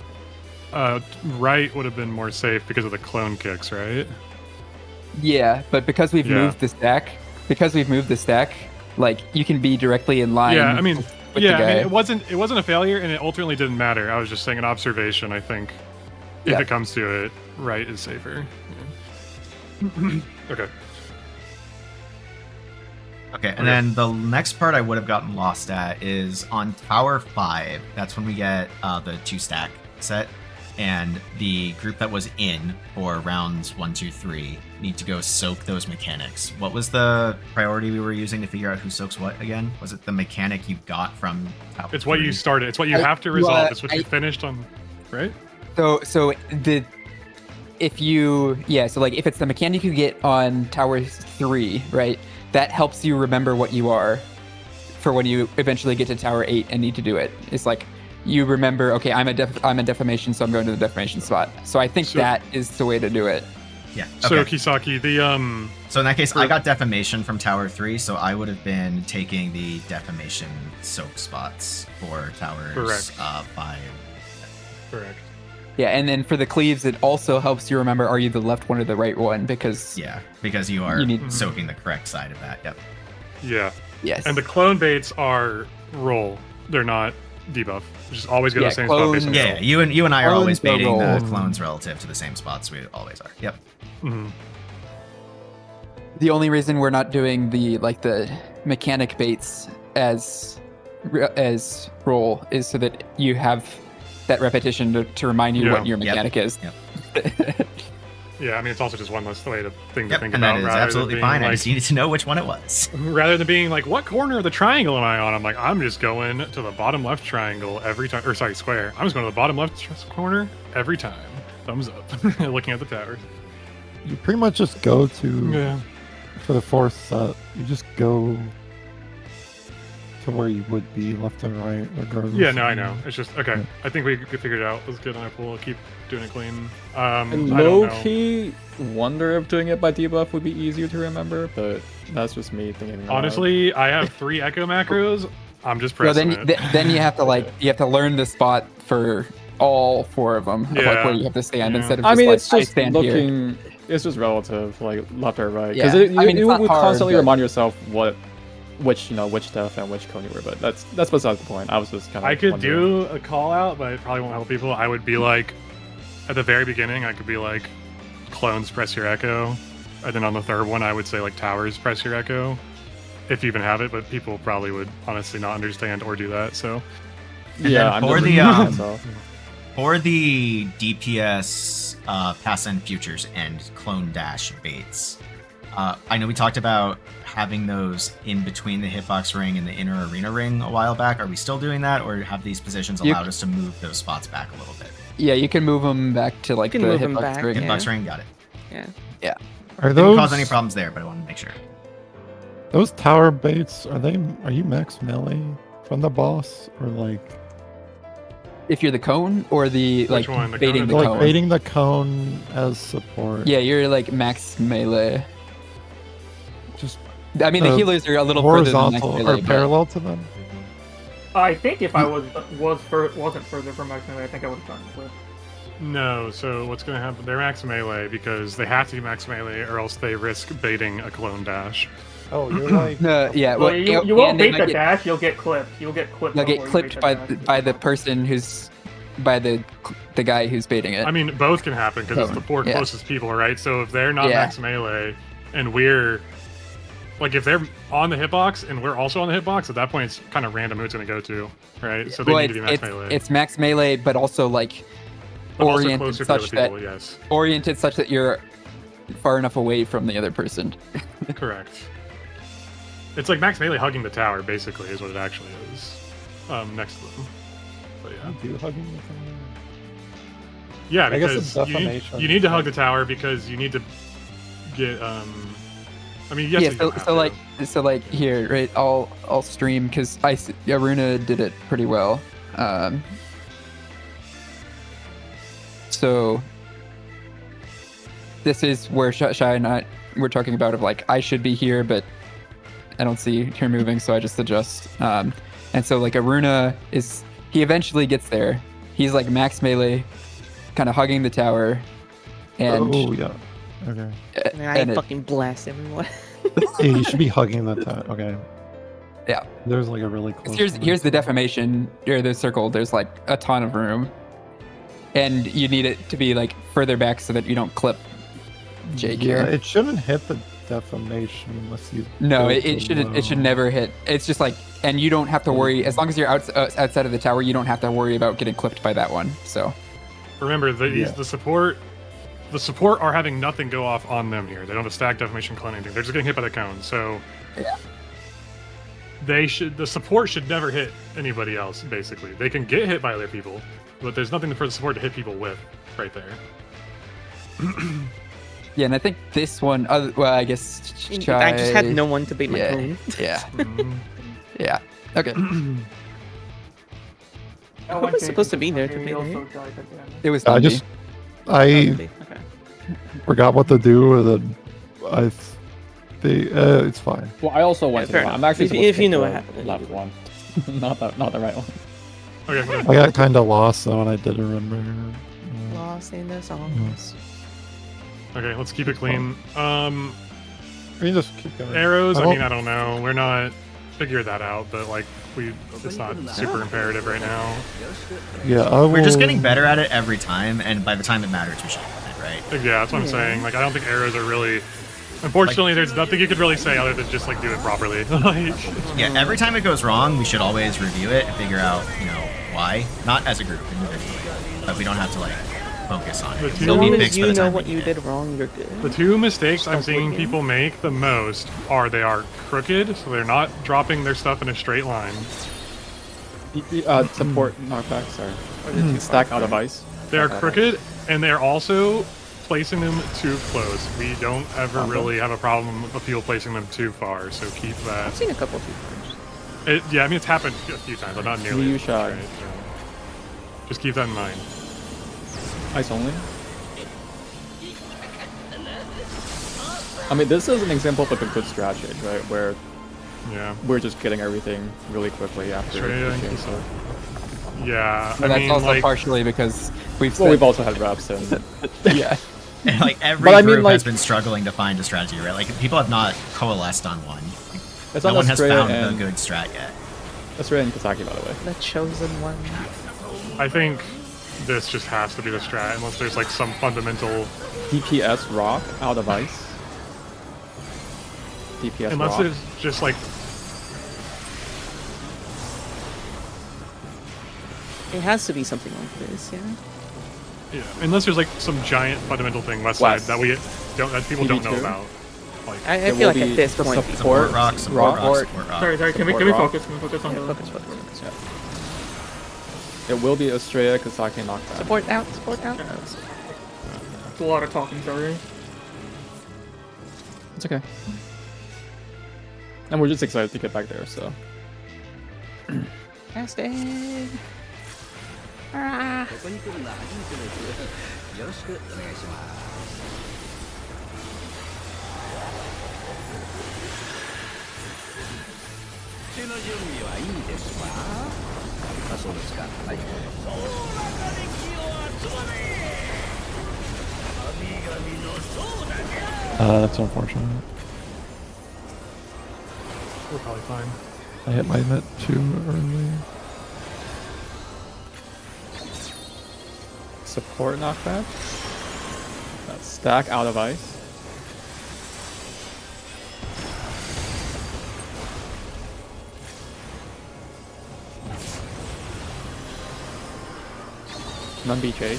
Right would have been more safe because of the clone kicks, right? Yeah, but because we've Yeah. moved the stack, like you can be directly in line. Yeah, I mean, with the yeah, I guy. mean, it wasn't a failure, and it ultimately didn't matter. I was just saying an observation. I think if Yeah. it comes to it, right is safer. Yeah. Okay. Okay, and then the next part I would have gotten lost at is on Tower 5. That's when we get the 2-stack set. And the group that was in for rounds 1, 2, 3 need to go soak those mechanics. What was the priority we were using to figure out who soaks what again? Was it the mechanic you got from Tower It's what 3? you started. It's what you have to resolve. It's what you finished on, right? So if it's the mechanic you get on Tower 3, right? That helps you remember what you are for when you eventually get to Tower 8 and need to do it. It's like you remember, okay, I'm a defamation, so I'm going to the defamation spot. So I think that is the way to do it. Yeah. So Okay. Kisaki, So in that case, I got defamation from Tower 3, so I would have been taking the defamation soak spots for Towers Correct. 5. Correct. Yeah, and then for the cleaves, it also helps you remember, are you the left one or the right one? Because because you are You need- soaking the correct side of that. Yep. Yeah. Yes. And the clone baits are roll. They're not debuff. Just always go to the same spot based on Yeah, roll. you and I are always Clones are baiting the roll. clones relative to the same spots. We always are. Yep. Mhm. the only reason we're not doing the mechanic baits as roll is so that you have that repetition to remind you Yeah. what your Yep. mechanic is. Yeah, I mean, it's also just one less thing to think And about. that is rather absolutely than fine. being I just needed to know which one it was. rather than being like, what corner of the triangle am I on? I'm like, I'm just going to the bottom left triangle every time, or sorry, square. I'm just going to the bottom left corner every time. Thumbs up. Looking at the towers. You pretty much just go to Yeah. for the 4th set. You just go to where you would be, left and right, regardless. Yeah, no, I know. It's just okay. I think we could figure it out. Let's get on our pool. Keep doing it clean. And I don't low know. key, wonder if doing it by debuff would be easier to remember, but that's just me thinking. aloud. Honestly, I have 3 echo macros. I'm just Well, pressing then, it. then you have to learn the spot for all 4 of them, of Yeah. where you have to stand Yeah. instead of I just mean, like, it's just I stand here. looking. It's just relative, like left or right, because Yeah. you, I mean, it's you not would hard, constantly but- remind yourself what which stuff and which cone you were, but that's besides the point. I was just kind of. I could do a call out, but it probably won't help people. I would be like, at the very beginning, I could be like, clones press your echo, and then on the third one, I would say like towers press your echo, if you even have it. But people probably would honestly not understand or do that. So yeah, for the DPS pass and futures and clone dash baits. I know we talked about having those in between the hitbox ring and the inner arena ring a while back. Are we still doing that, or have these positions allowed us to move those spots back a little bit? Yeah, you can move them back to like the hitbox ring. Hitbox ring, got it. Yeah. Are Didn't those cause any problems there, but I wanted to make sure. Those tower baits, are you max melee from the boss, or like If you're the cone or the Which like one, the baiting cone the or like cone. baiting the cone as support? Yeah, you're like max melee. Just I mean, the healers are a little further than max horizontal melee, or but- parallel to them. I think if I wasn't further from max melee, I think I would have done flip. no. So what's gonna happen? They're max melee because they have to be max melee, or else they risk baiting a clone dash. Oh, you're like yeah. Well, you won't and they bait might the get- dash. You'll get clipped. You'll get clipped. They'll get before you clipped bait the dash. by the person who's by the guy who's baiting it. I mean, both can happen because it's the four Yeah. closest people, right? So if they're not Yeah. max melee, and we're like, if they're on the hitbox and we're also on the hitbox, at that point it's kind of random who it's going to go to, right? So they Well, need to be max it's, melee. it's max melee, but also like But also oriented closer to the such other that people, yes. oriented such that you're far enough away from the other person. Correct. It's like max melee hugging the tower, basically, is what it actually is. Next to them. But yeah. do hugging the tower. Yeah, I guess it's because defamation. you need to hug the tower because you need to get I mean, yes, yeah, you don't have to. so like here, right? I'll stream because Aruna did it pretty well. So this is where Shy and I we're talking about of like I should be here, but I don't see her moving, so I just adjust. And so like Aruna he eventually gets there. He's like max melee, kind of hugging the tower, and Oh yeah. Okay. I fucking blast everyone. Yeah, you should be hugging the tower. Okay. Yeah. There's like a really close. Here's the defamation or the circle. There's like a ton of room, and you need it to be like further back so that you don't clip Jake Yeah, here. it shouldn't hit the defamation unless you. No, go it shouldn't. It should below. never hit. It's just like, and you don't have to worry as long as you're outside of the tower. You don't have to worry about getting clipped by that one. So Remember, the support are having nothing go off on them here. They don't have a stack, defamation, clone, anything. They're just getting hit by the cone. So yeah. The support should never hit anybody else, basically. They can get hit by other people, but there's nothing for the support to hit people with right there. Yeah, and I think this one. Well, I guess. I just had no one to bait my yeah, cone. Yeah. Yeah. Okay. I was supposed to be there to bait it. It was. I Dundee. just I forgot what to do with it. It's fine. Well, I also went to fair the enough. I'm actually If- supposed if to you pick know the what happened, left one, not the right one. Okay. I got kind of lost though, and I did remember. Lost in the songs. Okay, let's keep it clean. We just keep going. Arrows, I don't- mean, I don't know. We're not figure that out, but like it's not super imperative right now. Yeah, I will... We're just getting better at it every time, and by the time it matters, we should have it, right? Yeah, that's what I'm saying. Like, I don't think arrows are really. Unfortunately, there's nothing you could really say other than just like do it properly. Like, Yeah, every time it goes wrong, we should always review it and figure out, why. Not as a group, individually, but we don't have to like focus on it. The It'll two- So be long as fixed by you the know time what we you get it. did wrong, you're good. the two mistakes I'm Stop seeing looking. people make the most are they are crooked, so they're not dropping their stuff in a straight line. Support knockbacks or stack out of ice. They are Stack out of crooked, and they're also placing them too close. We don't ever really have a problem of people placing them too far, so keep that. I've seen a couple of people. Yeah, I mean, it's happened a few times, but not nearly. You as much, shy. right? So just keep that in mind. Ice only. I mean, this is an example of like a good strategy, right? Where Yeah. we're just getting everything really quickly after. Straight the in. game, so. Yeah, But I that's mean, also like, partially because we've. Well, we've also had reps and yeah. And, like every But I mean, group like- has been struggling to find a strategy, right? Like people have not coalesced on one. It's No on one has Estrella found the and good strat yet. Estrella and Kisaki, by the way. The chosen one. I think this just has to be the strat unless there's like some fundamental. DPS rock out of ice. DPS Unless rock. there's just like. It has to be something like this, yeah. Yeah, unless there's like some giant fundamental thing west side that people don't know PB2. about. Like, I feel like at this point, Support rock, support rock, Support. support rock. Sorry, can we Support rock. focus? Can we focus on the focus. Yeah. It will be Estrella, Kisaki, and knockback. Support out, support out. It's a lot of talking, sorry. It's okay. And we're just excited to get back there, so. Casting. Ah. ここに来るのは初めてですよろしくお願いします手の準備はいいですかあ、そうですかはいその中で気を集まれ神々のソーダじゃ That's unfortunate. we're probably fine. I hit my net too early. Support knockback. That stack out of ice. None BJ.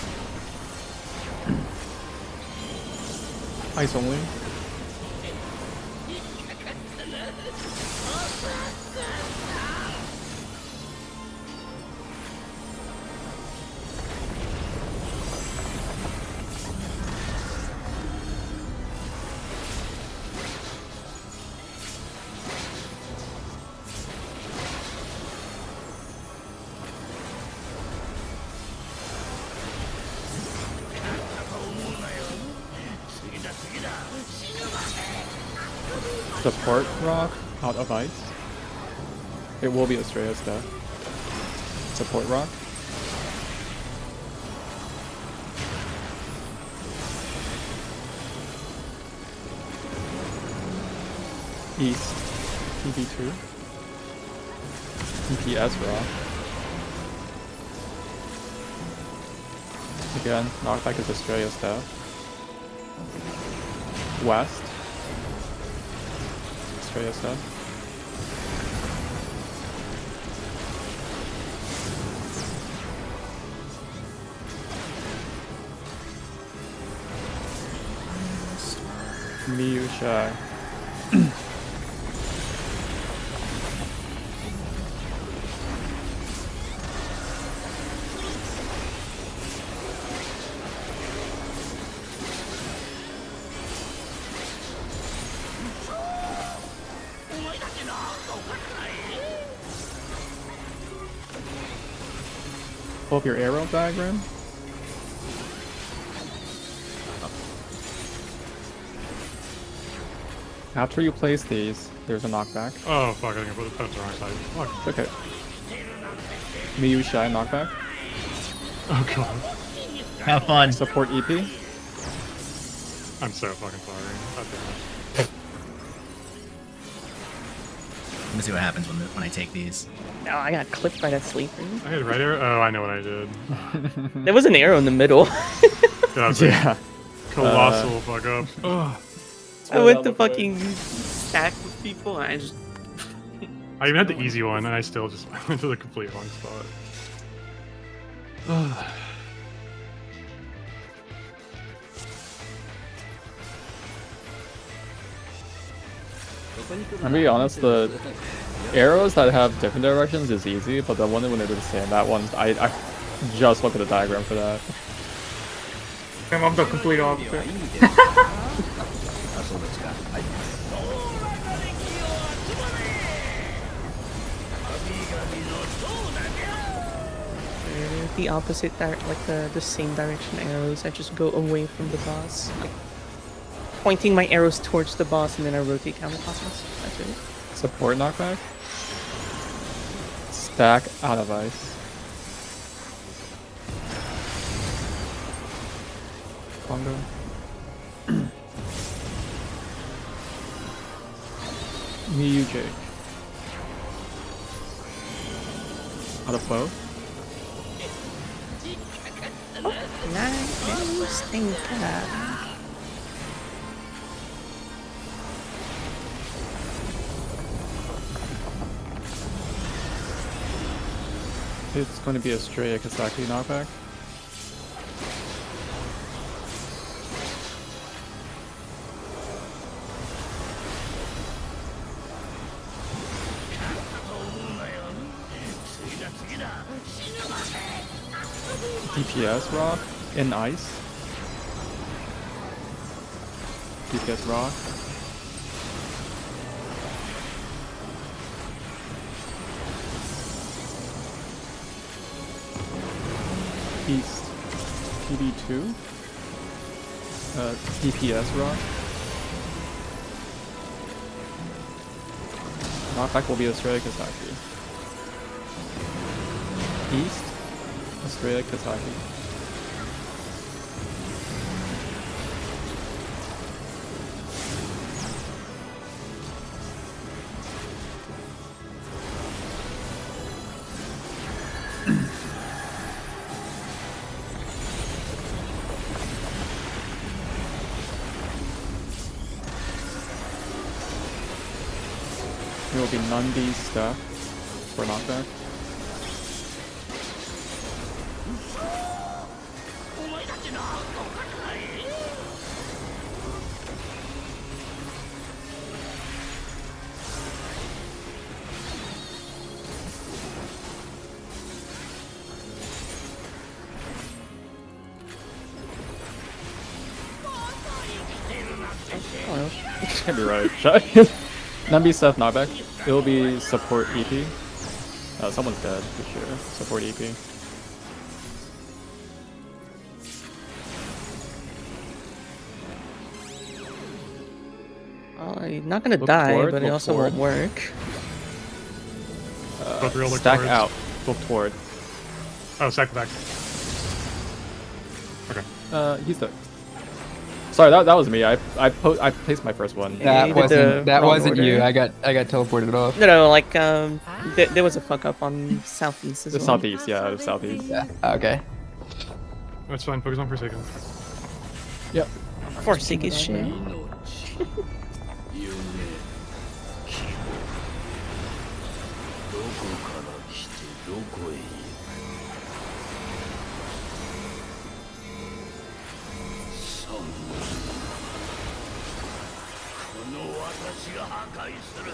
Ice only. Support rock out of ice. It will be Estrella's death. Support rock. East. TB2. DPS rock. Again, knockback is Estrella's death. West. Australia stuff. Miyu Shai. Pull up your arrow diagram. After you place these, there's a knockback. Oh fuck! I think I put the wrong side. Fuck. It's okay. Miyu Shai knockback. Oh god. Have fun. Support EP. I'm so fucking sorry. God damn it. Let me see what happens when I take these. No, I got clipped by that sleeper. I had right arrow. Oh, I know what I did. There was an arrow in the middle. That was a colossal fuck up. Ugh. I went to fucking stack with people and I just... I even had the easy one and I still just went to the complete wrong spot. Ugh. I'm be honest, the arrows that have different directions is easy, but the one when they're the same, that one, I just looked at the diagram for that. I'm the complete opposite. The opposite, like the same direction arrows. I just go away from the boss. Like, pointing my arrows towards the boss and then I rotate counterclockwise. That's it. Support knockback. Stack out of ice. Bongo. Me, you, Jake. Out of both? It's going to be a stray Kisaki knockback. DPS rock in ice. DPS rock. East PB2. DPS rock. Knockback will be Australia Kisaki. East Australia Kisaki. It will be Nundy staff for knockback. Can't be right. Numbi Seth knockback. It will be support EP. Someone's dead for sure. Support EP. You're not gonna die, toward, but it also toward. won't work. Stack out. Look toward. Oh, stack back. Okay. He's dead. Sorry, that was me. I placed my first one. That wasn't you. I got teleported off. No, like there was a fuck up on southeast as The well. southeast, yeah, the southeast. Yeah. Okay. That's fine. Focus on Forsaken. Yep. Forsaken shit. どこへ行く寒いこの私が破壊する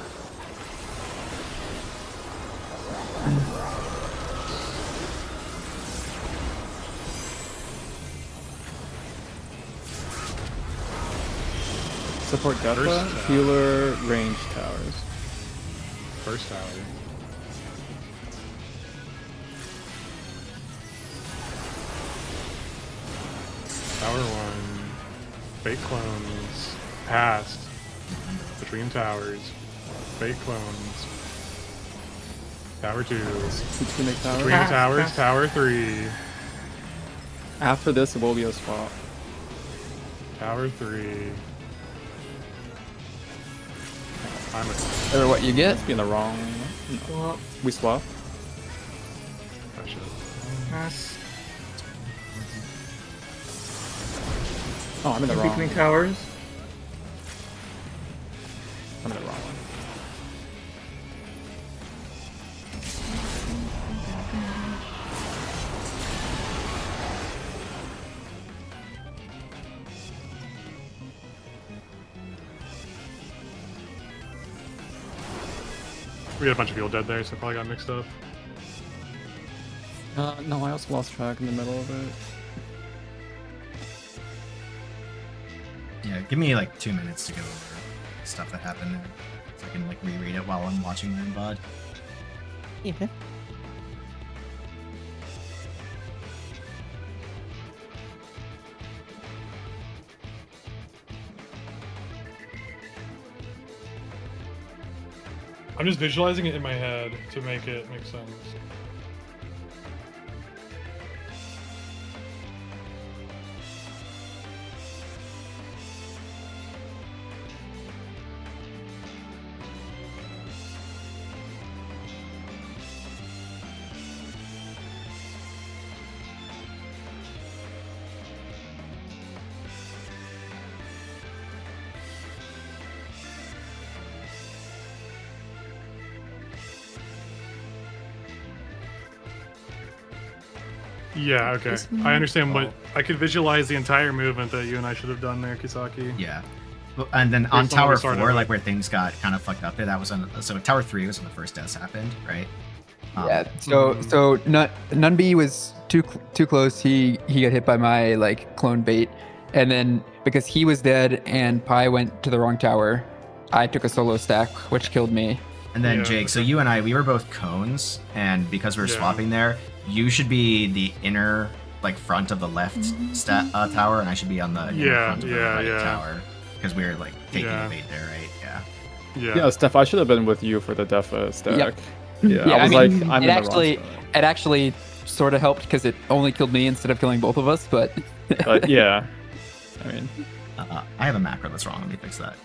Support Kefka, healer, range towers. First tower. Tower 1. Fake clones. Past. Between towers. Fake clones. Tower 2. Between towers. Between towers. Tower 3. After this, it will be a swap. Tower 3. Or what you get? Must be in the wrong. No. We swap. Oh, I'm in the wrong. Between towers. I'm in the wrong one. We had a bunch of people dead there, so probably got mixed up. No, I also lost track in the middle of it. Yeah, give me like 2 minutes to go over stuff that happened there, so I can like reread it while I'm watching the VOD. Yeah. I'm just visualizing it in my head to make it make sense. Yeah, okay. I understand what I could visualize the entire movement that you and I should have done there, Kisaki. Yeah. And then on Tower 4, like where things got kind of fucked up there, that was on. So Tower 3 was when the first deaths happened, right? Yeah. So Nunby was too close. He got hit by my like clone bait, and then because he was dead and Pi went to the wrong tower, I took a solo stack, which killed me. And then Jake, so you and I, we were both cones, and because we were swapping there, you should be the inner like front of the left tower, and I should be on the inner front of the right tower because we were like taking the bait there, right? Yeah, Steph, I should have been with you for the Defa stack. Yep. Yeah, I was like, I'm in the wrong it actually sort of helped because it only killed me instead of killing both of us, but yeah. I mean, I have a macro that's wrong. Let me fix that.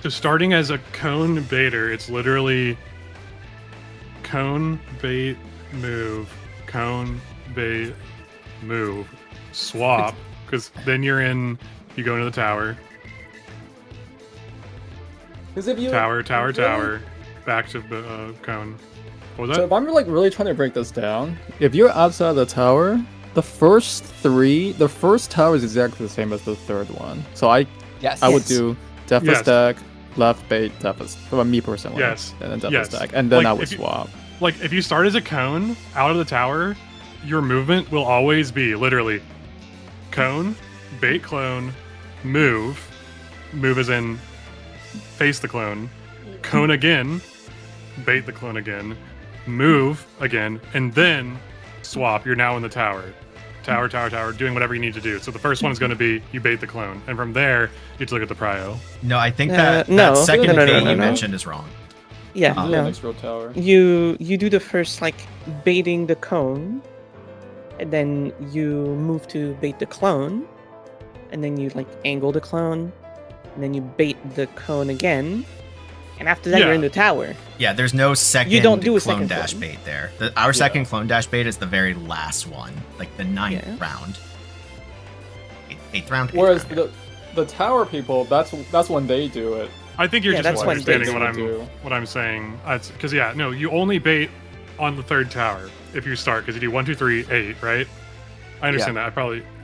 So starting as a cone baiter, it's literally cone, bait, move, cone, bait, move, swap, because then you go into the tower. Tower, back to cone. What was that? So if I'm like really trying to break this down, if you're outside the tower, the first tower is exactly the same as the third one. So I would do Defa stack, left bait, Defa, for me personally. Yes. And then Defa stack, and then like, I would swap. Like if you start as a cone out of the tower, your movement will always be literally cone, bait clone, move as in face the clone, cone again, bait the clone again, move again, and then swap. You're now in the tower, doing whatever you need to do. So the first one is going to be you bait the clone, and from there you have to look at the prio. No, I think that second bait you mentioned is wrong. Yeah, no. Next row tower. You do the first like baiting the cone, and then you move to bait the clone, and then you like angle the clone, and then you bait the cone again, and after that you're in the tower. Yeah, there's no second you don't do a clone second dash clone. bait there. Our second clone dash bait is the very last one, like the 9th round. 8th round. Whereas the tower people, that's when they do it. I think you're just misunderstanding do. what I'm saying. Because you only bait on the third tower if you start, because you do 1, 2, 3, 8, right? I understand that.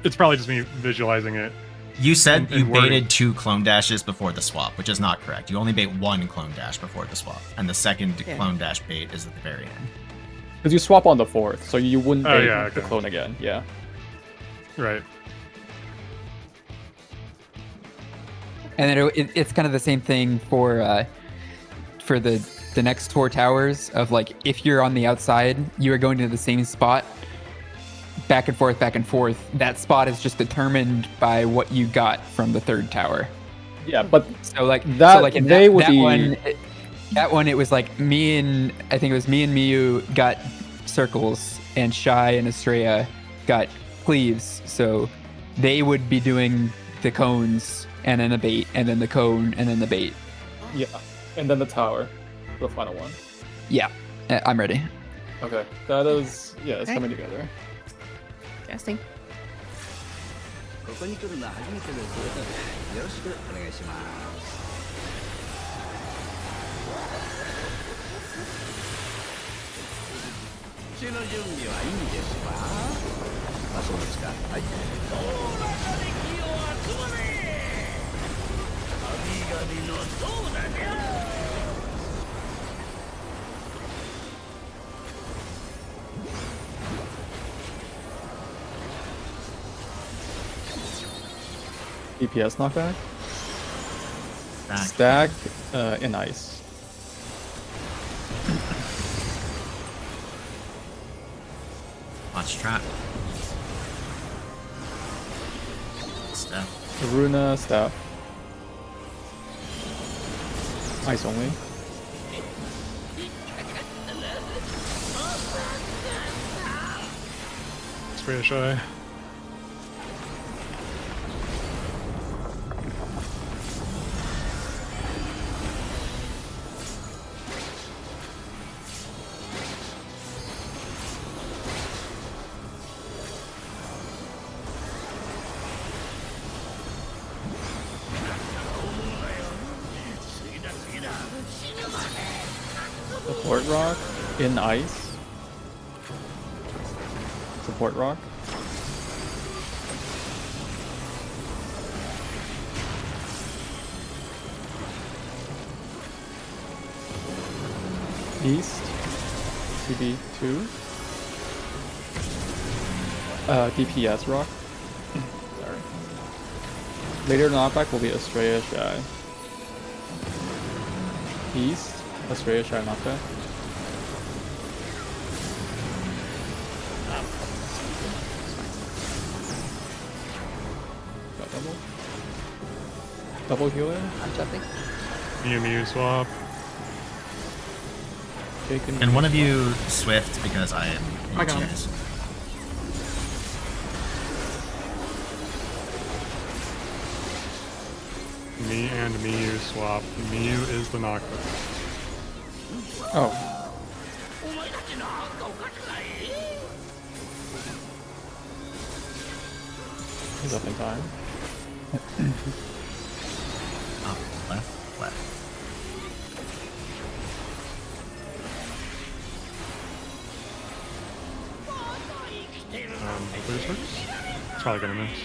It's probably just me visualizing it. You said you baited 2 clone dashes before the swap, which is not correct. You only bait 1 clone dash before the swap, and the second clone dash bait is at the very end. Because you swap on the 4th, so you wouldn't bait the okay. clone again. Yeah. Right. And then it's kind of the same thing for the next 4 towers of like if you're on the outside, you are going to the same spot, back and forth. That spot is just determined by what you got from the third tower. Yeah, but in that one it was like me and Miyu got circles, and Shy and Estrella got cleaves, so they would be doing the cones and then the bait and then the cone and then the bait. Yeah, and then the tower, the final one. Yeah, I'm ready. Okay, that is it's coming together. Testing. ここに来るのは初めてです。よろしくお願いします。血の準備はいいですか？あ、そうですか。はい。どうなかで気を集まれ。神々のどうだじゃ。DPS knockback? Stack in ice. Watch trap. Staff. Runa, staff. Ice only. Spray Shy. Support rock in ice. support rock. East, CB2. DPS rock. Sorry. Later knockback will be Estrella Shy. East, Estrella Shy knockback. Got double. Double healer. I'm jumping. Mew swap. And one of you swift because I am. I got it. Me and Mew swap. Mew is the knockback. Oh. He's up in time. Up, left, left. Hopefully this works. It's probably gonna miss.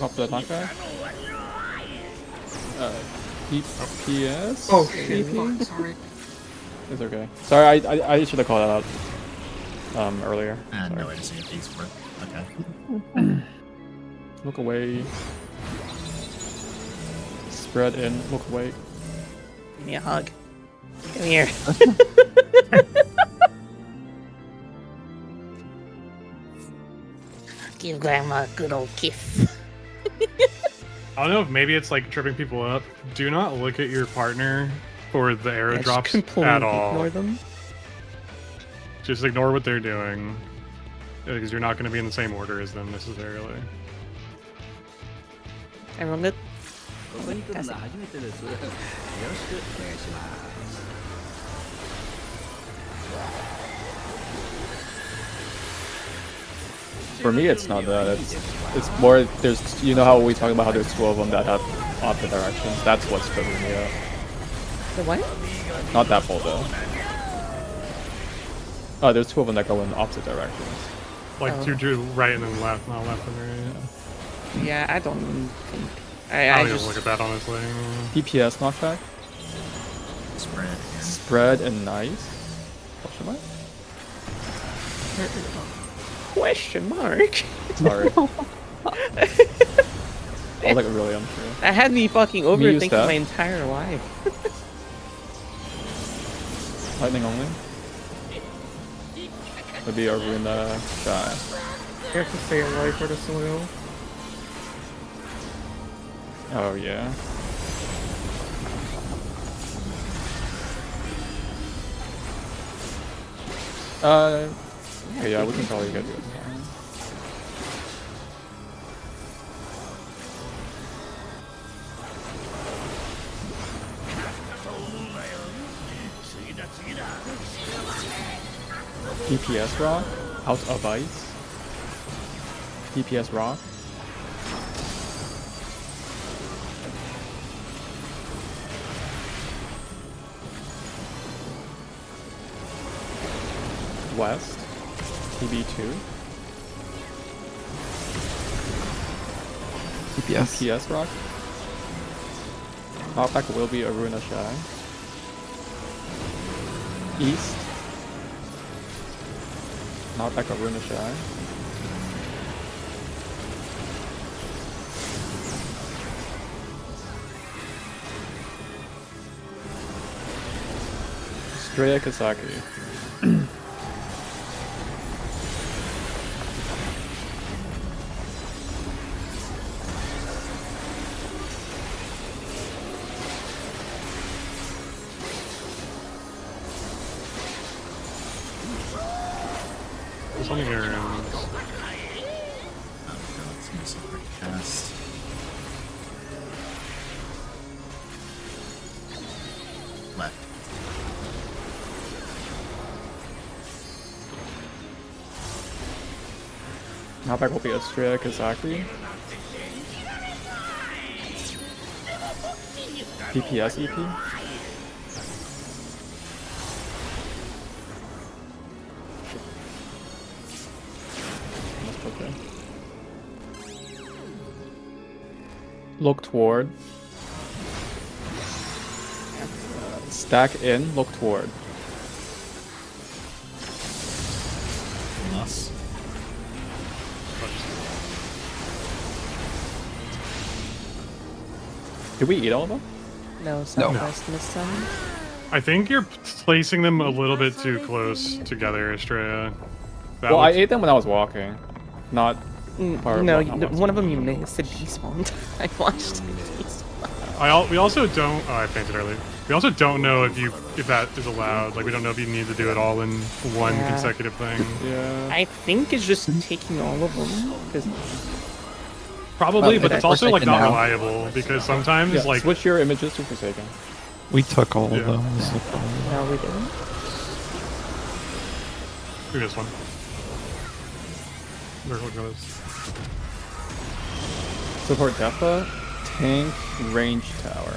Up the knockback. DPS? Oh shit! DP? Fuck, sorry. It's okay. Sorry, I should have called that out earlier. No way to see if these work. Okay. Look away. Spread in. Look away. Give me a hug. Come here. Give Grandma a good old kiss. I don't know if maybe it's like tripping people up. Do not look at your partner for the arrow Just drops completely at all. ignore them. Just ignore what they're doing. Because you're not going to be in the same order as them necessarily. Everyone good? ここに来るのは初めてです。よろしくお願いします。 For me, it's not that. It's more. There's. You know how we talk about how there's 2 of them that have opposite directions. That's what's tripping me up. The what? Not that full though. Oh, there's 2 of them that go in opposite directions. Like two right and then left, not left and right. Yeah, I don't think. I I don't just even look at that honestly. DPS knockback. Spread. Spread and nice. Question mark? question mark. Sorry. I was like really unsure. That had me fucking Me use overthinking that. my entire life. Lightning only. Would be over in the sky. You have to stay alive for the soil. Oh yeah. Okay, yeah, we can probably get to it. DPS rock, out of ice. DPS rock. West, TB2. DPS rock. Knockback will be Aruna Shy. East. Knockback Aruna Shy. Straya Kisaki. There's only errands. It's gonna be pretty fast. Left. Knockback will be Straya Kisaki. DPS EP. look toward. Stack in, look toward. Us. Did we eat all of them? No, Southwest this time. I think you're placing them a little bit too close together, Estrella. Well, I ate them when I was walking, not. Or, No, well, not one of them you missed. It despawned. I watched it despawn. We also don't. Oh, I fainted early. We also don't know if that is allowed. Like, we don't know if you need to do it all in one consecutive thing. Yeah. I think it's just taking all of them. 'Cause Probably, but it's also like not now. reliable because sometimes like switch your images to Forsaken. We took all of them. no, we didn't. who this one? Look at this. Support Kefka, tank, range tower.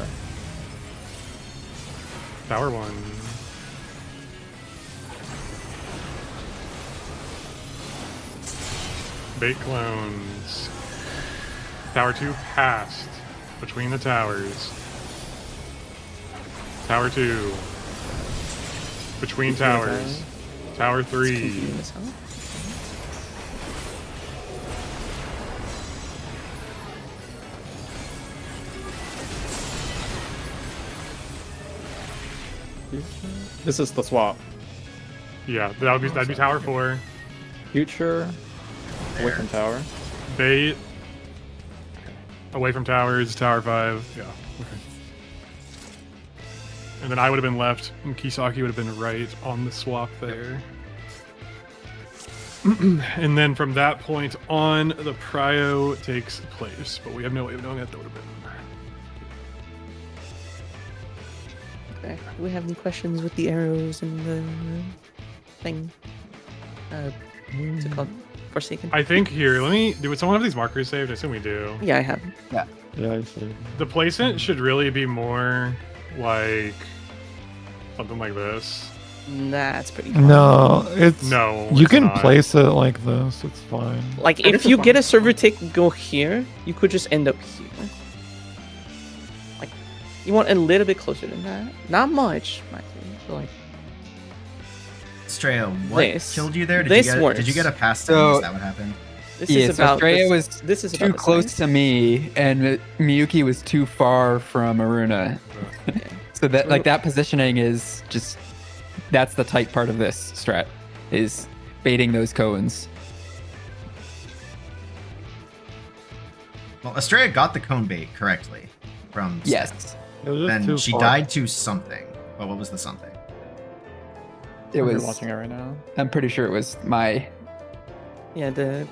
Tower 1. Bait clones. Tower 2 passed. Between the towers. Tower 2. Between towers. Tower 3. This is the swap. Yeah, that'd be Tower 4. Future, away from tower. Bait. Away from towers, Tower 5. Yeah, okay. And then I would have been left, and Kisaki would have been right on the swap there. And then from that point on, the prio takes place, but we have no way of knowing that would have been. Okay. Do we have any questions with the arrows and the thing? What's it called? Forsaken? I think here, do someone have these markers saved? I assume we do. Yeah, I have. Yeah, I see. The placement should really be more like something like this. That's pretty fun. No, it's No, You it's can not. place it like this. It's fine. Like, if you get a server tick go here, you could just end up here. Like, you want a little bit closer than that. Not much, Mikey. But like, Straya, what This. killed you there? Did This you works. get a pass? So- Is that what happened? this Yeah, is so about Estrella this, was this is too about close this, to me, and Miyuki was too far from Aruna. So that that positioning is just that's the tight part of this strat is baiting those cones. Well, Estrella got the cone bait correctly from Yes. Steph. It was just Then too she far. died to something. But what was the something? It You're was. watching it right now. I'm pretty sure it was my. Yeah, the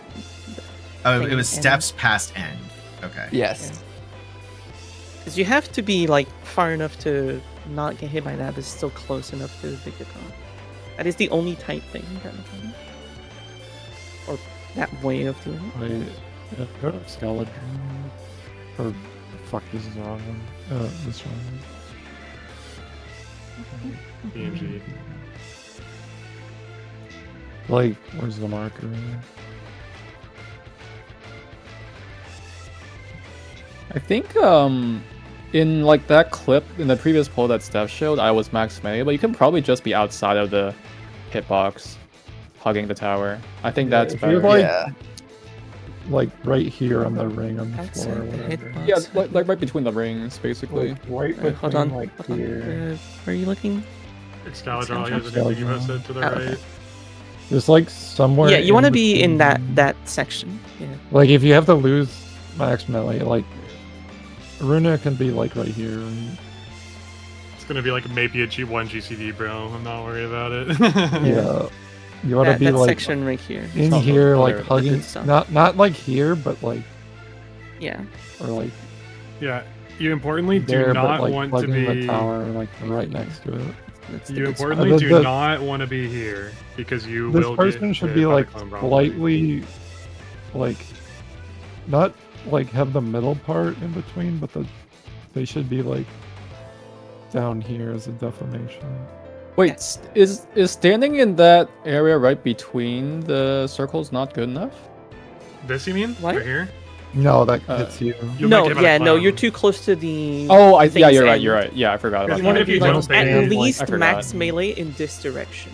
Oh, Thing it was and- Steph's past end. Okay. Yes. because you have to be like far enough to not get hit by that, but still close enough to pick the cone. That is the only tight thing, kind of thing. Or that way of doing it. Wait, yeah, go to Skeleton. Or, fuck, this is the wrong one. This one. PNG. Like, where's the marker? I think in like that clip in the previous poll that Steph showed, I was max melee, but you can probably just be outside of the hitbox, hugging the tower. I think that's if you're better. like right here on the ring on the Outside floor. or the whatever. hitbox. Yeah, like right between the rings, basically. Like, right Hold between, on. like Hold on. here. Where are you looking? Excalibur, all you have to do is you posted to the Oh, okay. right. There's like somewhere. Yeah, you want to in be in between. that section. Yeah. Like if you have to lose max melee, like Runa can be like right here. Right? It's gonna be like maybe a G1 GCD, bro. I'm not worried about it. Yeah. You want to That, be that like section right here. in not here, like like there. hugging. Good stuff. Not like here, but like Yeah. or like Yeah, you importantly do there, not but like want to plugging be. the tower like right next to it. That's the You good spot. importantly do The- not want to be here because you This will person get should hit be by the like clone probably. slightly, like, not like have the middle part in between, but they should be like down here as a deformation. Wait, Yes. is standing in that area right between the circles not good enough? This you mean? What? Right here? No, that hits you. You No, might get yeah, a no, clown. you're too close to the. Oh, yeah, thing's you're right. end. You're right. Yeah, I forgot about You that. want to If be you like don't at stand, least I forgot. max melee in this direction.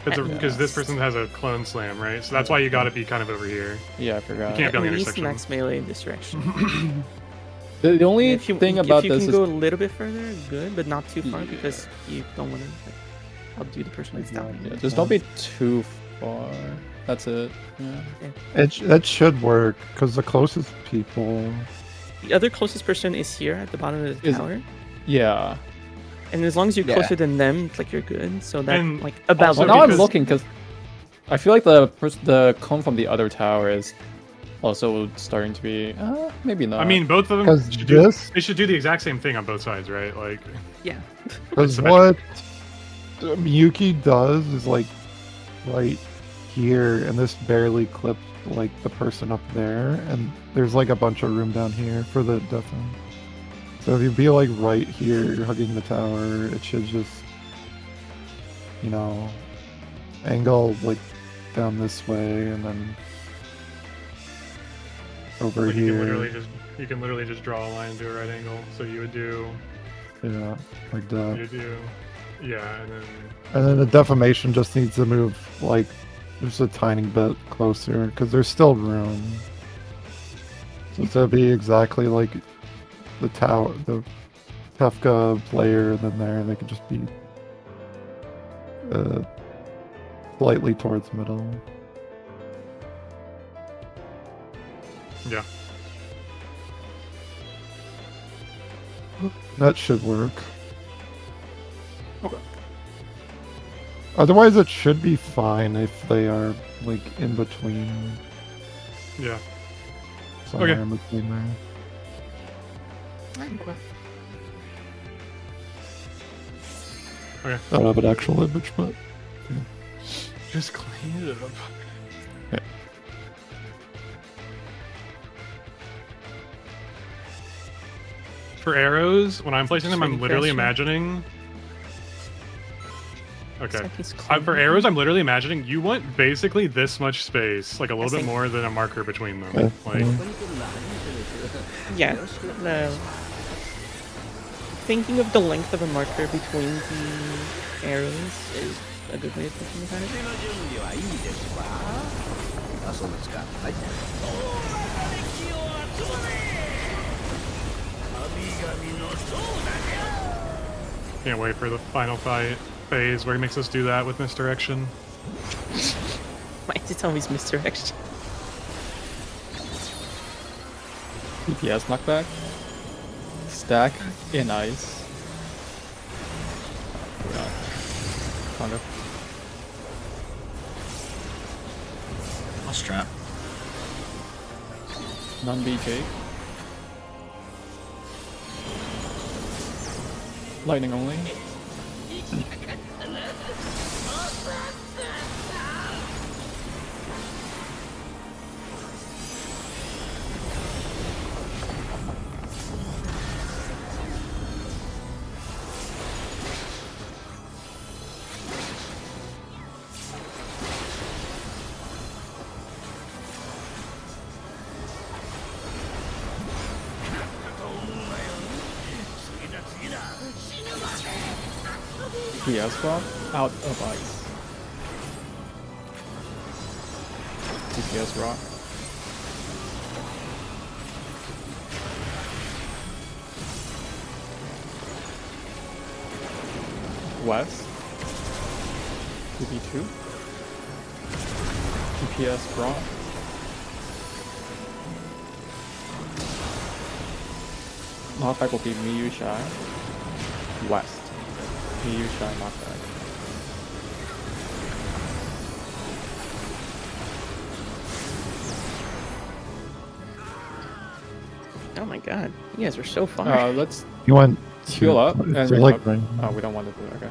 Because this person has a clone slam, right? So that's why you got to be kind of over here. Yeah, I forgot. You can't be on the At least intersection. max melee in this direction. The only if you, thing if about you this can is go a little bit further, good, but not too far Yeah. because you don't want to outdo the person that's down. yeah, just don't be too far. That's it. Yeah. That should work because the closest people. The other closest person is here at the bottom of the tower, Yeah. and as long as you're Yeah. closer than them, like you're good. So that And like about. also Well, now I'm because- looking because I feel like the cone from the other tower is also starting to be maybe not. I mean, both of them 'Cause should do, this- they should do the exact same thing on both sides, right? Like, Yeah. Because symmetric. what Miyuki does is like right here, and this barely clips like the person up there, and there's like a bunch of room down here for the deafen. So if you be like right here, hugging the tower, it should just, you know, angle like down this way, and then over like here. you can literally just draw a line and do a right angle. So you would do, Yeah, like that. you do, yeah, and then And then the defamation just needs to move like just a tiny bit closer because there's still room. So to be exactly like the tower, the Kefka player, and then there they could just be slightly towards middle. yeah. That should work. Okay. Otherwise, it should be fine if they are like in between. Yeah. Somewhere Okay. in between there. Okay. I don't have an actual image, but Just clean it up. Yeah. For arrows, when I'm placing them, I'm Shooting literally faster. imagining. Okay. Seconds For clear. arrows, I'm literally imagining you want basically this much space, like a little bit think- more than a marker between them. Okay. Like, Yeah. Thinking of the length of a marker between the arrows is a good way of thinking about it. 準備はいいですかあ、そうですかはい敵を集まれ神々のそうだ can't wait for the final fight phase where he makes us do that with misdirection. Why is it always misdirection? DPS knockback. Stack in ice. Forgot. Congo. Lost trap. Non-BK. Lightning only. DPS drop out of ice. DPS rock. West. DP2. DPS rock. Knockback will be Miyu Shy. West. Miyu Shy knockback. Oh my god, you guys are so far. Let's you want heal up and it's recover. like right. Oh, we don't want to do it. Okay.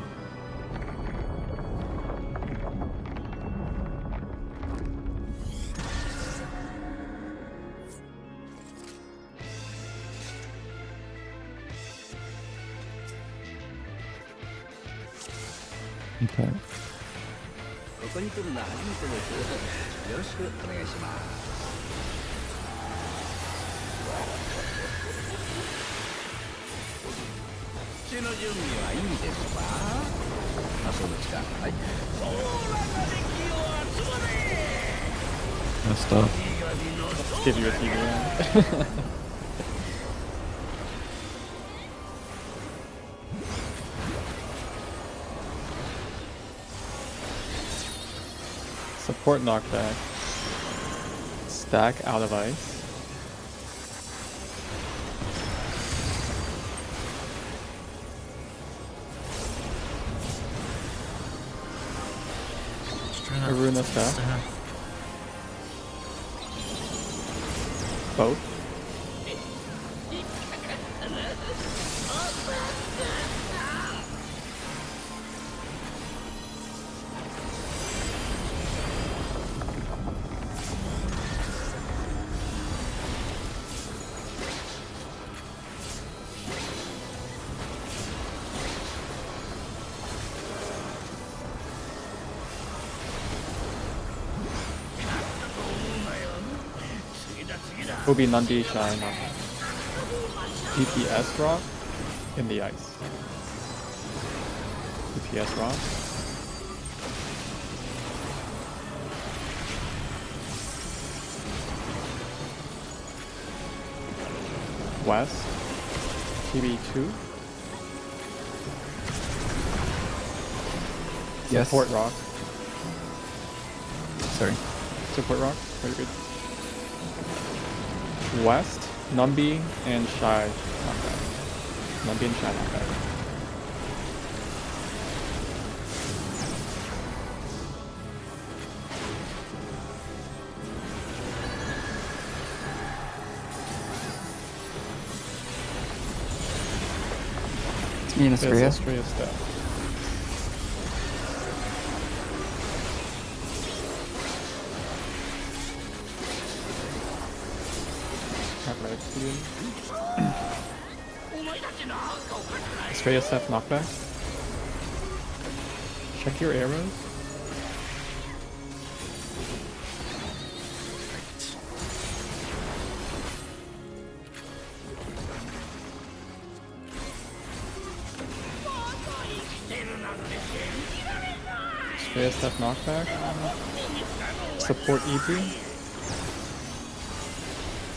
Okay. ここに来るのは初めてですよろしくお願いします準備はいいですか？遊ぶ時間。はい。おおらかに気を集まれ。 Messed up. Give you a TV. Support knockback. Stack out of ice. Aruna stack. Both. Will be Nandi Shine on DPS rock in the ice. DPS rock. West. TB2. Yes. Support rock. Sorry. Support rock. Very good. West, Numbi, and Shy knockback. Numbi and Shy knockback. It's me and Estrella. Estrella step. Estrella step knockback. Check your arrows. Estrella step knockback. Support EP.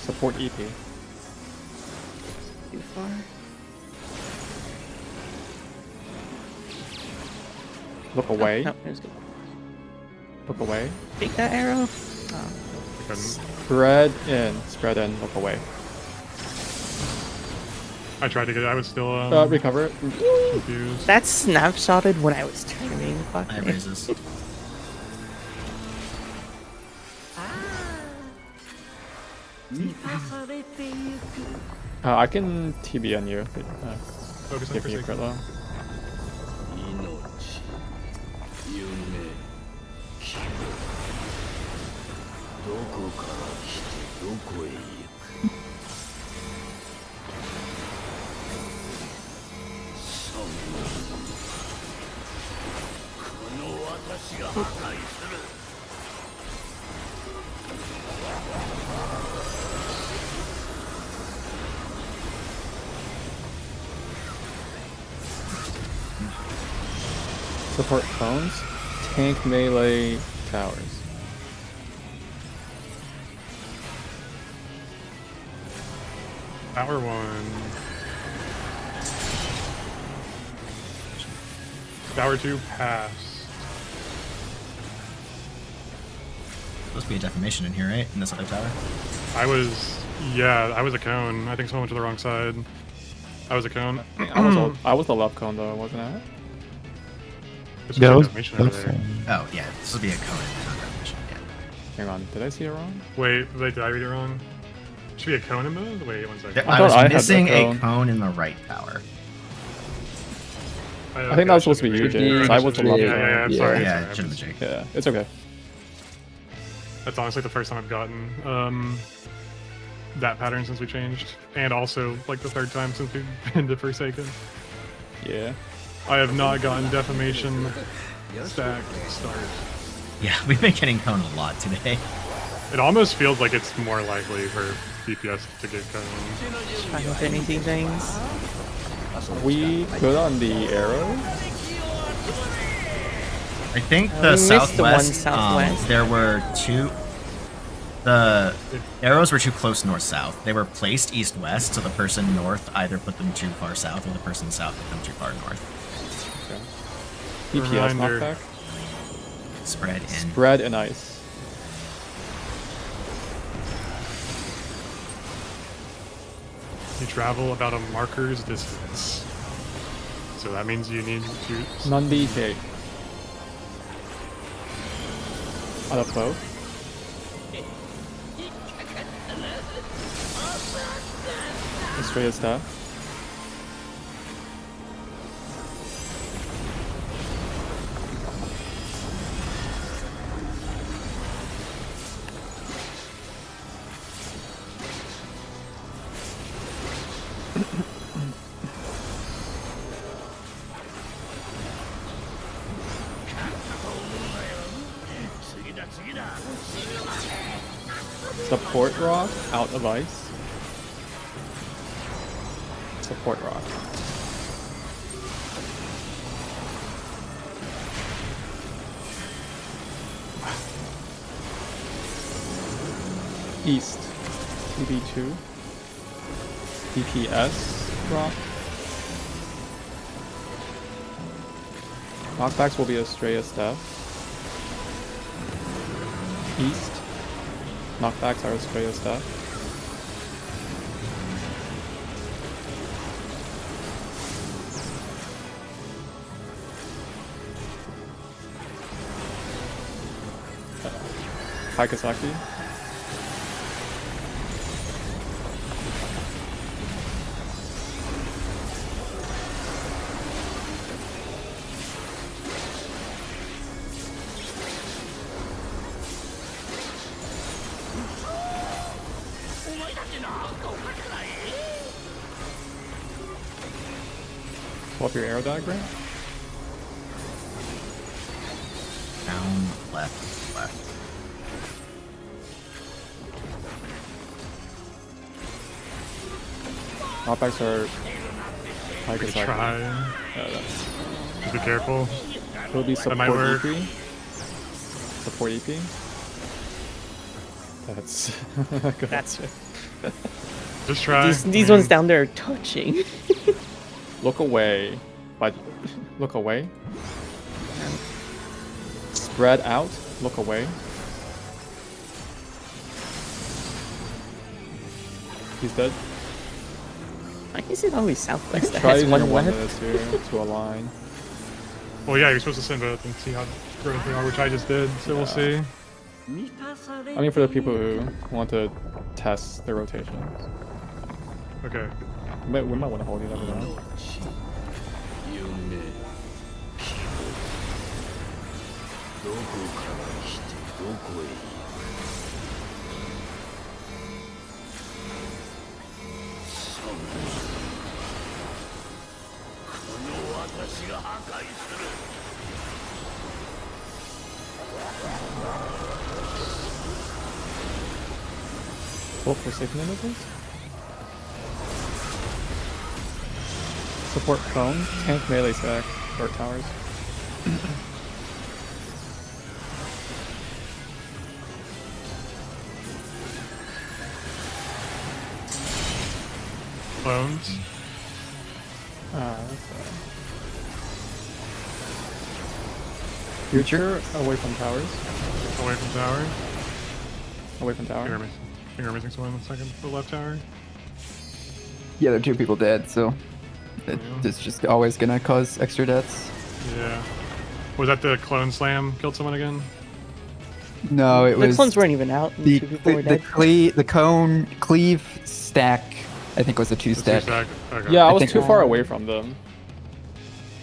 Support EP. Too far. Look away. Oh, there's good. Look away. Take that arrow. Oh. Spread in. Spread in. Look away. I tried to get it. I was still recover it. confused. That snapshotted when I was turning. Fuck I me. raises. I can TB on you. Focus on Give me a Forsaken. crit low. 命、夢、希望。どこから来てどこへ行く。そんなこの私が破壊する。Support phones. Tank melee towers. Tower 1. Tower 2 pass. Supposed to be a defamation in here, right? In this other tower? I was a cone. I think someone went to the wrong side. I was a cone. I was the left cone though, wasn't I? Yeah, Defamation over there. Oh, yeah. This would be a cone. Not defamation. Yeah. Hang on, did I see it wrong? Wait, did I read it wrong? Should be a cone in both? Wait, one second. I thought was I had the missing a cone. cone in the right tower. I think that was supposed to be you, Jake. 'Cause I was the left Yeah, cone. yeah, I'm sorry. Yeah, I'm it sorry. should have been Jake. Yeah, it's okay. That's honestly the first time I've gotten that pattern since we changed, and also like the third time since we've been to Forsaken. Yeah. I have not gotten defamation stack start. Yeah, we've been getting cone a lot today. It almost feels like it's more likely for DPS to get cone. Trying to anything things. We good on the arrow? I think We the missed the one southwest, southwest. there were two. The arrows were too close north-south. They were placed east-west, so the person north either put them too far south, or the person south put them too far north. Okay. DPS Reminder. knockback. Spread in. Spread and ice. You travel about a marker's distance. So that means you need to. Nandi cake. Out of bow. Straight staff. Support rock out of ice. Support rock. East. TB2. DPS rock. Knockbacks will be Estrella Steph. East. Knockbacks are Estrella Steph. Hi, Kisaki. Pull up your arrow diagram. Down, left, left. Knockbacks are high Kisaki. Try. That's... Be careful. It'll be support might work. EP. Support EP. That's That's Just try. these ones down there are touching. Look away. But look away. Spread out. Look away. He's dead. I guess it's only southwest that Try has using one your one left. minutes here to align. Well, yeah, you're supposed to send both and see how growth they are, which I just did. So we'll see. I mean, for the people who want to test the rotations. Okay. We might want to hold you, never know. Pull for safety images. Support cone, tank melee stack, dart towers. Clones. Future away from towers. Away from tower. Away from tower. I think we're missing someone in the second for the left tower. Yeah, there are two people dead, so it's just always gonna cause extra deaths. Yeah. Was that the clone slam killed someone again? No, it The was clones weren't even out. And the two people were the, dead. the cone cleave stack. I think was a two stack. Okay. Yeah, I I was think- too far away from them.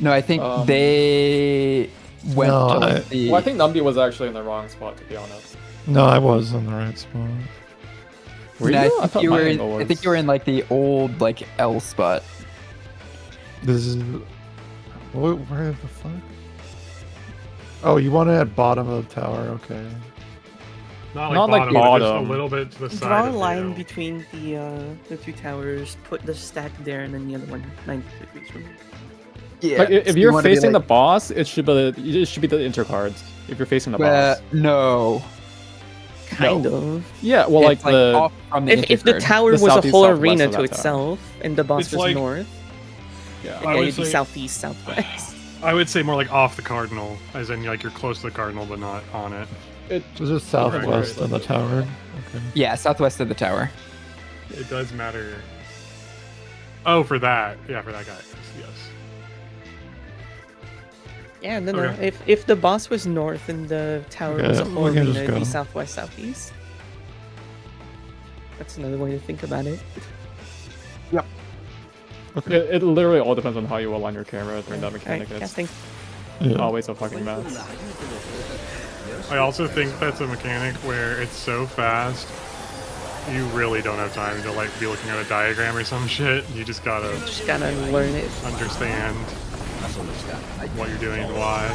No, I think they went No, to I- like the. Well, I think Numby was actually in the wrong spot, to be honest. No, I was in the right spot. Were No, you? I thought think you my were. angle I think was- you were in like the old like L spot. This is. Where the fuck? Oh, you want it at bottom of the tower? Okay. Not like bottom, but just a little bit to the side. Draw a of the line arrow. between the two towers. Put the stack there, and then the other one 90 degrees from it. Yeah. Like, if so you you're wanna be facing like- the boss, it should be the intercards. If you're facing the boss. No. Kind of. Yeah, well, It's like the off from the If the intercard. tower The was a southeast, whole southwest arena of to that itself, and the boss It's was like- north, yeah. then I yeah, would you'd be say- southeast, southwest. I would say more like off the cardinal, as in like you're close to the cardinal but not on it. It's just southwest of the tower. Okay. Yeah, southwest of the tower. It does matter. Oh, for that. Yeah, for that guy. Yes. Yeah, no. Okay. If the boss was north and the tower was a Yeah, whole we can arena, just it'd be go. southwest, southeast. That's another way to think about it. It literally all depends on how you align your camera during that mechanic. Alright, It's casting. Yeah. always a fucking mess. I also think that's a mechanic where it's so fast, you really don't have time to like be looking at a diagram or some shit. You just gotta learn it. Understand what you're doing and why.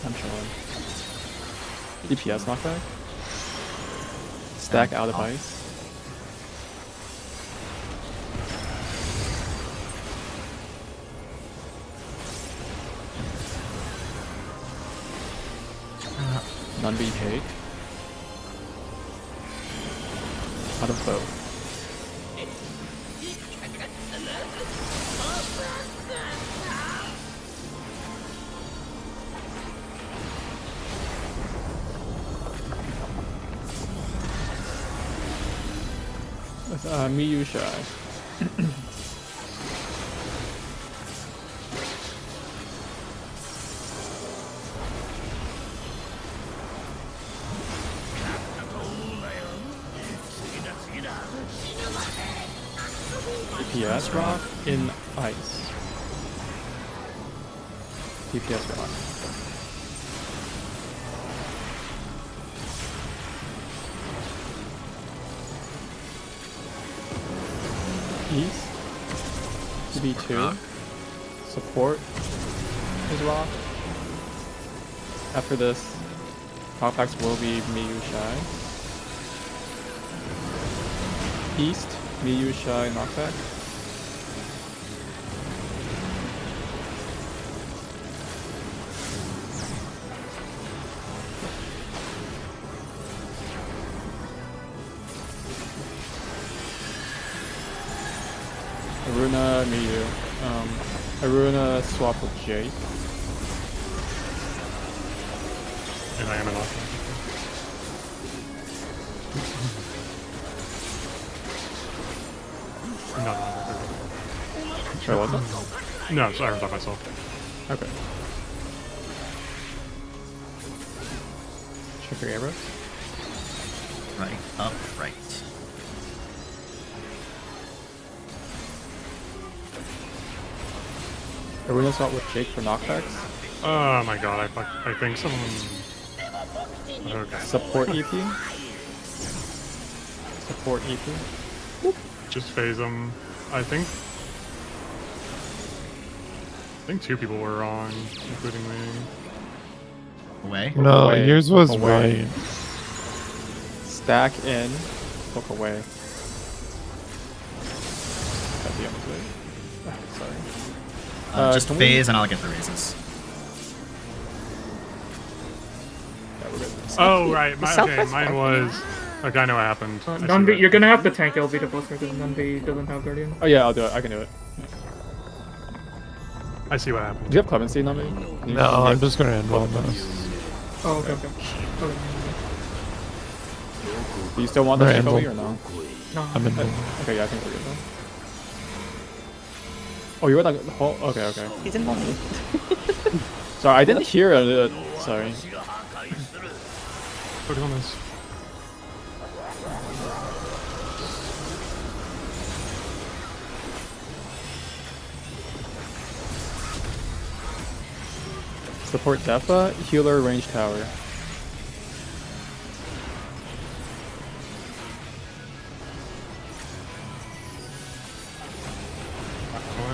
I'm chilling. DPS knockback. Stack out of ice. None be cake. Out of both. With Miyu Shy. DPS rock in ice. DPS rock. East. B2. Support is rock. After this, knockbacks will be Miyu Shy. East, Miyu Shy knockback. Aruna, Miyu. Aruna swap with Jake. And I am an awesome. No, Sure, wasn't? no, sorry, I'm talking myself. Okay. Check your arrows. Right, up, right. Aruna swap with Jake for knockbacks. Oh my god, I think someone... Okay. Support EP. Support EP. Just phase them. I think two people were wrong, including me. Away? No, Away. yours was Away. right. Stack in. Look away. At the end of it. Sorry. Just can phase and I'll get the raises. Yeah, we're good. Oh, right. Okay, Southwest mine Park. was... Okay, I know what happened. I see Nunbi, that. you're gonna have to tank LB to boost because Nunbi doesn't have Guardian. Oh yeah, I'll do it. I can do it. I see what happened. Do you have clemency, Nami? Can you- No, I'm just gonna end one this. Oh, okay. Okay. Do you still want the Right, tank Anvil. or no? No. I'm in one. Okay, yeah, I think we're good then. Oh, you were the whole. Okay, okay. He's in money. Sorry, I didn't hear it. Sorry. Focus on this. Support Defa, healer, range tower.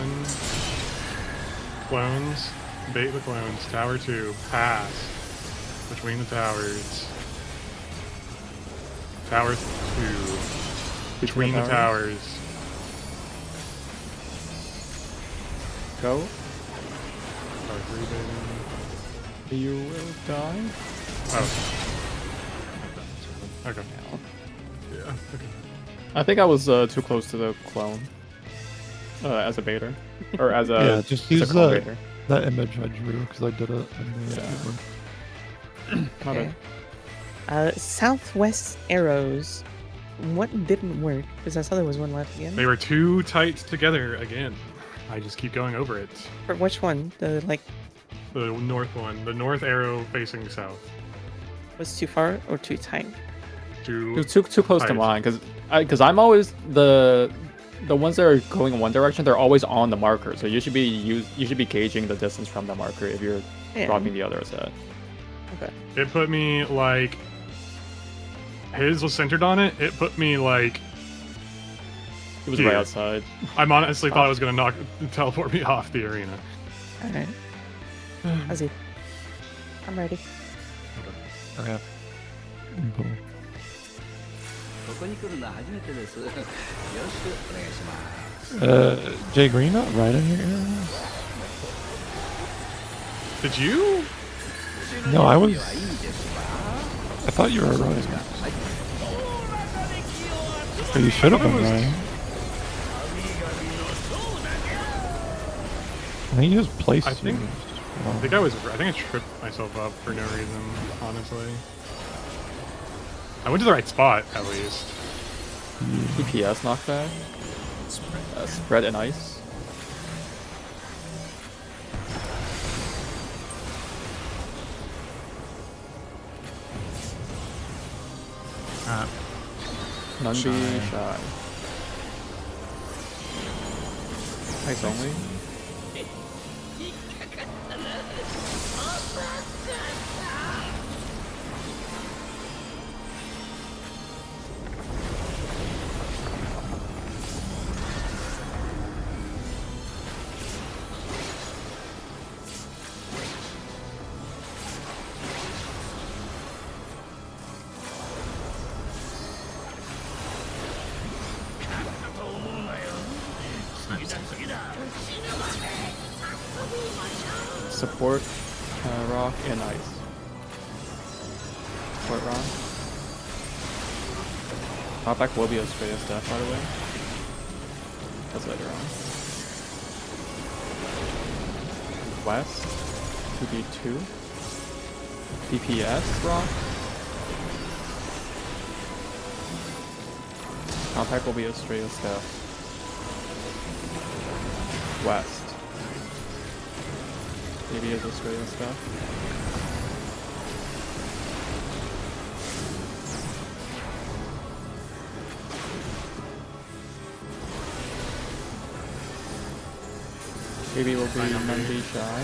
1. Clones. Bait the clones. Tower 2. Pass. Between the towers. Tower 2. Between the towers. Go. Tower 3 baiting. You will die. Oh. Okay. Yeah. Okay. I think I was too close to the clone. As a baiter. Or as a Yeah, just as a use clone baiter. that image I drew because I did it. Okay. Southwest arrows. What didn't work? Because I saw there was one left again. They were too tight together again. I just keep going over it. For which one? The north one. The north arrow facing south. was too far or too tight? It was too close to mine because I'm always the ones that are going in one direction. They're always on the marker, so you should be gauging the distance from the marker if you're dropping the other set. Okay. It put me like his was centered on it. It put me like it was right outside. I honestly thought it was gonna teleport me off the arena. All right. How's it? I'm ready. Okay. Cool. ここに来るのは初めてです。よろしくお願いします。 Jay Green not right in your arrows? Did you? No, I was. I thought you were right. But you should have been right. I think you just placed. I think I tripped myself up for no reason, honestly. I went to the right spot, at least. TPS knockback. Spread and ice. None be shy. Ice only. Support, rock, and ice. Support rock. Knockback will be as straight as death, by the way. That's later on. West, 2B2. DPS, rock. Knockback will be as straight as death. West. Maybe as straight as stuff. Maybe we'll be Monday shy.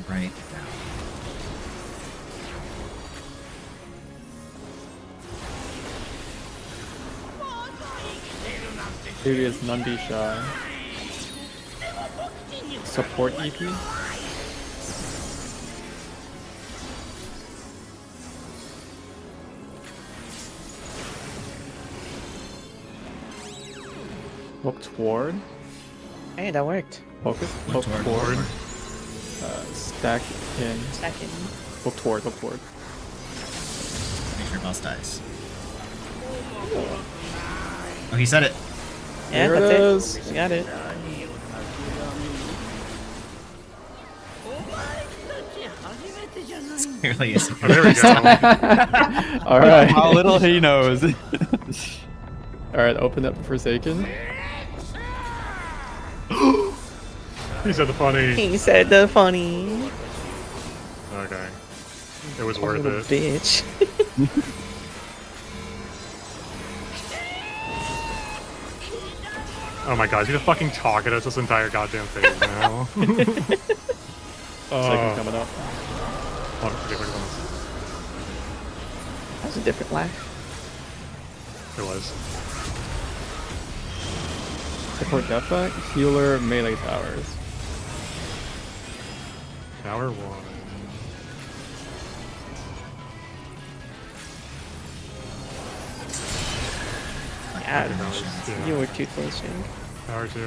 Right down. Maybe it's Nandi shy. Support EP. Look toward. Hey, that worked. Focus. Look toward. Stack in. Stack in. Look toward. Look toward. Make sure boss dies. Oh, he said it. Yeah, There that's it it. is. You got it. Clearly is. Oh, there we go. All right. How little he knows. All right. Open up Forsaken. He said the funny. He said the funny. Okay. It was Oh, worth little it. bitch. Oh my god, he's gonna fucking talk at us this entire goddamn phase now. Second coming up. Oh, okay, That's a different laugh. it was. Support Kefka, healer, melee towers. Tower 1. God, Yeah. you were too close, Shane. Tower 2.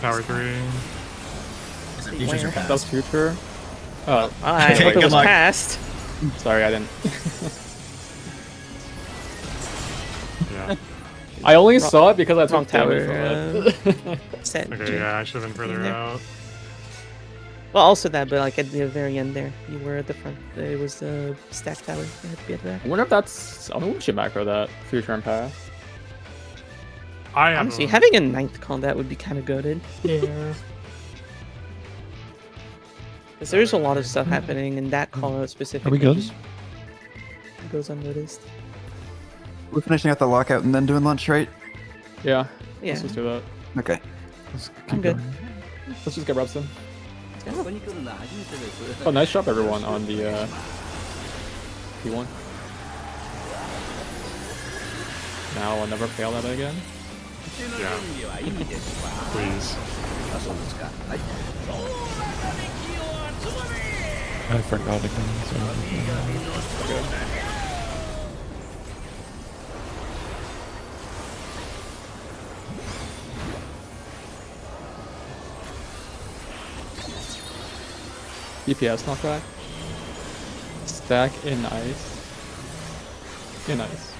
Tower 3. Is it futures or past? That's future. Oh, I Okay, hope it good was luck. past. sorry, I didn't. Yeah. I only Wrong- saw it because I Wrong took tower. damage from it. Set. Okay, yeah, I should have been further there. out. Well, also that, but like at the very end there, you were at the front. It was the stack tower. You had to be at the back. I wonder if that's. I wonder if we should macro that future and past. I have Honestly, a- having a ninth combat would be kind of goated. Yeah. Because there's a lot of stuff happening, and that call out specifically good? just goes unnoticed. We're finishing out the lockout and then doing lunch, right? Yeah. Yeah. Let's just do that. Okay. Let's I'm keep good. going. Let's just get reps in. ここに来るのは初めてです Oh, nice job, everyone, on the P1. Now I'll never fail that again. 手の準備はいいですか Please. あ、そうですかはいその中で気を集まれ I forgot again. So DPS knockback. Stack in ice. In ice.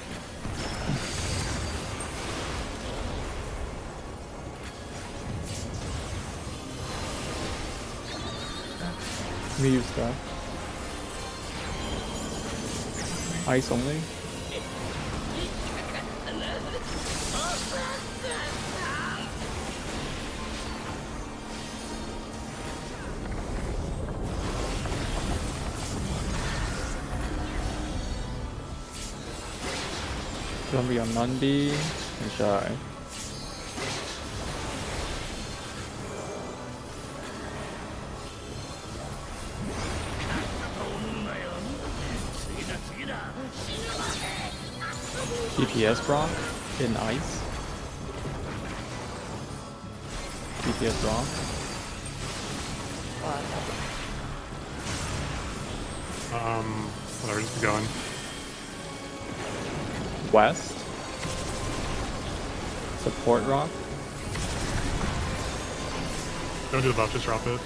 Me use that. Ice only. Zombie on Nandi and Shy. DPS Brock in ice. DPS Brock. Whatever, just be going. West. Support Rock. Don't do the buff, just drop it.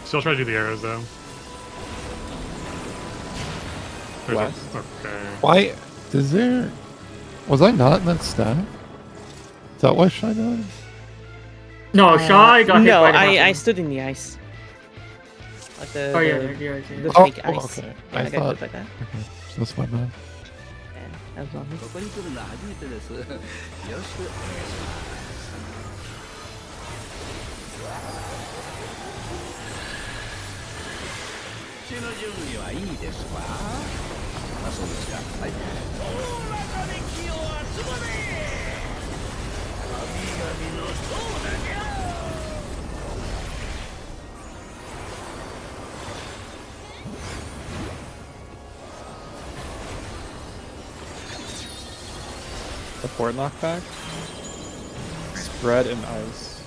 Still try to do the arrows though. There's a- West. okay. why is there? Was I not in that stack? Is that why Shy died? No, Shy got hit No, by the I mushroom. stood in the ice. Like the, Oh yeah, the, yeah. the Oh, fake oh, ice. okay. Yeah, I I got thought- hit by that. Okay, so that's my bad. Yeah, that was on me. ここに来るのは初めてですよろしくお願いします手の準備はいいですかあ、そうですかはいその中で気を集まれ神々のそうだじゃ Support knockback. Spread in ice.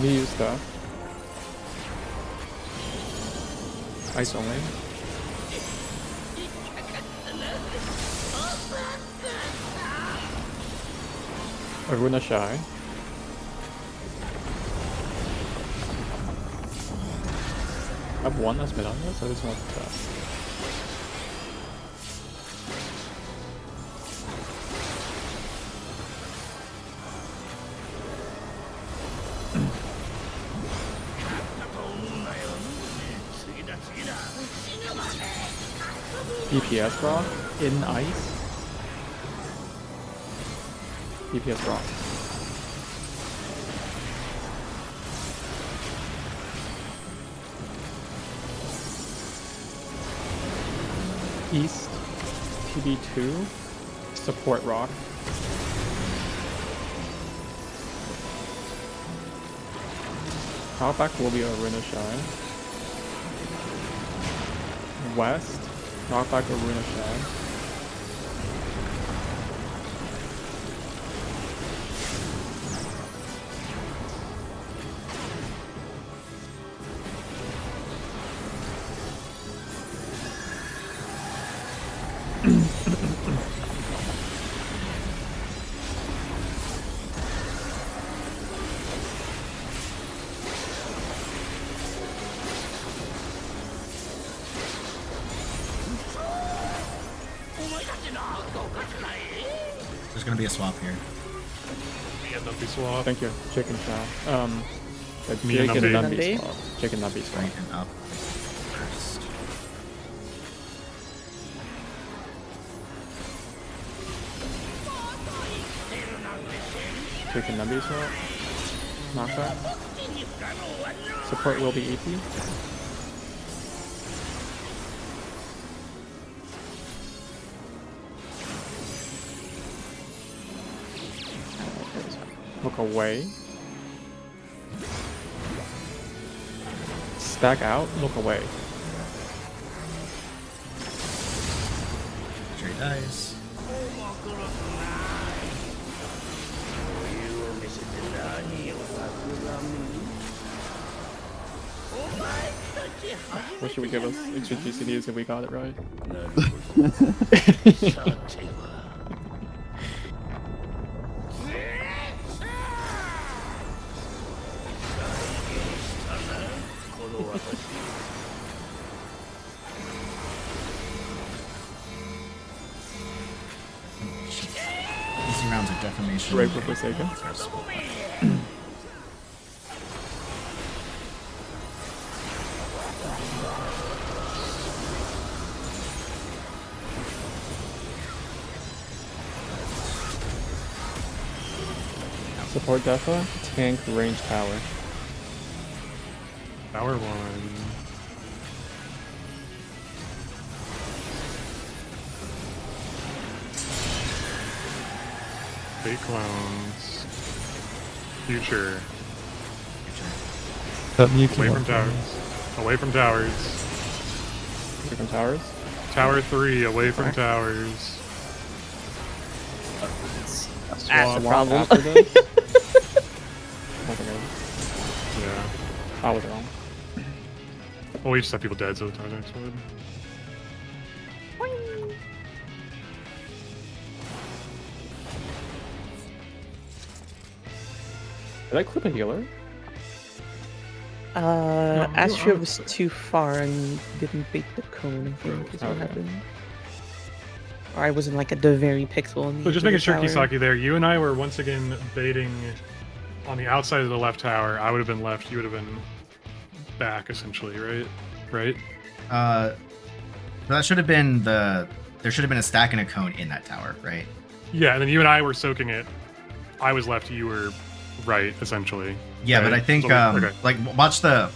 Me use that. Ice only. Aruna Shy. I have one that's been on this, I just want to test. DPS rock in ice. DPS rock. East, TB2, support rock. Outback will be Aruna Shy. West, Outback Aruna Shy. There's gonna be a swap here. Me and Numpy swap. Thank you. Chicken chow. Me and Chicken Numpy. Numpy swap. Chicken Numpy swap. Ranking up first. Chicken Numpy swap. Knockback. Support will be EP. Look away. Stack out, look away. Trade dice. What should we give us extra GCDs if we got it right? These rounds of defamation. Right for Forsaken. Support Defa, tank, range tower. Tower 1. Fake clones. Future. Away from towers. Away from towers. Away from towers? Tower 3, away from towers. That's the problem. After this? Yeah. I was wrong. Well, we just have people dead, so the towers aren't exploded. Did I clip a healer? Astria was too far and didn't beat the cone, I think, is what happened. Or I wasn't like at the very pixel. In the So just making sure, tower. Kisaki, there, you and I were once again baiting on the outside of the left tower. I would have been left, you would have been back, essentially, right? Right? That should have been the. There should have been a stack and a cone in that tower, right? Yeah, and then you and I were soaking it. I was left, you were right, essentially. Yeah, right? but I think So okay. like watch the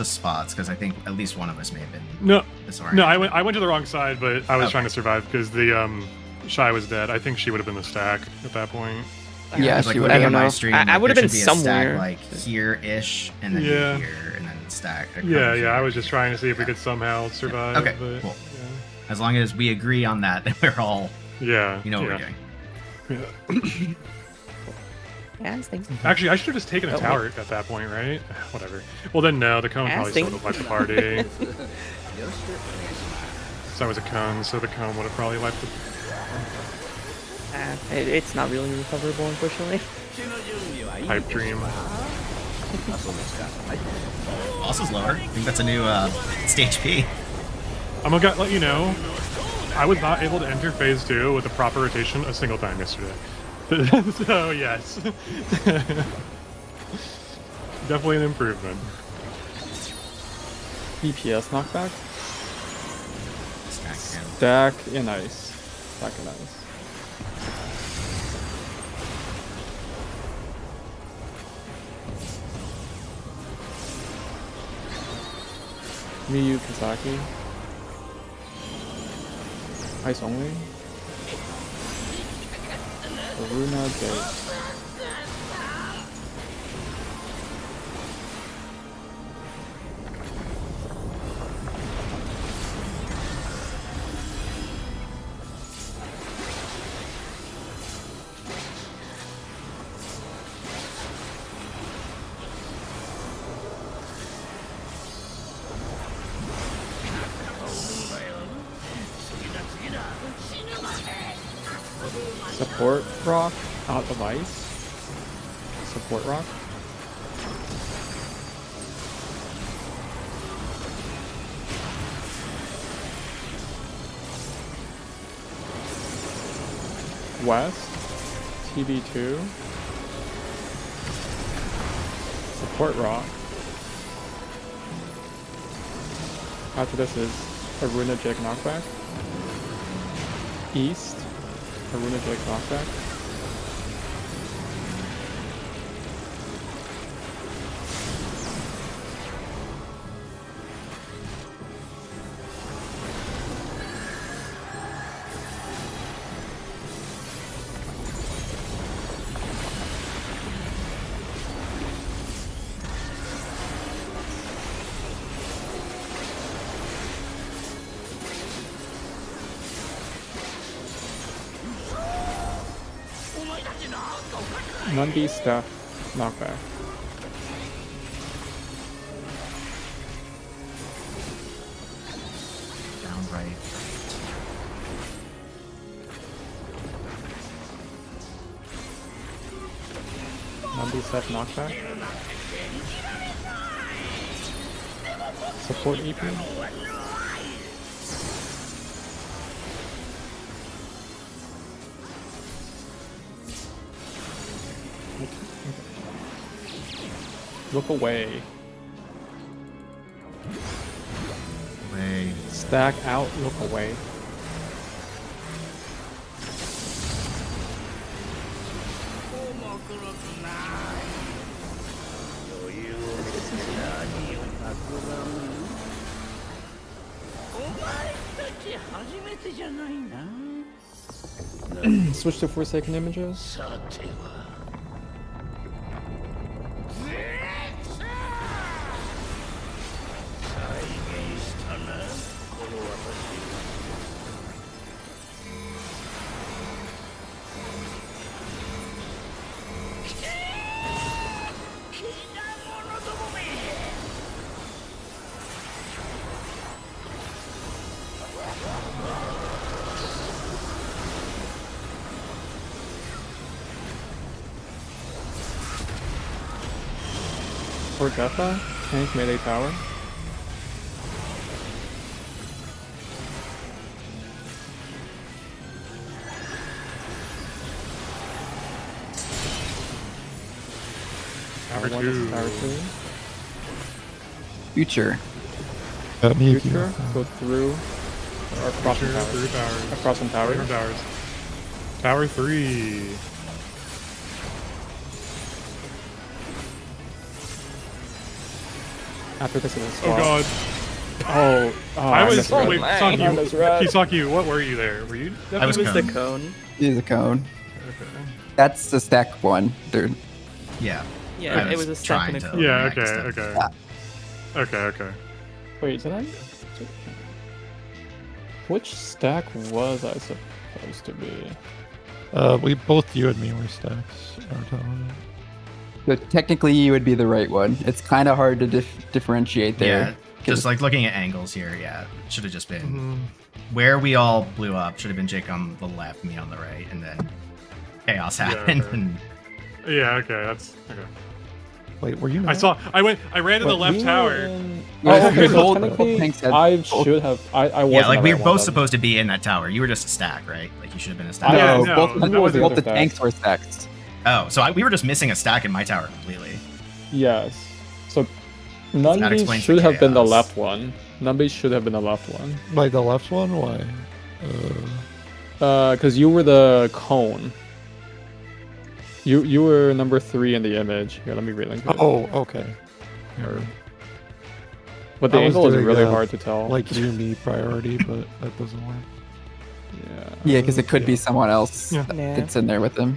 spots because I think at least one of us may have been. No, disoriented. no, I went to the wrong side, but I was Okay. trying to survive because the Shy was dead. I think she would have been the stack at that point. Yeah, like she looking would. I at don't my know. stream, I like, would have there been should be a somewhere. stack, like here-ish, and then Yeah. here, and then stack. a Yeah, cone yeah. I here. was just trying to see if we could somehow survive. Okay, but, cool. As long as we agree on that, then we're all. Yeah. You know what yeah. we're doing. Yeah, I think. Actually, I should have just taken a Oh, tower at that point, right? Whatever. Well, then no, the cone probably still would have wiped the party. So I was a cone, so the cone would have probably wiped the. It's not really recoverable, unfortunately. Pipe dream. Boss is lower. I think that's a new stage P. I'm gonna let you know, I was not able to enter phase 2 with a proper rotation a single time yesterday. So yes. Definitely an improvement. DPS knockback? Stack in ice. Stack in ice. Miyu Kisaki. Ice only. Aruna Jake. Support rock out of ice. Support rock. West. TB2. Support rock. After this is Aruna Jake knockback. East. Aruna Jake knockback. Nundi stuff knockback. Down right. Nundi stuff knockback. Support EP. Look away. Way. Stack out, look away. Switch to Forsaken images. For Kefka, tank melee tower. Tower One two. is tower 2. Future. Future, go through or across some towers. Through towers. Across some towers. Away from towers. Tower 3. After this is a Oh swap. god. I was. misread. Wait, Kisaki, what were you there? Were you? I was definitely- cone. Cone. It is a cone. Okay. That's the stack one. Yeah. Yeah, I it was a stack and a trying cone. to Yeah. react Okay. to Okay. Okay. Okay. Wait, did I? Which stack was I supposed to be? We both, you and me, were stacks. So technically, you would be the right one. It's kind of hard to differentiate there. Yeah. Just like looking at angles here, yeah, should have just been Mhm. where we all blew up. Should have been Jake on the left, me on the right, and then chaos Yeah, happened. okay. And Yeah. Okay. That's okay. Wait, were you? I not? saw. I ran to the Wait, left we tower. were in- Yeah, Oh, okay, so both- technically, both tanks had- I both- should have. I was. yeah, like we were both supposed to be in that tower. You were just a stack, right? Like you should have been a stack. Yeah, No, no, both, that was the both other the stack. tanks were stacks. Oh, so we were just missing a stack in my tower completely. Yes. So none of these explains should the have been the chaos. left one. None of these should have been the left one. Wait, the left one? Why? Because you were the cone. You were number 3 in the image. Here, let me relink it. Oh, okay. But the I was angle is doing, really hard to tell. Like you, me priority, but that doesn't work. Yeah, because it could be someone else Yeah. that's in there with them.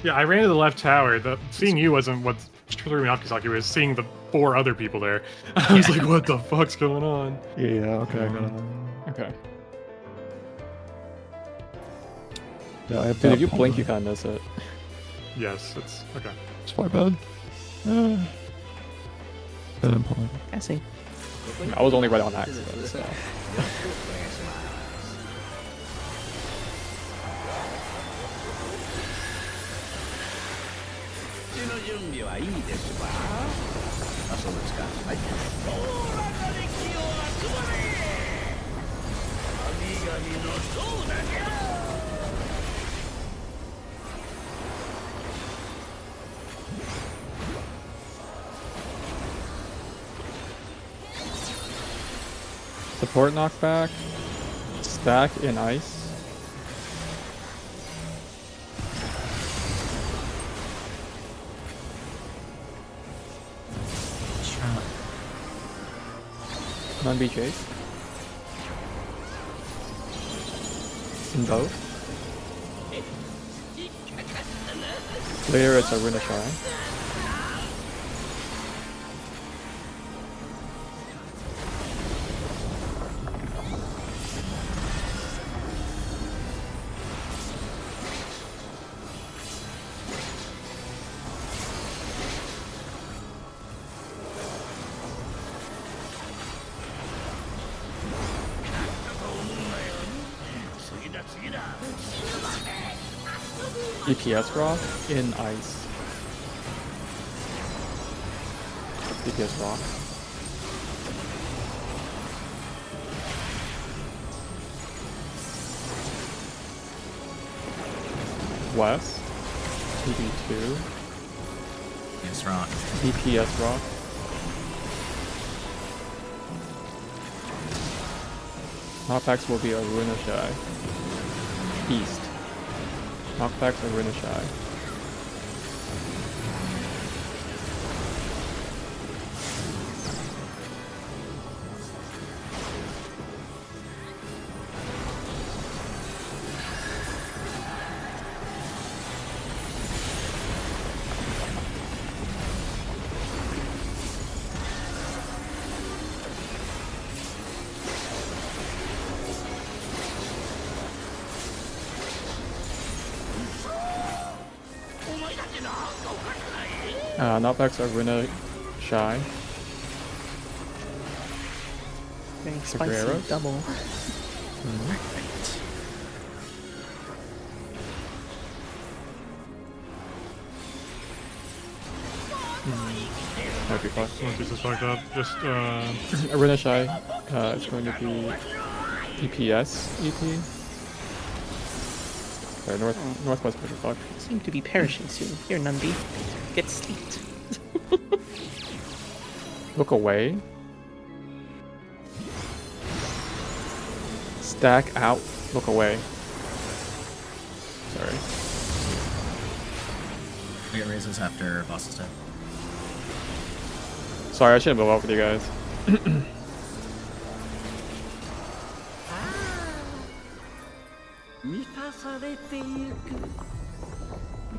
Yeah, I ran to the left tower. Seeing you wasn't what threw me off, Kisaki. It was seeing the 4 other people there. I was like, what the fuck's going on? Yeah, okay, I got it. Okay. Yeah, I have Dude, that if you point. blink, you kind of miss it. Yes, it's okay. It's my bad. Bad implement. I see. I was only right on accident, so. の準備はいいですわ。あ、そうですか。はい。おおらかに気を集まれ。神々のそうだじゃ。Support knockback. Stack in ice. Non-B chase. In both. Later it's a Runa Shrine. DPS rock in ice. DPS rock. West. TB2. Yes, rock. DPS rock. Knockbacks will be a Runa Shy. East. Knockbacks are Runa Shy. Knockbacks are Runa Shy. Very Super spicy arrows. double. That'd be fun. Once this is fucked up, just Runa Shy. It's going to be DPS EP. Sorry, Northwest pretty fucked. Seem to be perishing soon. Here, Nundy. Get sleeped. Look away. Stack out. Look away. Sorry. We get raises after boss's death. Sorry, I shouldn't go out with you guys.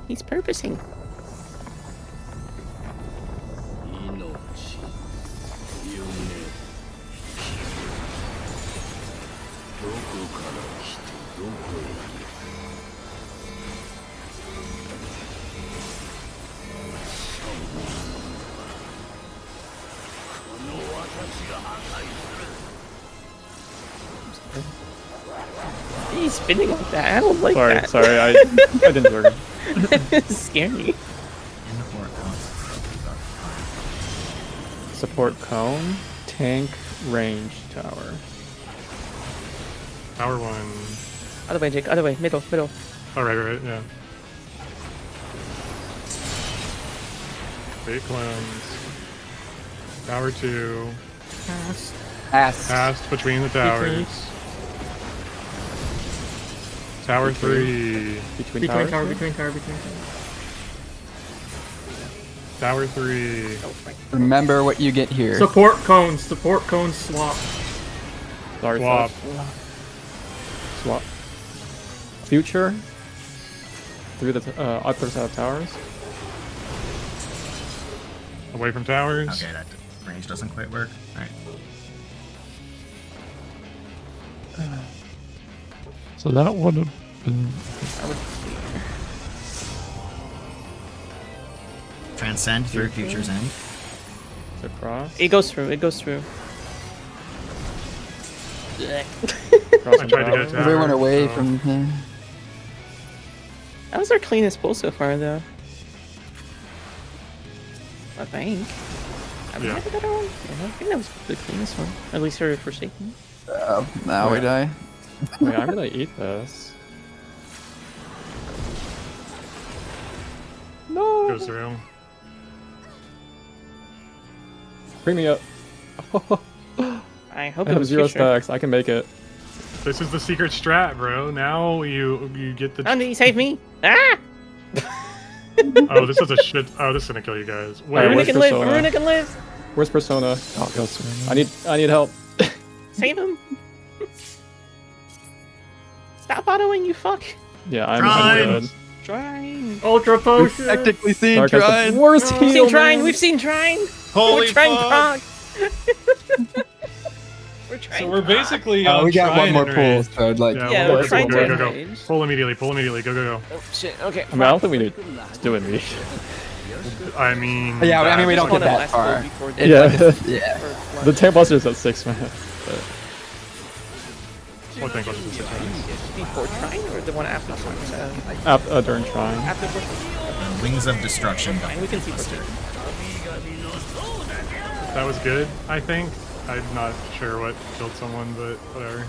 He's purposing. He's spinning like that. I don't like that. Sorry, I didn't work. It's scary. Support cone, tank, range, tower. Tower 1. Other way, Jake. Other way. Middle. Oh, right, yeah. Fate clones. Tower 2. Pass. Passed between the towers. Tower 3. Between Between towers. tower, here? between tower, between tower. Tower 3. Remember what you get here. Support cones, swap. Sorry, Swap. Swap. Future. Through the upper side of towers. Away from towers. Okay, that range doesn't quite work. Alright. So that would have been. Transcend through Future's End. So cross. It goes through. It goes through. Cross I and tried to get a tower. tower. Everyone away so- from him. That was our cleanest pull so far, though. I think. I mean, Yeah. I think that was the cleanest one. At least for Forsaken. Now we die. Wait, I'm gonna eat this. No. Goes through. Bring me up. I hope I it have was 0 future. stacks. I can make it. This is the secret strat, bro. Now you get the. Oh, did you save me? Ah! Oh, this is a shit. Oh, this is gonna kill you guys. Wait, Alright, Aruna where's can live. Persona? Aruna can live. Where's Persona? I'll go through. I need help. Save him. Stop autoing, you fuck. Yeah, I'm Trine! good. Trine. Ultra potion. Technically seen Dark has the Trine. worst We've heal, seen Trine. man. We've seen Trine. Holy We're trying fuck. Prog. We're trying. So we're basically. Oh, on we got one Trine more and pull, Rage. so like Yeah, we're we're good. trying Go, to go, go. engage. Pull immediately. Pull immediately. Go, go, Oh shit. Okay. I mean, I don't think we need to do it me. go. I mean. Yeah, I mean we Just don't get wanna that last far. pull before It's Yeah. like a- yeah. The tank buster's at 6 minutes. But What thing was this? Before Trine or the one after Trine? during trying. After Wings of Destruction. Trine, we can see Buster. Forsaken. That was good, I think. I'm not sure what killed someone, but whatever.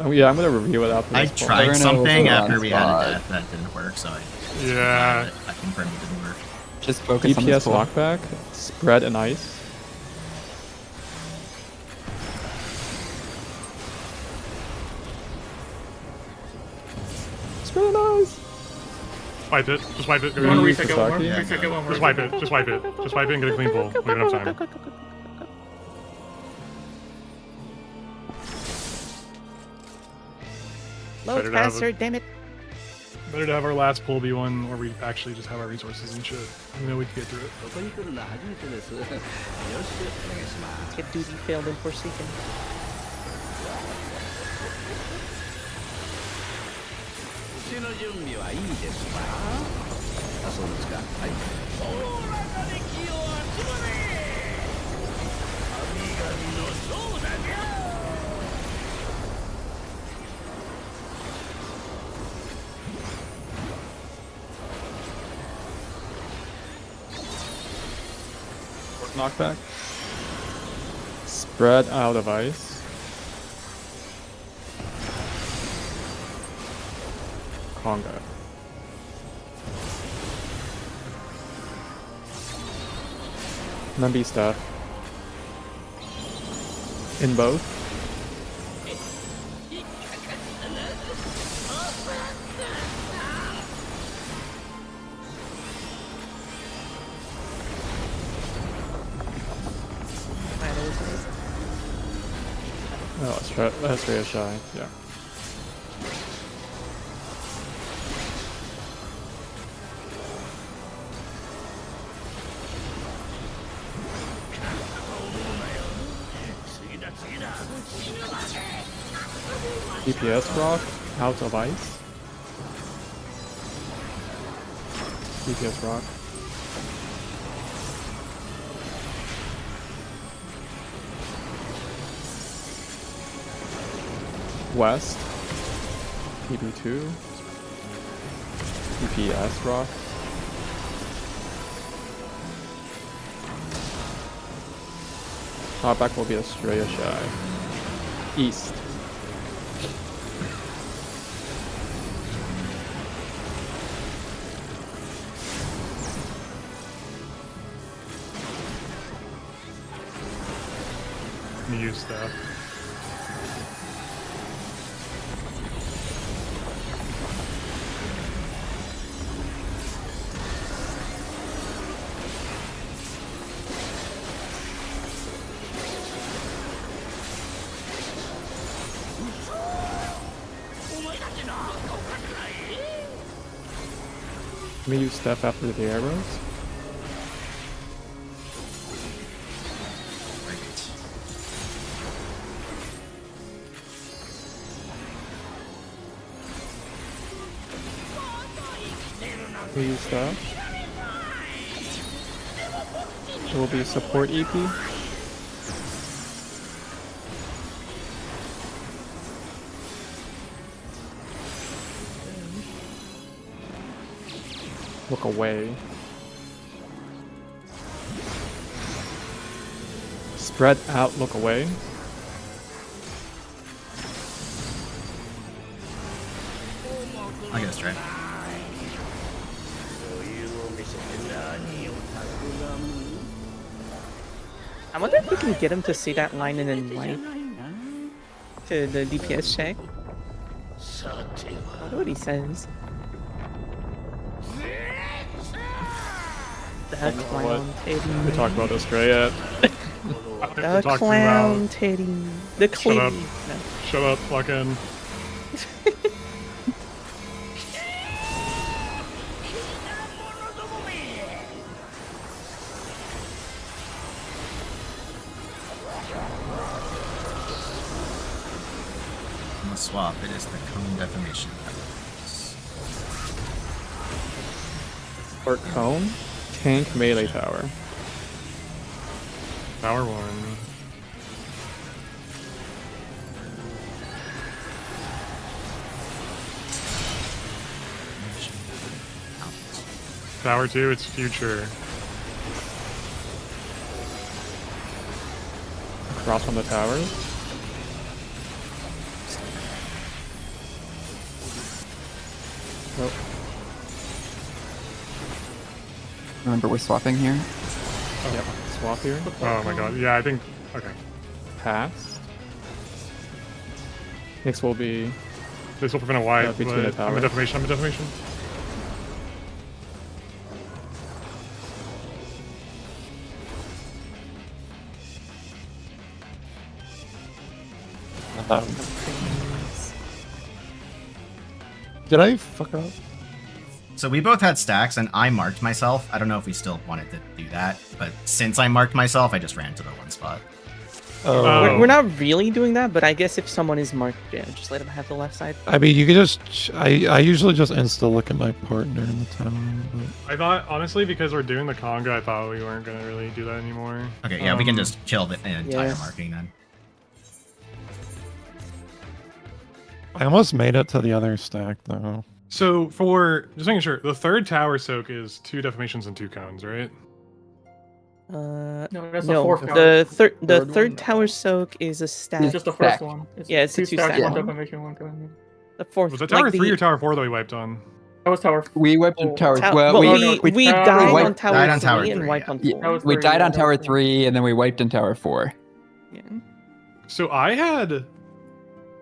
Oh yeah, I'm gonna review it after I this. point. tried Everyone something was on after we had spot. a death that didn't work, so I Yeah. I confirmed it didn't work. Just focus on this DPS pull. knockback, spread and ice. Spread and ice. Wipe it. Just wipe it. Go, You want to go. reset, get one more? Kisaki? Reset, get one more. Just wipe it. Just wipe it. Just wipe it and get a clean pull. We don't have time. Load Better to have faster, damn it. Better to have our last pull be one where we actually just have our resources and shit. We know we can get through it. ここに来るのは初めてです。よろしくお願いします。 Let's get duty failed and Forsaken. 手の準備はいいですか？あ、そうですか。はい。おおらかに気を集まれ。神々のそうだにゃ。 Knockback. Spread out of ice. Conga. Numby stuff. In both. Oh, that's really shy. Yeah. DPS rock out of ice. DPS rock. West. PB2. DPS rock. Top back will be Australia shy. East. Use stuff. Let me use Steph after the arrows. We use Steph. It will be support EP. Look away. Spread out, look away. I guess try. I wonder if we can get him to say that line and then wipe to the DPS check. I wonder what he says. The clown teddy. We talked about this, right? Yeah. The clown teddy. The Shut up. clown. No. Shut up, lock in. On the swap, it is the cone defamation. Or cone. Tank melee tower. Tower 1. Tower 2, it's future. Cross on the towers. Nope. Remember, we're swapping here. Yep. Swap here. Oh my god, yeah, I think. Okay. Pass. Next will be. This will prevent a wipe, between the but I'm a towers. defamation, I'm a defamation. Did I fuck up? So we both had stacks, and I marked myself. I don't know if we still wanted to do that, but since I marked myself, I just ran to the one spot. Oh. We're not really doing that, but I guess if someone is marked, yeah, just let them have the left side. I mean, you could just. I usually just insta look at my partner in the tower. But... I thought, honestly, because we're doing the conga, I thought we weren't going to really do that anymore. Okay, yeah, we can just kill the entire marking then. I almost made it to the other stack though. So for just making sure, the third tower soak is 2 defamations and 2 cones, right? No, that's no, the fourth tower. The third tower soak is a stack. It's just the first one. Yeah, it's a 2 stack. One defamation, one cone. The fourth. Was that tower 3 or tower 4 that we wiped on? That was tower. We wiped on tower. Well, we died on tower 3 and wiped on 4. Yeah, we died on tower 3 and then we wiped on tower 4. Yeah. So I had.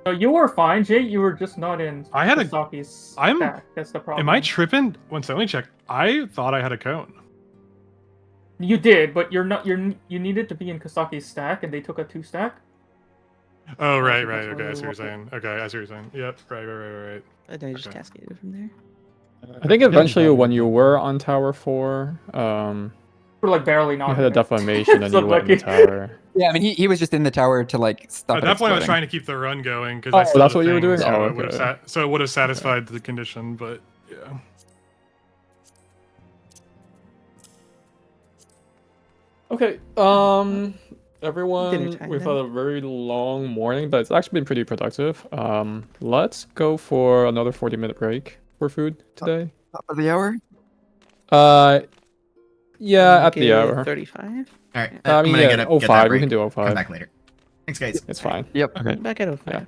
No, you were fine, Jay. You were just not in. I had Kisaki's stack. That's the problem. Am I tripping? One second, let me check. I thought I had a cone. You did, but you're not. You needed to be in Kisaki's stack, and they took a 2 stack. Oh right, That's okay, where I we see what you're walked saying. Okay, I see what you're saying. Yep, right. And then I just cascaded from there. I think eventually when you were on tower 4, We're like barely not. you had a defamation and So you went in the lucky. tower. Yeah, I mean, he was just in the tower to like stop. At it that point, I was exploding. trying to keep the run going because Oh, that's what you were doing? So, Oh, it would have okay. so it would have satisfied the condition, but yeah. Okay, everyone, Dinner time, we've then. had a very long morning, but it's actually been pretty productive. Let's go for another 40-minute break for food today. Top of the hour? Yeah, at the hour. 35. All right, I I'm mean, gonna yeah, get that 05, we break. can do 05. Come back later. Thanks, guys. It's fine. Yep. Okay. Back at 05. Yeah.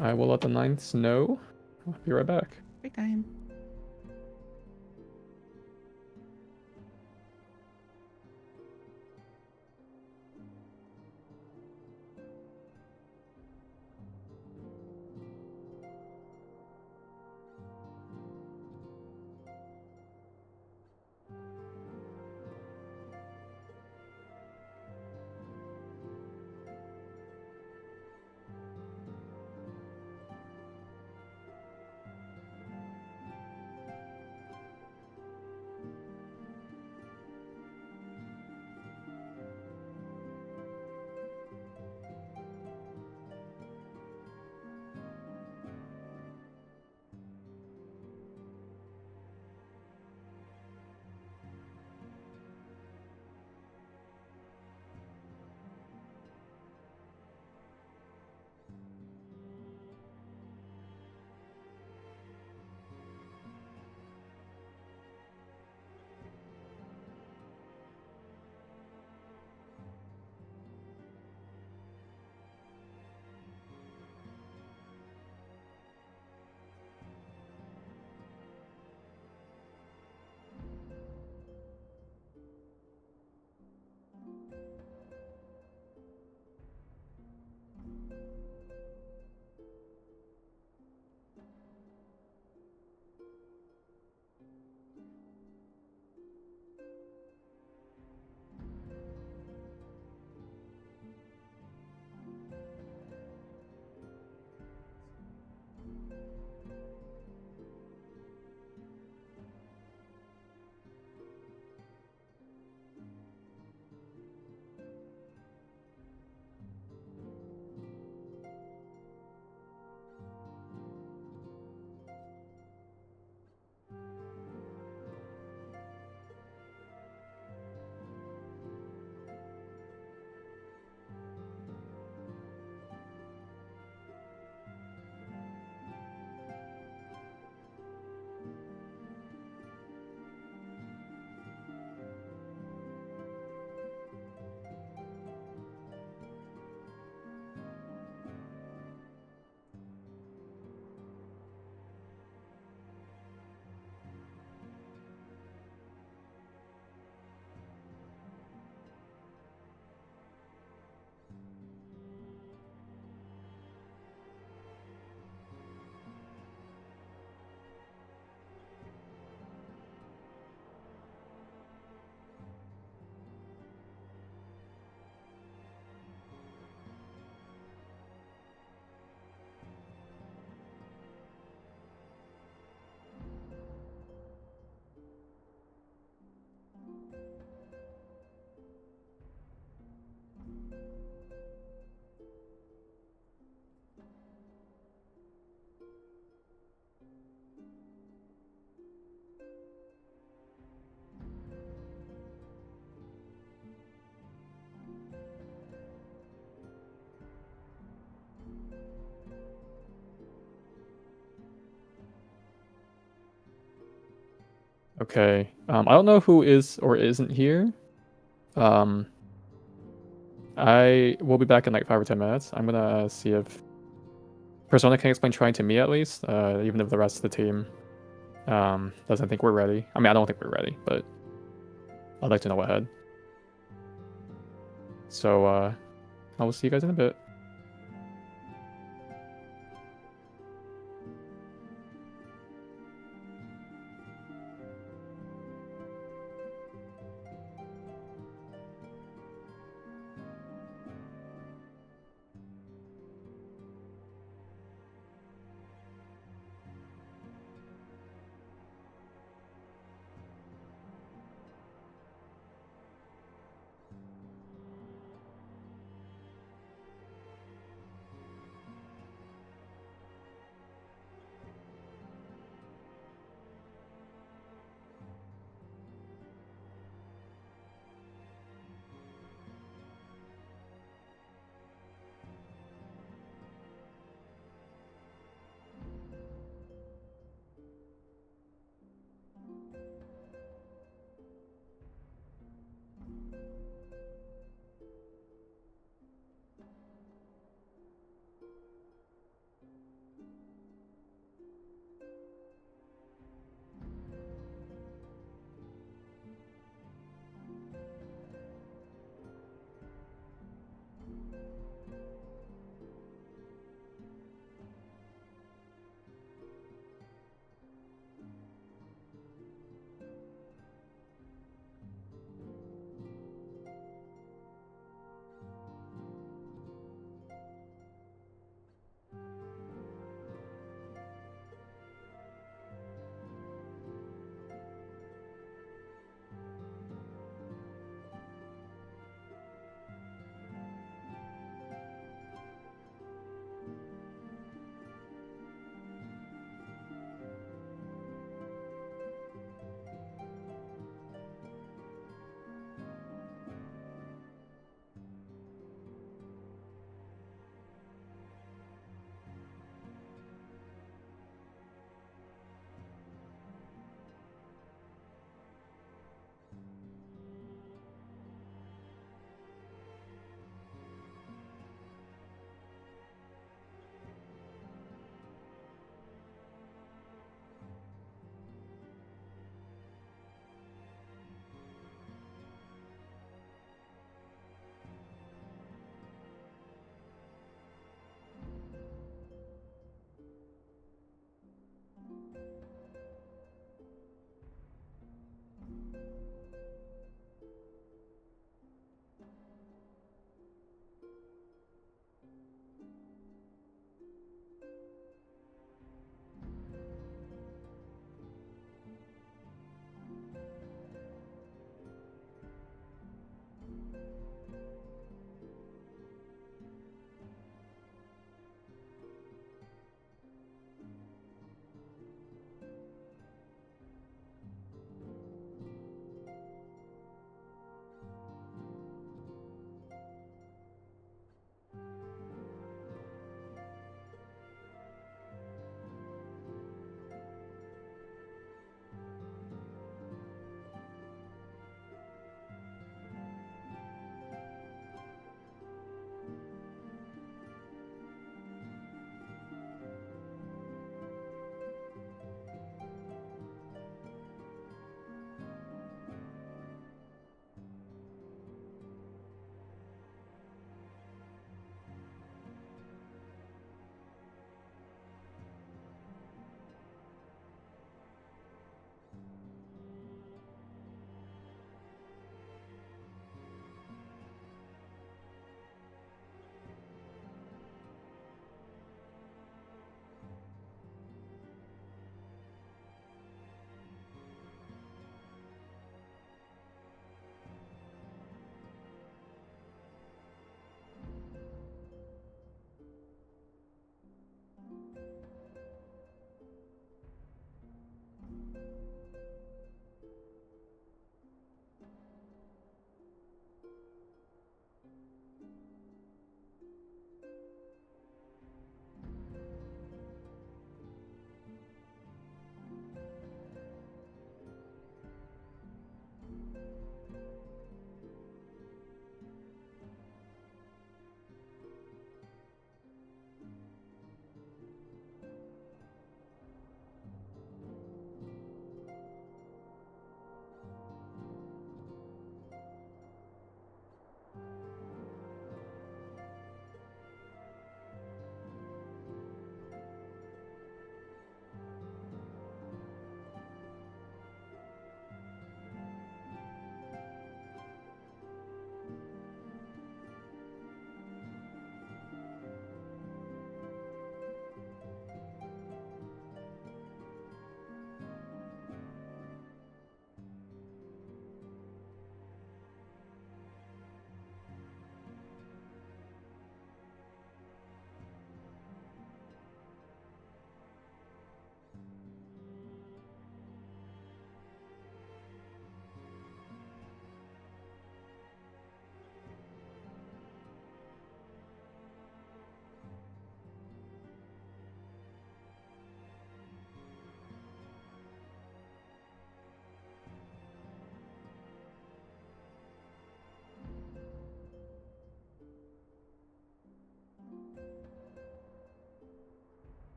I will let the 9th know. I'll be right back. Break time. Okay. I don't know who is or isn't here. I will be back in like 5 or 10 minutes. I'm gonna see if Persona can explain trying to me at least, even if the rest of the team doesn't think we're ready. I mean, I don't think we're ready, but I'd like to know ahead. So I will see you guys in a bit.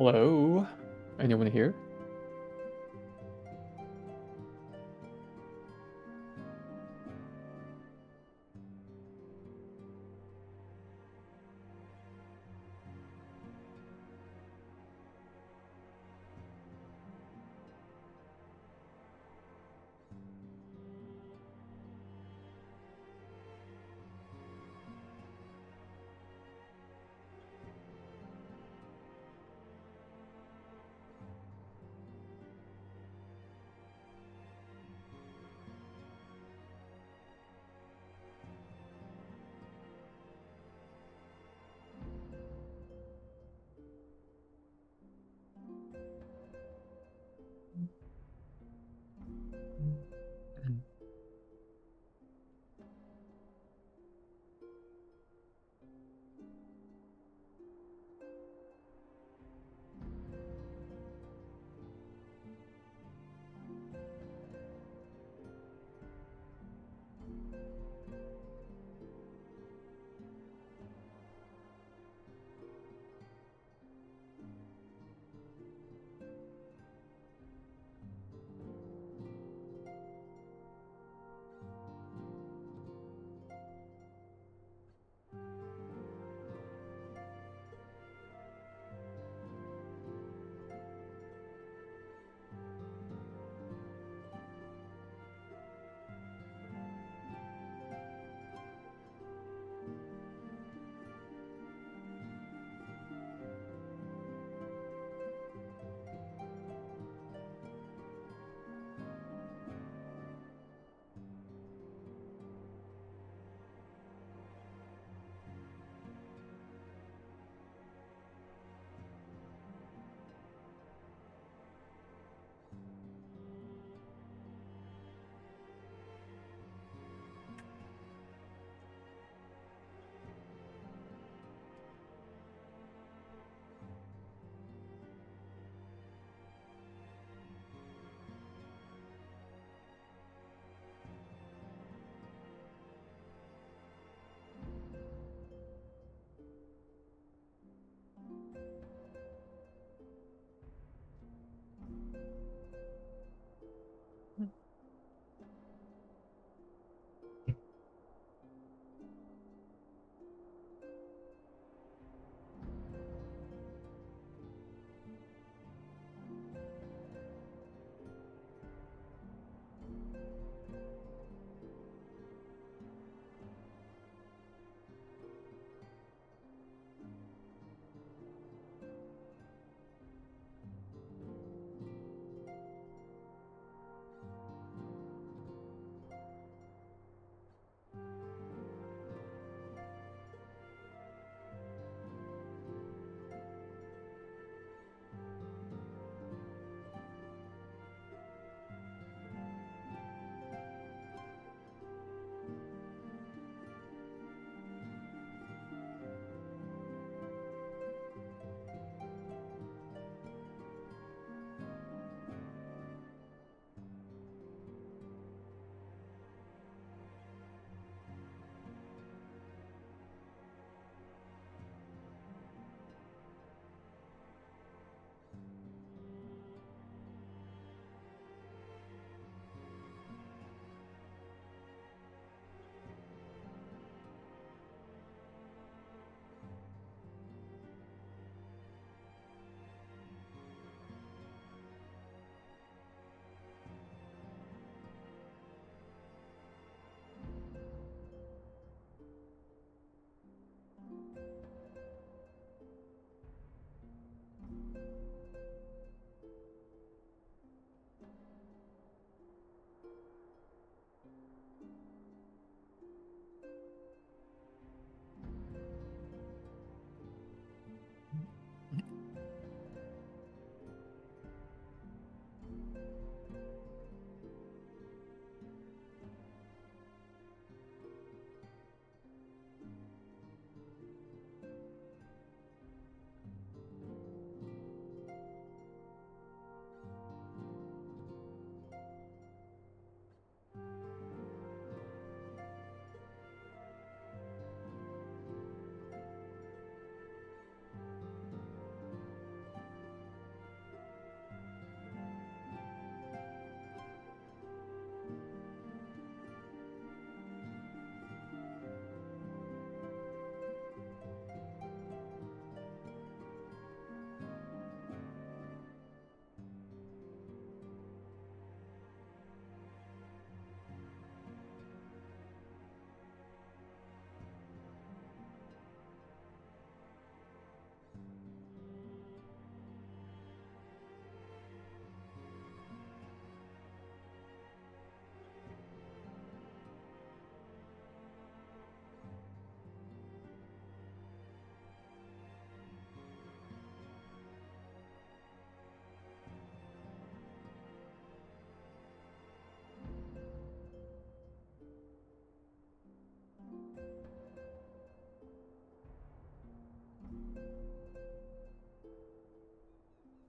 Hello? Anyone here?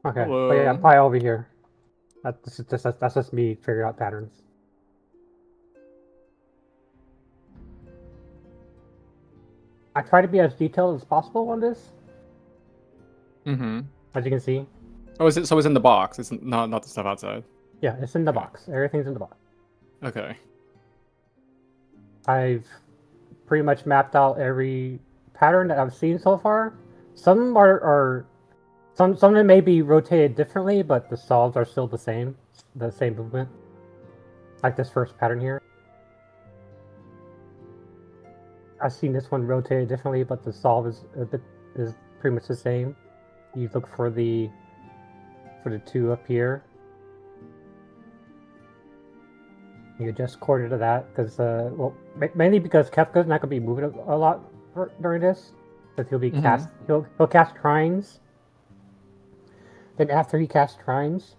Okay. Hello. But yeah, probably over here. That's just me figuring out patterns. I try to be as detailed as possible on this, Mm-hmm. as you can see. Oh, is it? So it's in the box. It's not the stuff outside. Yeah, it's in the Okay. box. Everything's in the box. Okay. I've pretty much mapped out every pattern that I've seen so far. Some are some of them may be rotated differently, but the solves are still the same movement. Like this first pattern here. I've seen this one rotated differently, but the solve is pretty much the same. You look for the two up here. You adjust according to that, because mainly because Kefka's not gonna be moving a lot during this, because he'll be cast. He'll cast trines. Then after he casts trines,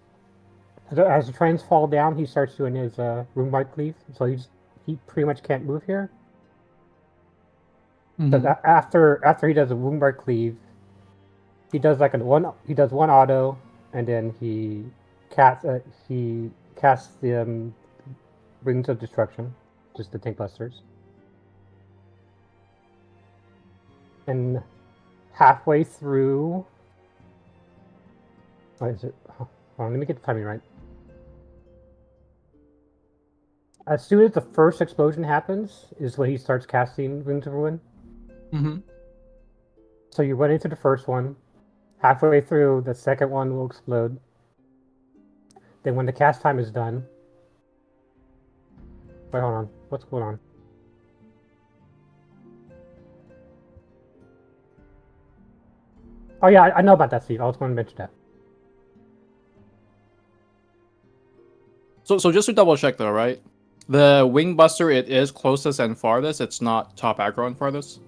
as the trines fall down, he starts doing his room wide cleave. So he pretty much can't move here. But after he does a wound bar cleave, he does like one auto, and then he casts the Rings of Destruction, just the tank busters. And halfway through, what is it? Hold on, let me get the timing right. As soon as the first explosion happens, is when he starts casting Rings of Ruin. Mm-hmm. So you run into the first one. Halfway through, the second one will explode. Then when the cast time is done... Wait, hold on. What's going on? Oh yeah, I know about that, Steve. I was going to mention that. So just to double check though, right? The Wing Buster, it is closest and farthest. It's not top aggro and farthest.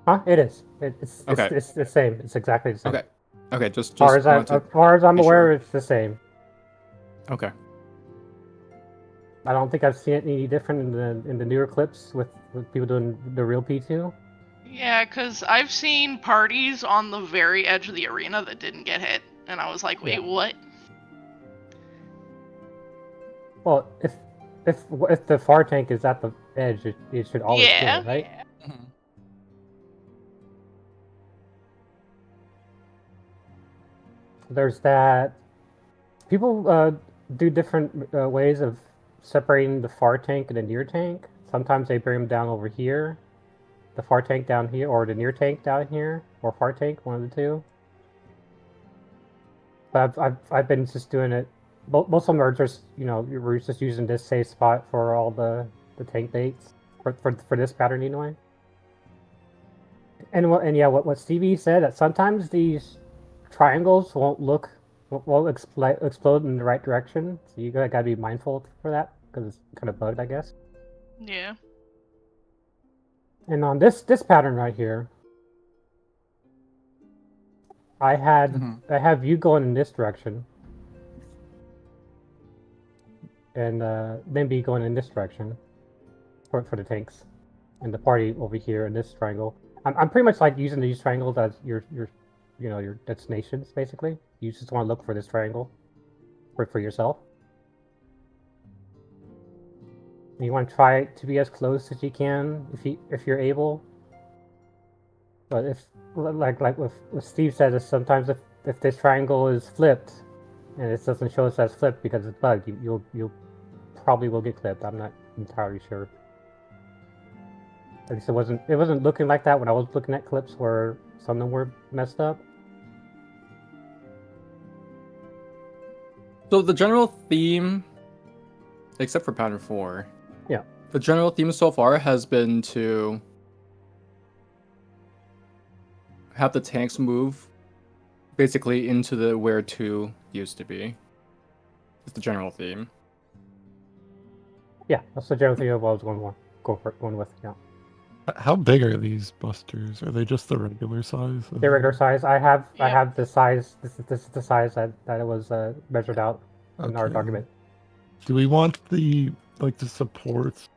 Huh? It is. It's Okay. It's the same. It's exactly the same. Okay. Okay. Just As far as I'm be aware, sure. it's the same. Okay. I don't think I've seen it any different in the newer clips with people doing the real P2. Yeah, because I've seen parties on the very edge of the arena that didn't get hit, and I was like, wait, what? Well, if the far tank is at the edge, it should always do it, right? Yeah. There's that. People do different ways of separating the far tank and the near tank. Sometimes they bring them down over here, the far tank down here, or the near tank down here, or far tank, one of the two. But I've been just doing it. Most of them are just, we're just using this safe spot for all the tank baits for this pattern anyway. And yeah, what Stevie said, that sometimes these triangles won't explode in the right direction, so you gotta be mindful for that, because it's kind of bugged, I guess. Yeah. And on this pattern right here, I have you going in this direction, and then be going in this direction for the tanks, and the party over here in this triangle. I'm pretty much like using these triangles as your destinations, basically. You just want to look for this triangle for yourself. And you want to try to be as close as you can if you're able. But if like what Steve said, is sometimes if this triangle is flipped and it doesn't show us as flipped because it's bugged, you'll probably will get clipped. I'm not entirely sure. At least it wasn't looking like that when I was looking at clips where some of them were messed up. So the general theme, except for pattern 4, yeah, the general theme so far has been to have the tanks move basically into the where 2 used to be. It's the general theme. Yeah, that's the general theme of what I was going with. Yeah. How big are these busters? Are they just the regular size? They're regular size. I have the size. This is the size that it was measured out in our document. Do we want the supports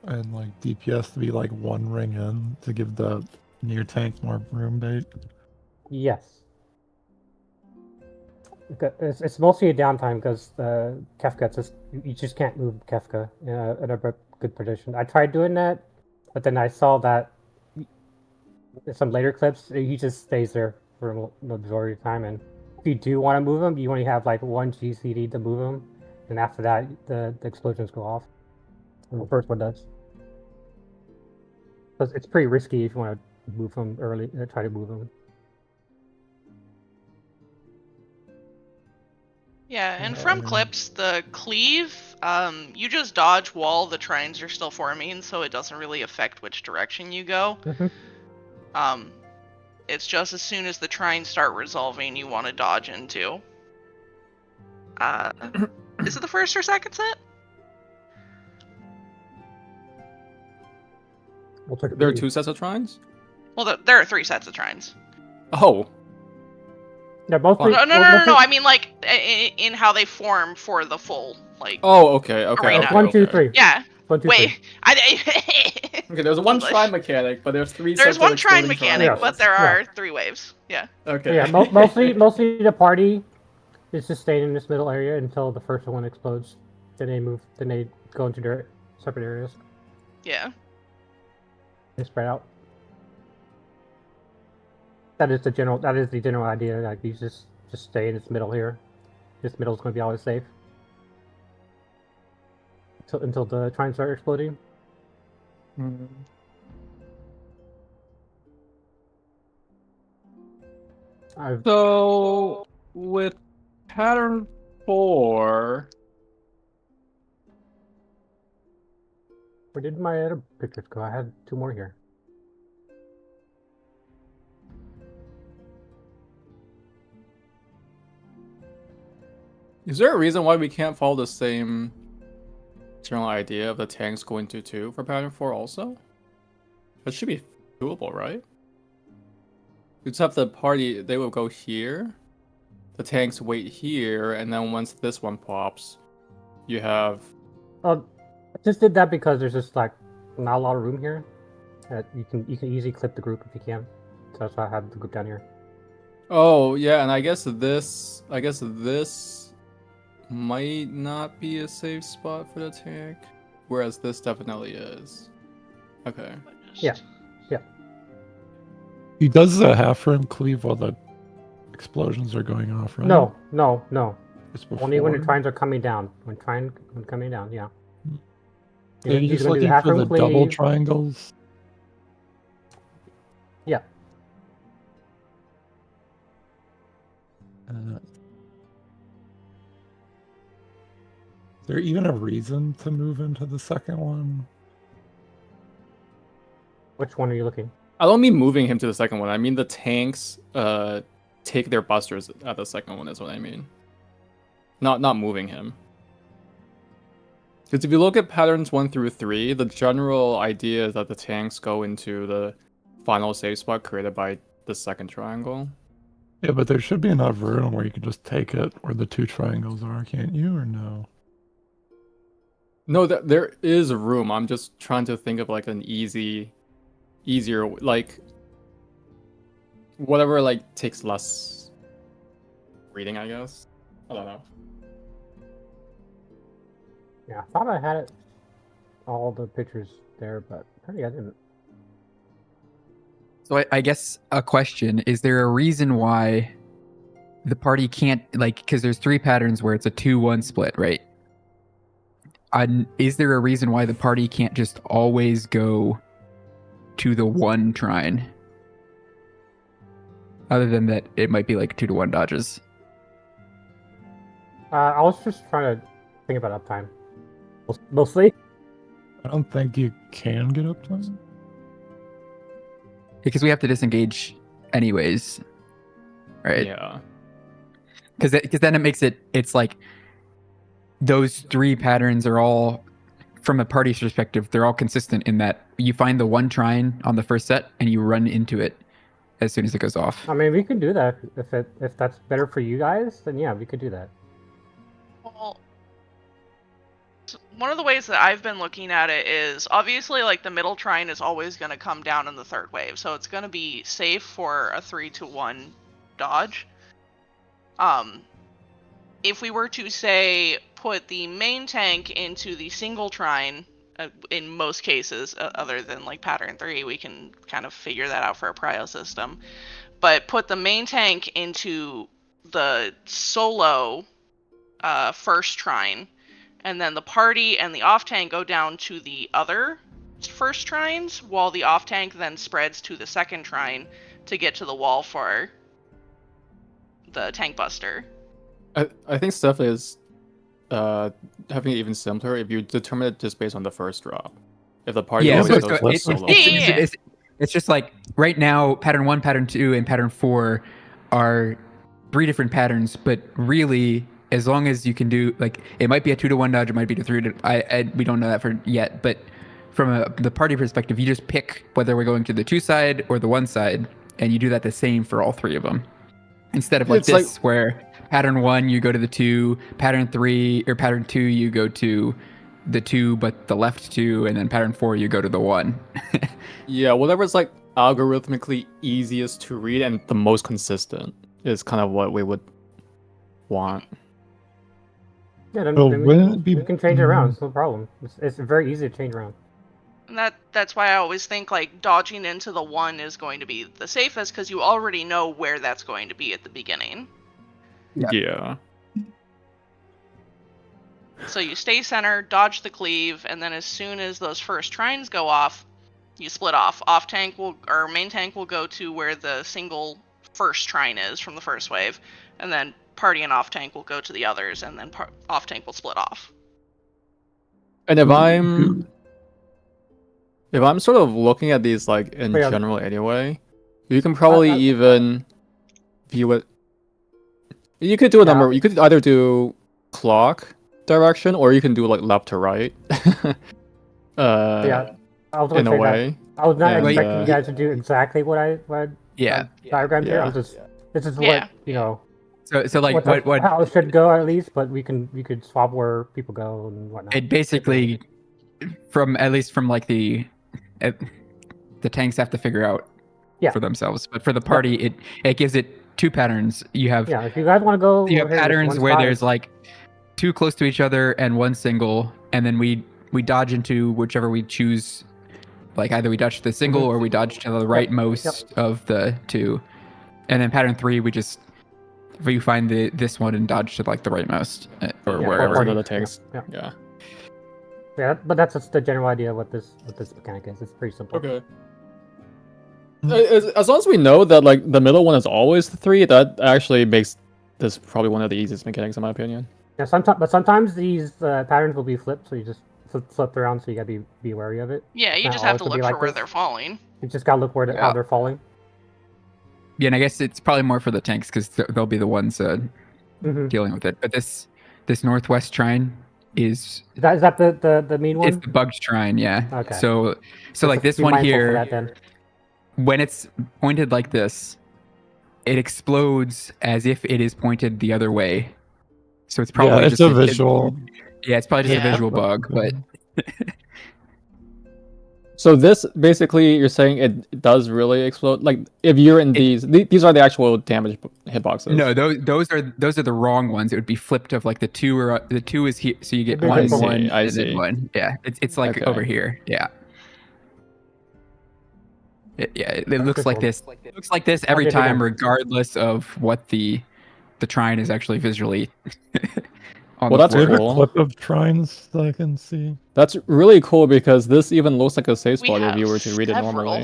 and DPS to be one ring in to give the near tank more room bait? Yes. It's mostly a downtime because Kefka you just can't move Kefka in a good position. I tried doing that, but then I saw that in some later clips he just stays there for the majority of the time. And if you do want to move him, you only have like one GCD to move him, and after that the explosions go off. And the first one does. So it's pretty risky if you want to move him early. Try to move him. Yeah, and from clips, the cleave, you just dodge while the trines are still forming, so it doesn't really affect which direction you go. It's just as soon as the trines start resolving, you want to dodge into. Is it the first or second set? There are 2 sets of trines? Well, there are 3 sets of trines. Oh. They're both. No. I mean, like in how they form for the full like. Oh, okay. Arena. 1, 2, 3. Yeah. 1, 2, Wait. 3. Okay, there's one trine mechanic, but there's 3 There's sets one of trine exploding mechanic, trines. but there are 3 waves. Yeah. Okay. Yeah, mostly the party is just staying in this middle area until the first one explodes. Then they go into their separate areas. Yeah. They spread out. That is the general idea. Like you just stay in this middle here. This middle is going to be always safe until the trines start exploding. So with pattern 4, where did my other pictures go? I had 2 more here. is there a reason why we can't follow the same general idea of the tanks going to 2 for pattern 4 also? That should be doable, right? You just have the party, they will go here, the tanks wait here, and then once this one pops, you have... I just did that because there's just like not a lot of room here. You can easily clip the group if you can. So that's why I had the group down here. Oh, yeah, and I guess this might not be a safe spot for the tank, whereas this definitely is. Okay. Yeah. He does the half room cleave while the explosions are going off, right? No. It's Only when the before? trines are coming down. When coming down, yeah. Are you just looking for the double triangles? Yeah. Is there even a reason to move into the second one? Which one are you looking? I don't mean moving him to the second one. I mean the tanks take their busters at the second one is what I mean. Not moving him. Because if you look at patterns 1 through 3, the general idea is that the tanks go into the final safe spot created by the second triangle. Yeah, but there should be enough room where you can just take it where the 2 triangles are, can't you, or no? No, there is room. I'm just trying to think of like an easier, like whatever like takes less reading, I guess. I don't know. Yeah, I thought I had it, all the pictures there, but apparently I didn't. So I guess a question, is there a reason why the party can't, like, because there's 3 patterns where it's a 2-1 split, right? Is there a reason why the party can't just always go to the 1 trine? Other than that, it might be like 2-1 dodges. I was just trying to think about uptime. Mostly? I don't think you can get uptime. Because we have to disengage anyways, right? Yeah. Because then it makes it's like those 3 patterns are all, from a party's perspective, they're all consistent in that you find the 1 trine on the first set and you run into it as soon as it goes off. I mean, we could do that if that's better for you guys. Then yeah, we could do that. Well, one of the ways that I've been looking at it is obviously like the middle trine is always going to come down in the 3rd wave, so it's going to be safe for a 3-1 dodge. if we were to say put the main tank into the single trine, in most cases, other than like pattern 3, we can kind of figure that out for a prio system. But put the main tank into the solo first trine, and then the party and the off tank go down to the other first trines, while the off tank then spreads to the second trine to get to the wall for the tank buster. I think stuff is having it even simpler if you determine it just based on the first drop. If the party always goes solo. It's just like right now, pattern 1, pattern 2, and pattern 4 are 3 different patterns, but really, as long as you can do, like, it might be a 2-to-1 dodge, it might be a 3 to, we don't know that for yet, but from the party perspective, you just pick whether we're going to the 2 side or the 1 side, and you do that the same for all 3 of them. Instead of like this, where pattern 1, you go to the 2, pattern 3, or pattern 2, you go to the 2, but the left 2, and then pattern 4, you go to the 1. Yeah, whatever's like algorithmically easiest to read and the most consistent is kind of what we would want. Yeah, then we can change it around. It's no problem. It's very easy to change around. And that's why I always think like dodging into the 1 is going to be the safest, because you already know where that's going to be at the beginning. Yeah. So you stay center, dodge the cleave, and then as soon as those first trines go off, you split off. Main tank will go to where the single first trine is from the first wave, and then party and off tank will go to the others, and then off tank will split off. And if I'm sort of looking at these like in general anyway, you can probably even view it. You could do a number. You could either do clock direction, or you can do like left to right. I was in a way. I was not expecting you guys to do exactly what I diagrammed here. This is what you know. So like what how it should go at least, but we could swap where people go and whatnot. It basically, from like the tanks have to figure out for themselves, but for the party, it gives it 2 patterns. You have if you guys want to go, you have patterns where there's like 2 close to each other and 1 single, and then we dodge into whichever we choose. Like either we dodge to the single or we dodge to the rightmost of the 2, and then pattern 3 we find this one and dodge to like the rightmost or wherever. Or the tanks. Yeah, but that's just the general idea of what this mechanic is. It's pretty simple. Okay. As long as we know that like the middle one is always the 3, that actually makes this probably one of the easiest mechanics in my opinion. Yeah, sometimes these patterns will be flipped, so you just flip around, so you gotta be wary of it. Yeah, you just have to look for where they're falling. You just gotta look how they're falling. Yeah, and I guess it's probably more for the tanks because they'll be the ones dealing with it. But this northwest trine is that the mean one? It's the bugged trine, yeah. Okay. So like this one here, when it's pointed like this, it explodes as if it is pointed the other way. So it's probably just a visual. It's probably just a visual bug, but. So this basically, you're saying it does really explode. Like if you're in these are the actual damage hitboxes. No, those are the wrong ones. It would be flipped of like the 2 is here, so you get one, I see. 1. Yeah, it's like over here. Yeah. It looks like this. It looks like this every time, regardless of what the trine is actually visually. Well, that's a cool. Clip of trines that I can see. That's really cool because this even looks like a safe spot if you were to read it normally.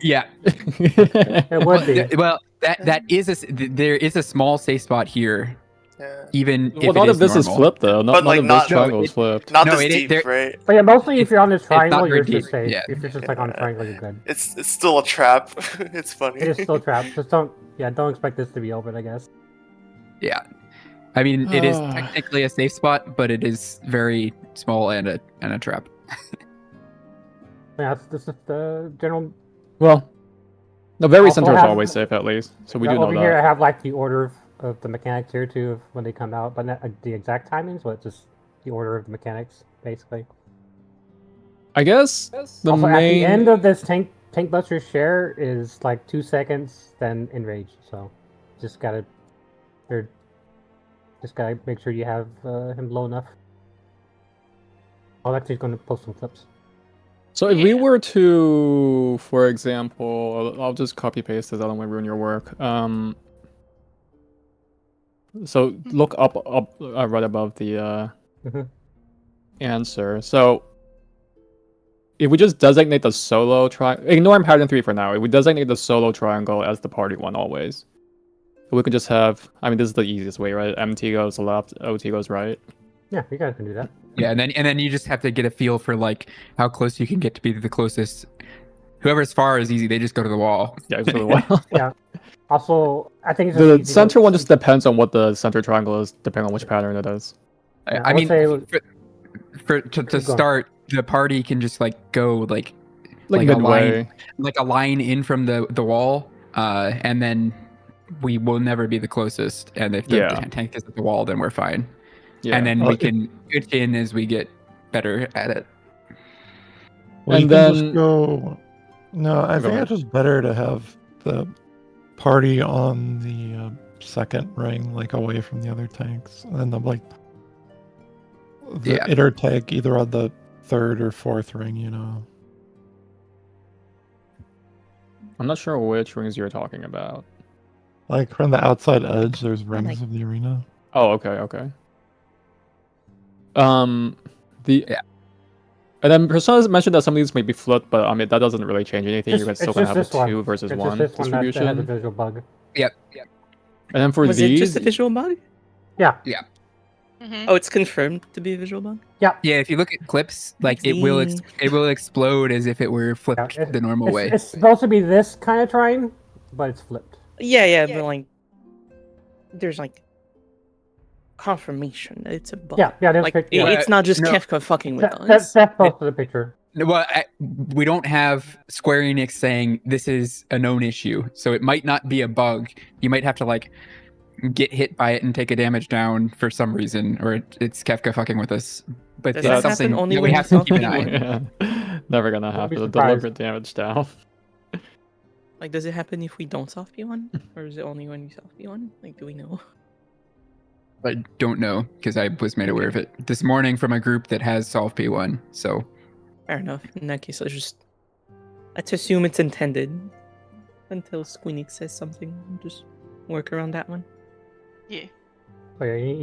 Yeah, it would be. Well, there is a small safe spot here. Yeah. Even if none of this is flipped though. None of this triangle is flipped. Not this deep, right? But yeah, mostly if you're on this triangle, you're just safe. Yeah. If you're just like on a triangle, you're good. It's still a trap. It's funny. It is still a trap. Just don't expect this to be open, I guess. Yeah. I mean, it is technically a safe spot, but it is very small and a trap. Yeah, this is the general. Well, the very center is always safe, at least. So we do know that. Over here, I have like the order of the mechanics here too, of when they come out, but not the exact timings, but just the order of the mechanics, basically. I guess the main. At the end of this tank buster share is like 2 seconds, then enrage. So just gotta. Just gotta make sure you have him low enough. I'll actually going to post some clips. So if we were to, for example, I'll just copy paste this. I don't want to ruin your work. So look up right above the answer. So if we just designate the solo triangle, ignore pattern 3 for now. If we designate the solo triangle as the party one always, we could just have. I mean, this is the easiest way, right? MT goes left, OT goes right. Yeah, you guys can do that. Yeah, and then you just have to get a feel for like how close you can get to be the closest. Whoever's far is easy. They just go to the wall. Yeah, just go to the wall. Yeah. Also, I think it's The center one just depends on what the center triangle is, depending on which pattern it is. Yeah, I mean, say... to start, the party can just like go like midway. a line in from the wall, and then we will never be the closest. And if the tank is at the wall, then we're fine. Yeah. And then we can pitch in as we get better at it. Well, and then just go. No, I think it's just better to have the party on the second ring, like away from the other tanks, and then like the inner tank either on the third or fourth ring. You know. I'm not sure which rings you're talking about. Like from the outside edge, there's rings of the arena. Oh, okay. And then Persona mentioned that some of these may be flipped, but I mean that doesn't really change anything. You guys still gonna have a 2 versus 1 distribution. That has a visual bug. Yep. And then for was these, it just a visual bug? Yeah. Oh, it's confirmed to be a visual bug. Yeah. Yeah. If you look at clips, like it will explode as if it were flipped the normal way. It's supposed to be this kind of trine, but it's flipped. Yeah, but like there's like confirmation that it's a bug. Yeah, like it's not just Kefka fucking with us. That's posted the picture. Well, we don't have Square Enix saying this is a known issue, so it might not be a bug. You might have to like get hit by it and take a damage down for some reason, or it's Kefka fucking with us. But that's something that we have to keep an eye on. Never gonna happen. The deliberate damage down. Like, does it happen if we don't soft P1, or is it only when we soft P1? Like, do we know? I don't know because I was made aware of it this morning from a group that has solved P1. So fair enough. In that case, let's assume it's intended until Squeenix says something. Just work around that one. Yeah. Oh, yeah, you